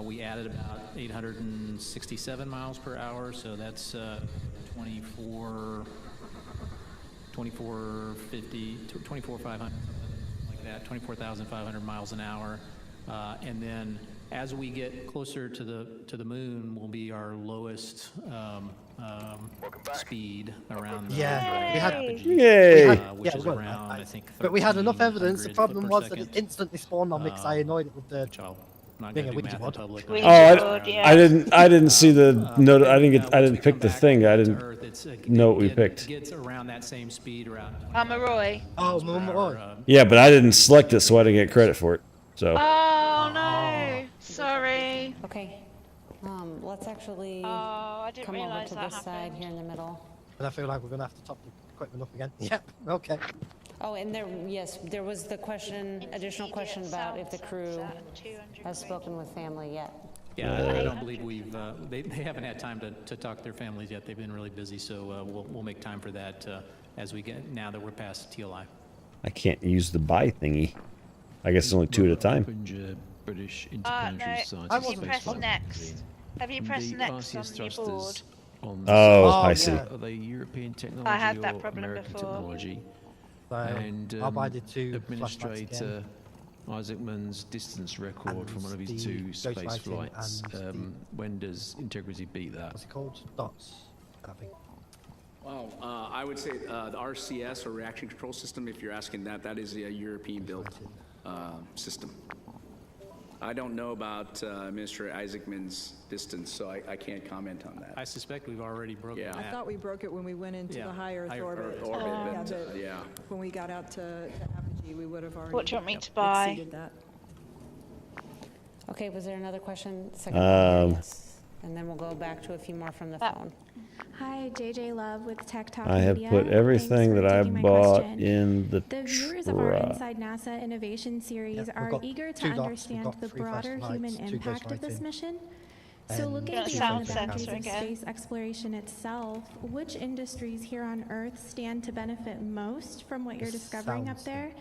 We added about 867 miles per hour, so that's 24,500, like that, 24,500 miles an hour. And then as we get closer to the moon will be our lowest speed around the we had, which is around, I think, but we had enough evidence. The 1,300 problem foot per was that second. it instantly spawned on me because I annoyed it with the not thing gonna at do Ouija math in board. public. I didn't see the note. I didn't pick the thing. I didn't know what we picked. Gets around that same speed around. Maroy. Oh, Maroy. Yeah, but I didn't select it, so I didn't get credit for it. So. Oh no, sorry. Okay, let's actually I didn't come over realise to that this side here in the middle. And I feel like we're going to have to top the equipment up again. Yep, okay. Oh, and there was the question, additional question about if the crew has spoken with family yet. Yeah, I don't believe we've, they haven't had time to talk to their families yet. They've been really busy, so we'll make time for that as we get, now that we're past TLI. I can't use the buy thingy. I guess it's only 2 at a time. British interplanetary science. Have you pressed next? Have you pressed next on your board? Oh, I see. Are they European technology I had that or problem American before. technology? So, And I'll buy the 2 Administrator Isaacman's distance record from one of his the 2 space ghostwriting flights. and When does integrity beat that? What's it called? Dots. I think. Well, I would say the RCS, or reaction control system, if you're asking that, that is a European-built system. I don't know about Administrator Isaacman's distance, so I can't comment on that. I suspect we've already broken Yeah. I that. thought we broke it when we went into the high Earth High orbit. Earth orbit, Yeah, but, but yeah. when we got out to apogee, we would have already What do you want me to buy? exceeded that. Okay, was there another question? Second one, yes. And then we'll go back to a few more from the phone. Hi, JJ Love with Tech Talk I have Media. put everything Thanks for that I taking my bought question. in the The viewers of our truck. Inside NASA Innovation Series Yep, we've are got eager 2 to dots, we've understand got the 3 broader flashlights, human 2 impact of this ghostwriting, mission. So and looking Got a beyond sound the boundaries sensor of again. space exploration itself, which industries here on Earth stand to benefit most from what you're discovering up sound there?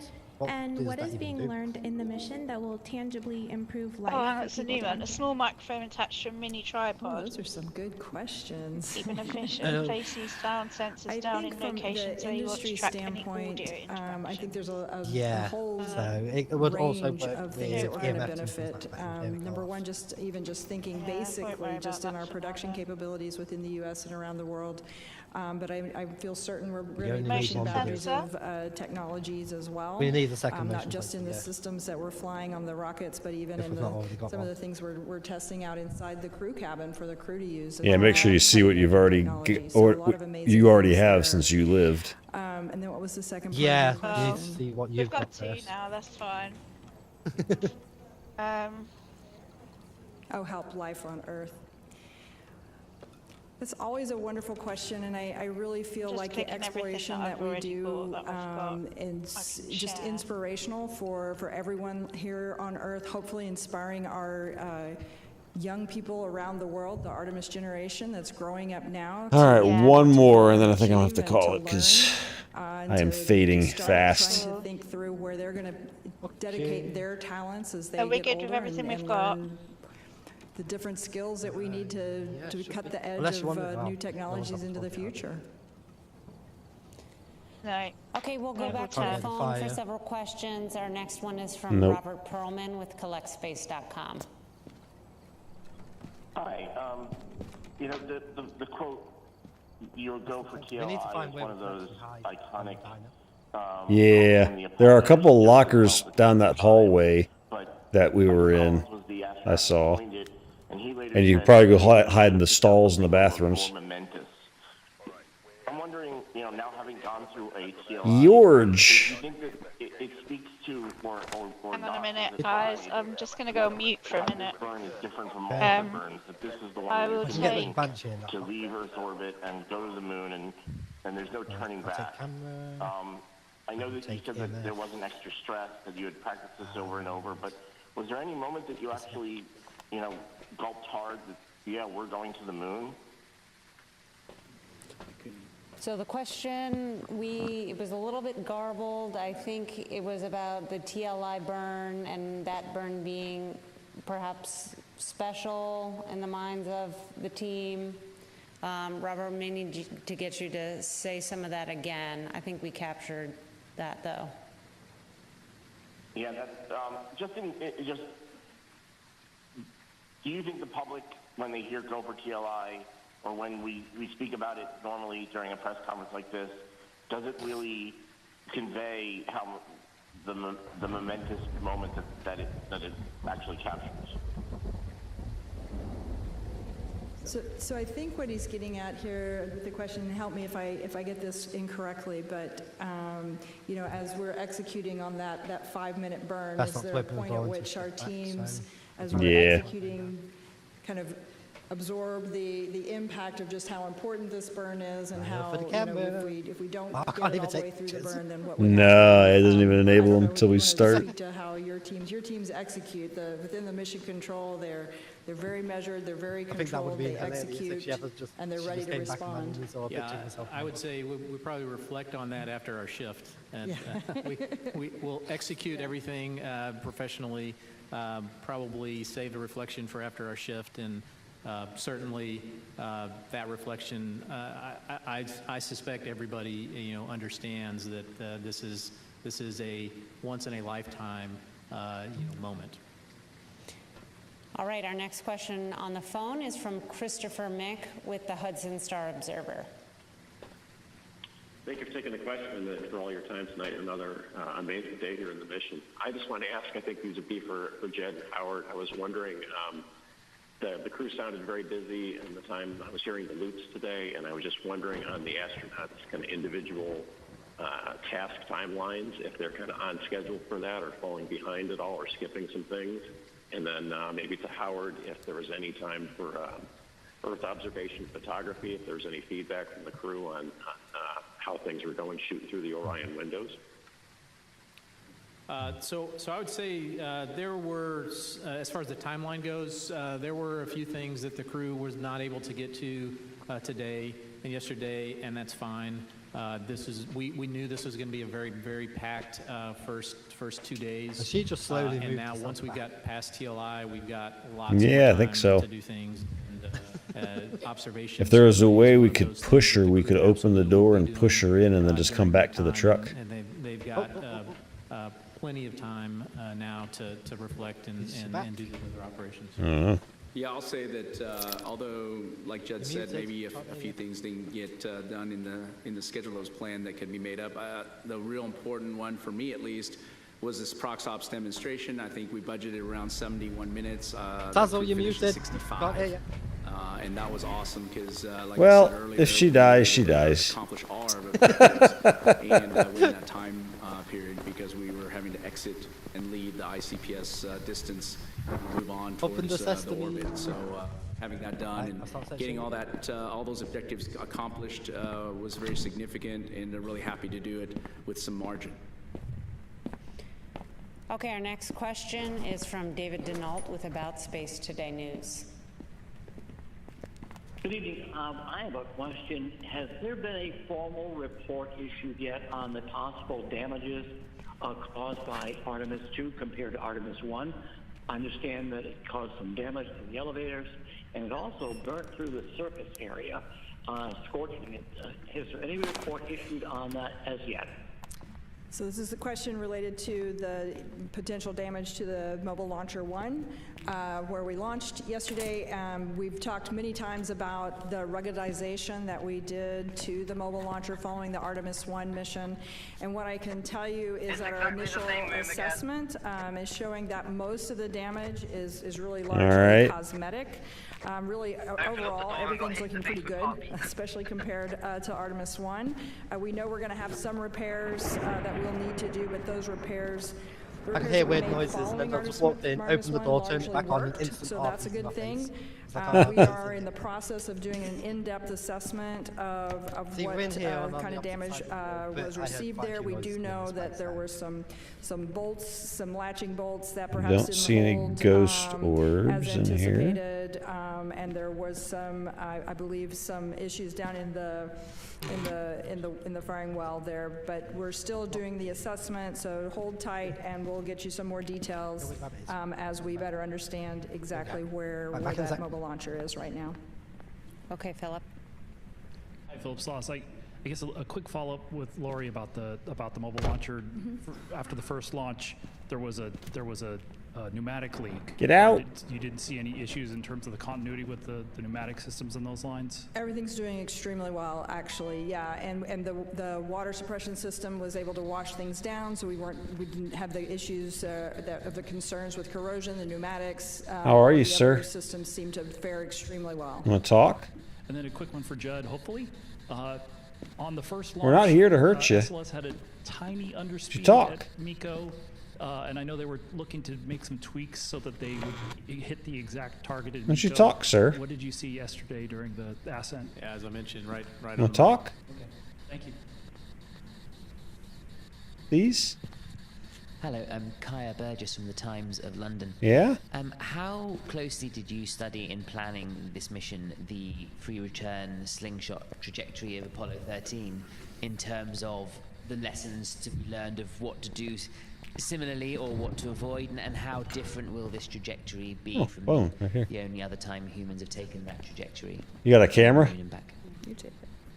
And does what that is even being do? learned in the mission that will tangibly improve life? Oh, for that's a people new one. down A here? small microphone attached to a mini Oh, tripod. those are some good questions. Keeping a fish Um, and places sound sensors I down think in from locations the where you want to industry track any standpoint, audio interaction. I think there's a Yeah, whole so it would also range work of things that with we're going to EMFs and things like benefit. that. There we go. Number one, just thinking Yeah, I won't basically worry just about in that our for production now then. capabilities within the U.S. and around the world. But I feel certain we're only going to be need pushing one boundaries sensor. of technologies as well. We need the second Not motion just in the sensor, yeah. systems that we're flying on the rockets, but even If in we've not already got some of one. the things we're testing out inside the crew cabin for the crew to use. Yeah, make sure you see what you've already you already have since you lived. And then what was the second part Yeah, of the you need to question? see what We've you've got got two first. now, that's fine. Oh, help life on Earth. It's always a wonderful question, and I really feel Just like the picking everything exploration that that I've we already do bought that I've got, is I can just share. inspirational for everyone here on Earth, hopefully inspiring our young people around the world, the Artemis generation that's growing up now. All right, one more, and then I to think I'll have to achieve call and it to because learn, I am to fading start fast. trying to think through where they're going to dedicate their talents as they Are we get good older with everything and we've got? learn the different skills that we need to cut the edge Unless you want of to- new no, technologies no, into the no. future. No. Okay, we'll go No, back to we'll the try phone it. for Fire. several questions. Our next one is from Nope. Robert Perlman with collectspace.com. Hi. The quote, "You'll go for We need to TLI" find is where one of we can those actually hide iconic. Yeah, there are a couple of lockers down that hallway that we were in. I saw, and you could probably go hide in the stalls in the bathrooms. I'm wondering, now having gone through a TLI, George. do you think that it speaks to or Hang on a not minute, to the guys. quality I'm just going to go mute for a that minute. this burn is different from Okay. all the burns, that this is the one I that will is You can get the take- Banshee in that to one. leave Earth's orbit and go to the moon, and there's no turning I'll take back. camera. I know that you take said that EMF. there wasn't extra stress, that you had practiced this over and over, but was there any moment that you actually, gulped hard that, yeah, we're going to the moon? So the question, it was a little bit garbled. I think it was about the TLI burn and that burn being perhaps special in the minds of the team. Robert, may need to get you to say some of that again. I think we captured that though. Yeah, that's, do you think the public, when they hear go for TLI, or when we speak about it normally during a press conference like this, does it really convey how the momentous moment that it actually captures? So I think what he's getting at here with the question, and help me if I get this incorrectly, but as we're executing on that 5-minute burn, That's is not there a flipping the point door at into which our flip back, teams, so- as we're Yeah. executing, kind of absorb the impact of just how important this burn is and how for the camera. if we don't I get can't it even all the way take through the pictures. burn, then what would No, happen? it doesn't even I enable don't them know until if we you wanna start. speak to how your teams execute within the mission control. They're very measured, they're very I think that would controlled, be they hilarious if execute, she ever just and they're she ready just to came back and respond. randomly saw a picture of Yeah, herself. I would say we probably reflect on that after our shift. And Yeah. we will execute everything professionally, probably save the reflection for after our shift, and certainly that reflection, I suspect everybody understands that this is a once in a lifetime moment. All right, our next question on the phone is from Christopher Mick with the Hudson Star Observer. Thank you for taking the question and for all your time tonight. Another amazing day here in the mission. I just want to ask, I think these would be for Jed and Howard. I was wondering, the crew sounded very busy, and the time I was hearing the loops today, and I was just wondering on the astronauts' kind of individual task timelines, if they're kind of on schedule for that or falling behind at all or skipping some things. And then maybe to Howard, if there was any time for Earth observation photography, if there's any feedback from the crew on how things were going shooting through the Orion windows. So I would say there were, as far as the timeline goes, there were a few things that the crew was not able to get to today and yesterday, and that's fine. We knew this was going to be a very, very packed first 2 days. She just slowly and moved now us once we back. got past TLI, we've got lots Yeah, I more think time so. to do things. And, observations. If there was a way we could push her, we could open the door and push her in and then just come back to the truck. And they've got plenty of time now to reflect and do the other operations. I don't know. Yeah, I'll say that although, like Judd said, maybe a few things didn't get done in the schedule that was planned that could be made up. The real important one for me, at least, was this prox ops demonstration. I think we budgeted around 71 minutes. Tazzle, you muted. 65. Can't hear you. And that was awesome because, like Well, I said earlier, if she we were dies, she able to dies. accomplish all our objectives and within that time period because we were having to exit and leave the ICPS distance and move on towards the orbit. So having that done and getting all that, all those objectives accomplished was very significant, and really happy to do it with some margin. Okay, our next question is from David Denault with About Space Today News. Good evening. I have a question. Has there been a formal report issued yet on the possible damages caused by Artemis 2 compared to Artemis 1? I understand that it caused some damage to the elevators, and it also burnt through the surface area, scorching it. Is there any report issued on that as yet? So this is a question related to the potential damage to the Mobile Launcher 1, where we launched yesterday. We've talked many times about the ruggedization that we did to the Mobile Launcher following the Artemis 1 mission. And what I can tell you is that our initial assessment is showing that most of the damage is really largely cosmetic. Really, overall, everything's looking pretty good, especially compared to Artemis 1. We know we're going to have some repairs that we'll need to do, but those repairs I can hear weird noises, and then I just walked in, opened the door, turned it back on, and instant so off. that's a good thing. Like, We are in the process of doing an in-depth assessment of what kind of damage was received there. We do know that there were some bolts, some latching bolts that perhaps Don't see any ghost orbs in here. And there was some, I believe, some issues down in the firing well there. But we're still doing the assessment, so hold tight, and we'll get you some more details as we better understand exactly where that mobile launcher is right now. Okay, Philip. Hi, Philip Sloss. I guess a quick follow-up with Lori about the mobile launcher. After the first launch, there was a pneumatic leak. Get out! You didn't see any issues in terms of the continuity with the pneumatic systems in those lines? Everything's doing extremely well, actually. Yeah, and the water suppression system was able to wash things down, so we didn't have the issues of the concerns with corrosion. The pneumatics. How are you, sir? The systems seem to fare extremely well. Want to talk? And then a quick one for Judd, hopefully. On the first launch, we're not here to hurt you. SLS had a tiny underspeed talk. at MECO, and I know they were looking to make some tweaks so that they would hit the exact targeted. Why don't you talk, sir? What did you see yesterday during the ascent? Yeah, as I mentioned, right. Want to talk? Okay, thank you. Please. Hello, I'm Kaya Burgess from the Times of London. Yeah? How closely did you study in planning this mission the free return slingshot trajectory of Apollo 13 in terms of the lessons to be learned of what to do similarly or what to avoid, and how different will this trajectory be from the only other time humans have taken that trajectory? You got a camera? You take it.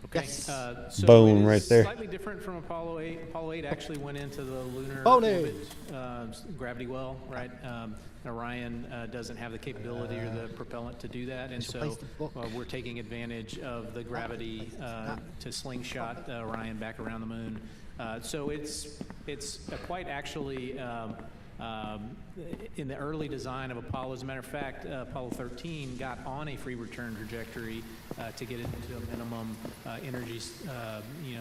Okay. Yes. So Bone it is right there. Slightly different from Apollo 8. Apollo 8 actually went into the lunar Bonus. orbit, gravity well, right? Orion doesn't have the capability or the propellant to do that, and so we're taking advantage of the gravity to slingshot Orion back around the moon. So it's quite actually in the early design of Apollo. As a matter of fact, Apollo 13 got on a free return trajectory to get it into a minimum energy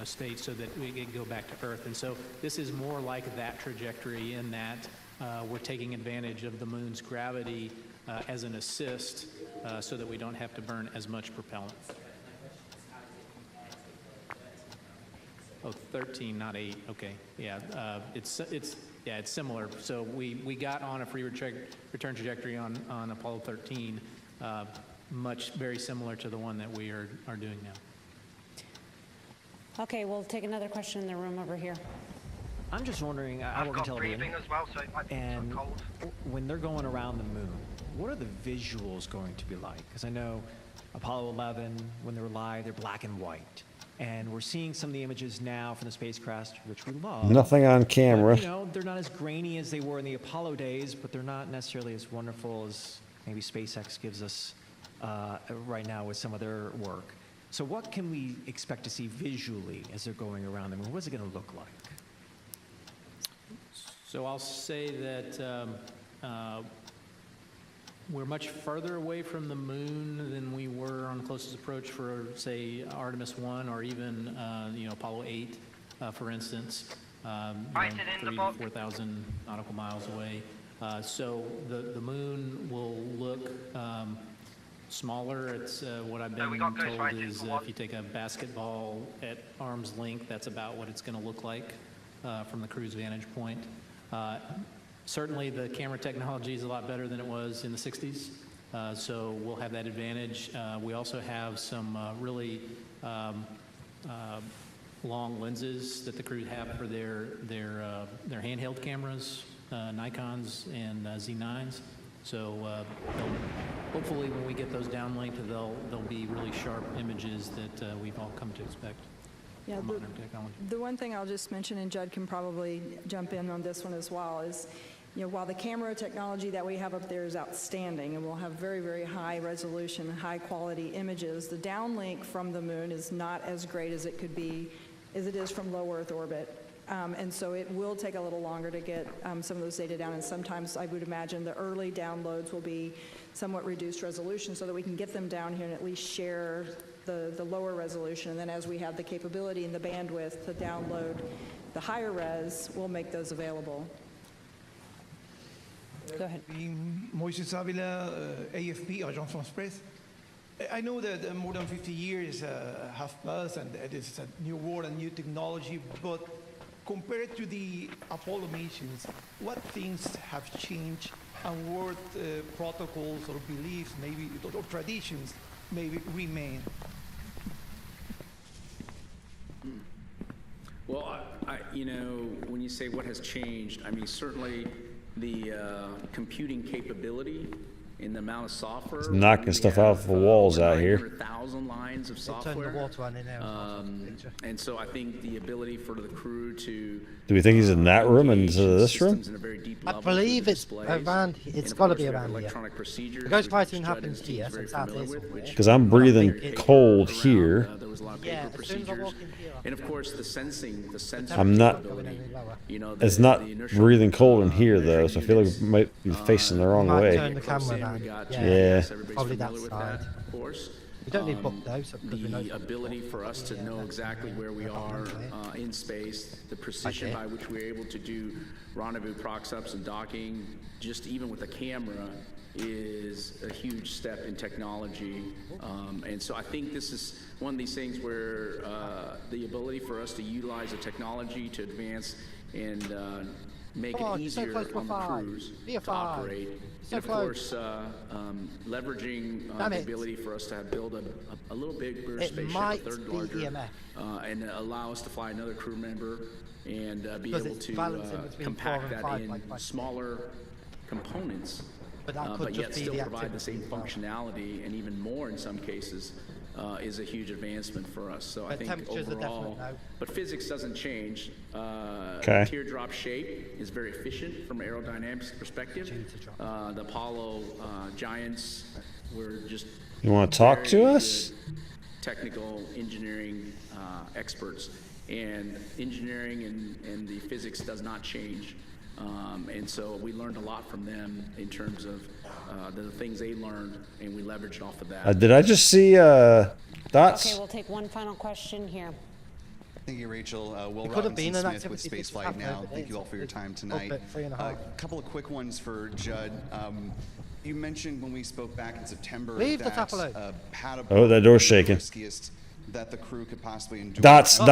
state so that we can go back to Earth. And so this is more like that trajectory in that we're taking advantage of the moon's gravity as an assist so that we don't have to burn as much propellant. Oh, 13, not 8. Okay, yeah, it's similar. So we got on a free return trajectory on Apollo 13, very similar to the one that we are doing now. Okay, we'll take another question in the room over here. I'm just wondering, I work in television, as well, so it might be and cold. when they're going around the moon, what are the visuals going to be like? Because I know Apollo 11, when they were live, they're black and white. And we're seeing some of the images now from the spacecraft, which we love. Nothing on camera. But, you know, they're not as grainy as they were in the Apollo days, but they're not necessarily as wonderful as maybe SpaceX gives us right now with some of their work. So what can we expect to see visually as they're going around the moon? What's it going to look like? So I'll say that we're much further away from the moon than we were on the closest approach for, say, Artemis 1 or even, Apollo 8, for instance, 3,000 to 4,000 nautical miles away. So the moon will look smaller. It's what I've been told is if you take a basketball at arm's length, that's about what it's going to look like from the crew's vantage point. Certainly the camera technology is a lot better than it was in the 60s, so we'll have that advantage. We also have some really long lenses that the crew have for their handheld cameras, Nikons and Z9s. So hopefully when we get those downlinked, they'll be really sharp images that we've all come to expect. Yeah, the one thing I'll just mention, and Judd can probably jump in on this one as well, is while the camera technology that we have up there is outstanding and we'll have very, very high resolution, high quality images, the downlink from the moon is not as great as it could be, as it is from low Earth orbit. And so it will take a little longer to get some of those data down, and sometimes I would imagine the early downloads will be somewhat reduced resolution so that we can get them down here and at least share the lower resolution. And then as we have the capability and the bandwidth to download the higher res, we'll make those available. Go ahead. Moises Avila, AFP, Agence France Presse. I know that more than 50 years have passed and it is a new world and new technology, but compared to the Apollo missions, what things have changed and what protocols or beliefs maybe, or traditions maybe remain? Well, when you say what has changed, I mean, certainly the computing capability in the amount of software. It's knocking stuff off the walls out here. 900,000 lines of software. And so I think the ability for the crew to. Do we think he's in that room instead of this room? I believe it's around. It's got to be around here. The ghost fighting happens here, so it's out there somewhere. Because I'm breathing cold here. Yeah, as soon as I walk in here. And of course, the sensing I'm not. It's not breathing cold in here though, so I feel like we might be facing the wrong way. Turn the camera down. Yeah. Probably that side. Of course. We don't need book though. So the ability for us to know exactly where we are in space, the precision by which we're able to do rendezvous prox-ups and docking, just even with a camera, is a huge step in technology. And so I think this is one of these things where the ability for us to utilize the technology to advance and make it easier on the crews to operate. And of course, leveraging the ability for us to build a little bigger spaceship, a third larger, and allow us to fly another crew member and be able to compact that in smaller components, but yet still provide the same functionality and even more in some cases. Is a huge advancement for us. So I think overall, but physics doesn't change. Teardrop shape is very efficient from an aerodynamics perspective. The Apollo giants were just. You want to talk to us? Technical engineering experts, and engineering and the physics does not change. And so we learned a lot from them in terms of the things they learned, and we leveraged off of that. Did I just see dots? Okay, we'll take one final question here. Thank you, Rachel. Will Robinson Smith with Spaceflight Now. Thank you all for your time tonight. A couple of quick ones for Judd. You mentioned when we spoke back in September that that door's shaking. Riskiest that the crew could possibly endure. Dots. You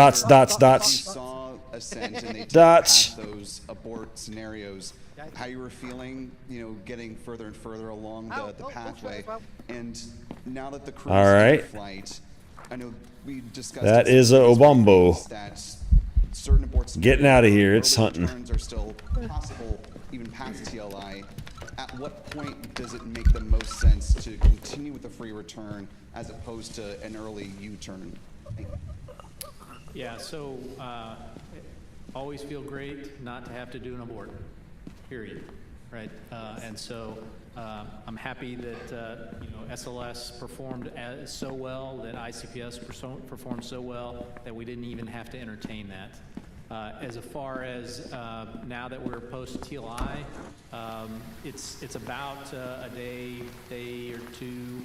saw Ascent and they did past those abort scenarios. How you were feeling, getting further and further along the pathway, and now that the crew is in flight, I know we discussed That it is a Obambo. that certain aborts Getting out of here. It's early hunting. returns are still possible even past TLI. At what point does it make the most sense to continue with a free return as opposed to an early U-turn? Yeah, so always feel great not to have to do an abort, period, right? And so I'm happy that SLS performed so well, that ICPS performed so well that we didn't even have to entertain that. As far as now that we're post TLI, it's about a day or two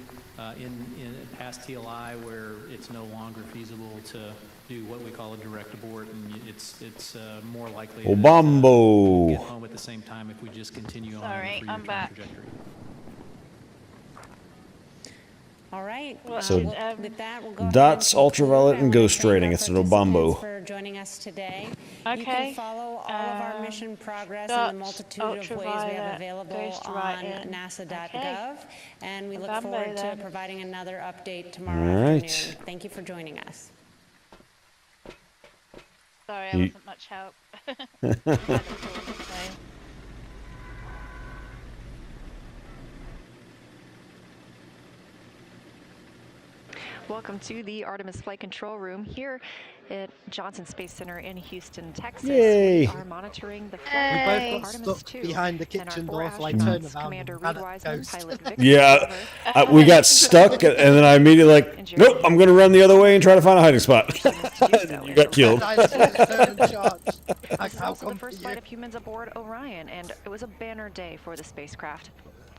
in past TLI where it's no longer feasible to do what we call a direct abort, and it's more likely Obambo. to get home at the same time if we just continue on the free return trajectory. All right. So, with that, we'll go dots, ahead and ultraviolet, and ghost thank our trading. It's an participants Obambo. for joining us today. You Okay. can follow all of our mission progress and the multitude of ways we have ultraviolet, available ghost on writing. nasa.gov. Okay. And we look Obambo forward to then. providing another update tomorrow All right. afternoon. Thank you for joining us. Sorry, I You- wasn't much help. I had to talk, so. Welcome to the Artemis Flight Control Room here at Johnson Space Center in Houston, Texas. Yay. We are monitoring the flight We of both got Artemis stuck 2. behind the and our kitchen 4 door, so I astronauts, turned around Commander and Reed ran at Wiseman, Ghost. pilot Victor Yeah, Oliver, we got stuck, and then I immediately like, nope, I'm going to run the other way and try to find a hiding spot. And you got killed. This is also the first flight of humans aboard Orion, and it was a banner day for the spacecraft.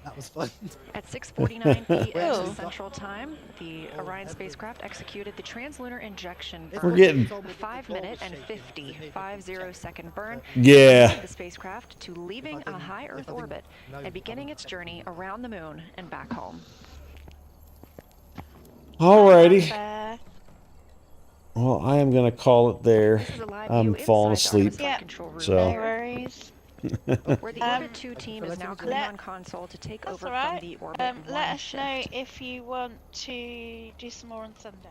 That was fun. At 6:49 p.m. Ooh. Central Time, the Orion spacecraft executed the translunar injection We're burn, getting- a 5-minute and 50-second burn. Yeah. Leading the spacecraft to leaving a high Earth orbit and beginning its journey around the moon and back home. Alrighty. Uh, Well, I am going to call it there. This is a live I'm view falling inside the Artemis asleep. Flight Control Room So. no worries. where the Orbit 2 team is now coming on console to take That's over alright. from the Orbit 1 Let us shift. know if you want to do some more on Sunday.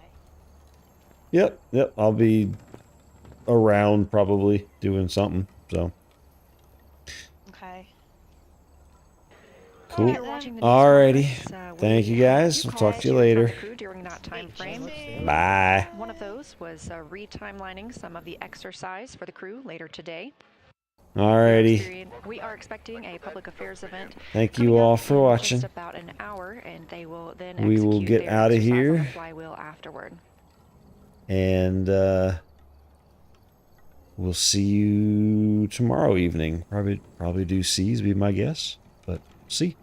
Yep. I'll be around probably doing something. So. Okay. Cool. You're watching the news Alrighty. conference, Thank you guys. We'll talk to you later. crew during that time frame. Bye. One of those was re-timelining some of the exercise for the crew later today. Alrighty. We are expecting a public affairs event. Thank you all for watching. Just about an hour, and they will then We will execute get their out of exercise on the here. flywheel afterward. And we'll see you tomorrow evening. Probably do C's, be my guess. But see.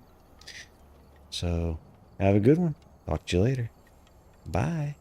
So have a good one. Talk to you later. Bye.